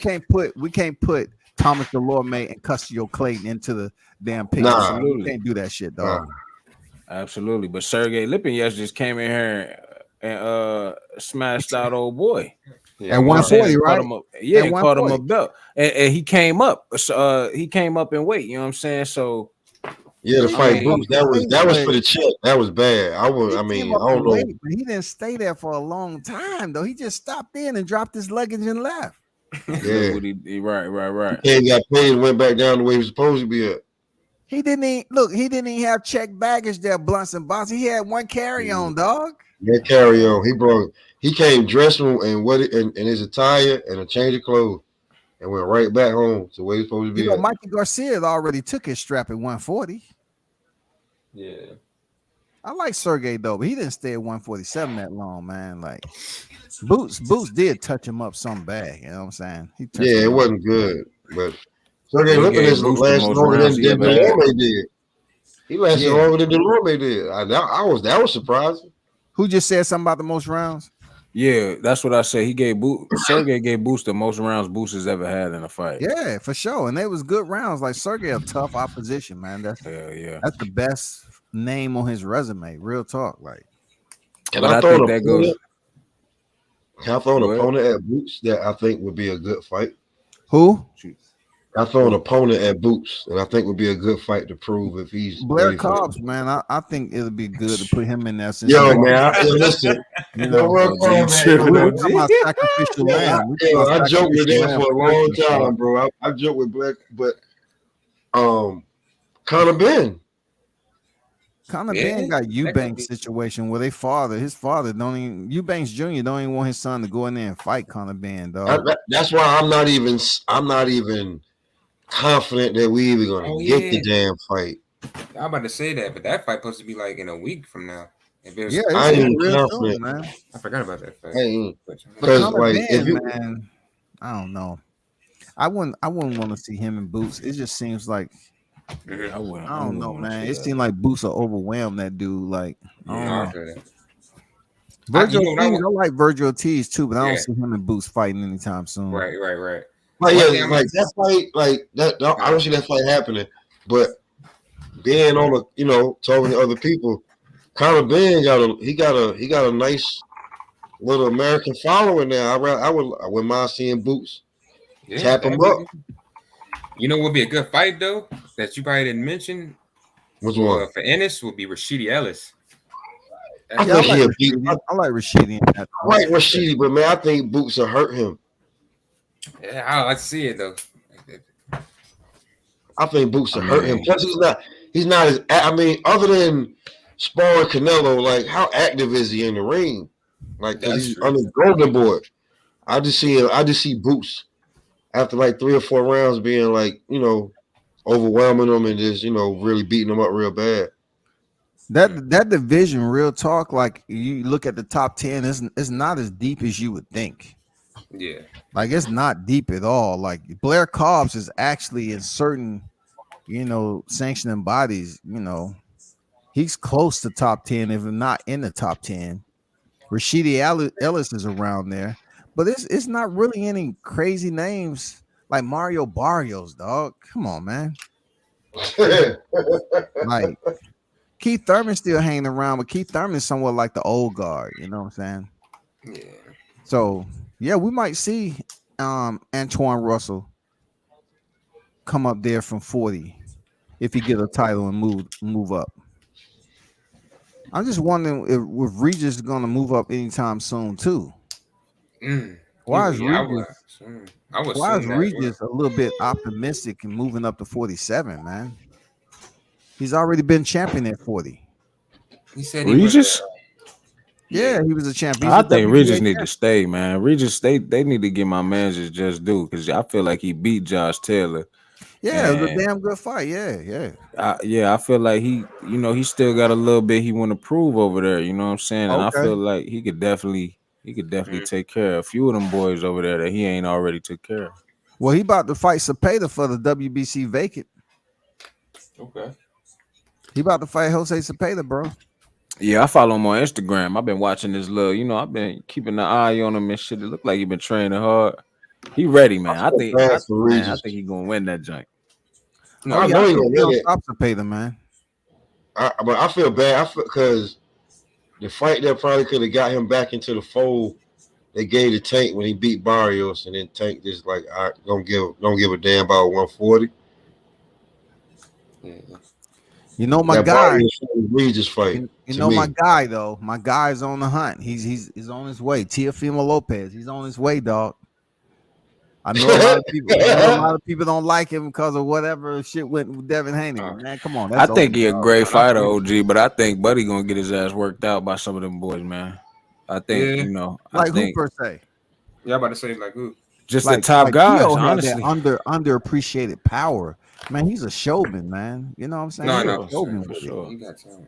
can't put Thomas Delorme and Custio Clayton into the damn picture. Nah. You can't do that shit, dog. Absolutely. But Sergey Lipinets just came in here and smashed out old boy. At 140, right? Caught him a belt. And he came up. He came up in weight, you know what I'm saying? So yeah, the fight Boots, that was for the check. That was bad. I don't know. But he didn't stay there for a long time though. He just stopped in and dropped his luggage and left. Yeah. Right. He got paid and went back down the way he was supposed to be at. He didn't even have checked baggage there, Blunts and Boss. He had one carry-on, dog. Yeah, carry-on. He came dressed in his attire and a change of clothes and went right back home to where he's supposed to be. You know, Mikey Garcia already took his strap at 140. Yeah. I like Sergey though, but he didn't stay at 147 that long, man. Like Boots did touch him up some bad, you know what I'm saying? It wasn't good, but Sergey Lipinets lasted longer than Delorme did. He lasted longer than Delorme did. That was surprising. Who just said something about the most rounds? Yeah, that's what I said. Sergey gave Boots the most rounds Boots has ever had in a fight. Yeah, for sure. And they was good rounds. Like Sergey, a tough opposition, man. That's the best name on his resume. Real talk. Like, Can I throw an opponent at Boots that I think would be a good fight? Who? I throw an opponent at Boots, and I think would be a good fight to prove if he's Blair Cobbs, man. I think it'll be good to put him in there. Since Listen, you know, sacrificial lamb. I joked with him for a long time, bro. I joked with Blair, but Conor Ben. Conor Ben got Eubanks situation where his father Eubanks Jr. don't even want his son to go in there and fight Conor Ben, dog. That's why I'm not even confident that we even gonna get the damn fight. I'm about to say that, but that fight supposed to be like in a week from now. I ain't confident, man. I forgot about that fight. Because man, I don't know. I wouldn't want to see him in Boots. It just seems like I don't know, man. It seems like Boots will overwhelm that dude. Like, Virgil Ortiz, I like Virgil Ortiz too, but I don't see him and Boots fighting anytime soon. Right. Like that fight, like that. I don't see that fight happening. But being on talking to other people, Conor Ben got a nice little American following there. I wouldn't mind seeing Boots tap him up. You know what would be a good fight though that you probably didn't mention? Which one? For Ennis would be Rashidi Ellis. I like Rashidi. I like Rashidi, but man, I think Boots will hurt him. Yeah, I like to see it though. I think Boots will hurt him. Plus, he's not as. I mean, other than sparring Canelo, like how active is he in the ring? Like, cause he's on the golden boy. I just see Boots after like 3 or 4 rounds being like, overwhelming them and just really beating them up real bad. That division, real talk, like you look at the top 10, it's not as deep as you would think. Yeah. Like it's not deep at all. Like Blair Cobbs is actually in certain, sanctioning bodies, he's close to top 10, if not in the top 10. Rashidi Ellis is around there, but it's not really any crazy names like Mario Barrios, dog. Come on, man. Like Keith Thurman's still hanging around, but Keith Thurman is somewhat like the old guard, you know what I'm saying? Yeah. So yeah, we might see Antoine Russell come up there from 40 if he get a title and move up. I'm just wondering if Regis is going to move up anytime soon too. Why is Regis a little bit optimistic and moving up to 47, man? He's already been champion at 40. He said Regis? Yeah, he was a champion. I think Regis need to stay, man. Regis, they need to give my managers just due because I feel like he beat Josh Taylor. Yeah, it was a damn good fight. Yeah. I feel like he still got a little bit he want to prove over there. You know what I'm saying? And I feel like he could definitely take care of a few of them boys over there that he ain't already took care of. Well, he about to fight Cepeda for the WBC vacant. Okay. He about to fight Jose Cepeda, bro. Yeah, I follow him on Instagram. I've been watching this little, I've been keeping an eye on him and shit. It look like he been training hard. He ready, man. I think he gonna win that joint. No, I know he gonna win it. Stop Cepeda, man. But I feel bad. Because the fight that probably could have got him back into the fold, they gave to Tank when he beat Barrios, and then Tank just like, I don't give a damn about 140. You know my guy. Regis fight. You know my guy though. My guy's on the hunt. He's on his way. Teofimo Lopez. He's on his way, dog. I know a lot of people don't like him because of whatever shit went with Devin Haney. Man, come on. I think he's a great fighter, OG, but I think Buddy gonna get his ass worked out by some of them boys, man. I think who per se. Yeah, I'm about to say like who. Just the top guys, Tio honestly. Had that underappreciated power. Man, he's a showman, man. You know what I'm saying? No, for sure. You got time.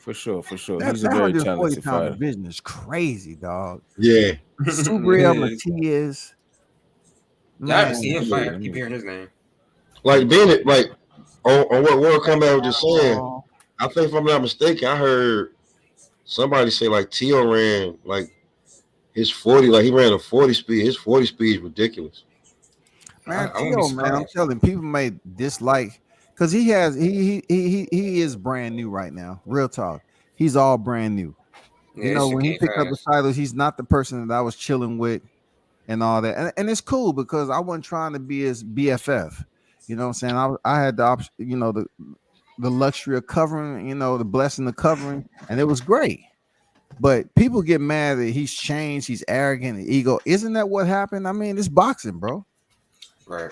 For sure. That, he's a very talented fighter. Division is crazy, dog. Yeah. Subriel Matias. I haven't seen him fight. I keep hearing his name. Like being it, like on what World Combat was just saying. I think if I'm not mistaken, I heard somebody say like Tio ran like his 40, like he ran a 40 speed. His 40 speed is ridiculous. Man, Tio, man, I'm telling people may dislike because he is brand new right now. Real talk. He's all brand new. Yeah, when he picked up the titles, he's not the person that I was chilling with and all that. And it's cool because I wasn't trying to be his BFF. You know what I'm saying? I had the option, the luxury of covering, the blessing of covering, and it was great. But people get mad that he's changed, he's arrogant, and ego. Isn't that what happened? I mean, it's boxing, bro. Right.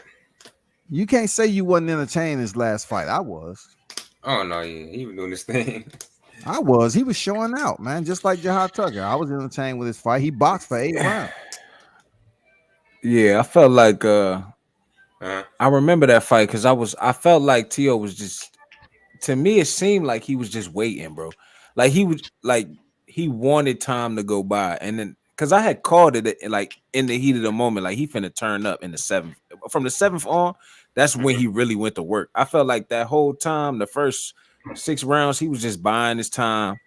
You can't say you wasn't entertained his last fight. I was. Oh no, yeah, he was doing this thing. I was. He was showing out, man, just like Jahad Tucker. I was entertained with his fight. He boxed for 8 rounds. Yeah, I felt like I remember that fight because I felt like Tio was just, to me, it seemed like he was just waiting, bro. Like he wanted time to go by, and then because I had called it like in the heat of the moment, like he finna turn up in the 7th. From the 7th on, that's when he really went to work. I felt like that whole time, the first 6 rounds, he was just buying his time,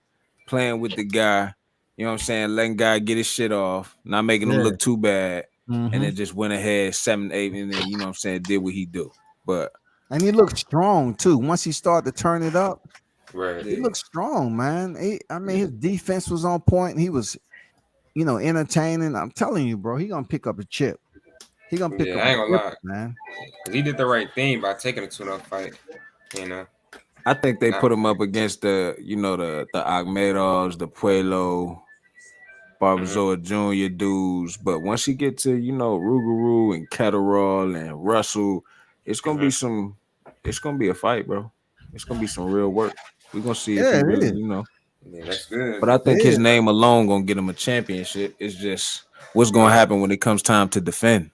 playing with the guy. You know what I'm saying? Letting guy get his shit off, not making him look too bad, and then just went ahead 7, 8, and then you know what I'm saying, did what he do. And he looked strong too. Once he started to turn it up, right? He looked strong, man. His defense was on point. He was, entertaining. I'm telling you, bro, he gonna pick up a chip. He gonna pick up. I ain't gonna lie, man. He did the right thing by taking a 2-0 fight. I think they put him up against the Akhmedovs, the Puello, Barbozoa Jr. dudes. But once you get to, Rougarou and Ketterall and Russell, it's gonna be it's gonna be a fight, bro. It's gonna be some real work. We're gonna see if he really, Yeah, that's good. But I think his name alone gonna get him a championship. It's just what's gonna happen when it comes time to defend.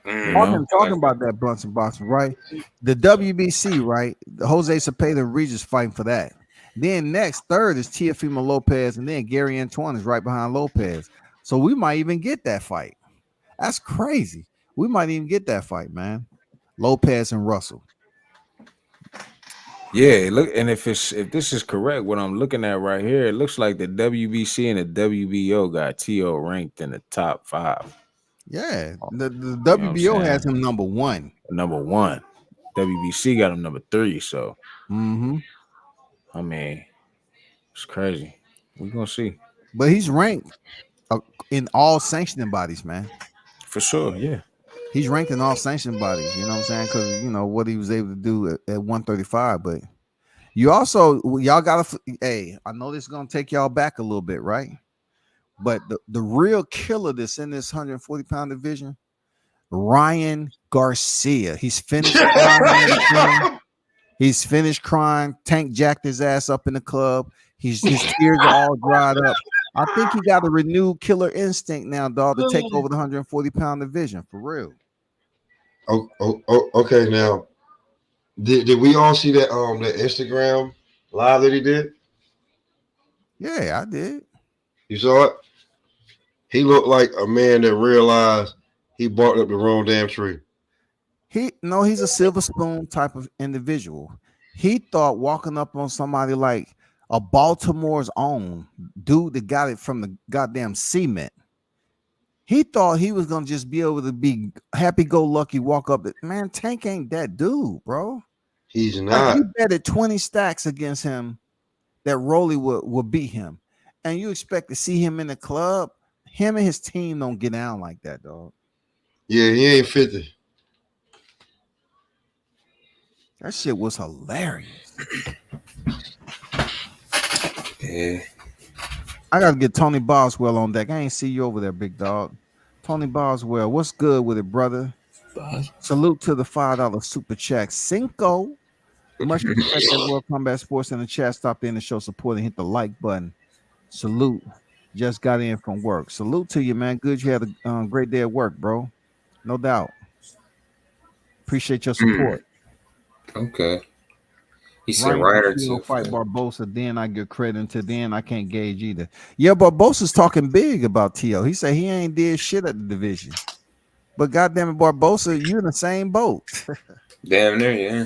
Talking about that Brunson boxing, right? The WBC, right? The Jose Cepeda and Regis fighting for that. Then next, third is Teofimo Lopez, and then Gary Antoine is right behind Lopez. So we might even get that fight. That's crazy. We might even get that fight, man. Lopez and Russell. Yeah, look, and if this is correct, what I'm looking at right here, it looks like the WBC and the WBO got Tio ranked in the top 5. Yeah, the WBO has him number 1. Number 1. WBC got him number 3. So, I mean, it's crazy. We're gonna see. But he's ranked in all sanctioning bodies, man. For sure, yeah. He's ranked in all sanctioning bodies. You know what I'm saying? Because what he was able to do at 135. But y'all gotta. Hey, I know this is gonna take y'all back a little bit, right? But the real killer that's in this 140-pound division, Ryan Garcia. He's finished crying. He's finished crying. Tank jacked his ass up in the club. His tears are all dried up. I think he got a renewed killer instinct now, dog, to take over the 140-pound division for real. Okay. Now, did we all see that that Instagram live that he did? Yeah, I did. You saw it? He looked like a man that realized He barked up the wrong damn tree. He's a silver spoon type of individual. He thought walking up on somebody like a Baltimore's own dude that got it from the goddamn cement. He thought he was gonna just be able to be happy-go-lucky, walk up. Man, Tank ain't that dude, bro. He's Like not. you betted 20 stacks against him that Rolly would beat him, and you expect to see him in the club. Him and his team don't get down like that, dog. Yeah, he ain't 50. That shit was hilarious. Yeah. I gotta get Tony Boswell on deck. I ain't see you over there, big dog. Tony Boswell, what's good with it, brother? Salute to the $5 super chat. Cinco. Much respect at World Combat Sports in the chat. Stop in the show support and hit the like button. Salute. Just got in from work. Salute to you, man. Good you had a great day at work, bro. No doubt. Appreciate your support. Okay. He said Ryder too. Fight Barbosa, then I get credit. Until then, I can't gauge either. Yeah, Barbosa's talking big about T.O. He said he ain't did shit at the division. But goddamn it, Barbosa, you in the same boat. Damn near, yeah.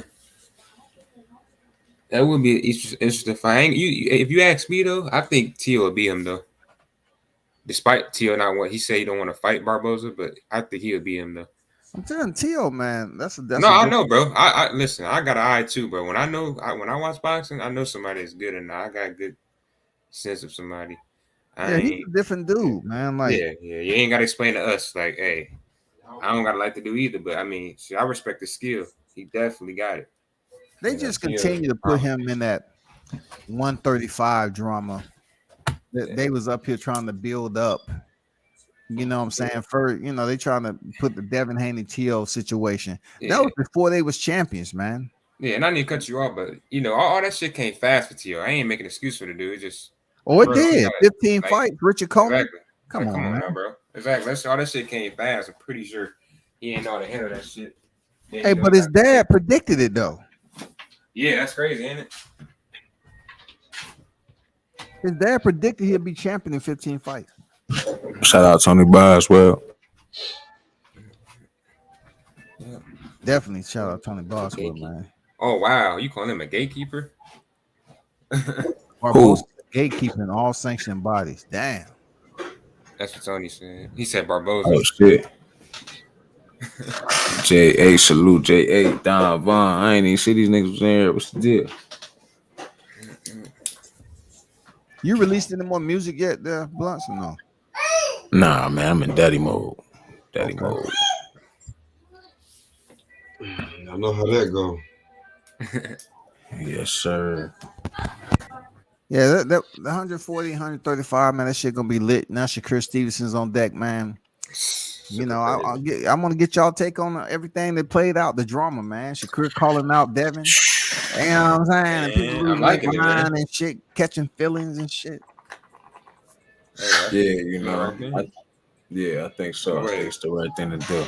That would be an interesting fight. If you ask me though, I think T.O. will beat him though. Despite T.O. not what he said, he don't want to fight Barbosa, but I think he'll beat him though. I'm telling T.O., man, that's I know, bro. I listen. I got an eye too, bro. When I watch boxing, I know somebody is good, and I got a good sense of somebody. He's a different dude, man. Like, yeah. You ain't gotta explain to us, like, hey, I don't gotta like to do either, but I mean, see, I respect the skill. He definitely got it. They just continue to put him in that 135 drama. They was up here trying to build up. You know what I'm saying? First, they trying to put the Devin Haney T.O. situation. Yeah. That was before they was champions, man. Yeah, and I need to cut you off, but all that shit came fast for T.O. I ain't making an excuse for the dude. It just it did. 15 fights, Richard Coleman. Exactly. Come on now, bro. Exactly. All that shit came fast. I'm pretty sure he ain't know how to handle that shit. Hey, but his dad predicted it though. Yeah, that's crazy, ain't it? His dad predicted he'd be champion in 15 fights. Shout out Tony Boswell. Definitely shout out Tony Boswell, man. Oh wow, you calling him a gatekeeper? Barbosa gatekeeping all sanctioned bodies. Damn. That's what Tony said. He said Barbosa. Oh shit. J.A. salute J.A. Don Vaughn. I ain't even see these niggas was in here. What's the deal? You released any more music yet there, Blunts, or no? Nah, man, I'm in daddy mode. Mode. I know how that go. Yes, sir. Yeah, the 140, 135, man, that shit gonna be lit. Now Shakur Stevenson's on deck, man. I'm gonna get y'all take on everything that played out, the drama, man. Shakur calling out Devin. You know what I'm saying? And people losing their mind and shit, catching feelings and shit. Yeah, I think so. I think it's the right thing to do.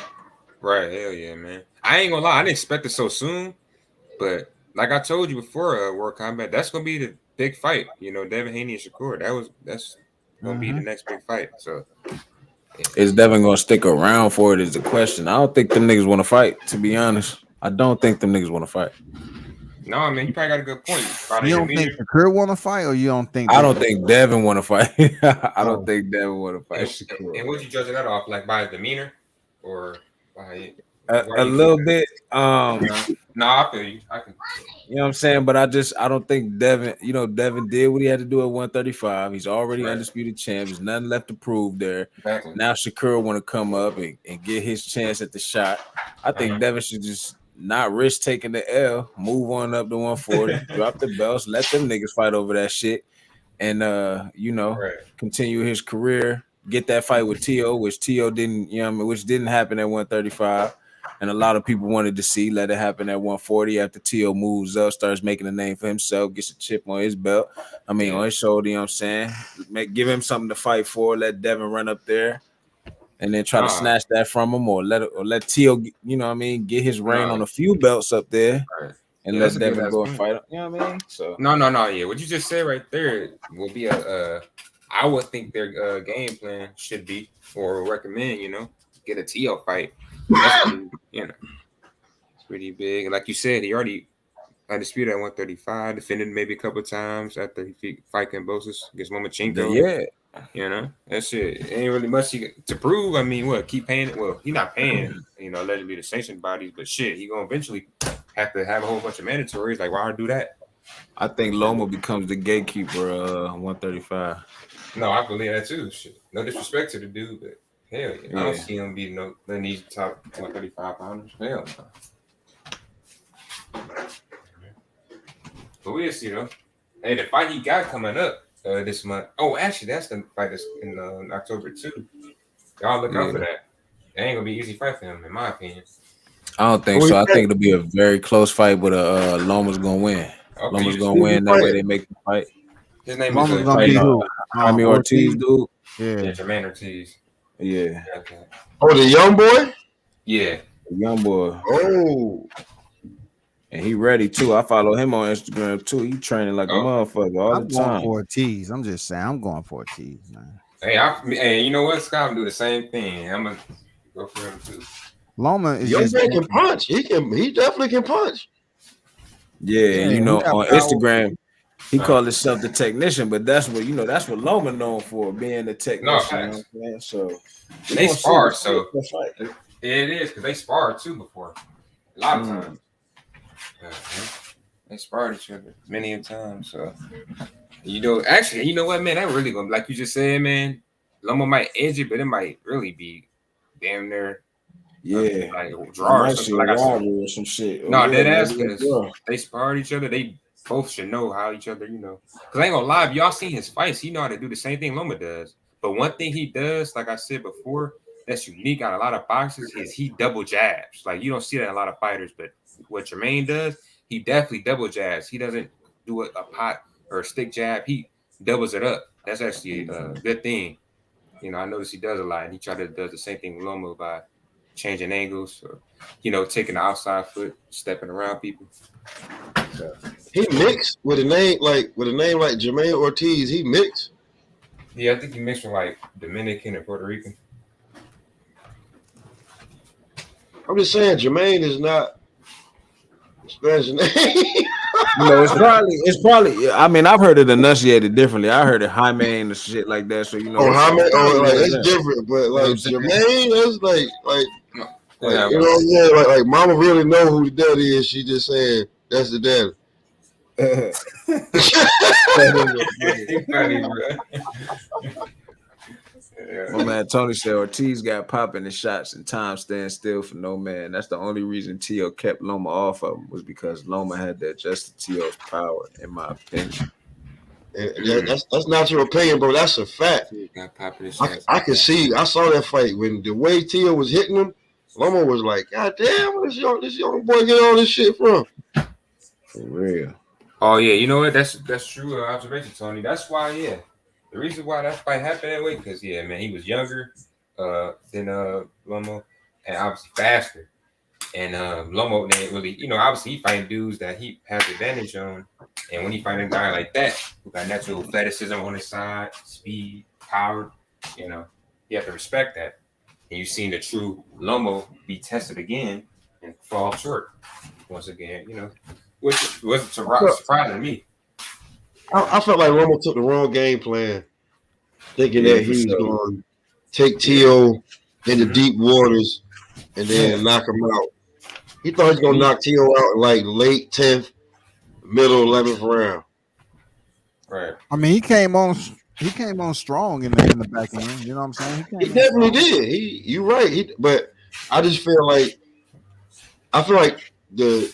Right, hell yeah, man. I ain't gonna lie, I didn't expect it so soon, but like I told you before, World Combat, that's gonna be the big fight. Devin Haney and Shakur. That's gonna be the next big fight. So is Devin gonna stick around for it? Is the question. I don't think them niggas want to fight. To be honest, I don't think them niggas want to fight. No, I mean you probably got a good point. You don't think Shakur want to fight, or you don't think? I don't think Devin want to fight. I don't think Devin want to fight. And what you judging that off? Like by his demeanor, or by a little bit? No, I feel you. I can. You know what I'm saying? But I don't think Devin. Devin did what he had to do at 135. He's already undisputed champ. There's nothing left to prove there. Exactly. Now Shakur want to come up and get his chance at the shot. I think Devin should just not risk taking the L, move on up to 140, drop the belts, let them niggas fight over that shit, and continue his career. Get that fight with T.O., which T.O. didn't, which didn't happen at 135, and a lot of people wanted to see. Let it happen at 140 after T.O. moves up, starts making a name for himself, gets a chip on his belt. On his shoulder. You know what I'm saying? Give him something to fight for. Let Devin run up there. And then try to snatch that from him, or let T.O. get his reign on a few belts up there, and let Devin go and fight him. You know what I mean? So no, yeah. What you just said right there will be I would think their game plan should be, or recommend, get a T.O. fight. That's pretty, it's pretty big. And like you said, he already undisputed at 135, defended maybe a couple times after he fight Kambosos against Lomachenko. Yeah. That's it. Ain't really much to prove. I mean, what? Keep paying it? Well, he's not paying, allegedly the sanctioned bodies, but shit, he gonna eventually have to have a whole bunch of mandatories. Like, why do that? I think Loma becomes the gatekeeper 135. No, I believe that too. Shit. No disrespect to the dude, but hell yeah. I don't see him beating none of these top 135 pounders. Hell no. But we'll see though. Hey, the fight he got coming up this month. Oh, actually, that's the fight that's in October too. Y'all look out for that. It ain't gonna be an easy fight for him, in my opinion. I don't think so. I think it'll be a very close fight, but Loma's gonna win. Okay, Loma's gonna win. That way they make the fight. His name Loma's is gonna be who? Jaime Ortiz, dude. Yeah, Jermaine Ortiz. Yeah. Okay. Oh, the young boy? Yeah. The young boy. Oh. And he ready too. I follow him on Instagram too. He training like a motherfucker all I'm the time. going for Ortiz. I'm just saying, I'm going for Ortiz, man. Hey, you know what? Scott will do the same thing. I'm gonna go for him too. Loma is Young just boy can punch. He definitely can punch. Yeah, and he got on power. Instagram, he called himself the technician, but that's what Loma known for, being the technician. You know what I'm saying? So they spar, so it is because they sparred too before. A lot of times. They sparred each other many a time. So actually, you know what, man? That really gonna, like you just said, man. Loma might edge it, but it might really be damn near. Yeah, like draw or something, like I said. or some shit. No, dead ass, because they sparred each other. They both should know how each other, Because I ain't gonna lie, if y'all seen his fights, he know how to do the same thing Loma does. But one thing he does, like I said before, that's unique on a lot of boxers is he double jabs. Like, you don't see that in a lot of fighters, but what Jermaine does, he definitely double jabs. He doesn't do a pot or a stick jab. He doubles it up. That's actually a good thing. I notice he does a lot, and he does the same thing with Loma by changing angles or, taking the outside foot, stepping around people. So, he mixed with a name like Jermaine Ortiz. He mixed. Yeah, I think he mixed with like Dominican and Puerto Rican. I'm just saying, Jermaine is not Spanish name. It's probably. I mean, I've heard it enunciated differently. I heard it Jaime and shit like that. So Jaime, it's different. But like Jermaine, that's like like Mama really know who the daddy is. She just saying that's the daddy. Funny, bro. My man Tony said Ortiz got popping the shots and time stand still for no man. That's the only reason T.O. kept Loma off of him, was because Loma had to adjust to T.O.'s power, in my opinion. That's not your opinion, bro. That's a fact. I can see. I saw that fight when the way T.O. was hitting him. Loma was like, "God damn, where this young boy get all this shit from?" For real. Oh yeah, you know what? That's true observation, Tony. That's why, the reason why that fight happened that way, because man, he was younger than Lomo, and obviously faster. And Lomo didn't really, obviously he fighting dudes that he has advantage on. And when he fighting a guy like that, who got natural athleticism on his side, speed, power, you have to respect that. And you've seen the true Lomo be tested again and fall short once again, which wasn't surprising to me. I felt like Lomo took the wrong game plan, thinking that he was going to take T.O. into deep waters and then knock him out. He thought he was going to knock T.O. out in like late 10th, middle 11th round. Right. I mean, he came on strong in the back end. You know what I'm saying? He definitely did. You're right. But I just feel like the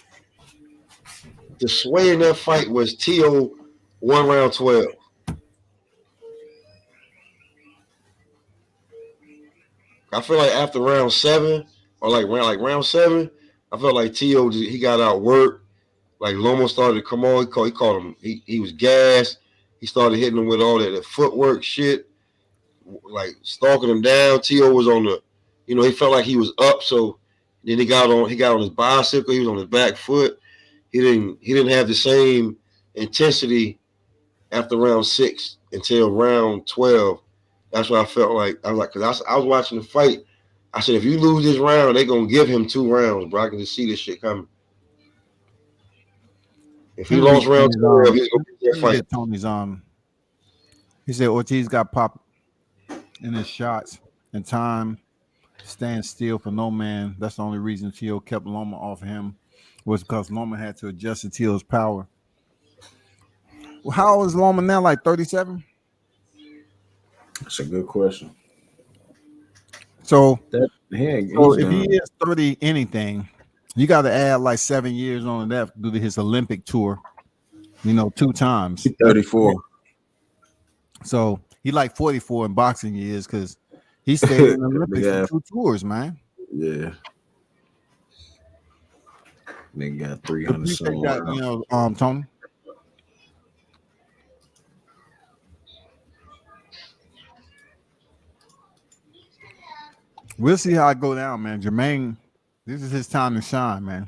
sway in that fight was T.O. 1 round 12. I feel like after round 7 or round 7, I felt like T.O. he got outworked. Like Lomo started to come on. He called him. He was gassed. He started hitting him with all that footwork shit, like stalking him down. T.O. was on the, he felt like he was up. So then he got on his bicycle. He was on his back foot. He didn't have the same intensity after round 6 until round 12. That's what I felt like. I was like, because I was watching the fight I said, if you lose this round, they're gonna give him 2 rounds, bro. I can just see this shit coming. If he lost round 12, he's gonna be that fight. Tony's he said Ortiz got popped in his shots and time stand still for no man. That's the only reason Tio kept Loma off him was because Loma had to adjust to Tio's power. Well, how old is Loma now? Like 37? That's a good question. So, if he is 30 anything, you got to add like 7 years on that due to his Olympic tour. 2 times. He's 34. So he like 44 in boxing years because he stayed in the Olympics for 2 tours, man. Yeah. They got 300 somewhere. Tony. We'll see how it go down, man. Jermaine, this is his time to shine, man.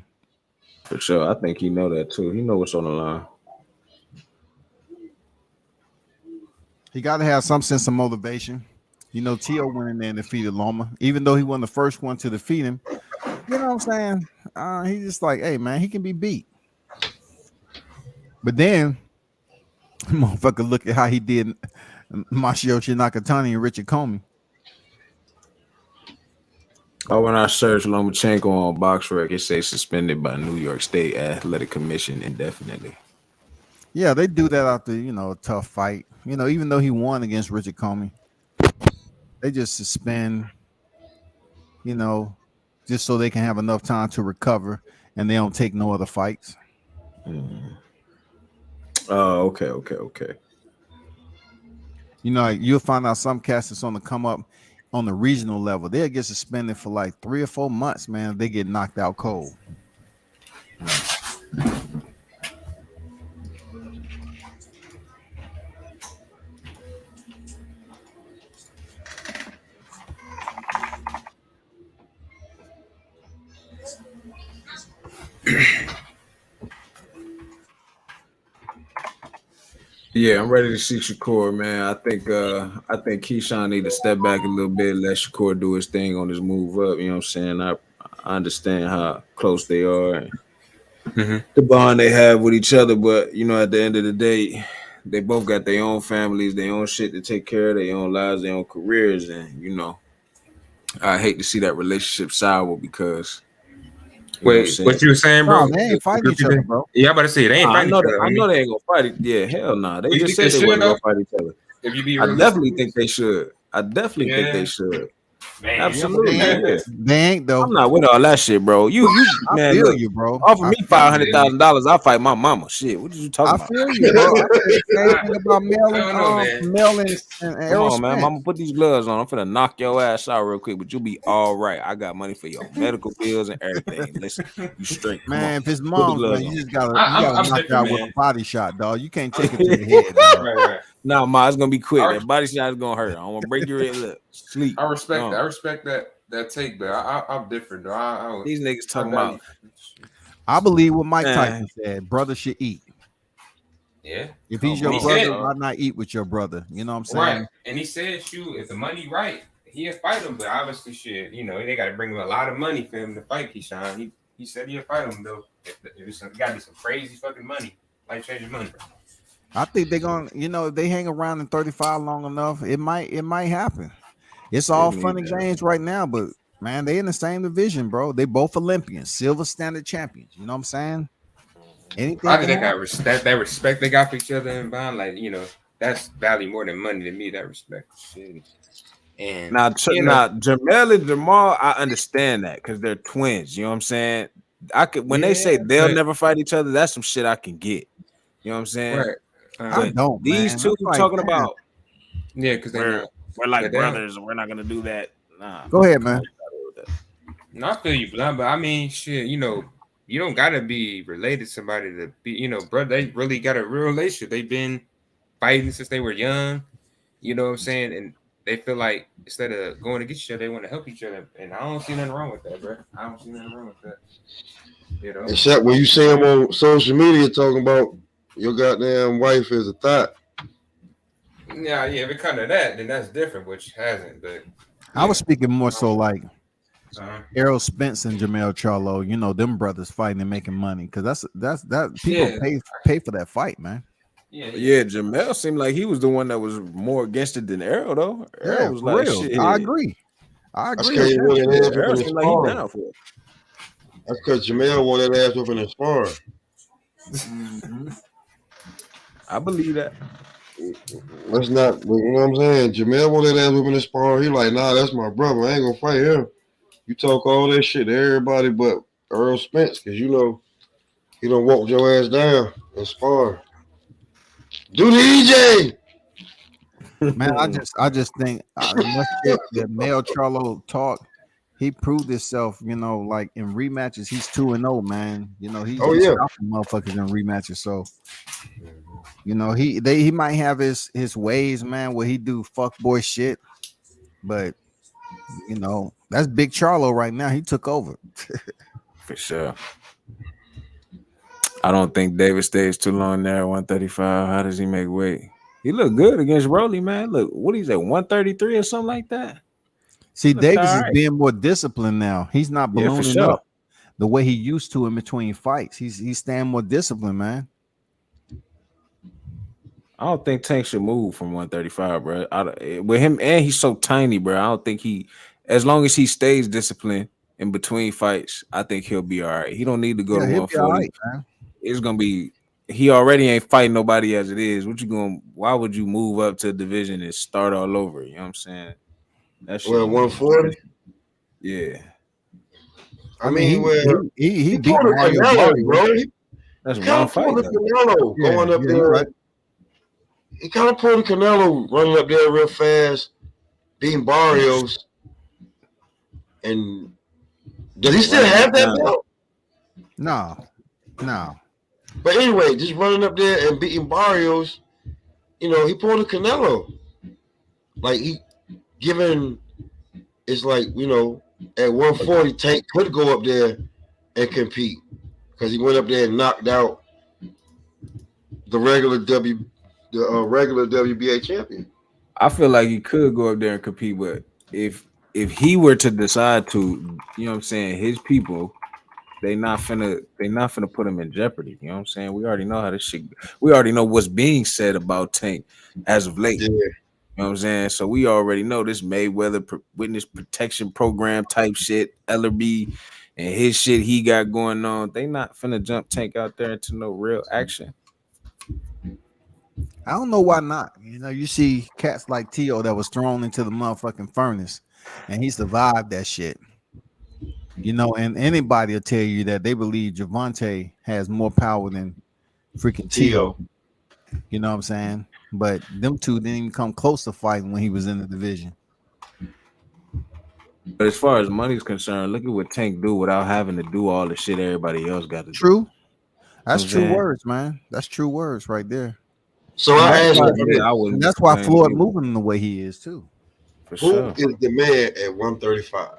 For sure. I think he know that too. He know what's on the line. He got to have some sense of motivation. Tio went in there and defeated Loma. Even though he wasn't the first one to defeat him, you know what I'm saying? He's just like, hey, man, he can be beat. But then, motherfucker, look at how he did Masayoshi Nakatani and Richard Comey. Oh, when I searched Lomachenko on BoxRec, it says suspended by New York State Athletic Commission indefinitely. Yeah, they do that after, a tough fight. Even though he won against Richard Comey, they just suspend, just so they can have enough time to recover and they don't take no other fights. Oh, okay. You'll find out some cats that's on the come up on the regional level. They'll get suspended for like 3 or 4 months, man. They get knocked out cold. Yeah, I'm ready to see Shakur, man. I think Keyshawn need to step back a little bit, let Shakur do his thing on his move up. You know what I'm saying? I understand how close they are and the bond they have with each other, but at the end of the day, they both got their own families, their own shit to take care of, their own lives, their own careers, and I hate to see that relationship sour because. Wait, what you were saying, bro? No, they ain't fighting each other, bro. Yeah, I'm about to say they ain't fighting each other. I know they ain't gonna fight. Yeah, hell no. They just said they weren't gonna fight each other. If you be I definitely think they should. Think they should. Man, absolutely. They ain't though. I'm not with all that shit, bro. You man, feel look, you, bro. Offer me $500,000, I'll fight my mama. Shit, what you talking about? I feel you, bro. I feel the same thing about Mel and Come on, man. I'm gonna put these gloves on. I'm finna knock your ass out real quick, but you'll be all right. I got money for your medical bills and everything. Listen, you straight. Man, if his mom's, man, you just gotta knock out with a body shot, dog. You can't take it to the head. Right. Nah, ma, it's gonna be quick. That body shot is gonna hurt. I want to break your head. Look, sleep. I respect that take, but I'm different, though. These niggas talking about. I believe what Mike Tyson said. Brother should eat. Yeah. If he's your brother, why not eat with your brother? You know what I'm saying? Right. And he said, shoot, if the money right, he'll fight him. But obviously, shit, they got to bring him a lot of money for him to fight Keyshawn. He said he'll fight him, though. It's got to be some crazy fucking money. Life-changing money. I think they're gonna, if they hang around in 35 long enough, it might happen. It's all fun and games right now, but man, they in the same division, bro. They both Olympians, silver standard champions. You know what I'm saying? Anything I think they got respect. That respect they got for each other in bond, that's value more than money to me. That respect, shit. And now Jamel and Jamal, I understand that because they're twins. You know what I'm saying? When they say they'll never fight each other, that's some shit I can get. You know what I'm saying? Right. I don't. These two talking about. Yeah, because we're like brothers, and we're not gonna do that. Nah. Go ahead, man. No, I feel you, Blunt, but I mean, shit, you don't gotta be related to somebody to be, brother. They really got a real relationship. They've been fighting since they were young. You know what I'm saying? And they feel like instead of going against each other, they want to help each other. And I don't see nothing wrong with that, bro. I don't see nothing wrong with that. Except when you see them on social media talking about your goddamn wife is a thought. Yeah, if it comes to that, then that's different, which hasn't. But I was speaking more so like Errol Spence and Jamel Charlo, you know, them brothers fighting and making money because that people pay for that fight, man. Yeah, Jamel seemed like he was the one that was more against it than Errol, though. Errol Yeah, was for like, real. shit. I agree. That's because he wanted that ass Errol whooping seemed in like he sparring. down for it. That's because Jamel wanted that ass whooping in sparring. I believe that. Let's not, you know what I'm saying? Jamel wanted that ass whooping in sparring. He like, nah, that's my brother. I ain't gonna fight him. You talk all that shit to everybody but Errol Spence, because you know he done walked your ass down and sparring. Do the EJ. Man, I just think that shit that Mel Charlo talk, he proved himself, you know, like in rematches, he's 2-0, man. You know, he's stopping motherfuckers in rematches. So, you know, he might have his ways, man, where he do fuckboy shit, but you know, that's Big Charlo right now. He took over. For sure. I don't think David stays too long there at 135. How does he make weight? He looked good against Rolly, man. Look, what he's at 133 or something like that. See, Davis is being more disciplined now. He's not Yeah, for ballooning sure. up the way he used to in between fights. He's staying more disciplined, man. I don't think Tank should move from 135, bro. With him, and he's so tiny, bro. I don't think as long as he stays disciplined in between fights, I think he'll be all right. He don't need to go to 140. All right, man. It's gonna be. He already ain't fighting nobody as it is. Why would you move up to a division and start all over? You know what I'm saying? That's 140. Yeah. I mean, he beat pulled a Mario Canelo, Barrio. bro. That's He kind of pulled a Canelo going up there. Right. He kind of pulled a Canelo running up there real fast, beating Barrios. And does he still have that belt? No. But anyway, just running up there and beating Barrios, you know, he pulled a Canelo. Like it's like, you know, at 140, Tank could go up there and compete because he went up there and knocked out the regular WBA champion. I feel like he could go up there and compete, but if he were to decide to, you know what I'm saying, his people, they not finna put him in jeopardy. You know what I'm saying? We already know how this shit. We already know what's being said about Tank as of late. Yeah. You know what I'm saying? So we already know this Mayweather witness protection program type shit, Ellerby, and his shit he got going on. They not finna jump Tank out there into no real action. I don't know why not. You know, you see cats like Tio that was thrown into the motherfucking furnace, and he survived that shit. You know, and anybody will tell you that they believe Javante has more power than freaking Tio. You know what I'm saying? But them two didn't even come close to fighting when he was in the division. But as far as money's concerned, look at what Tank do without having to do all the shit everybody else got to do. True. That's You know true words, man. That's true words right there. So that's why Floyd moving the way he is too. For Who sure. is the man at 135?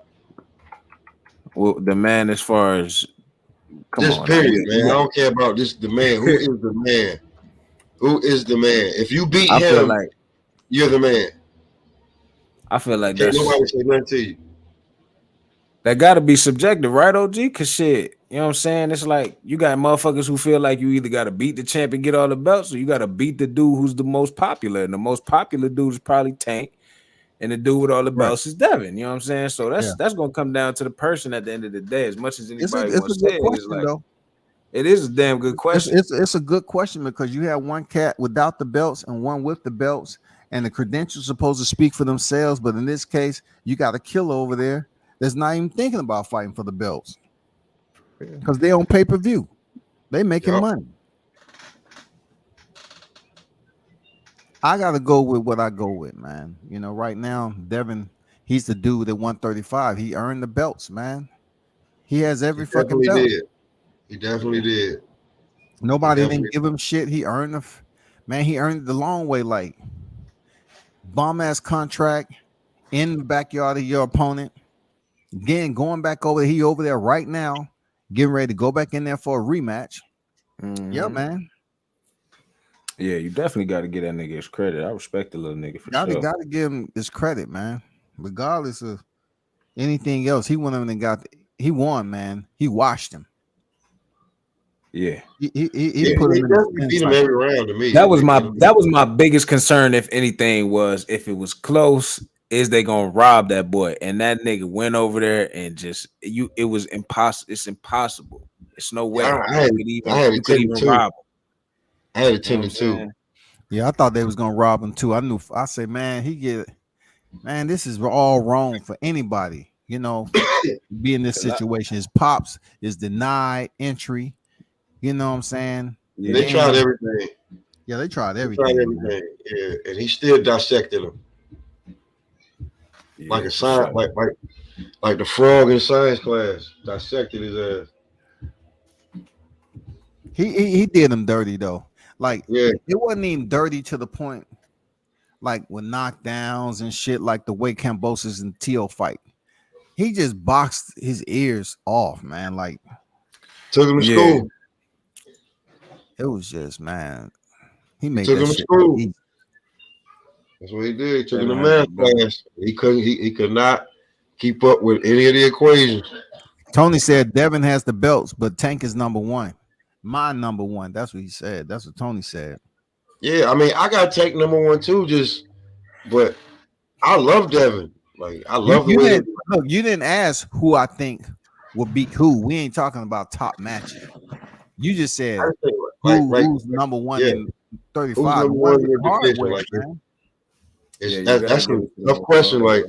Well, the man as far as period, man. I don't care about this. The man. Who is the man? Who is the man? If you beat him, you're the man. I feel like Can't nobody say nothing to you. That gotta be subjective, right, OG? Cause shit, you know what I'm saying? It's like you got motherfuckers who feel like you either gotta beat the champ and get all the belts, or you gotta beat the dude who's the most popular. And the most popular dude is probably Tank, and the dude with all the belts is Devin. You know what I'm saying? So that's gonna come down to the person at the end of the day. As much as anybody wants to say it, it's like it is a damn good question. It's a good question because you have one cat without the belts and one with the belts, and the credentials supposed to speak for themselves. But in this case, you got a killer over there that's not even thinking about fighting for the belts because they on pay-per-view. They making money. I gotta go with what I go with, man. You know, right now, Devin, he's the dude at 135. He earned the belts, man. He has every fucking belt. He definitely did. Nobody didn't give him shit. He earned he earned it the long way, like bomb ass contract in the backyard of your opponent. Again, going back over, he over there right now, getting ready to go back in there for a rematch. Yeah, man. Yeah, you definitely got to get that nigga his credit. I respect the little nigga for sure. Gotta give him his credit, man. Regardless of Anything else, he went in and he won, man. He washed him. Yeah. He put him in the beat him every round to me. That was my biggest concern, if anything, was if it was close, is they gonna rob that boy? And that nigga went over there and just it was impossible. It's impossible. It's no way you could even rob him. I had a 10-2. Yeah, I thought they was gonna rob him too. I said, man, this is all wrong for anybody, you know, be in this situation. His pops is denied entry. You know what I'm saying? Yeah, they tried everything. Yeah, they tried everything. Yeah, and he still dissected him. Like a science, like the frog in science class, dissected his ass. He did him dirty though. Like, yeah, it wasn't even dirty to the point like with knockdowns and shit, like the way Kambosos and Teo fight. He just boxed his ears off, man. Like, took him to school. It was just, man. He made took that him to shit school. easy. That's what he did. He took him to math class. He could not keep up with any of the equations. Tony said Devin has the belts, but Tank is number one. My number one. That's what he said. That's what Tony said. Yeah, I mean, I got Tank number one too, but I love Devin. Like, I love the way. Look, you didn't ask who I think will beat who. We ain't talking about top matches. You just said who's number one in 35. Who's number one in the division, like, that's a tough question. Like,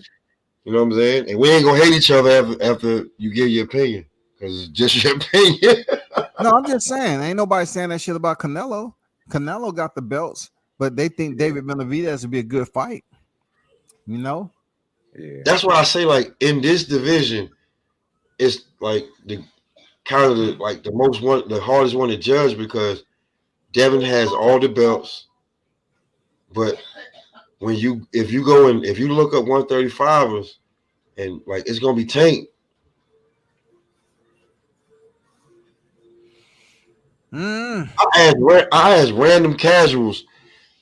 you know what I'm saying? And we ain't gonna hate each other after you give your opinion, because it's just your opinion. No, I'm just saying, ain't nobody saying that shit about Canelo. Canelo got the belts, but they think David Benavidez would be a good fight. You know? Yeah. That's why I say, like, in this division, it's like the hardest one to judge, because Devin has all the belts, but if you look up 135ers, and like, it's gonna be Tank. I asked random casuals,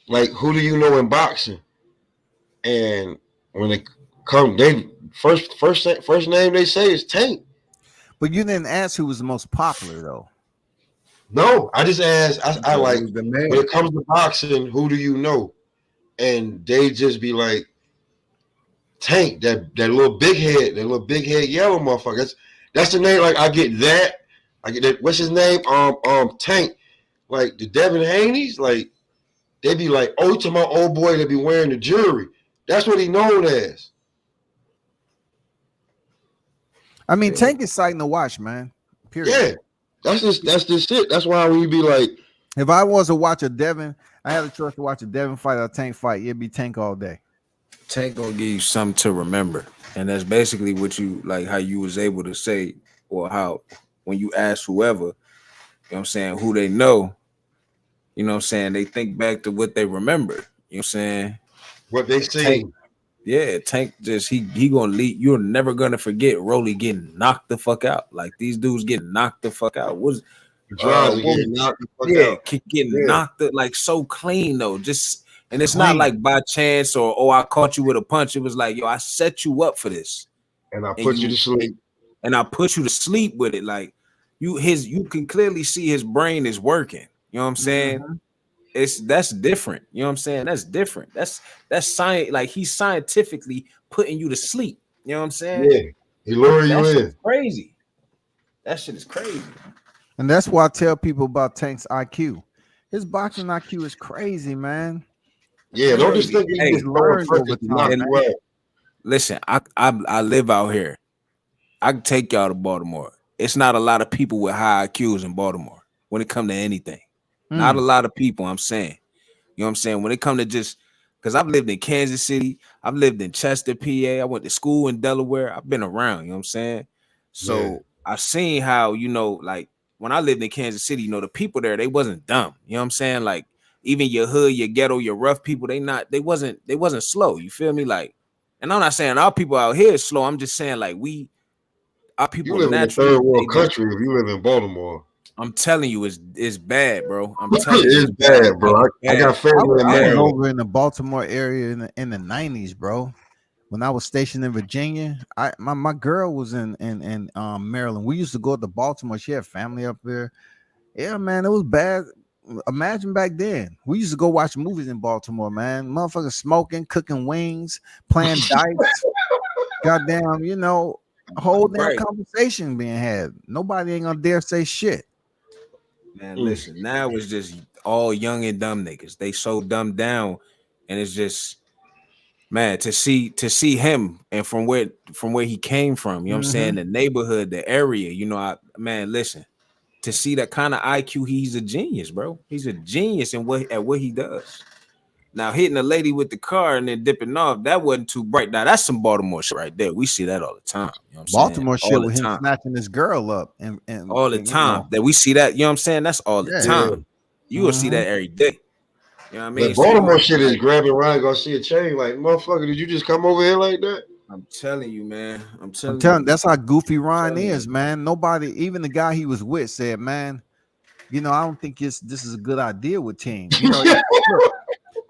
like, who do you know in boxing? And when they come, they first name they say is Tank. But you didn't ask who was the most popular though. No, I just asked. I like, when it comes to boxing, who do you know? And they just be like, Tank, that little big head yellow motherfucker. That's the name. Like, I get that. What's his name? Tank. Like the Devin Haney's, like, they be like, oh, to my old boy that be wearing the jewelry. That's what he known as. I mean, Tank is exciting to watch, man. Period. Yeah, that's just it. That's why we be like, if I was to watch a Devin, I had a choice to watch a Devin fight or a Tank fight, it'd be Tank all day. Tank gonna give you something to remember, and that's basically what you like. How you was able to say, or how when you ask whoever, you know what I'm saying, who they know, you know what I'm saying, they think back to what they remember. You know what I'm saying, what they see. Tank just he gonna lead. You're never gonna forget Rolly getting knocked the fuck out. Like, these dudes getting knocked the fuck out. Getting knocked like so clean though. Just, and it's not like by chance or I caught you with a punch. It was like, yo, I set you up for this, and I put you to sleep, and I put you to sleep with it. Like, you can clearly see his brain is working. You know what I'm saying? Mm-hmm. That's different. You know what I'm saying? That's different. That's science. Like, he's scientifically putting you to sleep. You know what I'm saying? Yeah, he lure you in. Crazy. That shit is crazy. And that's why I tell people about Tank's IQ. His boxing IQ is crazy, man. Yeah, don't just think he's learned over time. Listen, I live out here. I can take y'all to Baltimore. It's not a lot of people with high IQs in Baltimore when it comes to anything. Not a lot of people, I'm saying. You know what I'm saying? When it comes to just, because I've lived in Kansas City, I've lived in Chester, PA, I went to school in Delaware. I've been around, you know what I'm saying? So I've seen how, you know, like, when I lived in Kansas City, you know, the people there, they wasn't dumb. You know what I'm saying? Like, even your hood, your ghetto, your rough people, they wasn't slow. You feel me? Like, and I'm not saying our people out here is slow. I'm just saying, like, our people you live in a third world country if you live in Baltimore. I'm telling you, it's bad, bro. I'm telling you, it's bad, bro. I got family in Maryland. Over in the Baltimore area in the 90s, bro. when I was stationed in Virginia, my girl was in Maryland. We used to go to Baltimore. She had family up there. Yeah, man, it was bad. Imagine back then. We used to go watch movies in Baltimore, man. Motherfuckers smoking, cooking wings, playing dice. Goddamn, a whole damn Right. conversation being had. Nobody ain't gonna dare say shit. Man, listen, now it's just all young and dumb niggas. They so dumbed down, and it's just, man, to see him and from where he came from, you know what I'm saying, the neighborhood, the area, man, listen, to see that kind of IQ, he's a genius, bro. He's a genius at what he does. Now, hitting a lady with the car and then dipping off, that wasn't too bright. Now, that's some Baltimore shit right there. We see that all the time. You know what I'm Baltimore saying? shit with him snatching this girl up and all the time that we see that. You know what I'm saying? That's all the time. You will see that every day. You know what I mean? But Baltimore shit is grabbing Ryan Garcia chain like, motherfucker, did you just come over here like that? I'm telling you, man. I'm telling you. you. That's how goofy Ryan is, man. Nobody, even the guy he was with, said, man, I don't think this is a good idea with Team.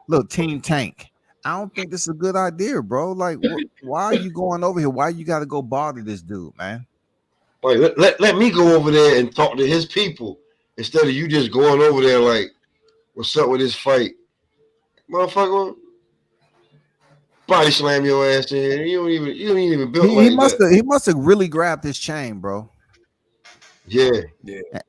Look, Team Tank. I don't think this is a good idea, bro. Like, why are you going over here? Why you got to go bother this dude, man? Like, let me go over there and talk to his people instead of you just going over there like, what's up with this fight? Motherfucker, body slam your ass in here. You don't even build like that. He must have really grabbed his chain, bro. Yeah.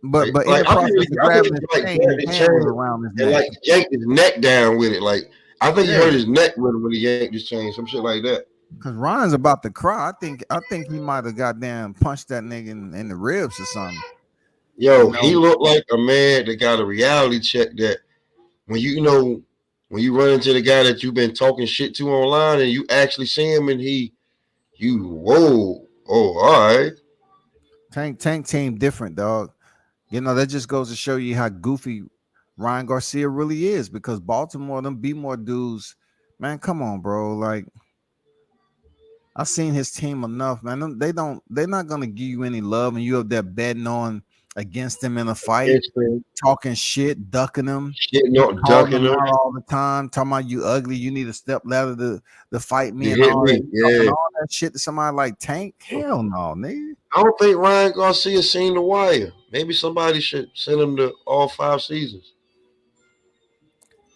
But in the process of grabbing his chain was around his neck. And like yanked his neck down with it. Like, I think he hurt his neck when he yanked his chain, some shit like that. Because Ryan's about to cry. I think he might have goddamn punched that nigga in the ribs or something. Yo, he looked like a man that got a reality check that when you run into the guy that you've been talking shit to online and you actually see him and all right. Tank team different, dog. That just goes to show you how goofy Ryan Garcia really is, because Baltimore, them be more dudes, man. Come on, bro. Like, I've seen his team enough, man. They're not gonna give you any love, and you have that betting on against them in a fight, talking shit, ducking them, ducking them all the time, talking about you ugly, you need a step ladder to fight me, and all that shit to somebody like Tank. Hell no, nigga. I don't think Ryan Garcia seen The Wire. Maybe somebody should send him to all 5 seasons.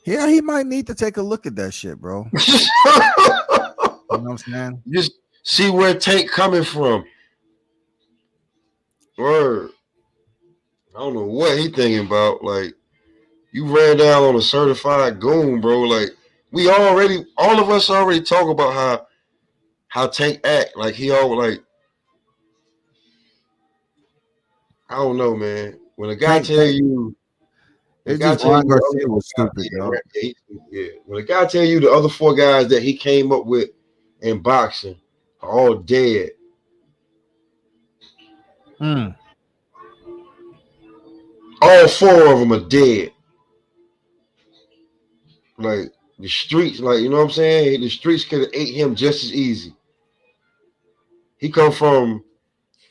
Yeah, he might need to take a look at that shit, bro. You know what I'm saying? Just see where Tank coming from. Word. I don't know what he thinking about. Like, you ran down on a certified goon, bro. Like, all of us already talk about how Tank act. Like, he all like, I don't know, man. When a guy tell you, Ryan Garcia was stupid, though. Yeah. When a guy tell you the other 4 guys that he came up with in boxing are all dead. All 4 of them are dead. Like, the streets, like, you know what I'm saying? The streets could have ate him just as easy. He come from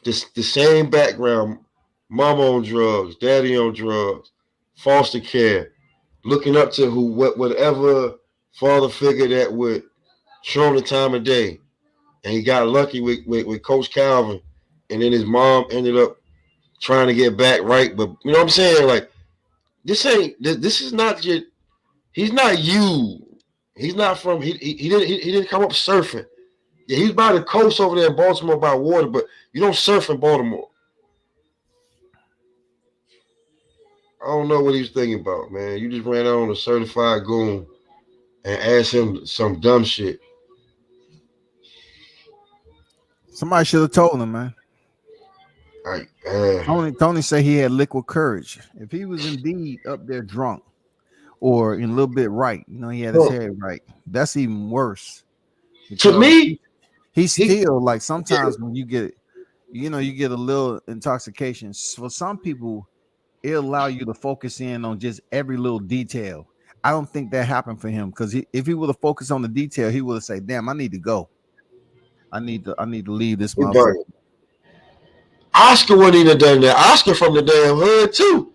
the same background. Mama on drugs, daddy on drugs, foster care, looking up to whatever father figure that would show him the time of day. And he got lucky with Coach Calvin. And then his mom ended up trying to get back right. But you know what I'm saying? Like, this is not your, he's not you. He's not from, he didn't come up surfing. Yeah, he's by the coast over there in Baltimore by water, but you don't surf in Baltimore. I don't know what he's thinking about, man. You just ran out on a certified goon and asked him some dumb shit. Somebody should have told him, man. Tony said he had liquid courage. If he was indeed up there drunk or in a little bit right, he had his head right, that's even worse. To me, he's still like, sometimes when you get, you get a little intoxication. For some people, it'll allow you to focus in on just every little detail. I don't think that happened for him, because if he would have focused on the detail, he would have said, "Damn, I need to go. I need to leave this motherfucker." Oscar wouldn't even have done that. Oscar from the damn hood too.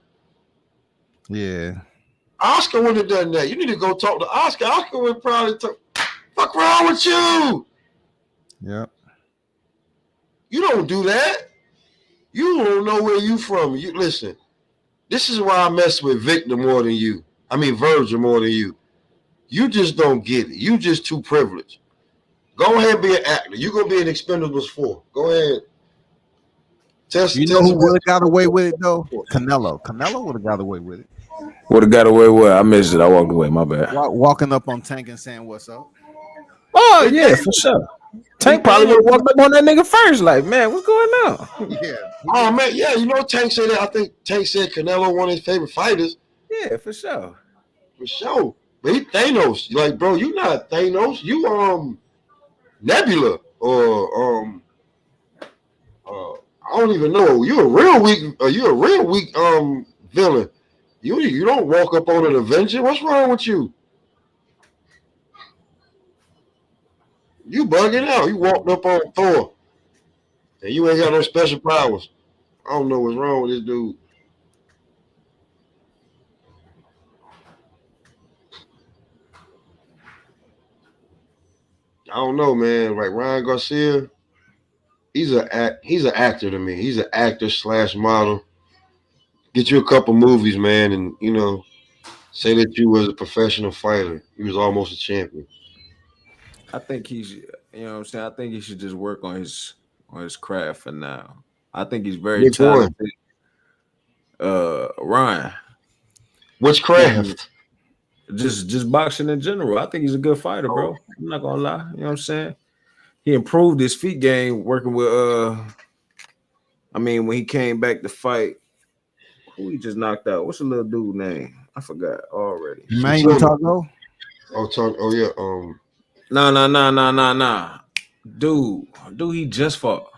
Yeah. Oscar wouldn't have done that. You need to go talk to Oscar. Oscar would probably talk, fuck wrong with you? Yep. You don't do that. You don't know where you from. You listen. This is why I mess with Victor more than you. I mean Virgil more than you. You just don't get it. You just too privileged. Go ahead and be an actor. You're gonna be an Expendables 4. Go ahead. You know who would have got away with it though? Canelo. Canelo would have got away with it. Would have got away with it. I missed it. I walked away. My bad. Walking up on Tank and saying, "What's up?" Oh yeah, for sure. Tank probably would have walked up on that nigga first. Like, man, what's going on? Yeah. Oh man, yeah. You know Tank said that. I think Tank said Canelo one of his favorite fighters. Yeah, for sure. For sure. But he Thanos. Like, bro, you not Thanos. You Nebula or I don't even know. You're a real weak villain. You don't walk up on an Avenger. What's wrong with you? You bugging out. You walked up on Thor. And you ain't got no special powers. I don't know what's wrong with this dude. I don't know, man. Like Ryan Garcia, he's an actor to me. He's an actor / model. Get you a couple movies, man, and say that you was a professional fighter. He was almost a champion. I think he's, you know what I'm saying? I think he should just work on his craft for now. I think he's very talented. Ryan. Which craft? Just boxing in general. I think he's a good fighter, bro. I'm not gonna lie. You know what I'm saying? He improved his feet game working with when he came back to fight, who he just knocked out? What's the little dude name? I forgot already. Man, Taco? Oh yeah. Nah. Dude, he just fought.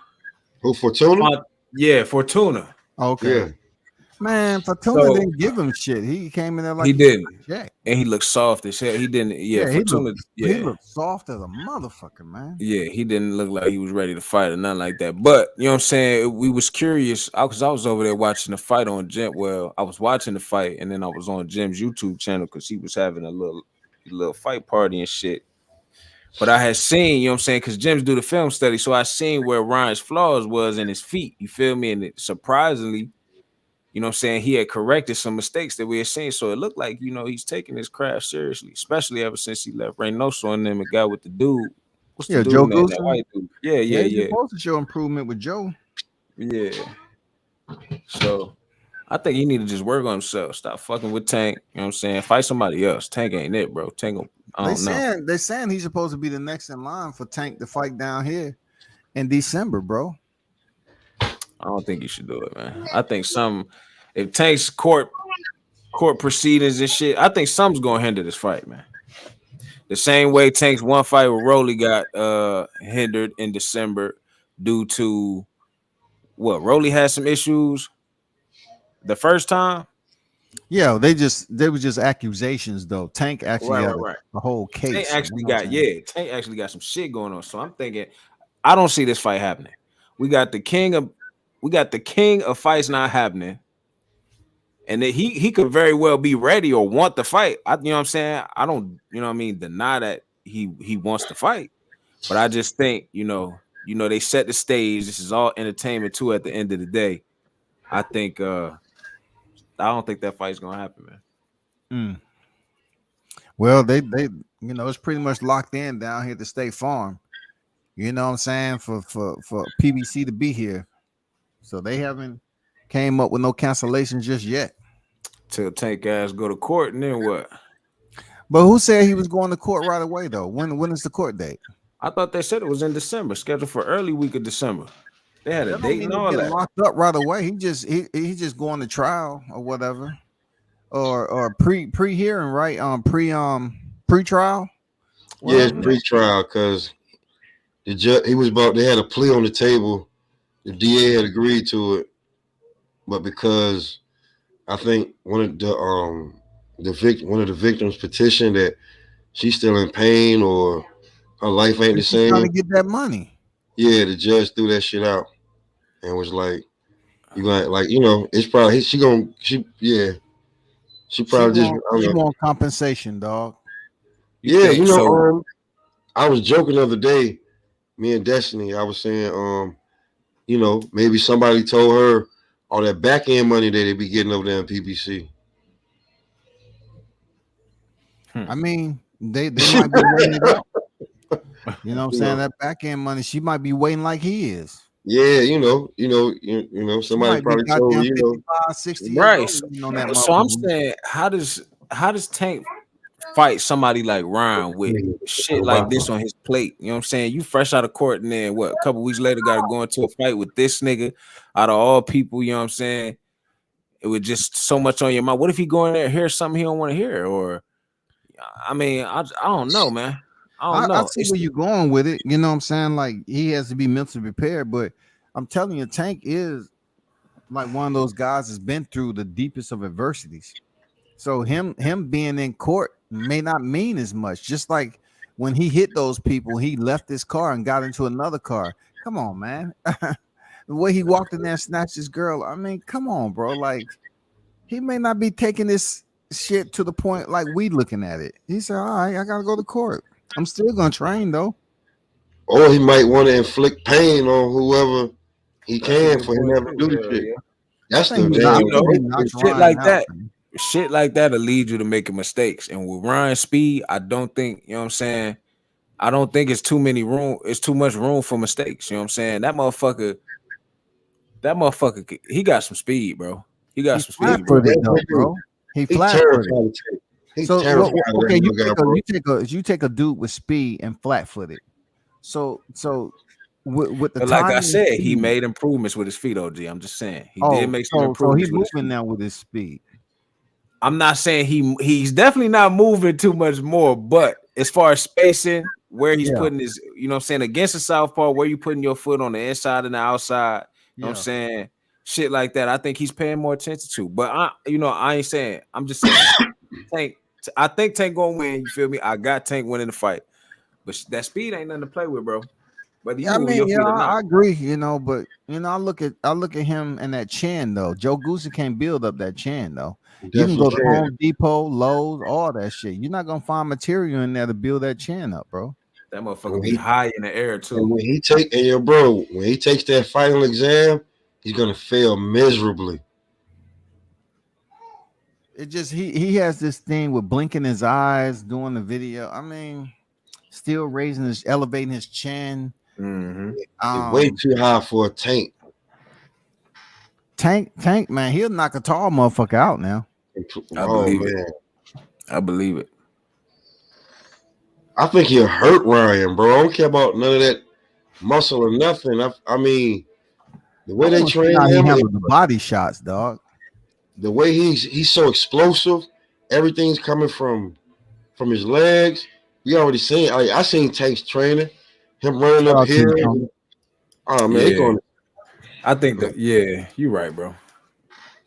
Who, Fortuna? Yeah, Fortuna. Okay. Yeah. Man, Fortuna didn't give him shit. He came in there like he didn't. Jack. And he looked soft as hell. He didn't. Yeah, Fortuna. He looked soft as a motherfucker, man. Yeah, he didn't look like he was ready to fight or nothing like that. But you know what I'm saying? We was curious because I was over there watching the fight on Jim. Well, I was watching the fight, and then I was on Jim's YouTube channel because he was having a little fight party and shit. But I had seen, you know what I'm saying, because Jim's do the film study, so I seen where Ryan's flaws was in his feet. You feel me? And surprisingly, you know what I'm saying, he had corrected some mistakes that we had seen. So it looked like, he's taking his craft seriously, especially ever since he left Reynoso and them and got with the dude. What's the dude Joe name? That white dude. Yeah. He's supposed to show improvement with Joe. Yeah. So I think he need to just work on himself. Stop fucking with Tank. You know what I'm saying? Fight somebody else. Tank ain't it, bro. Tank, I don't know. They're saying he's supposed to be the next in line for Tank to fight down here in December, bro. I don't think you should do it, man. I think if Tank's court proceedings and shit, I think something's gonna hinder this fight, man. The same way Tank's one fight with Rolly got hindered in December due to what? Rolly had some issues the first time. Yeah, they were just accusations though. Tank actually had a whole case. Tank actually Tank actually got some shit going on. So I'm thinking, I don't see this fight happening. We got the king of fights not happening. And then he could very well be ready or want to fight. You know what I'm saying? I don't, deny that he wants to fight. But I just think, they set the stage. This is all entertainment too at the end of the day. I think I don't think that fight's gonna happen, man. Well, they it's pretty much locked in down here at the State Farm. You know what I'm saying? For PBC to be here. So they haven't came up with no cancellation just yet. Till Tank ass go to court, and then what? But who said he was going to court right away though? When is the court date? I thought they said it was in December, scheduled for early week of December. They had a date and all that. Locked up right away. He just going to trial or whatever, or pre hearing, right? Pre trial. Yeah, it's pre-trial because the judge they had a plea on the table. The DA had agreed to it, but because I think one of the victims petitioned that she's still in pain or her life ain't the same. Trying to get that money. Yeah, the judge threw that shit out and was like, "You got it's probably she want compensation, dog." Yeah, I was joking the other day. me and Destiny, I was saying, you know, maybe somebody told her all that back end money that they be getting over there in PBC. I mean, they might be waiting it out. You know what I'm saying? That back end money, she might be waiting like he is. Yeah, you know, somebody probably told you, 55, 60 right. years old, on that So I'm saying, how does Tank fight somebody like Ryan with shit like this on his plate? You know what I'm saying? You fresh out of court, and then what? A couple weeks later, got to go into a fight with this nigga out of all people. You know what I'm saying? It was just so much on your mind. What if he go in there and hear something he don't want to hear? Or, I mean, I don't know, man. I don't know. I see where you're going with it. You know what I'm saying? Like, he has to be mentally prepared, but I'm telling you, Tank is like one of those guys that's been through the deepest of adversities. So him being in court may not mean as much. Just like when he hit those people, he left his car and got into another car. Come on, man. The way he walked in there and snatched his girl. I mean, come on, bro. Like, he may not be taking this shit to the point like we looking at it. He said, all right, I gotta go to court. I'm still gonna train though. Or he might want to inflict pain on whoever he can for him to never do the shit. Yeah. That's the shit like that. Shit like that will lead you to making mistakes. And with Ryan Speed, I don't think, you know what I'm saying? I don't think it's too much room for mistakes. You know what I'm saying? That motherfucker, he got some speed, bro. He got some speed, bro. He flat-footed. So okay, you take a dude with speed and flat-footed. So with the but like I said, he made improvements with his feet. OG, I'm just saying he did make some improvements. So he's moving now with his speed. I'm not saying he's definitely not moving too much more, but as far as spacing, where he's putting his, you know what I'm saying, against the southpaw, where you putting your foot on the inside and the outside, you know what I'm saying, shit like that, I think he's paying more attention to. But I ain't saying, I'm just saying, Tank. I think Tank gonna win. You feel me? I got Tank winning the fight, but that speed ain't nothing to play with, bro. But I agree, you know, but you know, I look at him and that chin though. Joe Goosey can't build up that chin though. You can go to Home Depot, Lowe's, all that shit. You're not gonna find material in there to build that chin up, bro. That motherfucker be high in the air too. And when he takes that final exam, he's gonna fail miserably. It just he has this thing with blinking his eyes, doing the video. I mean, still elevating his chin. It's way too high for a Tank. Tank, man, he'll knock a tall motherfucker out now. I believe it. I think he'll hurt Ryan, bro. I don't care about none of that muscle or nothing. I mean, the way they train him, the body shots, dog. The way he's so explosive, everything's coming from his legs. We already seen. I seen Tank's training, him running up here. Oh man, I think that you're right, bro.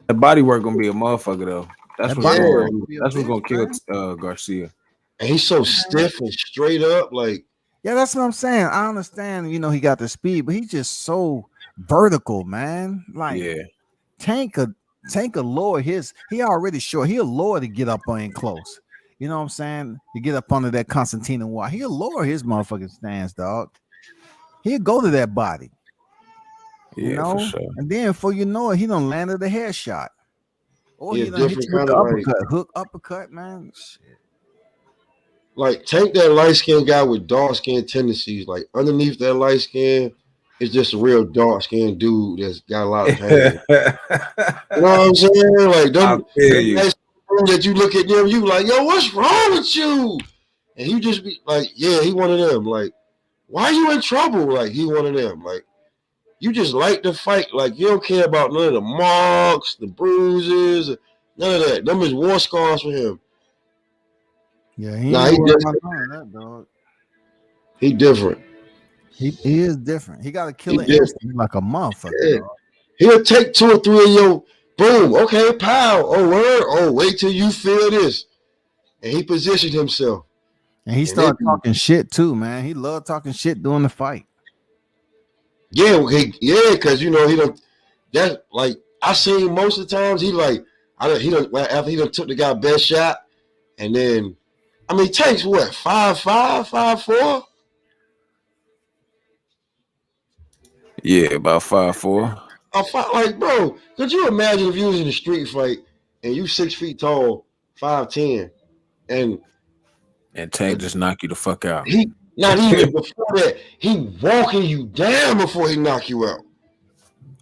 The body work gonna be a motherfucker though. That's what's gonna kill Garcia. And he's so stiff and straight up, like that's what I'm saying. I understand, you know, he got the speed, but he's just so vertical, man. Like Tank could lower his. He already short. He'll lower to get up on close. You know what I'm saying? To get up under that Constantine wall, he'll lower his motherfucking stance, dog. He'll go to that body. You know, for sure. And then before you know it, he done landed a headshot. Or he done hit you with the uppercut, hook uppercut, man. Shit. Like Tank, that light skinned guy with dark skin tendencies. Like underneath that light skin, it's just a real dark skinned dude that's got a lot of pain. You know what I'm saying? Like that you look at them, you like, yo, what's wrong with you? And you just be like, yeah, he one of them. Like, why are you in trouble? Like, he one of them. Like, you just like to fight. Like, you don't care about none of the marks, the bruises, none of that. Them is war scars for him. Yeah, he that, dog. He different. He is different. He got a killer instinct like a motherfucker. Yeah. He'll take 2 or 3 of your boom. Okay, pow. Oh, word. Oh, wait till you feel this. And he positioned himself. And he started talking shit too, man. He loved talking shit during the fight. Yeah, because you know he don't. That like I seen most of the times he like after he done took the guy best shot, and then I mean Tank's what 5'5", 5'4". Yeah, about 5'4". Like, bro, could you imagine if you was in a street fight and you 6 feet tall, 5'10", and Tank just knock you the fuck out. He not even before that, he walking you down before he knock you out.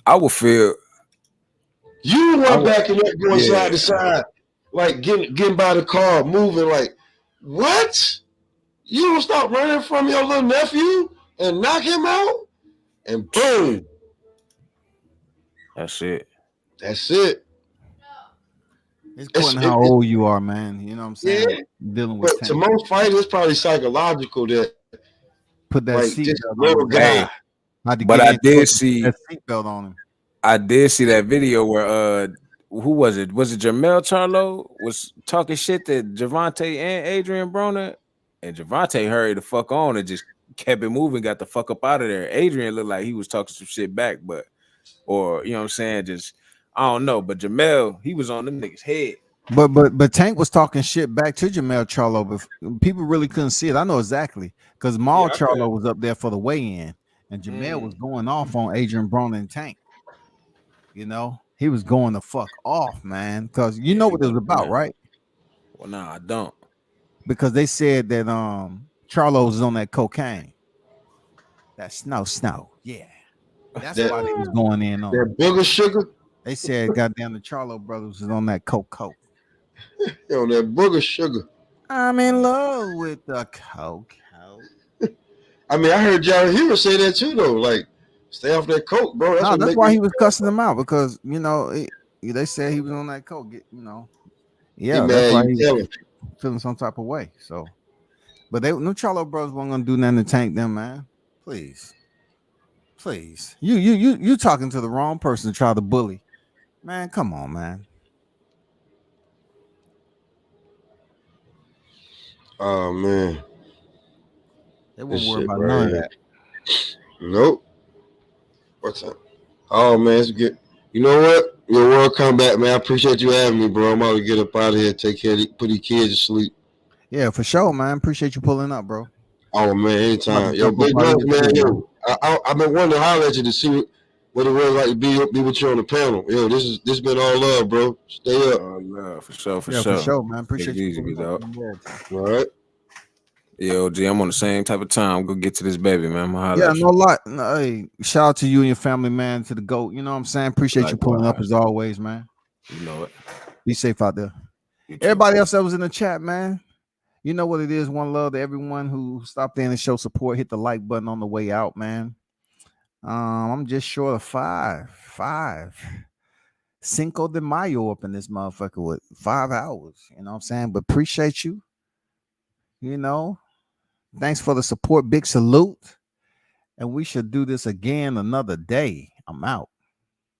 I would feel you run back and that going side to side, like getting by the car, moving like, what? You don't stop running from your little nephew and knock him out, and boom. That's it. That's it. It's important how old you are, man. You know what I'm saying? Yeah. Dealing with But to most fighters, it's probably psychological that put that like, seatbelt little on. guy. But I did see that seatbelt on him. I did see that video where who was it? Was it Jamel Charlo was talking shit to Gervonta and Adrian Broner, and Gervonta hurried the fuck on and just kept it moving, got the fuck up out of there. Adrian looked like he was talking some shit back, or you know what I'm saying, just I don't know. But Jamel, he was on them niggas' head. But Tank was talking shit back to Jamel Charlo, but people really couldn't see it. I know exactly because Maul Charlo was up there for the weigh-in, and Jamel was going off on Adrian Broner and Tank. You know, he was going the fuck off, man, because you know what it was about, right? Well, nah, I don't. Because they said that Charlo was on that cocaine. That snow. Yeah. That's why they was going in on that booger sugar. They said goddamn the Charlo brothers was on that coke. On that booger sugar. I'm in love with the coke. I mean, I heard Jared Hero say that too, though. Like, stay off that coke, bro. That's why he was cussing them out, because you know they said he was on that coke. That's why he was feeling some type of way. So, but no Charlo brothers weren't gonna do nothing to Tank them, man. Please, you talking to the wrong person to try to bully, man. Come on, man. Oh man, they won't worry about none of that. Nope. What's up? Oh man, it's good. You know what? Your World Combat, man. I appreciate you having me, bro. I'm about to get up out of here, take care of put these kids to sleep. Yeah, for sure, man. Appreciate you pulling up, bro. Oh man, anytime. Yo, big love, man. Yo, I've been wanting to holler at you to see what it was like to be with you on the panel. Yo, this been all love, bro. Stay up. All love, for sure. For sure, man. Appreciate you. All right. Yo, G, I'm on the same type of time. Go get to this baby, man. No lie. No, hey, shout out to you and your family, man. To the GOAT. You know what I'm saying? Appreciate you pulling up as always, man. You know it. Be safe out there. Everybody else that was in the chat, man. You know what it is. One love to everyone who stopped in and showed support. Hit the like button on the way out, man. I'm just short of 5 Cinco de Mayo up in this motherfucker with 5 hours. You know what I'm saying? But appreciate you. You know, thanks for the support. Big salute. And we should do this again another day. I'm out.